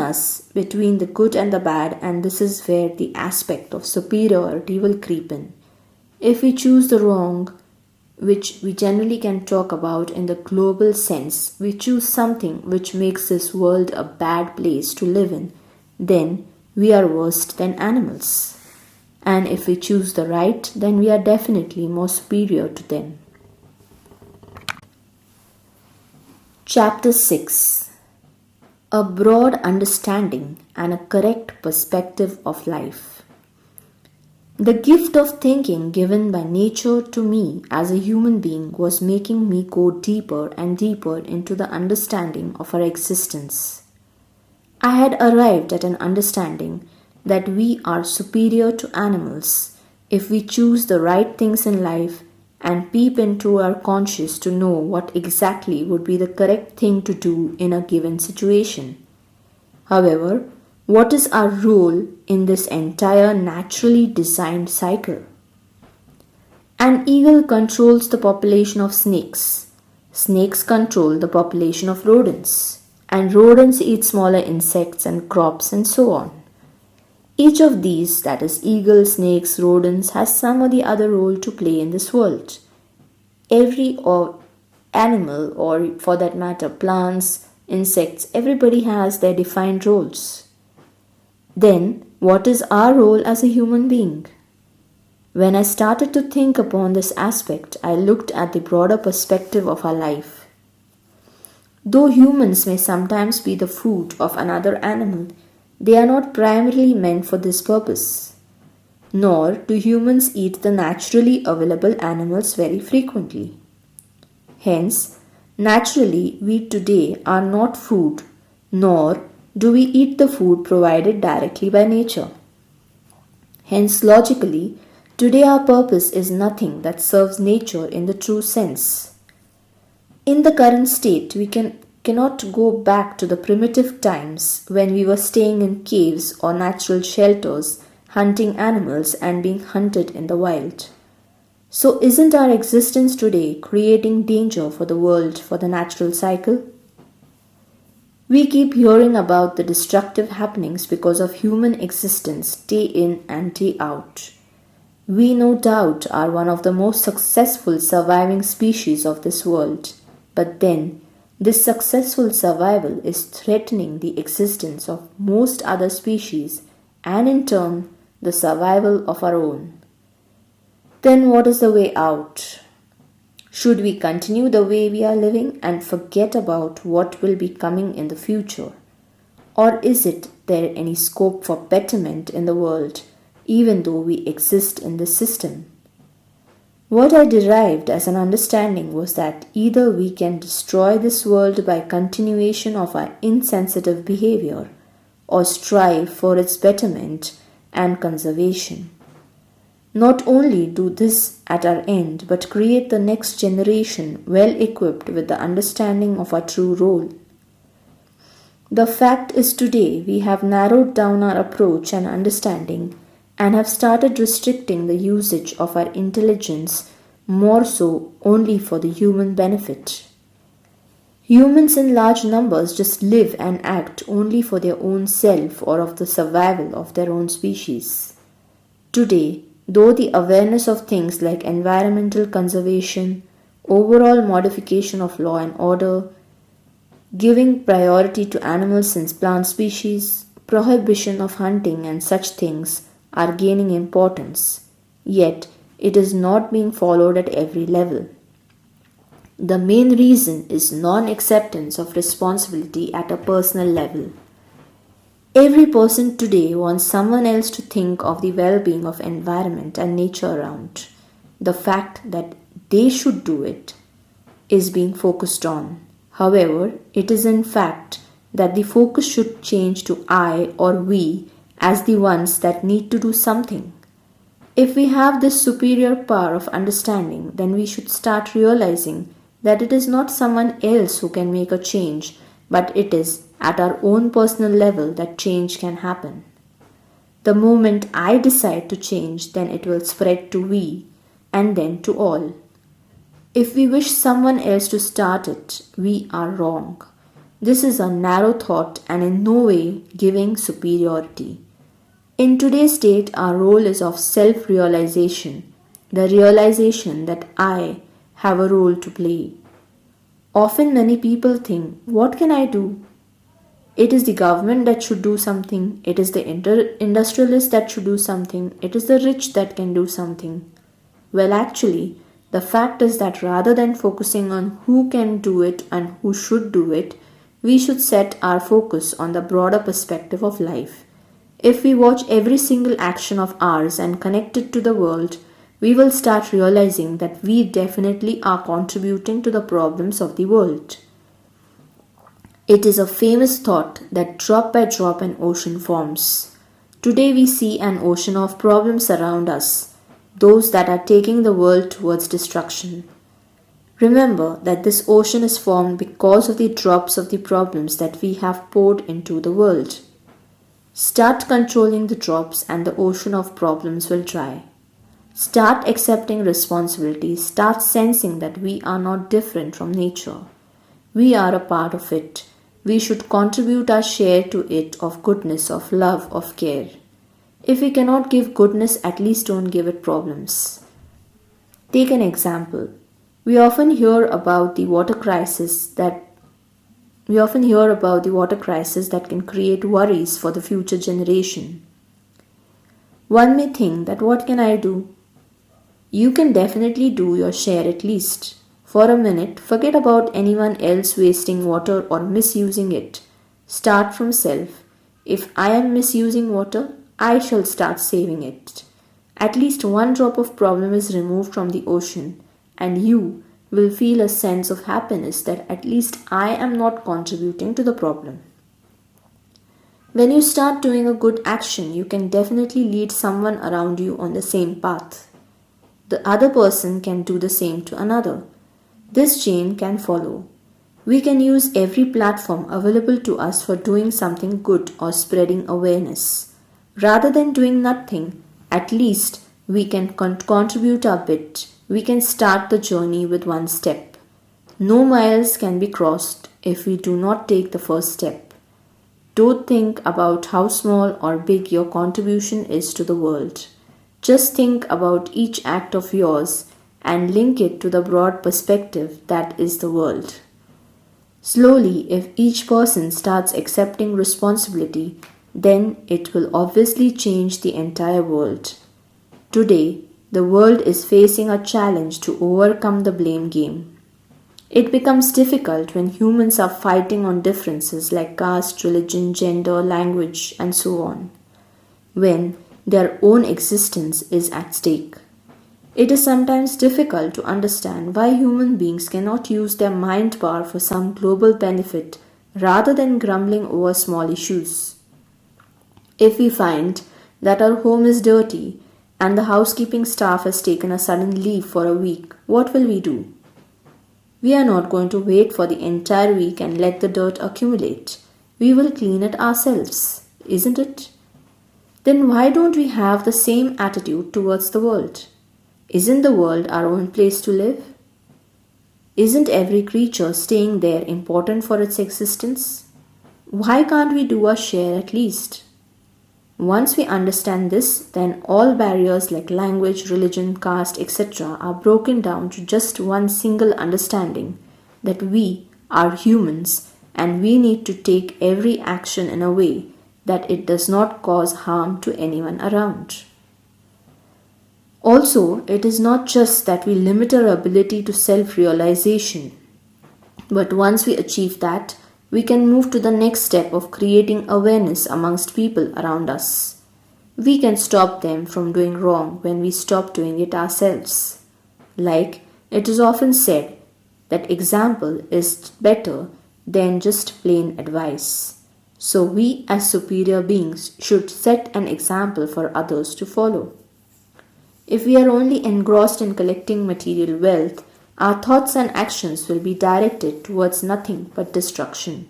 us between the good and the bad, and this is where the aspect of superiority will creep in. If we choose the wrong, which we generally can talk about in the global sense, we choose something which makes this world a bad place to live in, then we are worse than animals. And if we choose the right, then we are definitely more superior to them. Chapter 6. A broad understanding and a correct perspective of life. The gift of thinking given by nature to me as a human being was making me go deeper and deeper into the understanding of our existence. I had arrived at an understanding that we are superior to animals if we choose the right things in life and peep into our conscience to know what exactly would be the correct thing to do in a given situation. However, what is our role in this entire naturally designed cycle? An eagle controls the population of snakes. Snakes control the population of rodents. And rodents eat smaller insects and crops and so on. Each of these, that is eagles, snakes, rodents, has some or the other role to play in this world. Every animal, or for that matter plants, insects, everybody has their defined roles. Then, what is our role as a human being? When I started to think upon this aspect, I looked at the broader perspective of our life. Though humans may sometimes be the food of another animal, they are not primarily meant for this purpose. Nor do humans eat the naturally available animals very frequently. Hence, naturally, we today are not food, nor do we eat the food provided directly by nature. Hence, logically, today our purpose is nothing that serves nature in the true sense. In the current state, we cannot go back to the primitive times when we were staying in caves or natural shelters, hunting animals and being hunted in the wild. So isn't our existence today creating danger for the world, for the natural cycle? We keep hearing about the destructive happenings because of human existence day in and day out. We no doubt are one of the most successful surviving species of this world, but then this successful survival is threatening the existence of most other species and in turn the survival of our own. Then what is the way out? Should we continue the way we are living and forget about what will be coming in the future? Or is there any scope for betterment in the world, even though we exist in this system? What I derived as an understanding was that either we can destroy this world by continuation of our insensitive behavior, or strive for its betterment and conservation. Not only do this at our end, but create the next generation well equipped with the understanding of our true role. The fact is today we have narrowed down our approach and understanding and have started restricting the usage of our intelligence more so only for the human benefit. Humans in large numbers just live and act only for their own self or of the survival of their own species. Today, though the awareness of things like environmental conservation, overall modification of law and order, giving priority to animals and plant species, prohibition of hunting and such things are gaining importance, yet it is not being followed at every level. The main reason is non acceptance of responsibility at a personal level. Every person today wants someone else to think of the well being of environment and nature around. The fact that they should do it is being focused on. However, it is in fact that the focus should change to I or we as the ones that need to do something. If we have this superior power of understanding, then we should start realizing that it is not someone else who can make a change, but it is at our own personal level that change can happen. The moment I decide to change, then it will spread to we and then to all. If we wish someone else to start it, we are wrong. This is a narrow thought and in no way giving superiority. In today's state, our role is of self realization, the realization that I have a role to play. Often, many people think, what can I do? It is the government that should do something, it is the industrialist that should do something, it is the rich that can do something. Well, actually, the fact is that rather than focusing on who can do it and who should do it, we should set our focus on the broader perspective of life. If we watch every single action of ours and connect it to the world, we will start realizing that we definitely are contributing to the problems of the world. It is a famous thought that drop by drop an ocean forms. Today we see an ocean of problems around us, those that are taking the world towards destruction. Remember that this ocean is formed because of the drops of the problems that we have poured into the world. Start controlling the drops and the ocean of problems will dry. Start accepting responsibility. Start sensing that we are not different from nature. We are a part of it. We should contribute our share to it of goodness, of love, of care. If we cannot give goodness, at least don't give it problems. Take an example. We often hear about the water crisis that can create worries for the future generation. One may think that what can I do? You can definitely do your share at least. For a minute, forget about anyone else wasting water or misusing it. Start from self. If I am misusing water, I shall start saving it. At least one drop of problem is removed from the ocean, and you will feel a sense of happiness that at least I am not contributing to the problem. When you start doing a good action, you can definitely lead someone around you on the same path. The other person can do the same to another. This chain can follow. We can use every platform available to us for doing something good or spreading awareness. Rather than doing nothing, at least we can contribute our bit. We can start the journey with one step. No miles can be crossed if we do not take the first step. Don't think about how small or big your contribution is to the world. Just think about each act of yours and link it to the broad perspective that is the world. Slowly, if each person starts accepting responsibility, then it will obviously change the entire world. Today, the world is facing a challenge to overcome the blame game. It becomes difficult when humans are fighting on differences like caste, religion, gender, language, and so on, when their own existence is at stake. It is sometimes difficult to understand why human beings cannot use their mind power for some global benefit rather than grumbling over small issues. If we find that our home is dirty and the housekeeping staff has taken a sudden leave for a week, what will we do? We are not going to wait for the entire week and let the dirt accumulate. We will clean it ourselves, isn't it? Then why don't we have the same attitude towards the world? Isn't the world our own place to live? Isn't every creature staying there important for its existence? Why can't we do our share at least? Once we understand this, then all barriers like language, religion, caste, etc. are broken down to just one single understanding that we are humans and we need to take every action in a way that it does not cause harm to anyone around. Also, it is not just that we limit our ability to self realization, but once we achieve that, we can move to the next step of creating awareness amongst people around us. We can stop them from doing wrong when we stop doing it ourselves. Like it is often said that example is better than just plain advice. So we as superior beings should set an example for others to follow. If we are only engrossed in collecting material wealth, our thoughts and actions will be directed towards nothing but destruction.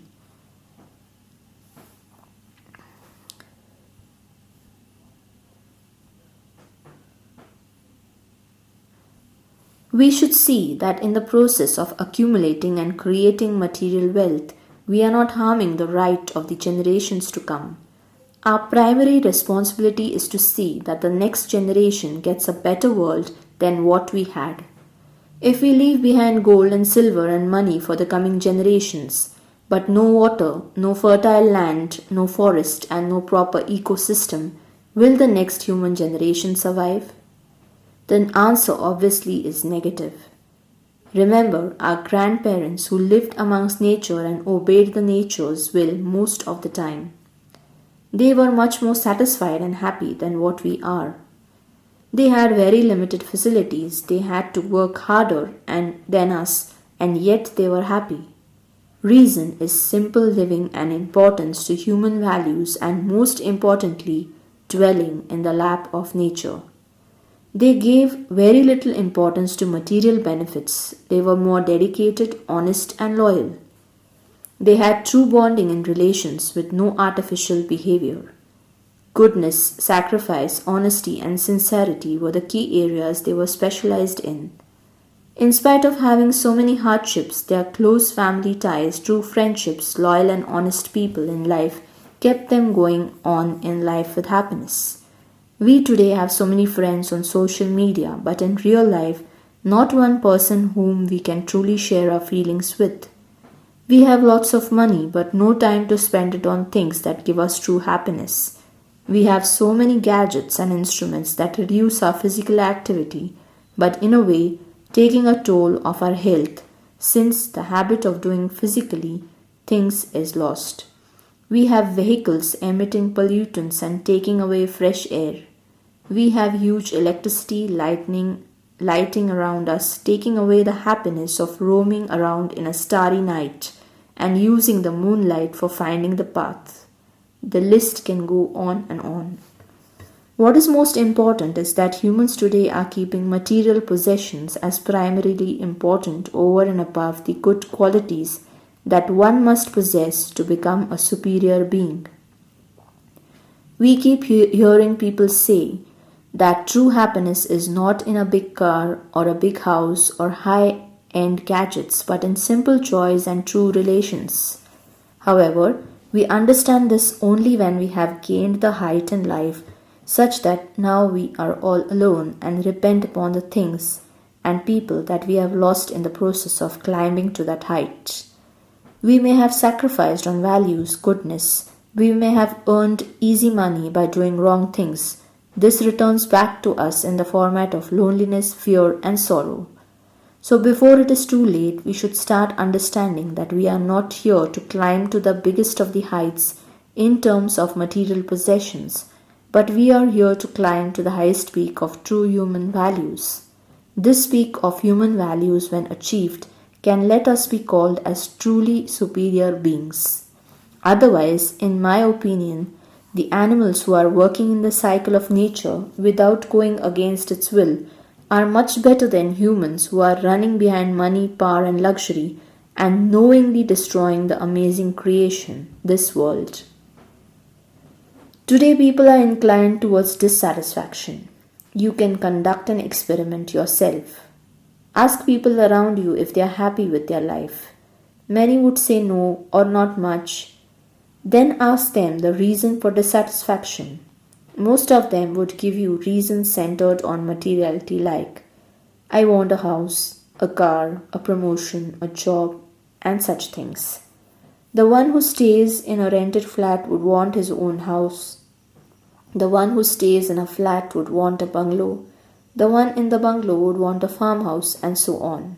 We should see that in the process of accumulating and creating material wealth, we are not harming the right of the generations to come. Our primary responsibility is to see that the next generation gets a better world than what we had. If we leave behind gold and silver and money for the coming generations, but no water, no fertile land, no forest, and no proper ecosystem, will the next human generation survive? The answer obviously is negative. Remember, our grandparents who lived amongst nature and obeyed the nature's will most of the time. They were much more satisfied and happy than what we are. They had very limited facilities, they had to work harder than us, and yet they were happy. Reason is simple living and importance to human values, and most importantly, dwelling in the lap of nature. They gave very little importance to material benefits. They were more dedicated, honest, and loyal. They had true bonding in relations with no artificial behavior. Goodness, sacrifice, honesty, and sincerity were the key areas they were specialized in. In spite of having so many hardships, their close family ties, true friendships, loyal and honest people in life kept them going on in life with happiness. We today have so many friends on social media, but in real life, not one person whom we can truly share our feelings with. We have lots of money, but no time to spend it on things that give us true happiness. We have so many gadgets and instruments that reduce our physical activity, but in a way, taking a toll of our health, since the habit of doing physically things is lost. We have vehicles emitting pollutants and taking away fresh air. We have huge electricity lighting around us, taking away the happiness of roaming around in a starry night and using the moonlight for finding the path. The list can go on and on. What is most important is that humans today are keeping material possessions as primarily important over and above the good qualities that one must possess to become a superior being. We keep hearing people say that true happiness is not in a big car or a big house or high-end gadgets, but in simple joys and true relations. However, we understand this only when we have gained the height in life such that now we are all alone and repent upon the things and people that we have lost in the process of climbing to that height. We may have sacrificed on values, goodness. We may have earned easy money by doing wrong things. This returns back to us in the format of loneliness, fear, and sorrow. So before it is too late, we should start understanding that we are not here to climb to the biggest of the heights in terms of material possessions, but we are here to climb to the highest peak of true human values. This peak of human values, when achieved, can let us be called as truly superior beings. Otherwise, in my opinion, the animals who are working in the cycle of nature without going against its will are much better than humans who are running behind money, power, and luxury and knowingly destroying the amazing creation, this world. Today, people are inclined towards dissatisfaction. You can conduct an experiment yourself. Ask people around you if they are happy with their life. Many would say no or not much. Then ask them the reason for dissatisfaction. Most of them would give you reasons centered on materiality like I want a house, a car, a promotion, a job, and such things. The one who stays in a rented flat would want his own house. The one who stays in a flat would want a bungalow. The one in the bungalow would want a farmhouse, and so on.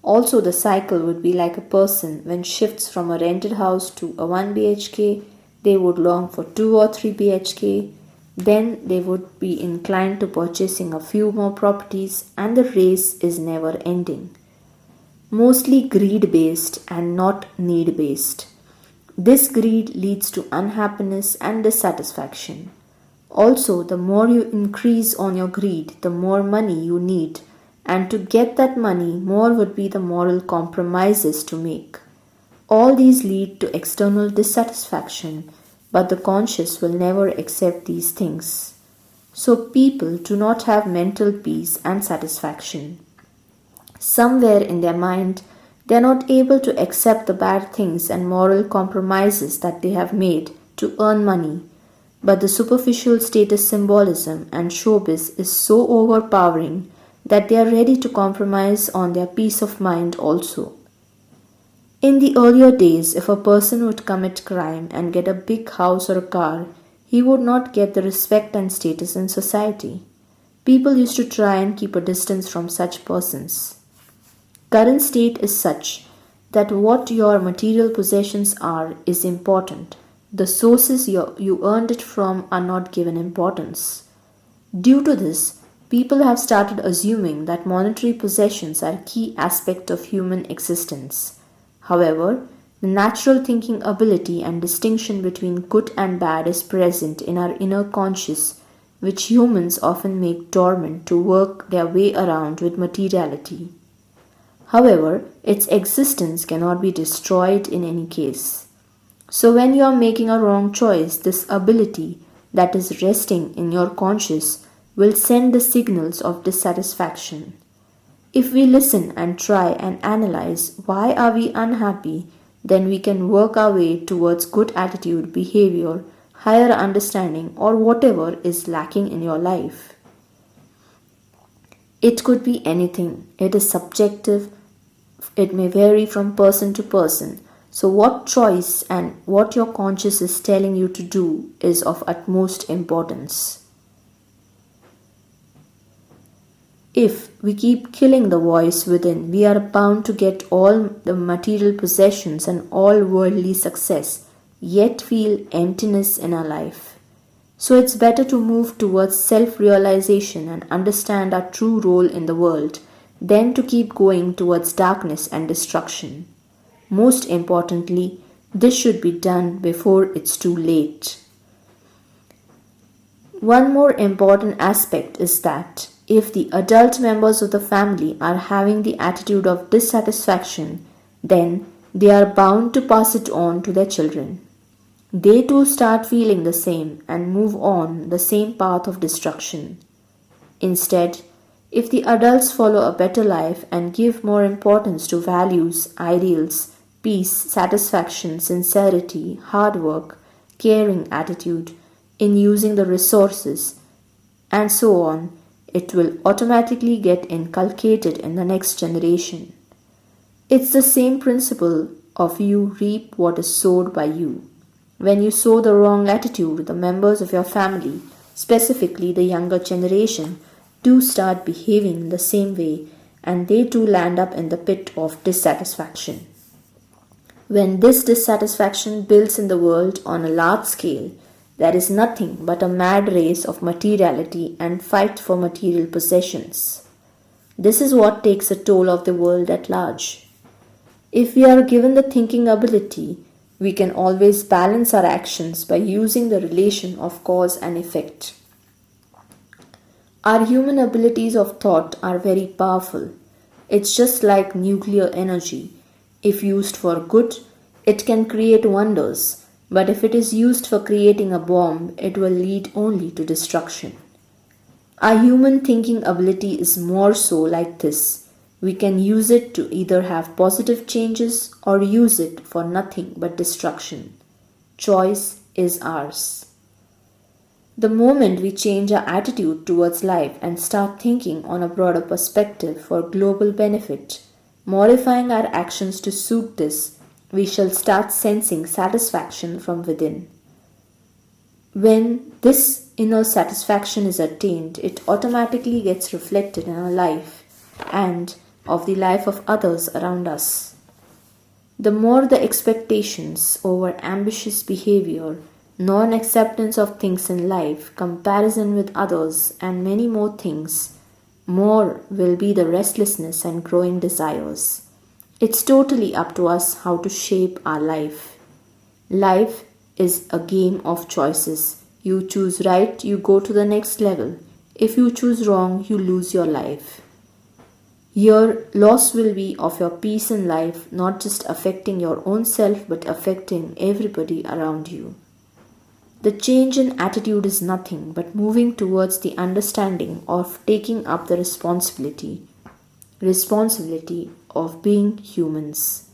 Also, the cycle would be like a person when shifts from a rented house to a 1 BHK, they would long for 2 or 3 BHK, then they would be inclined to purchasing a few more properties, and the race is never ending. Mostly greed based and not need based. This greed leads to unhappiness and dissatisfaction. Also, the more you increase on your greed, the more money you need, and to get that money, more would be the moral compromises to make. All these lead to external dissatisfaction, but the conscious will never accept these things. So, people do not have mental peace and satisfaction. Somewhere in their mind, they are not able to accept the bad things and moral compromises that they have made to earn money. But the superficial status symbolism and showbiz is so overpowering that they are ready to compromise on their peace of mind also. In the earlier days, if a person would commit crime and get a big house or a car, he would not get the respect and status in society. People used to try and keep a distance from such persons. Current state is such that what your material possessions are is important. The sources you earned it from are not given importance. Due to this, people have started assuming that monetary possessions are a key aspect of human existence. However, the natural thinking ability and distinction between good and bad is present in our inner conscious, which humans often make dormant to work their way around with materiality. However, its existence cannot be destroyed in any case. So, when you are making a wrong choice, this ability that is resting in your conscious will send the signals of dissatisfaction. If we listen and try and analyze why are we unhappy, then we can work our way towards good attitude, behavior, higher understanding, or whatever is lacking in your life. It could be anything. It is subjective. It may vary from person to person. So, what choice and what your conscience is telling you to do is of utmost importance. If we keep killing the voice within, we are bound to get all the material possessions and all worldly success, yet feel emptiness in our life. So, it's better to move towards self realization and understand our true role in the world than to keep going towards darkness and destruction. Most importantly, this should be done before it's too late. One more important aspect is that if the adult members of the family are having the attitude of dissatisfaction, then they are bound to pass it on to their children. They too start feeling the same and move on the same path of destruction. Instead, if the adults follow a better life and give more importance to values, ideals, peace, satisfaction, sincerity, hard work, caring attitude in using the resources, and so on, it will automatically get inculcated in the next generation. It's the same principle of you reap what is sowed by you. When you sow the wrong attitude, the members of your family, specifically the younger generation, do start behaving in the same way, and they too land up in the pit of dissatisfaction. When this dissatisfaction builds in the world on a large scale, there is nothing but a mad race of materiality and fight for material possessions. This is what takes a toll of the world at large. If we are given the thinking ability, we can always balance our actions by using the relation of cause and effect. Our human abilities of thought are very powerful. It's just like nuclear energy. If used for good, it can create wonders, But if it is used for creating a bomb, it will lead only to destruction. Our human thinking ability is more so like this. We can use it to either have positive changes or use it for nothing but destruction. Choice is ours. The moment we change our attitude towards life and start thinking on a broader perspective for global benefit, modifying our actions to suit this, we shall start sensing satisfaction from within. When this inner satisfaction is attained, it automatically gets reflected in our life and of the life of others around us. The more the expectations over ambitious behavior, non acceptance of things in life, comparison with others, and many more things, more will be the restlessness and growing desires. It's totally up to us how to shape our life. Life is a game of choices. You choose right, you go to the next level. If you choose wrong, you lose your life. Your loss will be of your peace in life, not just affecting your own self but affecting everybody around you. The change in attitude is nothing but moving towards the understanding of taking up the responsibility of being humans.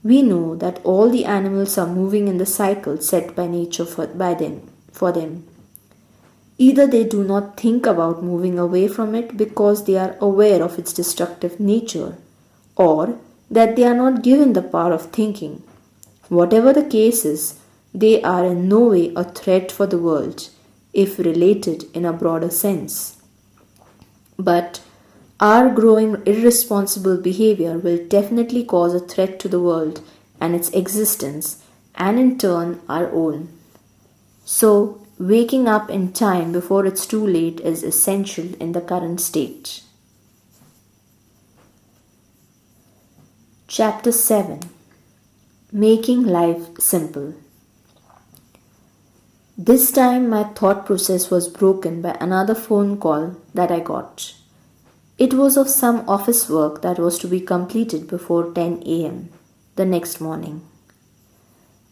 We know that all the animals are moving in the cycle set by nature for them. Either they do not think about moving away from it because they are aware of its destructive nature, or that they are not given the power of thinking. Whatever the case is, they are in no way a threat for the world, if related in a broader sense. But our growing irresponsible behavior will definitely cause a threat to the world and its existence, and in turn our own. So, waking up in time before it's too late is essential in the current state. Chapter 7. Making Life Simple. This time my thought process was broken by another phone call that I got. It was of some office work that was to be completed before 10 a.m. the next morning.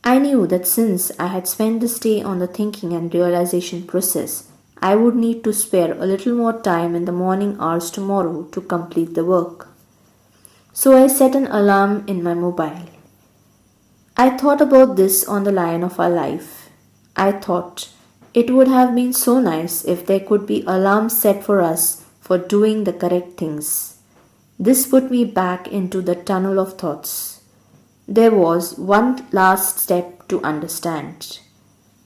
I knew that since I had spent this day on the thinking and realization process, I would need to spare a little more time in the morning hours tomorrow to complete the work. So I set an alarm in my mobile. I thought about this on the line of our life. I thought it would have been so nice if there could be alarms set for us for doing the correct things. This put me back into the tunnel of thoughts. There was one last step to understand.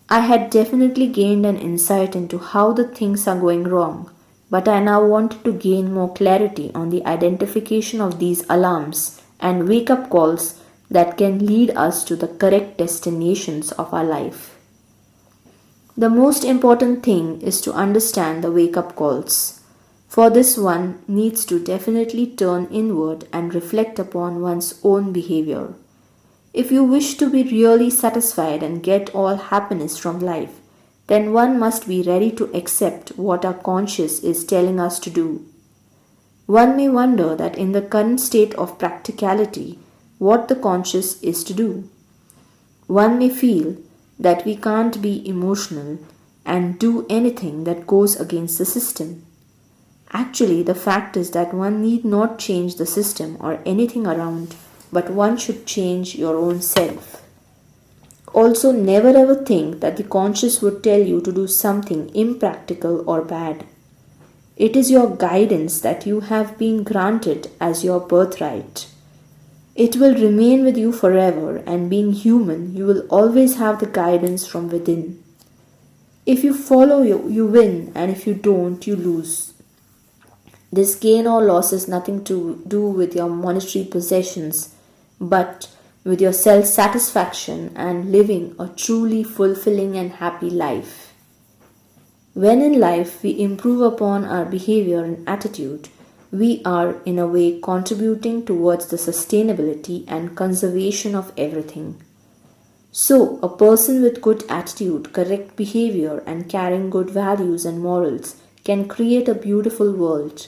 I had definitely gained an insight into how the things are going wrong, but I now wanted to gain more clarity on the identification of these alarms and wake-up calls that can lead us to the correct destinations of our life. The most important thing is to understand the wake-up calls. For this, one needs to definitely turn inward and reflect upon one's own behavior. If you wish to be really satisfied and get all happiness from life, then one must be ready to accept what our conscience is telling us to do. One may wonder that in the current state of practicality, what the conscience is to do. One may feel that we can't be emotional and do anything that goes against the system. Actually, the fact is that one need not change the system or anything around, but one should change your own self. Also, never ever think that the conscience would tell you to do something impractical or bad. It is your guidance that you have been granted as your birthright. It will remain with you forever, and being human, you will always have the guidance from within. If you follow, you win, and if you don't, you lose. This gain or loss has nothing to do with your monetary possessions, but with your self-satisfaction and living a truly fulfilling and happy life. When in life we improve upon our behavior and attitude, we are in a way contributing towards the sustainability and conservation of everything. So, a person with good attitude, correct behavior, and carrying good values and morals can create a beautiful world.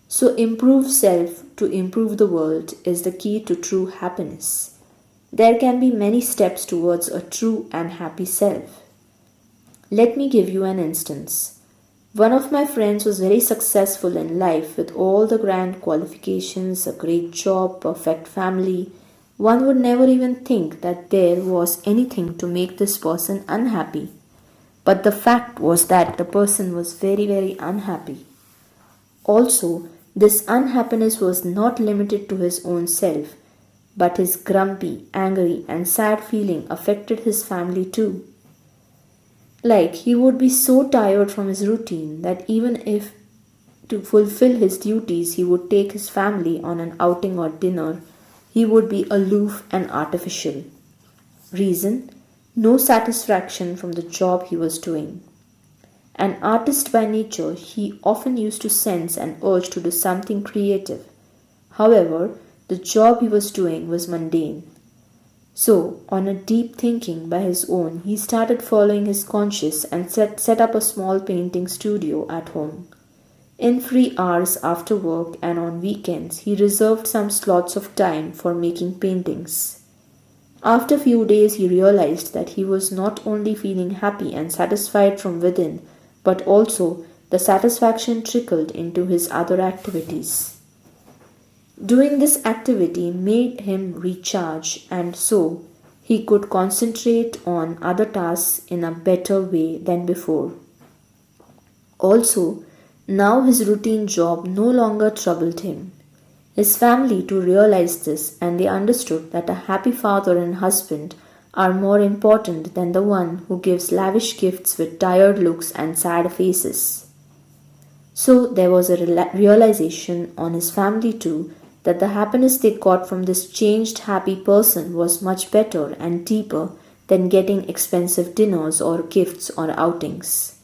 So, improve self to improve the world is the key to true happiness. there can be many steps towards a true and happy self. Let me give you an instance. One of my friends was very successful in life with all the grand qualifications, a great job, perfect family. One would never even think that there was anything to make this person unhappy. But the fact was that the person was very, very unhappy. Also, this unhappiness was not limited to his own self, but his grumpy, angry, and sad feeling affected his family too. Like he would be so tired from his routine that even if to fulfill his duties he would take his family on an outing or dinner, he would be aloof and artificial. Reason: no satisfaction from the job he was doing. An artist by nature, he often used to sense an urge to do something creative. However, the job he was doing was mundane. So, on a deep thinking by his own, he started following his conscience and set up a small painting studio at home. In free hours after work and on weekends, he reserved some slots of time for making paintings. After few days, he realized that he was not only feeling happy and satisfied from within, but also the satisfaction trickled into his other activities. Doing this activity made him recharge, and so he could concentrate on other tasks in a better way than before. Also, now his routine job no longer troubled him. His family too realized this, and they understood that a happy father and husband are more important than the one who gives lavish gifts with tired looks and sad faces. So there was a realization on his family too that the happiness they got from this changed happy person was much better and deeper than getting expensive dinners or gifts or outings.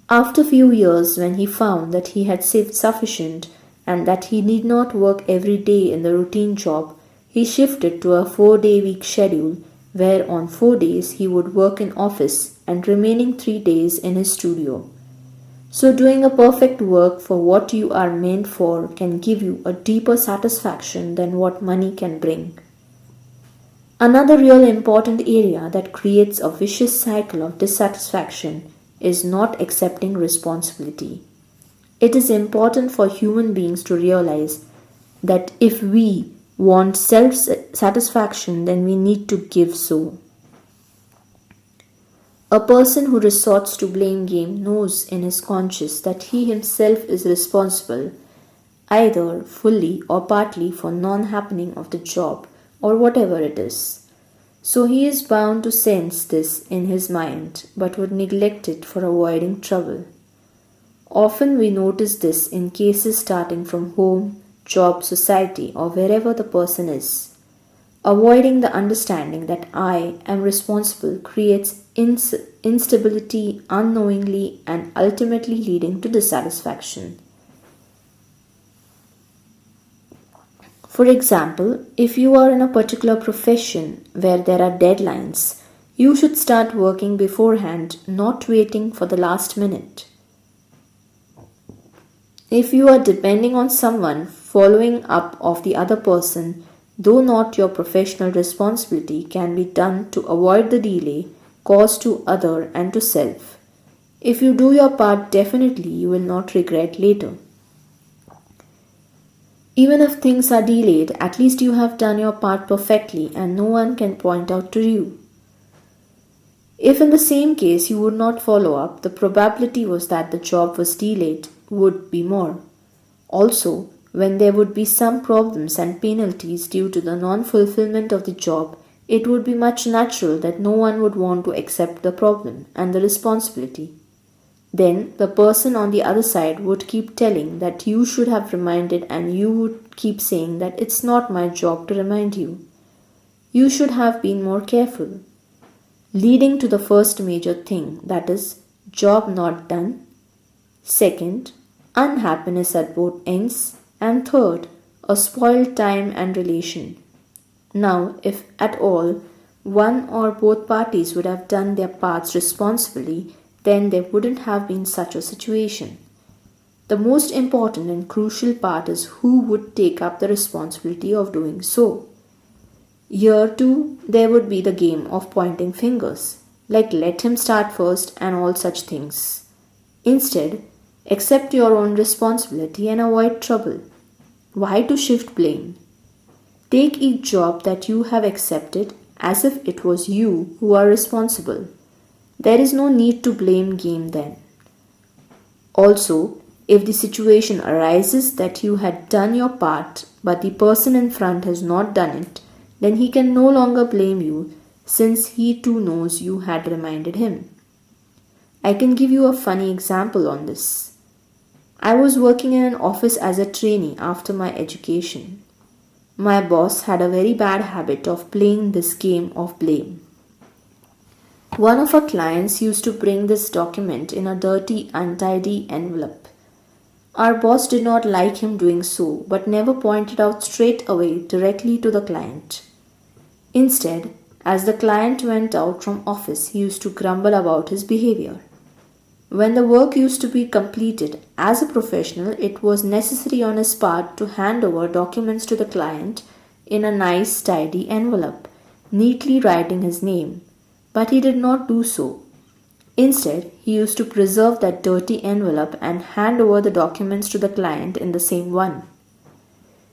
After few years, when he found that he had saved sufficient and that he need not work every day in the routine job, he shifted to a 4-day week schedule where on 4 days he would work in office and remaining 3 days in his studio. So doing a perfect work for what you are meant for can give you a deeper satisfaction than what money can bring. Another real important area that creates a vicious cycle of dissatisfaction is not accepting responsibility. It is important for human beings to realize that if we want self-satisfaction, then we need to give so. A person who resorts to blame game knows in his conscience that he himself is responsible, either fully or partly, for non-happening of the job or whatever it is. So he is bound to sense this in his mind, but would neglect it for avoiding trouble. Often we notice this in cases starting from home, job, society, or wherever the person is. Avoiding the understanding that I am responsible creates instability unknowingly and ultimately leading to dissatisfaction. For example, if you are in a particular profession where there are deadlines, you should start working beforehand, not waiting for the last minute. If you are depending on someone, following up of the other person, though not your professional responsibility, can be done to avoid the delay caused to other and to self. If you do your part, definitely you will not regret later. Even if things are delayed, at least you have done your part perfectly and no one can point out to you. If in the same case you would not follow up, the probability was that the job was delayed would be more. Also, when there would be some problems and penalties due to the non-fulfillment of the job, it would be much natural that no one would want to accept the problem and the responsibility. Then the person on the other side would keep telling that you should have reminded, and you would keep saying that it's not my job to remind you. You should have been more careful. Leading to the first major thing, that is, job not done. Second, unhappiness at both ends. And third, a spoiled time and relation. Now, if at all, one or both parties would have done their parts responsibly, then there wouldn't have been such a situation. The most important and crucial part is who would take up the responsibility of doing so. Here too, there would be the game of pointing fingers, like let him start first and all such things. Instead, accept your own responsibility and avoid trouble. Why to shift blame? Take each job that you have accepted as if it was you who are responsible. There is no need to blame game then. Also, if the situation arises that you had done your part but the person in front has not done it, then he can no longer blame you since he too knows you had reminded him. I can give you a funny example on this. I was working in an office as a trainee after my education. My boss had a very bad habit of playing this game of blame. One of our clients used to bring this document in a dirty, untidy envelope. Our boss did not like him doing so, but never pointed out straight away directly to the client. Instead, as the client went out from office, he used to grumble about his behavior. When the work used to be completed, as a professional, it was necessary on his part to hand over documents to the client in a nice, tidy envelope, neatly writing his name. But he did not do so. Instead, he used to preserve that dirty envelope and hand over the documents to the client in the same one.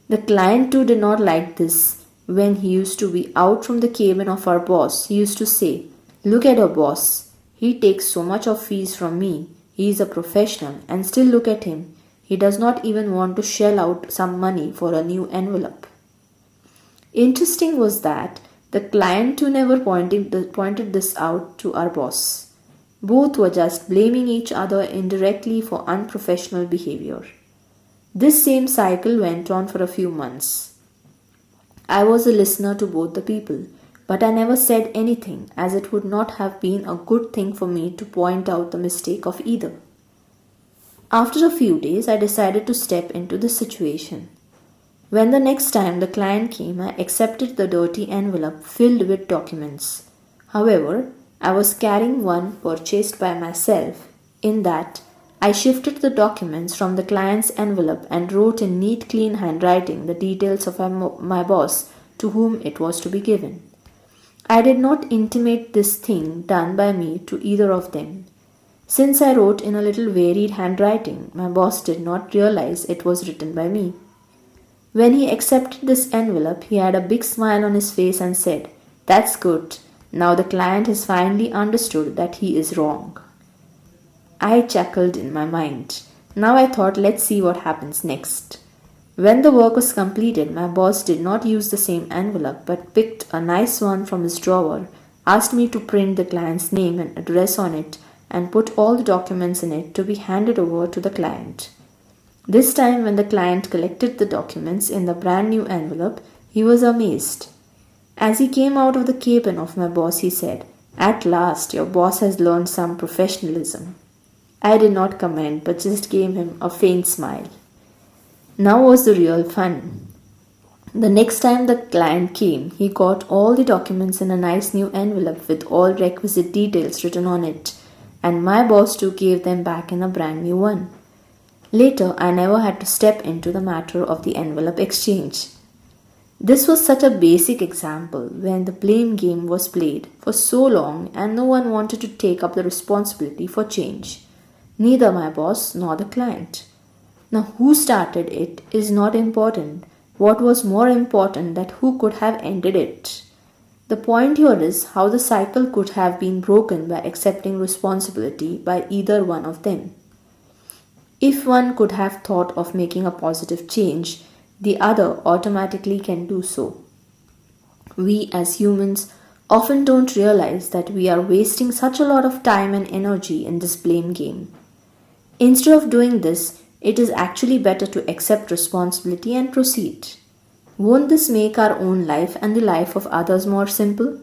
The client too did not like this. When he used to be out from the cabin of our boss, he used to say, "Look at our boss. He takes so much of fees from me. He is a professional and still look at him. He does not even want to shell out some money for a new envelope." Interesting was that the client too never pointed this out to our boss. Both were just blaming each other indirectly for unprofessional behavior. This same cycle went on for a few months. I was a listener to both the people, but I never said anything as it would not have been a good thing for me to point out the mistake of either. After a few days, I decided to step into the situation. When the next time the client came, I accepted the dirty envelope filled with documents. However, I was carrying one purchased by myself, in that I shifted the documents from the client's envelope and wrote in neat, clean handwriting the details of my boss to whom it was to be given. I did not intimate this thing done by me to either of them. Since I wrote in a little varied handwriting, my boss did not realize it was written by me. When he accepted this envelope, he had a big smile on his face and said, "That's good. Now the client has finally understood that he is wrong." I chuckled in my mind. Now I thought, let's see what happens next. When the work was completed, my boss did not use the same envelope but picked a nice one from his drawer, asked me to print the client's name and address on it, and put all the documents in it to be handed over to the client. This time, when the client collected the documents in the brand new envelope, he was amazed. As he came out of the cabin of my boss, he said, "At last, your boss has learned some professionalism." I did not comment, but just gave him a faint smile. Now was the real fun. The next time the client came, he got all the documents in a nice new envelope with all requisite details written on it, and my boss too gave them back in a brand new one. Later, I never had to step into the matter of the envelope exchange. This was such a basic example when the blame game was played for so long and no one wanted to take up the responsibility for change. Neither my boss nor the client. Now, who started it is not important. What was more important that who could have ended it. The point here is how the cycle could have been broken by accepting responsibility by either one of them. If one could have thought of making a positive change, the other automatically can do so. We as humans often don't realize that we are wasting such a lot of time and energy in this blame game. Instead of doing this, it is actually better to accept responsibility and proceed. Won't this make our own life and the life of others more simple?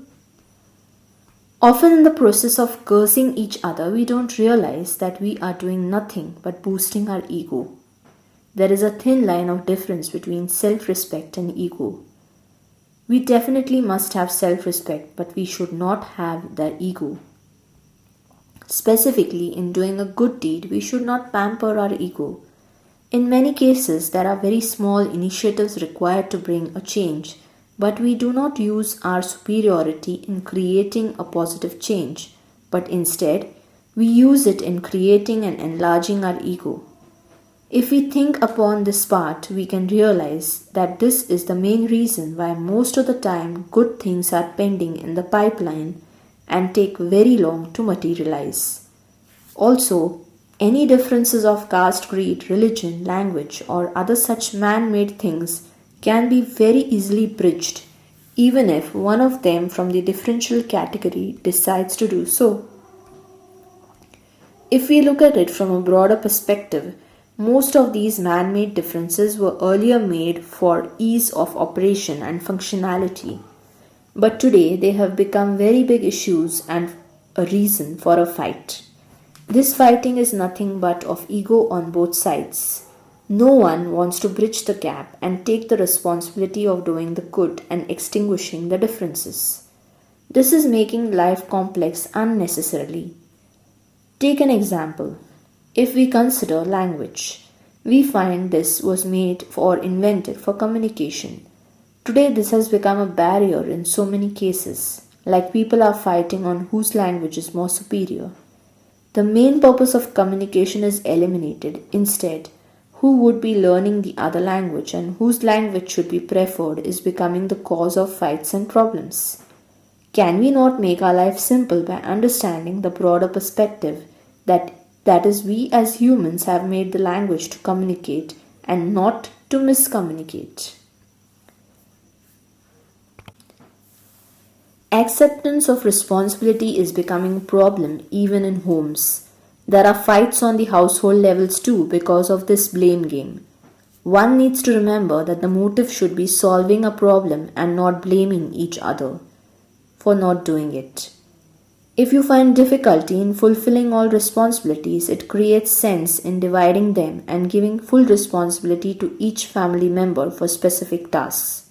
Often in the process of cursing each other, we don't realize that we are doing nothing but boosting our ego. There is a thin line of difference between self-respect and ego. We definitely must have self-respect, but we should not have the ego. Specifically, in doing a good deed, we should not pamper our ego. In many cases, there are very small initiatives required to bring a change, But we do not use our superiority in creating a positive change, but instead, we use it in creating and enlarging our ego. If we think upon this part, we can realize that this is the main reason why most of the time good things are pending in the pipeline and take very long to materialize. Also, any differences of caste, creed, religion, language, or other such man made things can be very easily bridged, even if one of them from the differential category decides to do so. If we look at it from a broader perspective, most of these man made differences were earlier made for ease of operation and functionality, but today they have become very big issues and a reason for a fight. This fighting is nothing but of ego on both sides. No one wants to bridge the gap and take the responsibility of doing the good and extinguishing the differences. This is making life complex unnecessarily. Take an example. If we consider language, we find this was made or invented for communication. Today, this has become a barrier in so many cases, like people are fighting on whose language is more superior. The main purpose of communication is eliminated. Instead, who would be learning the other language and whose language should be preferred is becoming the cause of fights and problems. Can we not make our life simple by understanding the broader perspective that is we as humans have made the language to communicate and not to miscommunicate? Acceptance of responsibility is becoming a problem even in homes. There are fights on the household levels too because of this blame game. One needs to remember that the motive should be solving a problem and not blaming each other for not doing it. If you find difficulty in fulfilling all responsibilities, it creates sense in dividing them and giving full responsibility to each family member for specific tasks.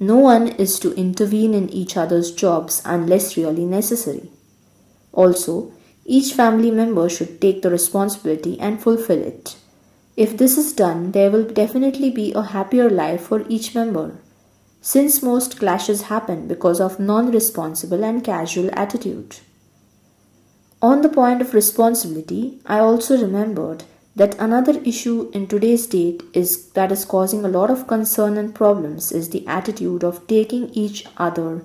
No one is to intervene in each other's jobs unless really necessary. Also, each family member should take the responsibility and fulfill it. If this is done, there will definitely be a happier life for each member, since most clashes happen because of non-responsible and casual attitude. On the point of responsibility, I also remembered that another issue in today's date that is causing a lot of concern and problems is the attitude of taking each other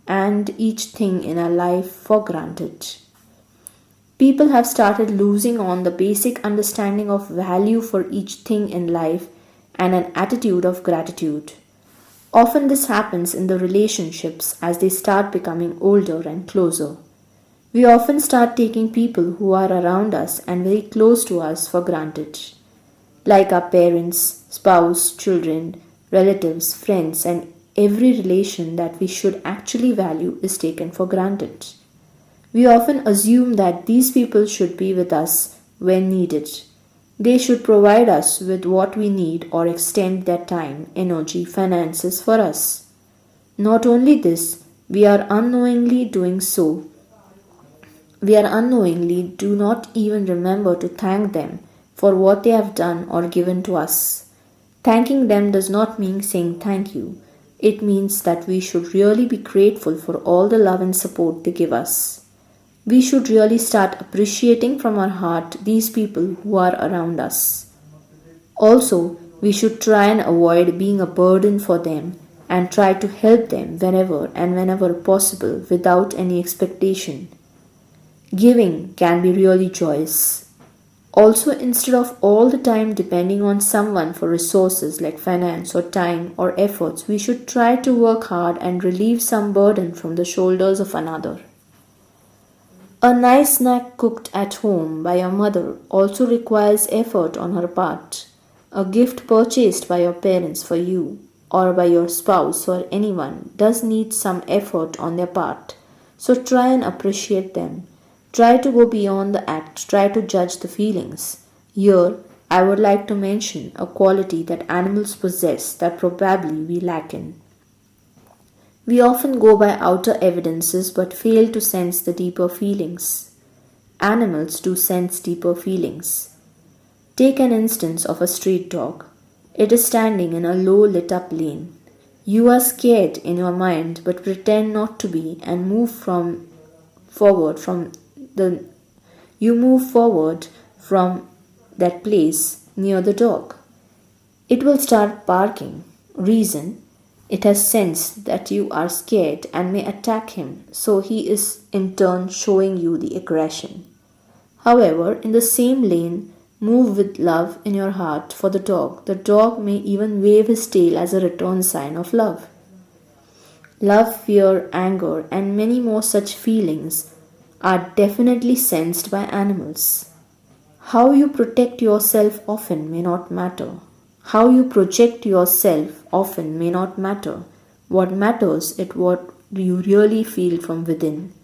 and each thing in our life for granted. People have started losing on the basic understanding of value for each thing in life and an attitude of gratitude. Often this happens in the relationships as they start becoming older and closer. We often start taking people who are around us and very close to us for granted, like our parents, spouse, children, relatives, friends, and every relation that we should actually value is taken for granted. We often assume that these people should be with us when needed. They should provide us with what we need or extend their time, energy, finances for us. Not only this, we are unknowingly do not even remember to thank them for what they have done or given to us. Thanking them does not mean saying thank you. It means that we should really be grateful for all the love and support they give us. We should really start appreciating from our heart these people who are around us. Also, we should try and avoid being a burden for them and try to help them whenever possible without any expectation. Giving can be really joyous. Also, instead of all the time depending on someone for resources like finance or time or efforts, we should try to work hard and relieve some burden from the shoulders of another. A nice snack cooked at home by your mother also requires effort on her part. A gift purchased by your parents for you or by your spouse or anyone does need some effort on their part. So try and appreciate them. Try to go beyond the act. Try to judge the feelings. Here, I would like to mention a quality that animals possess that probably we lack in. We often go by outer evidences but fail to sense the deeper feelings. Animals do sense deeper feelings. Take an instance of a street dog. It is standing in a low lit up lane. You are scared in your mind but pretend not to be and forward from the you move forward from that place near the dog. It will start barking. Reason, it has sensed that you are scared and may attack him, so he is in turn showing you the aggression. However, in the same lane, move with love in your heart for the dog. The dog may even wave his tail as a return sign of love. Love, fear, anger, and many more such feelings are definitely sensed by animals. How you protect yourself often may not matter. How you project yourself often may not matter. What matters is what you really feel from within.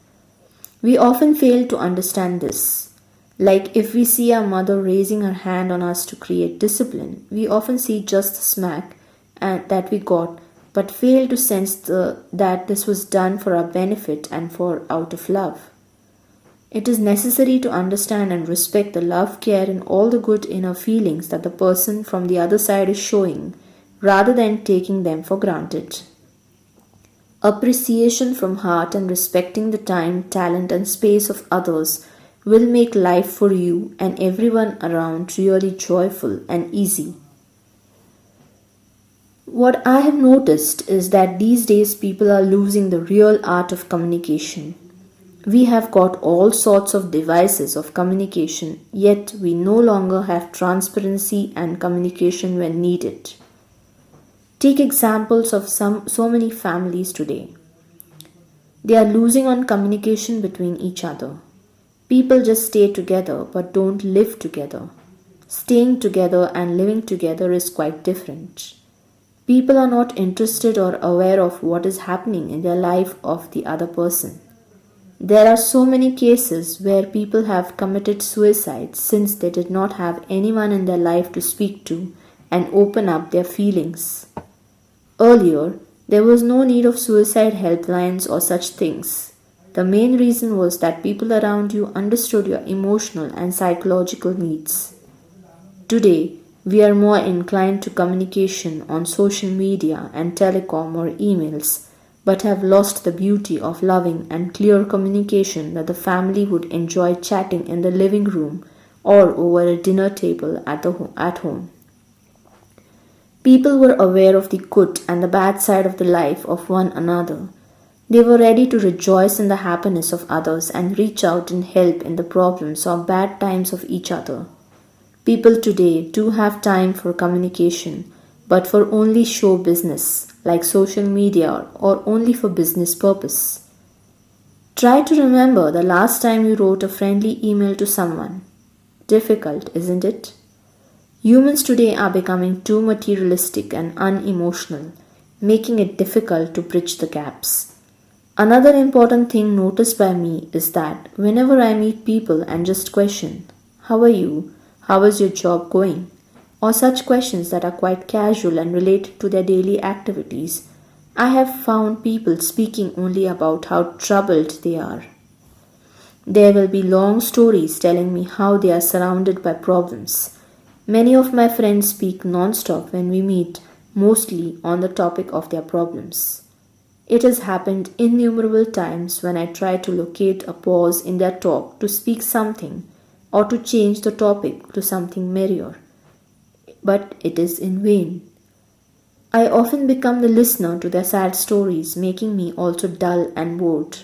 We often fail to understand this. Like if we see our mother raising her hand on us to create discipline, we often see just the smack that we got, but fail to sense that this was done for our benefit and for out of love. It is necessary to understand and respect the love, care, and all the good inner feelings that the person from the other side is showing, rather than taking them for granted. Appreciation from heart and respecting the time, talent, and space of others will make life for you and everyone around really joyful and easy. What I have noticed is that these days people are losing the real art of communication. We have got all sorts of devices of communication, yet we no longer have transparency and communication when needed. Take examples of so many families today. They are losing on communication between each other. People just stay together but don't live together. Staying together and living together is quite different. People are not interested or aware of what is happening in their life of the other person. There are so many cases where people have committed suicide since they did not have anyone in their life to speak to and open up their feelings. Earlier, there was no need of suicide helplines or such things. The main reason was that people around you understood your emotional and psychological needs. Today, we are more inclined to communication on social media and telecom or emails, but have lost the beauty of loving and clear communication that the family would enjoy chatting in the living room or over a dinner table at home. People were aware of the good and the bad side of the life of one another. They were ready to rejoice in the happiness of others and reach out and help in the problems or bad times of each other. People today do have time for communication, but for only show business, like social media, or only for business purpose. Try to remember the last time you wrote a friendly email to someone. Difficult, isn't it? Humans today are becoming too materialistic and unemotional, making it difficult to bridge the gaps. Another important thing noticed by me is that whenever I meet people and just question, "How are you? How is your job going?" or such questions that are quite casual and related to their daily activities, I have found people speaking only about how troubled they are. There will be long stories telling me how they are surrounded by problems. Many of my friends speak non-stop when we meet, mostly on the topic of their problems. It has happened innumerable times when I try to locate a pause in their talk to speak something or to change the topic to something merrier, but it is in vain. I often become the listener to their sad stories, making me also dull and bored.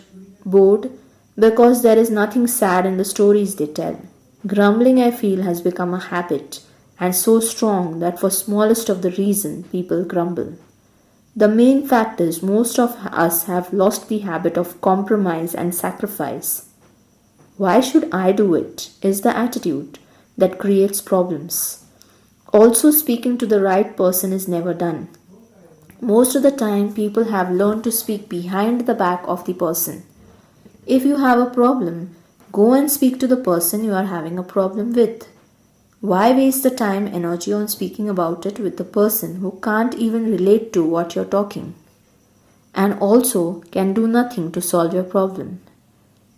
Bored because there is nothing sad in the stories they tell. Grumbling, I feel, has become a habit, and so strong that for smallest of the reason people grumble. The main fact is most of us have lost the habit of compromise and sacrifice. Why should I do it? Is the attitude that creates problems. Also, speaking to the right person is never done. Most of the time, people have learned to speak behind the back of the person. If you have a problem, go and speak to the person you are having a problem with. Why waste the time, energy on speaking about it with the person who can't even relate to what you're talking and also can do nothing to solve your problem?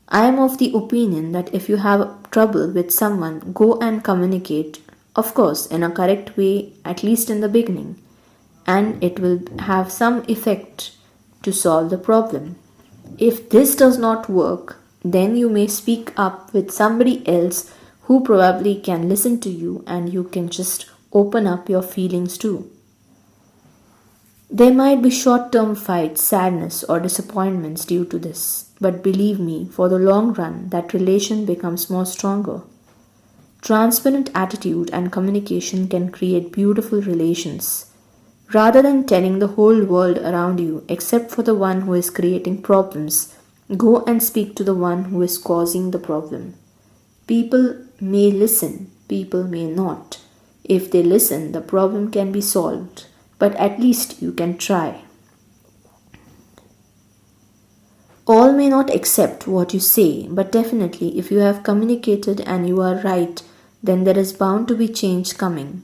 I am of the opinion that if you have trouble with someone, go and communicate, of course, in a correct way, at least in the beginning, and it will have some effect to solve the problem. If this does not work, then you may speak up with somebody else who probably can listen to you, and you can just open up your feelings too. There might be short term fights, sadness, or disappointments due to this, but believe me, for the long run, that relation becomes more stronger. Transparent attitude and communication can create beautiful relations. Rather than telling the whole world around you, except for the one who is creating problems, go and speak to the one who is causing the problem. People may listen, people may not. If they listen, the problem can be solved, but at least you can try. All may not accept what you say, but definitely if you have communicated and you are right, then there is bound to be change coming.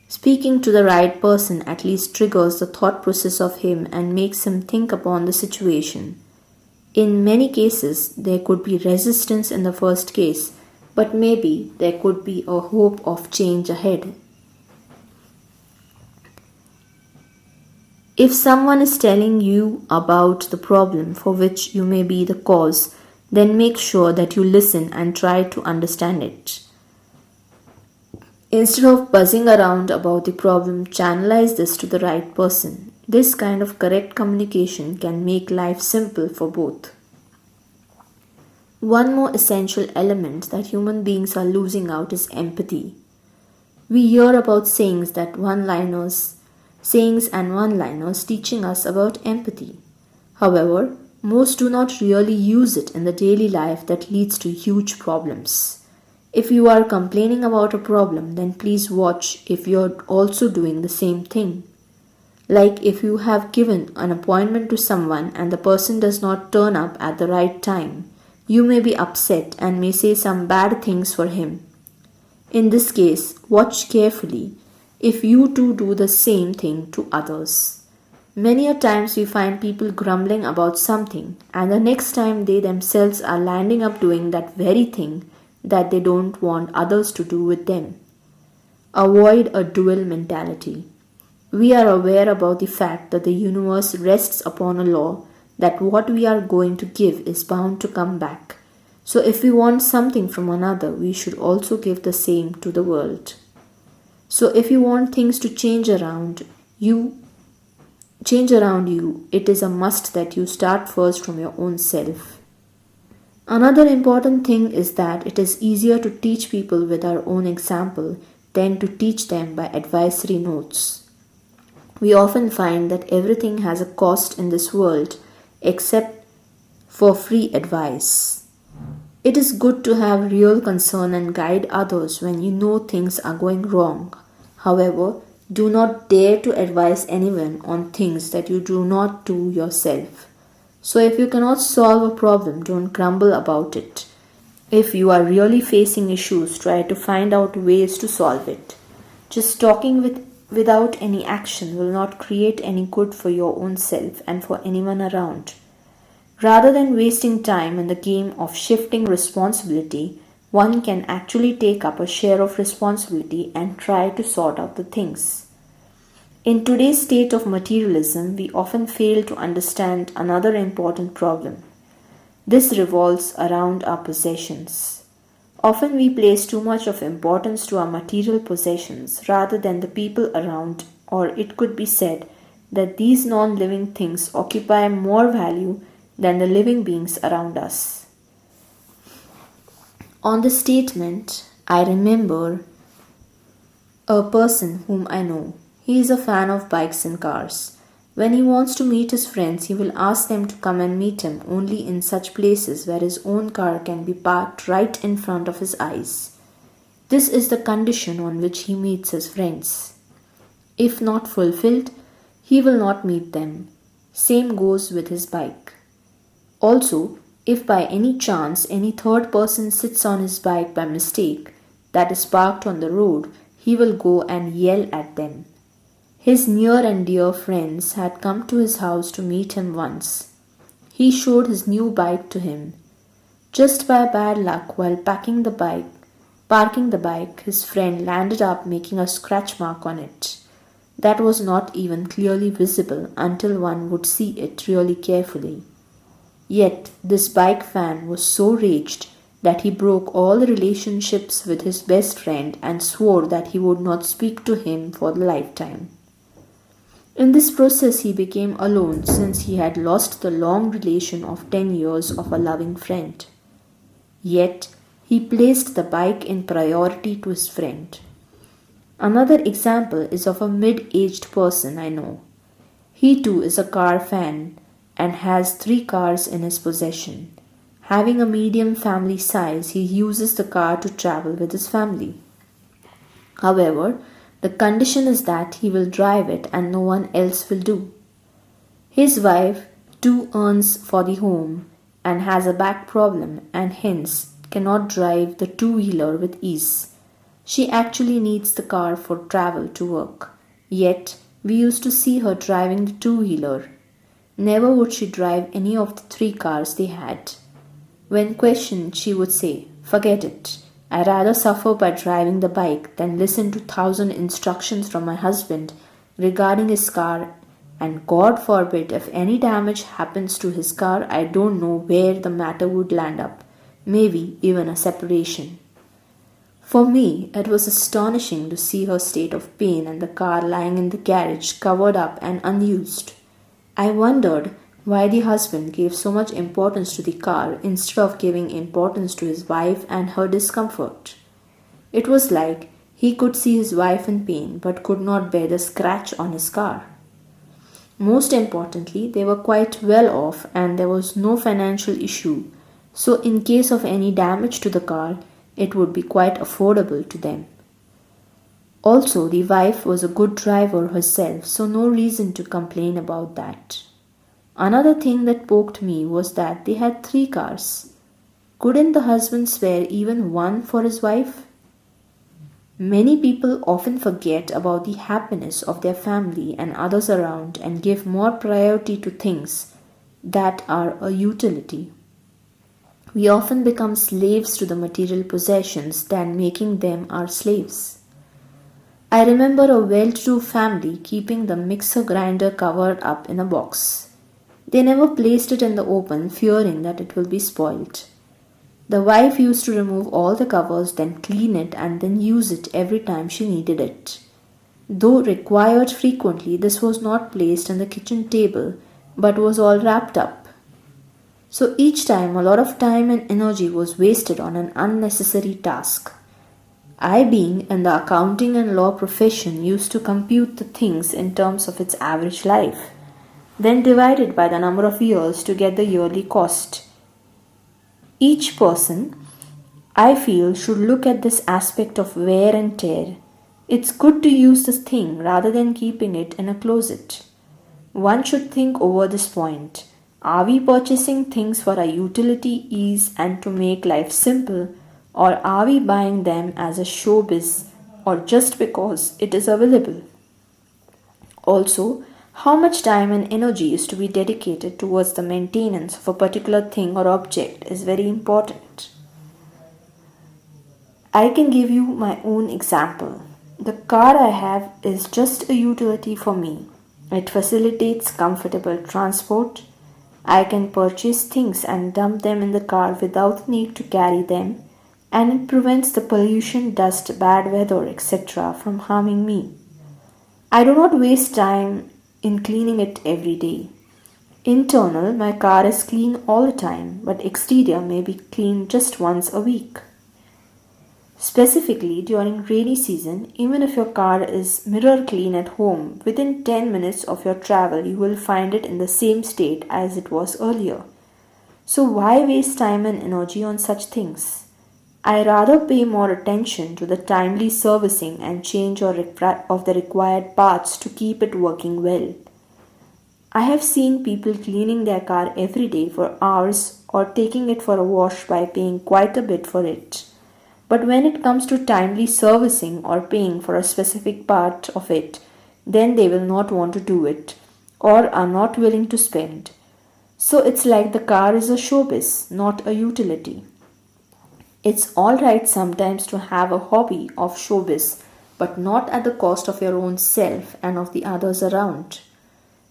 Speaking to the right person at least triggers the thought process of him and makes him think upon the situation. In many cases, there could be resistance in the first case, but maybe there could be a hope of change ahead. If someone is telling you about the problem for which you may be the cause, then make sure that you listen and try to understand it. Instead of buzzing around about the problem, channelize this to the right person. This kind of correct communication can make life simple for both. One more essential element that human beings are losing out is empathy. We hear about sayings and one-liners teaching us about empathy. However, most do not really use it in the daily life that leads to huge problems. If you are complaining about a problem, then please watch if you're also doing the same thing. Like if you have given an appointment to someone and the person does not turn up at the right time, you may be upset and may say some bad things for him. In this case, watch carefully if you too do the same thing to others. Many a times we find people grumbling about something, and the next time they themselves are landing up doing that very thing that they don't want others to do with them. Avoid a dual mentality. We are aware about the fact that the universe rests upon a law that what we are going to give is bound to come back. So if we want something from another, we should also give the same to the world. So if you want things to change around you, it is a must that you start first from your own self. Another important thing is that it is easier to teach people with our own example than to teach them by advisory notes. We often find that everything has a cost in this world except for free advice. It is good to have real concern and guide others when you know things are going wrong. However, do not dare to advise anyone on things that you do not do yourself. So if you cannot solve a problem, don't grumble about it. If you are really facing issues, try to find out ways to solve it. Just talking without any action will not create any good for your own self and for anyone around. Rather than wasting time in the game of shifting responsibility, one can actually take up a share of responsibility and try to sort out the things. In today's state of materialism, we often fail to understand another important problem. This revolves around our possessions. Often we place too much of importance to our material possessions rather than the people around, or it could be said that these non-living things occupy more value than the living beings around us. On this statement, I remember a person whom I know. He is a fan of bikes and cars. When he wants to meet his friends, he will ask them to come and meet him only in such places where his own car can be parked right in front of his eyes. This is the condition on which he meets his friends. If not fulfilled, he will not meet them. Same goes with his bike. Also, if by any chance any third person sits on his bike by mistake that is parked on the road, he will go and yell at them. His near and dear friends had come to his house to meet him once. He showed his new bike to him. Just by bad luck, while packing the bike, Parking the bike, his friend landed up making a scratch mark on it that was not even clearly visible until one would see it really carefully. Yet this bike fan was so raged that he broke all the relationships with his best friend and swore that he would not speak to him for the lifetime. In this process, he became alone since he had lost the long relation of 10 years of a loving friend. Yet, he placed the bike in priority to his friend. Another example is of a mid aged person I know. He too is a car fan and has 3 cars in his possession. Having a medium family size, he uses the car to travel with his family. However, the condition is that he will drive it and no one else will do. His wife too earns for the home and has a back problem and hence cannot drive the two-wheeler with ease. She actually needs the car for travel to work. Yet, we used to see her driving the two-wheeler. Never would she drive any of the 3 cars they had. When questioned, she would say, "Forget it. I'd rather suffer by driving the bike than listen to 1,000 instructions from my husband regarding his car, and God forbid if any damage happens to his car, I don't know where the matter would land up, maybe even a separation." For me, it was astonishing to see her state of pain and the car lying in the garage covered up and unused. I wondered why the husband gave so much importance to the car instead of giving importance to his wife and her discomfort. It was like he could see his wife in pain but could not bear the scratch on his car. Most importantly, they were quite well off and there was no financial issue, so in case of any damage to the car, it would be quite affordable to them. Also, the wife was a good driver herself, so no reason to complain about that. Another thing that poked me was that they had 3 cars. Couldn't the husband spare even one for his wife? Many people often forget about the happiness of their family and others around and give more priority to things that are a utility. We often become slaves to the material possessions than making them our slaves. I remember a well-to-do family keeping the mixer grinder covered up in a box. They never placed it in the open, fearing that it will be spoiled. The wife used to remove all the covers, then clean it and then use it every time she needed it. Though required frequently, this was not placed on the kitchen table but was all wrapped up. So each time a lot of time and energy was wasted on an unnecessary task. I, being in the accounting and law profession, used to compute the things in terms of its average life, then divide it by the number of years to get the yearly cost. Each person, I feel, should look at this aspect of wear and tear. It's good to use this thing rather than keeping it in a closet. One should think over this point. Are we purchasing things for our utility, ease, and to make life simple, or are we buying them as a showbiz or just because it is available? Also, how much time and energy is to be dedicated towards the maintenance of a particular thing or object is very important. I can give you my own example. The car I have is just a utility for me. It facilitates comfortable transport. I can purchase things and dump them in the car without need to carry them, and it prevents the pollution, dust, bad weather, etc. from harming me. I do not waste time in cleaning it every day. Internal, my car is clean all the time, but exterior may be cleaned just once a week. Specifically, during rainy season, even if your car is mirror clean at home, within 10 minutes of your travel, you will find it in the same state as it was earlier. So why waste time and energy on such things? I rather pay more attention to the timely servicing and change of the required parts to keep it working well. I have seen people cleaning their car every day for hours or taking it for a wash by paying quite a bit for it. But when it comes to timely servicing or paying for a specific part of it, then they will not want to do it or are not willing to spend. So it's like the car is a showbiz, not a utility. It's alright sometimes to have a hobby of showbiz, but not at the cost of your own self and of the others around.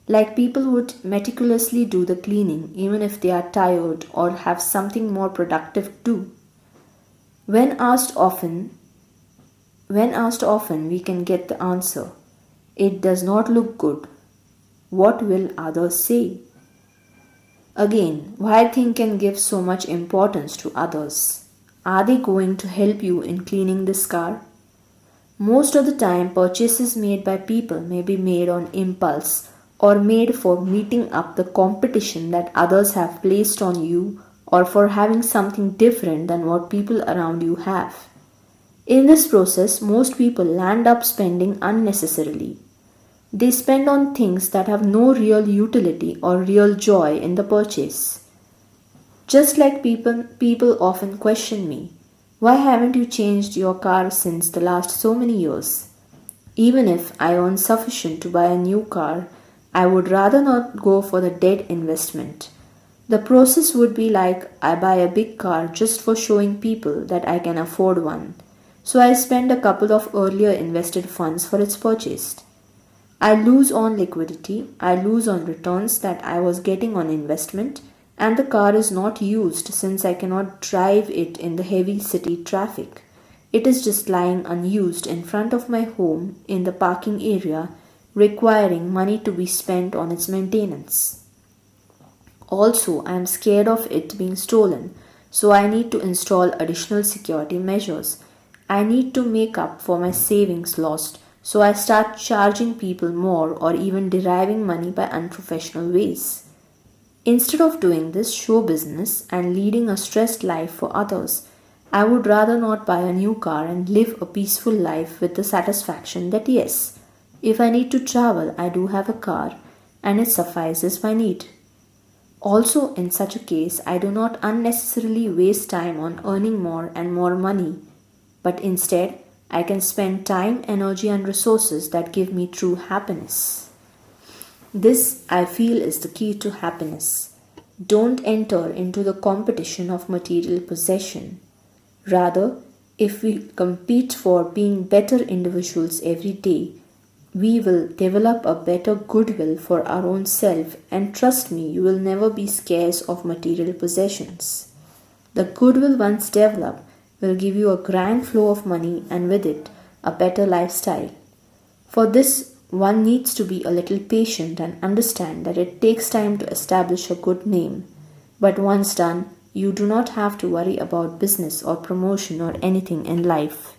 Like people would meticulously do the cleaning even if they are tired or have something more productive to do. When asked often, we can get the answer. It does not look good. What will others say? Again, why think and give so much importance to others? Are they going to help you in cleaning this car? Most of the time, purchases made by people may be made on impulse or made for meeting up the competition that others have placed on you or for having something different than what people around you have. In this process, most people land up spending unnecessarily. They spend on things that have no real utility or real joy in the purchase. Just like people often question me, why haven't you changed your car since the last so many years? Even if I earn sufficient to buy a new car, I would rather not go for the dead investment. The process would be like I buy a big car just for showing people that I can afford one. So I spend a couple of earlier invested funds for its purchase. I lose on liquidity, I lose on returns that I was getting on investment, and the car is not used since I cannot drive it in the heavy city traffic. It is just lying unused in front of my home in the parking area, requiring money to be spent on its maintenance. Also, I am scared of it being stolen, so I need to install additional security measures. I need to make up for my savings lost, so I start charging people more or even deriving money by unprofessional ways. Instead of doing this show business and leading a stressed life for others, I would rather not buy a new car and live a peaceful life with the satisfaction that yes, if I need to travel, I do have a car and it suffices my need. Also, in such a case, I do not unnecessarily waste time on earning more and more money, but instead, I can spend time, energy, and resources that give me true happiness. This, I feel, is the key to happiness. Don't enter into the competition of material possession. Rather, if we compete for being better individuals every day, we will develop a better goodwill for our own self, and trust me, you will never be scarce of material possessions. The goodwill once developed will give you a grand flow of money and with it a better lifestyle. For this, one needs to be a little patient and understand that it takes time to establish a good name. But once done, you do not have to worry about business or promotion or anything in life.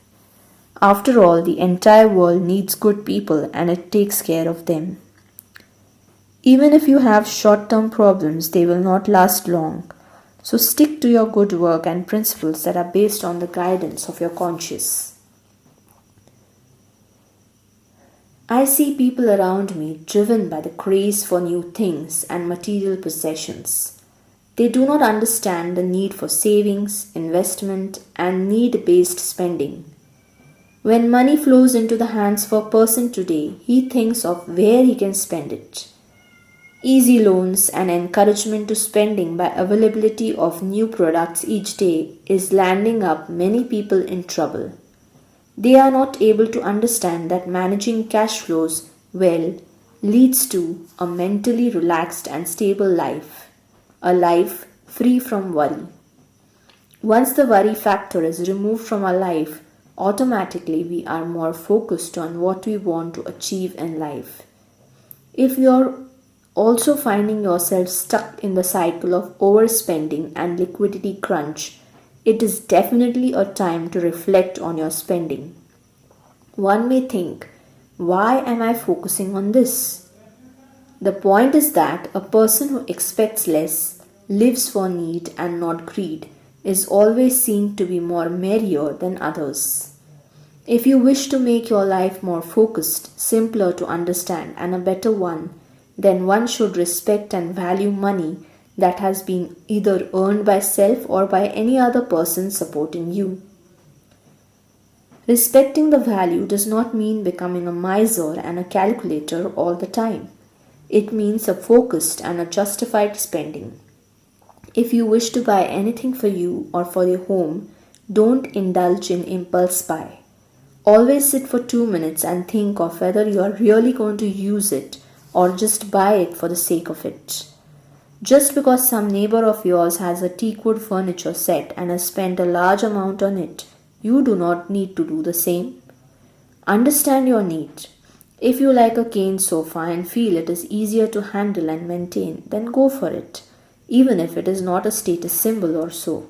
After all, the entire world needs good people and it takes care of them. Even if you have short-term problems, they will not last long. So stick to your good work and principles that are based on the guidance of your conscience. I see people around me driven by the craze for new things and material possessions. They do not understand the need for savings, investment, and need-based spending. When money flows into the hands of a person today, he thinks of where he can spend it. Easy loans and encouragement to spending by availability of new products each day is landing up many people in trouble. They are not able to understand that managing cash flows well leads to a mentally relaxed and stable life, a life free from worry. Once the worry factor is removed from our life, automatically we are more focused on what we want to achieve in life. If you are also finding yourself stuck in the cycle of overspending and liquidity crunch, it is definitely a time to reflect on your spending. One may think, why am I focusing on this? The point is that a person who expects less, lives for need and not greed, is always seen to be more merrier than others. If you wish to make your life more focused, simpler to understand, and a better one, then one should respect and value money that has been either earned by self or by any other person supporting you. Respecting the value does not mean becoming a miser and a calculator all the time. It means a focused and a justified spending. If you wish to buy anything for you or for your home, Don't indulge in impulse buy. Always sit for 2 minutes and think of whether you are really going to use it or just buy it for the sake of it. Just because some neighbor of yours has a teakwood furniture set and has spent a large amount on it, you do not need to do the same. Understand your need. If you like a cane sofa and feel it is easier to handle and maintain, then go for it, even if it is not a status symbol or so.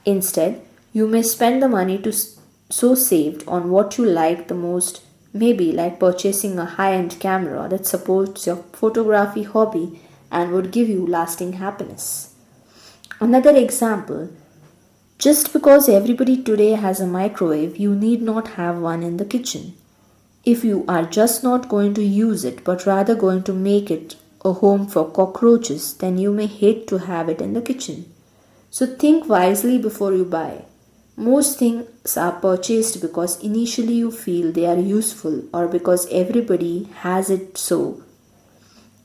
Instead, you may spend the money so saved on what you like the most, maybe like purchasing a high-end camera that supports your photography hobby and would give you lasting happiness. Another example, just because everybody today has a microwave, you need not have one in the kitchen. If you are just not going to use it but rather going to make it a home for cockroaches, then you may hate to have it in the kitchen. So think wisely before you buy. Most things are purchased because initially you feel they are useful or because everybody has it so.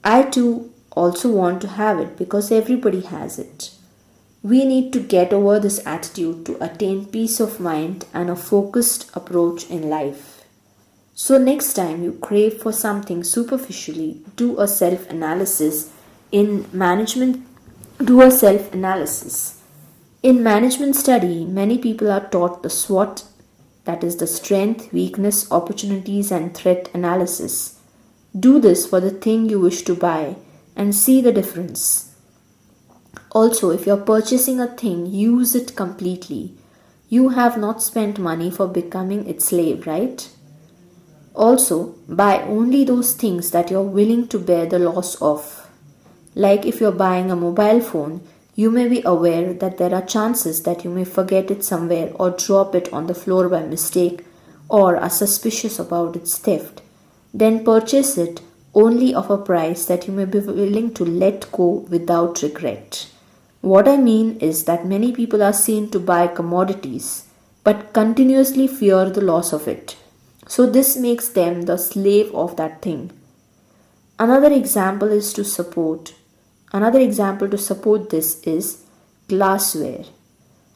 I too also want to have it because everybody has it. We need to get over this attitude to attain peace of mind and a focused approach in life. So next time you crave for something superficially, do a self-analysis. In management study, many people are taught the SWOT, that is the strength, weakness, opportunities and threat analysis. Do this for the thing you wish to buy and see the difference. Also, if you're purchasing a thing, use it completely. You have not spent money for becoming its slave, right? Also, buy only those things that you're willing to bear the loss of. Like if you're buying a mobile phone, you may be aware that there are chances that you may forget it somewhere or drop it on the floor by mistake or are suspicious about its theft. Then purchase it only of a price that you may be willing to let go without regret. What I mean is that many people are seen to buy commodities but continuously fear the loss of it. So this makes them the slave of that thing. Another example to support this is glassware.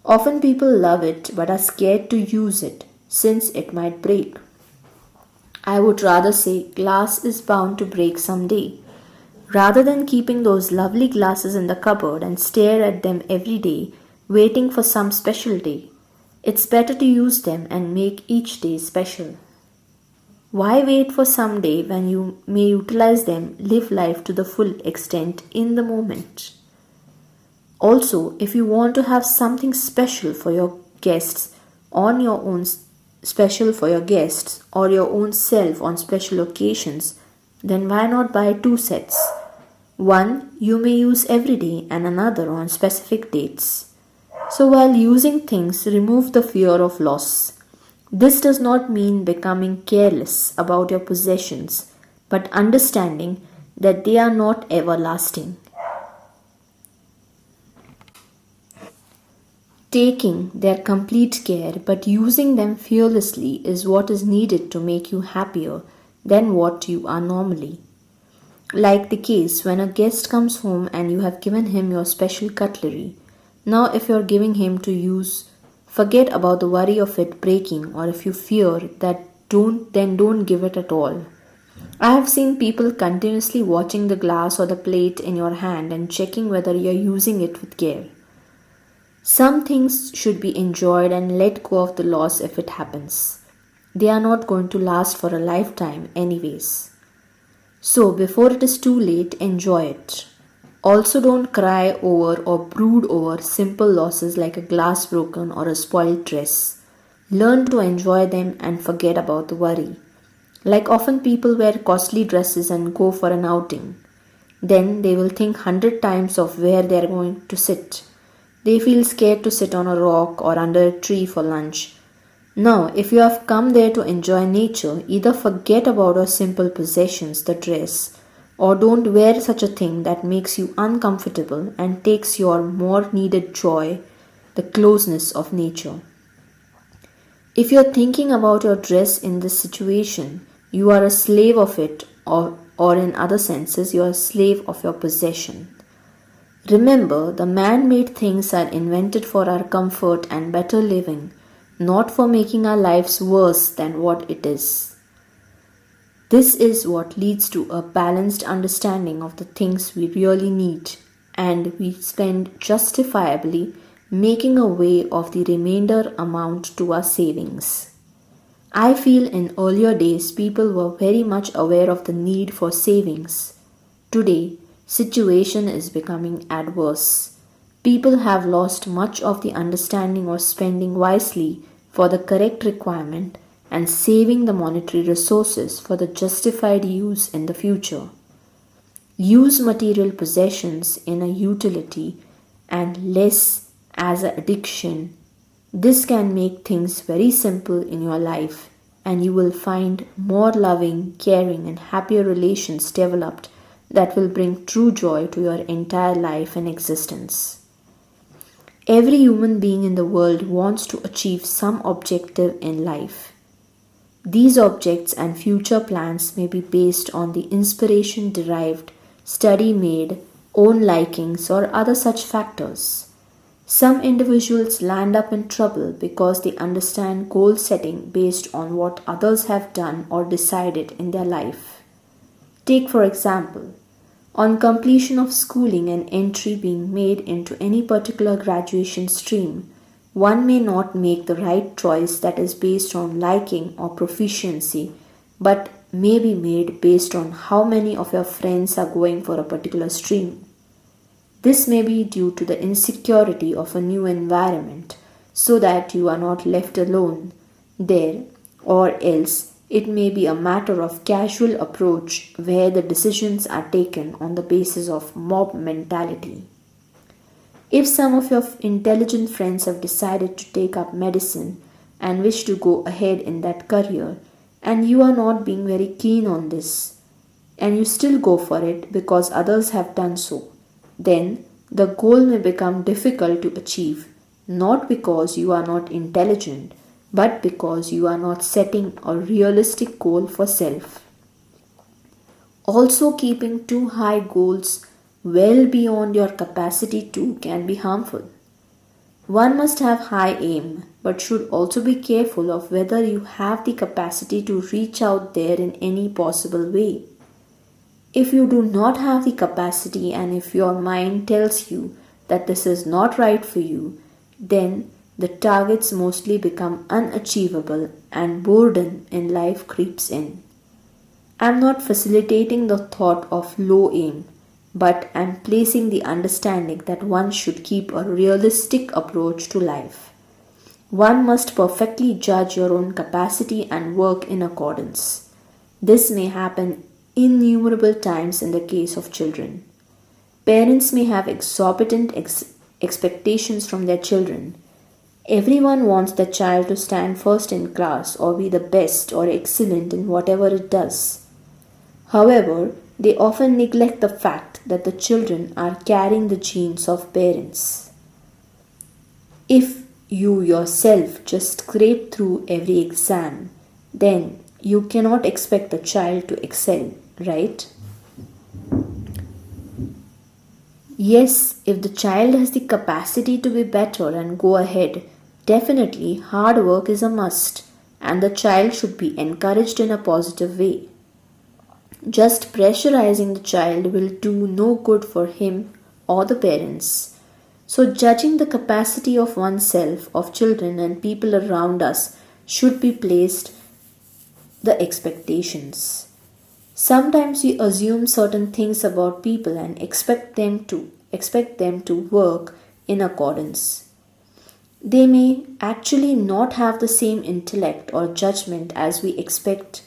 Often people love it but are scared to use it since it might break. I would rather say glass is bound to break someday. Rather than keeping those lovely glasses in the cupboard and stare at them every day, waiting for some special day, it's better to use them and make each day special. Why wait for some day when you may utilize them, live life to the full extent in the moment? Also, if you want to have something special for your guests or your own self on special occasions, then why not buy 2 sets? One you may use every day and another on specific dates. So while using things, remove the fear of loss. This does not mean becoming careless about your possessions, but understanding that they are not everlasting. Taking their complete care but using them fearlessly is what is needed to make you happier than what you are normally. Like the case when a guest comes home and you have given him your special cutlery. Now if you are giving him to use, forget about the worry of it breaking, or if you fear that, don't give it at all. I have seen people continuously watching the glass or the plate in your hand and checking whether you are using it with care. Some things should be enjoyed and let go of the loss if it happens. They are not going to last for a lifetime anyways. So before it is too late, enjoy it. Also don't cry over or brood over simple losses like a glass broken or a spoiled dress. Learn to enjoy them and forget about the worry. Like often people wear costly dresses and go for an outing. Then they will think 100 times of where they are going to sit. They feel scared to sit on a rock or under a tree for lunch. Now, if you have come there to enjoy nature, either forget about your simple possessions, the dress, or don't wear such a thing that makes you uncomfortable and takes your more needed joy, the closeness of nature. If you are thinking about your dress in this situation, you are a slave of it, or in other senses, you are a slave of your possession. Remember, the man made things are invented for our comfort and better living, not for making our lives worse than what it is. This is what leads to a balanced understanding of the things we really need, and we spend justifiably making a way of the remainder amount to our savings. I feel in earlier days people were very much aware of the need for savings. Today, situation is becoming adverse. People have lost much of the understanding of spending wisely for the correct requirement and saving the monetary resources for the justified use in the future. Use material possessions in a utility and less as an addiction. This can make things very simple in your life, and you will find more loving, caring, and happier relations developed that will bring true joy to your entire life and existence. Every human being in the world wants to achieve some objective in life. These objects and future plans may be based on the inspiration derived, study made, own likings, or other such factors. Some individuals land up in trouble because they understand goal setting based on what others have done or decided in their life. Take, for example, on completion of schooling and entry being made into any particular graduation stream, one may not make the right choice that is based on liking or proficiency, but may be made based on how many of your friends are going for a particular stream. This may be due to the insecurity of a new environment, so that you are not left alone there, or else it may be a matter of casual approach where the decisions are taken on the basis of mob mentality. If some of your intelligent friends have decided to take up medicine and wish to go ahead in that career, and you are not being very keen on this, and you still go for it because others have done so, then the goal may become difficult to achieve, not because you are not intelligent, but because you are not setting a realistic goal for self. Also, keeping too high goals well beyond your capacity too can be harmful. One must have high aim, but should also be careful of whether you have the capacity to reach out there in any possible way. If you do not have the capacity and if your mind tells you that this is not right for you, then the targets mostly become unachievable and boredom in life creeps in. I am not facilitating the thought of low aim, but I am placing the understanding that one should keep a realistic approach to life. One must perfectly judge your own capacity and work in accordance. This may happen innumerable times in the case of children. Parents may have exorbitant expectations from their children. Everyone wants the child to stand first in class or be the best or excellent in whatever it does. However, they often neglect the fact that the children are carrying the genes of parents. If you yourself just scrape through every exam, then you cannot expect the child to excel, right? Yes, if the child has the capacity to be better and go ahead, definitely hard work is a must, and the child should be encouraged in a positive way. Just pressurizing the child will do no good for him or the parents. So, judging the capacity of oneself, of children, and people around us should be placed the expectations. Sometimes we assume certain things about people and expect them to work in accordance. They may actually not have the same intellect or judgment as we expect.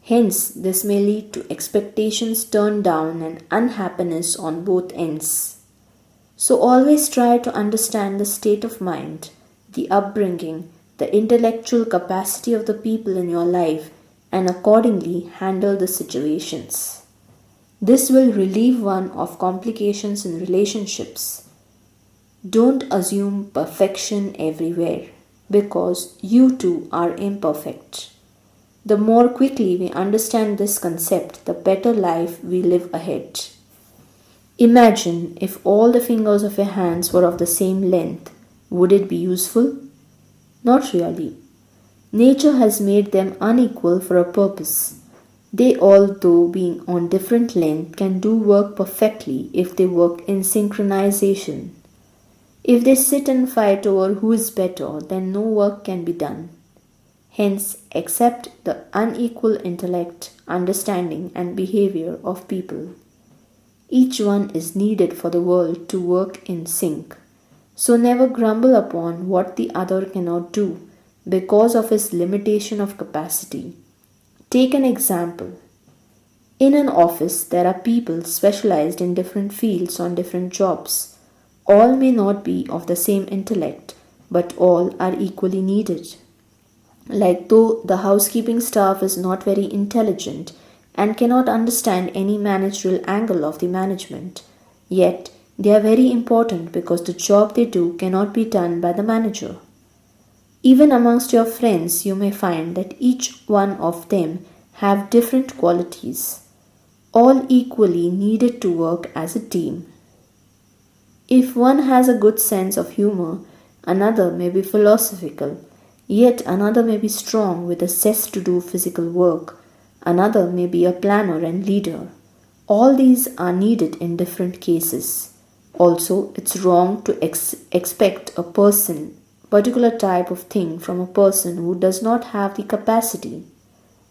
Hence, this may lead to expectations turned down and unhappiness on both ends. So, always try to understand the state of mind, the upbringing, the intellectual capacity of the people in your life, and accordingly handle the situations. This will relieve one of complications in relationships. Don't assume perfection everywhere because you too are imperfect. The more quickly we understand this concept, the better life we live ahead. Imagine if all the fingers of your hands were of the same length. Would it be useful? Not really. Nature has made them unequal for a purpose. They all, though being on different length, can do work perfectly if they work in synchronization. If they sit and fight over who is better, then no work can be done. Hence, accept the unequal intellect, understanding, and behavior of people. Each one is needed for the world to work in sync. So never grumble upon what the other cannot do because of his limitation of capacity. Take an example. In an office, there are people specialized in different fields on different jobs. All may not be of the same intellect, but all are equally needed. Like though the housekeeping staff is not very intelligent and cannot understand any managerial angle of the management, yet they are very important because the job they do cannot be done by the manager. Even amongst your friends, you may find that each one of them have different qualities, all equally needed to work as a team. If one has a good sense of humor, another may be philosophical, yet another may be strong with a zest to do physical work, another may be a planner and leader. All these are needed in different cases. Also, it's wrong to expect a particular type of thing from a person who does not have the capacity.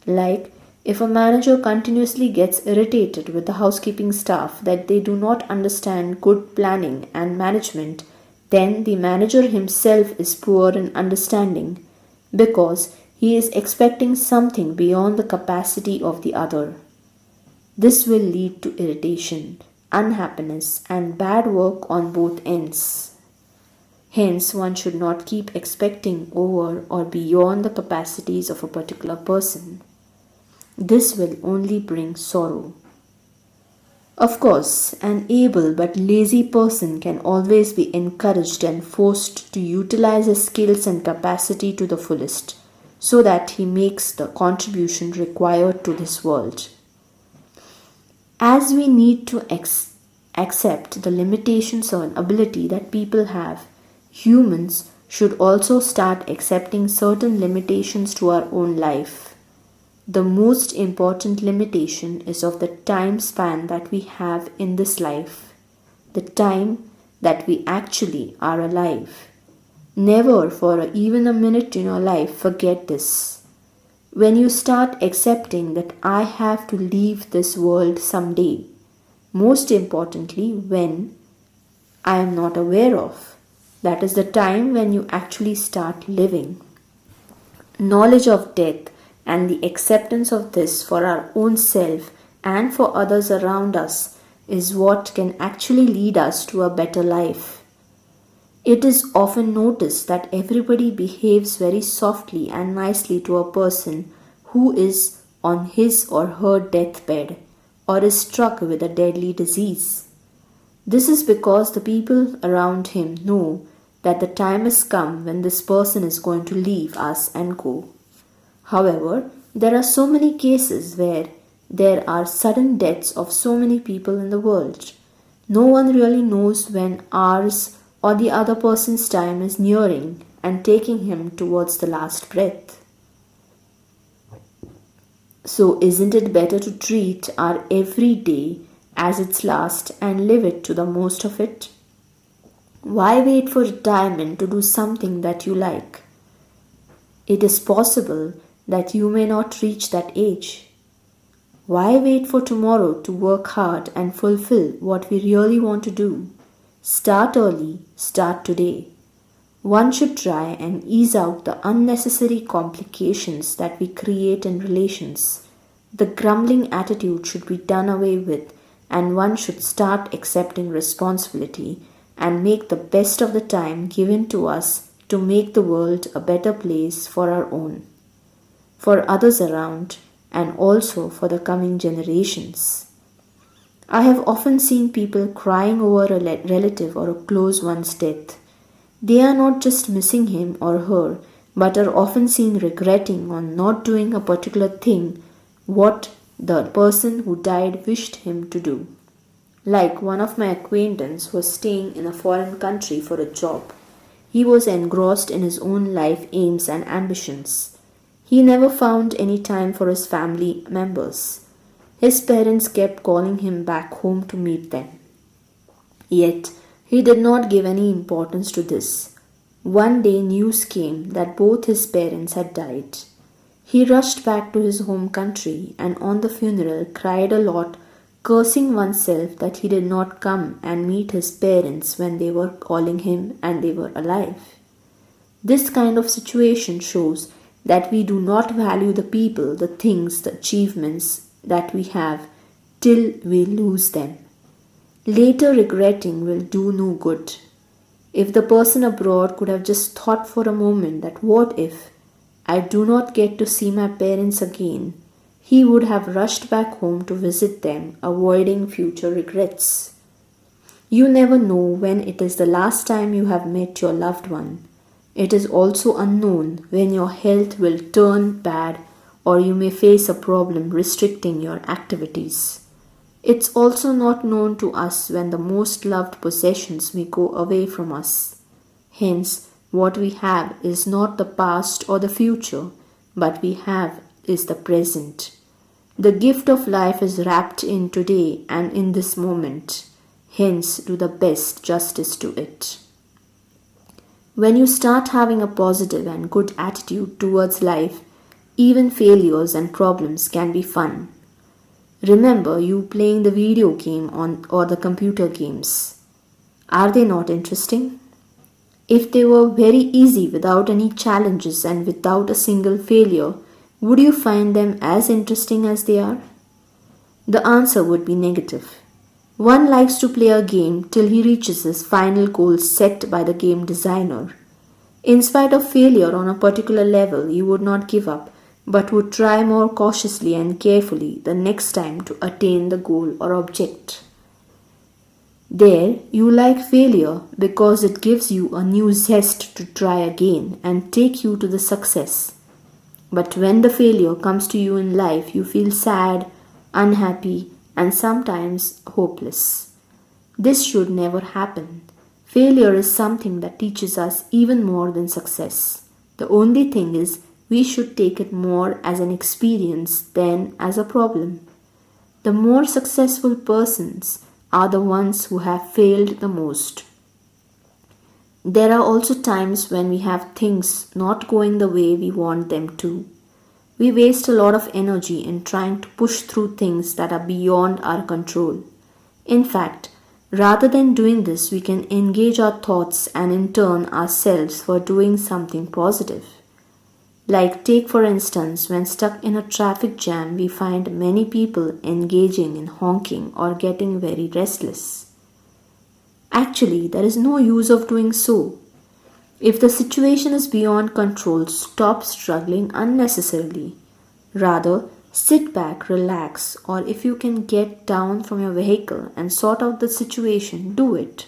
Like, if a manager continuously gets irritated with the housekeeping staff that they do not understand good planning and management, then the manager himself is poor in understanding because he is expecting something beyond the capacity of the other. This will lead to irritation, unhappiness, and bad work on both ends. Hence, one should not keep expecting over or beyond the capacities of a particular person. This will only bring sorrow. Of course, an able but lazy person can always be encouraged and forced to utilize his skills and capacity to the fullest, so that he makes the contribution required to this world. As we need to accept the limitations of an ability that people have, humans should also start accepting certain limitations to our own life. The most important limitation is of the time span that we have in this life, the time that we actually are alive. Never for even a minute in your life forget this. When you start accepting that I have to leave this world someday, most importantly when I am not aware of, that is the time when you actually start living. Knowledge of death and the acceptance of this for our own self and for others around us is what can actually lead us to a better life. It is often noticed that everybody behaves very softly and nicely to a person who is on his or her deathbed or is struck with a deadly disease. This is because the people around him know that the time has come when this person is going to leave us and go. However, there are so many cases where there are sudden deaths of so many people in the world. No one really knows when ours or the other person's time is nearing and taking him towards the last breath. So, isn't it better to treat our every day as its last and live it to the most of it? Why wait for retirement to do something that you like? It is possible that you may not reach that age. Why wait for tomorrow to work hard and fulfill what we really want to do? Start early, start today. One should try and ease out the unnecessary complications that we create in relations. The grumbling attitude should be done away with, and one should start accepting responsibility and make the best of the time given to us to make the world a better place for our own, for others around, and also for the coming generations. I have often seen people crying over a relative or a close one's death. They are not just missing him or her, but are often seen regretting on not doing a particular thing what the person who died wished him to do. Like one of my acquaintances was staying in a foreign country for a job. He was engrossed in his own life aims and ambitions. He never found any time for his family members. His parents kept calling him back home to meet them. Yet, he did not give any importance to this. One day, news came that both his parents had died. He rushed back to his home country and on the funeral cried a lot, cursing oneself that he did not come and meet his parents when they were calling him and they were alive. This kind of situation shows that we do not value the people, the things, the achievements that we have till we lose them. Later regretting will do no good. If the person abroad could have just thought for a moment that what if I do not get to see my parents again, he would have rushed back home to visit them, avoiding future regrets. You never know when it is the last time you have met your loved one. It is also unknown when your health will turn bad or you may face a problem restricting your activities. It's also not known to us when the most loved possessions may go away from us. Hence, what we have is not the past or the future, but we have is the present. The gift of life is wrapped in today and in this moment. Hence, do the best justice to it. When you start having a positive and good attitude towards life, even failures and problems can be fun. Remember you playing the video game or the computer games. Are they not interesting? If they were very easy without any challenges and without a single failure, would you find them as interesting as they are? The answer would be negative. One likes to play a game till he reaches his final goal set by the game designer. In spite of failure on a particular level, you would not give up, but would try more cautiously and carefully the next time to attain the goal or object. There, you like failure because it gives you a new zest to try again and take you to the success. But when the failure comes to you in life, you feel sad, unhappy, and sometimes hopeless. This should never happen. Failure is something that teaches us even more than success. The only thing is, we should take it more as an experience than as a problem. The more successful persons are the ones who have failed the most. There are also times when we have things not going the way we want them to. We waste a lot of energy in trying to push through things that are beyond our control. In fact, rather than doing this, we can engage our thoughts and in turn ourselves for doing something positive. Like take for instance, when stuck in a traffic jam, we find many people engaging in honking or getting very restless. Actually, there is no use of doing so. If the situation is beyond control, stop struggling unnecessarily. Rather, sit back, relax, or if you can get down from your vehicle and sort out the situation, do it.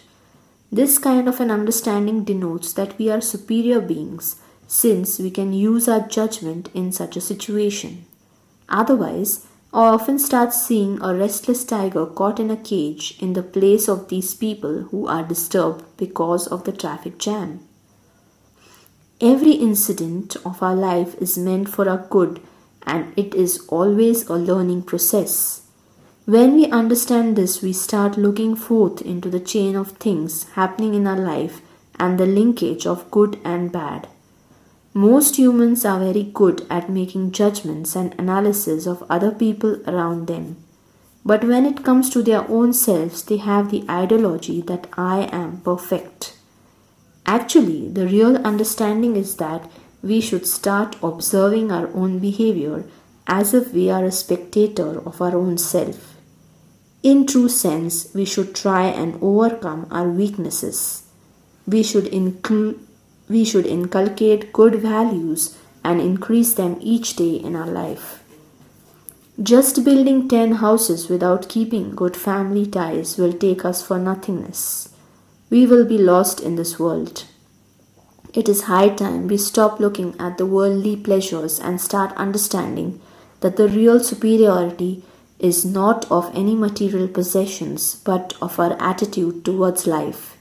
This kind of an understanding denotes that we are superior beings, since we can use our judgment in such a situation. Otherwise, I often start seeing a restless tiger caught in a cage in the place of these people who are disturbed because of the traffic jam. Every incident of our life is meant for our good and it is always a learning process. When we understand this, we start looking forth into the chain of things happening in our life and the linkage of good and bad. Most humans are very good at making judgments and analysis of other people around them. But when it comes to their own selves, they have the ideology that I am perfect. Actually, the real understanding is that we should start observing our own behavior as if we are a spectator of our own self. In true sense, we should try and overcome our weaknesses. We should inculcate good values and increase them each day in our life. Just building 10 houses without keeping good family ties will take us for nothingness. We will be lost in this world. It is high time we stop looking at the worldly pleasures and start understanding that the real superiority is not of any material possessions but of our attitude towards life,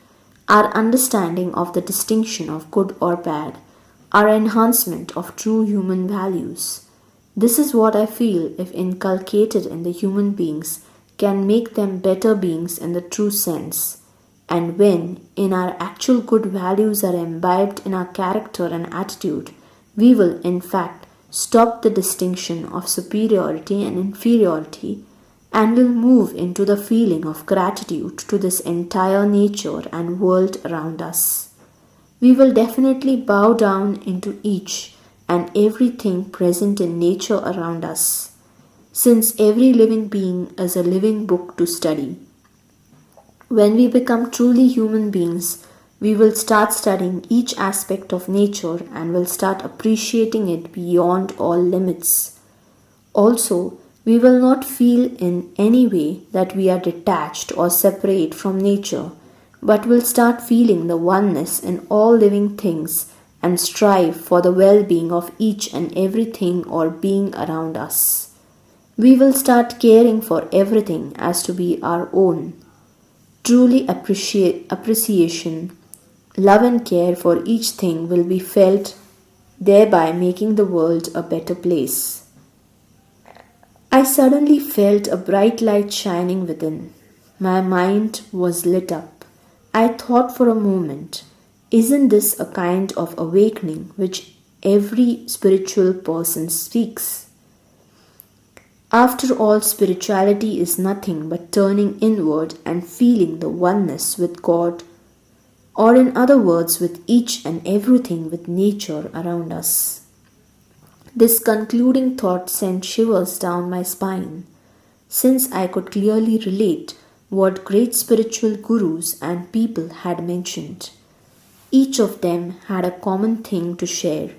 our understanding of the distinction of good or bad, our enhancement of true human values. This is what I feel, if inculcated in the human beings, can make them better beings in the true sense. And when, in our actual good values are imbibed in our character and attitude, we will, in fact, stop the distinction of superiority and inferiority and will move into the feeling of gratitude to this entire nature and world around us. We will definitely bow down into each and everything present in nature around us, since every living being is a living book to study. When we become truly human beings, we will start studying each aspect of nature and will start appreciating it beyond all limits. Also, we will not feel in any way that we are detached or separate from nature, but will start feeling the oneness in all living things and strive for the well being of each and everything or being around us. We will start caring for everything as to be our own. Truly appreciation, love, and care for each thing will be felt, thereby making the world a better place. I suddenly felt a bright light shining within. My mind was lit up. I thought for a moment, isn't this a kind of awakening which every spiritual person seeks? After all, spirituality is nothing but turning inward and feeling the oneness with God, or in other words, with each and everything with nature around us. This concluding thought sent shivers down my spine, since I could clearly relate what great spiritual gurus and people had mentioned. Each of them had a common thing to share.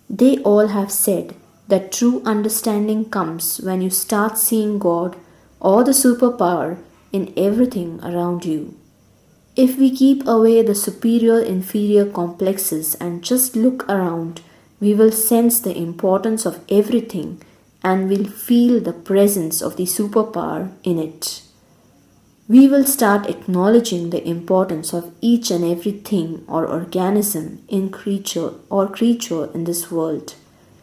They all have said that true understanding comes when you start seeing God or the superpower in everything around you. If we keep away the superior inferior complexes and just look around, we will sense the importance of everything and will feel the presence of the superpower in it. We will start acknowledging the importance of each and everything or organism in creature in this world,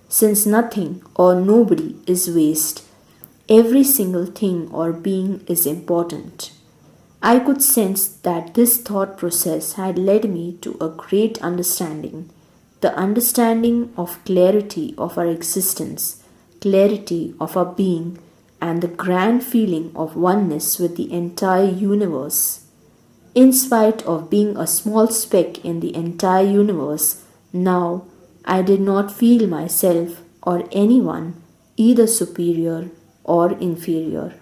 since nothing or nobody is waste. Every single thing or being is important. I could sense that this thought process had led me to a great understanding, the understanding of clarity of our existence, clarity of our being, and the grand feeling of oneness with the entire universe. In spite of being a small speck in the entire universe, now I did not feel myself or anyone either superior or inferior.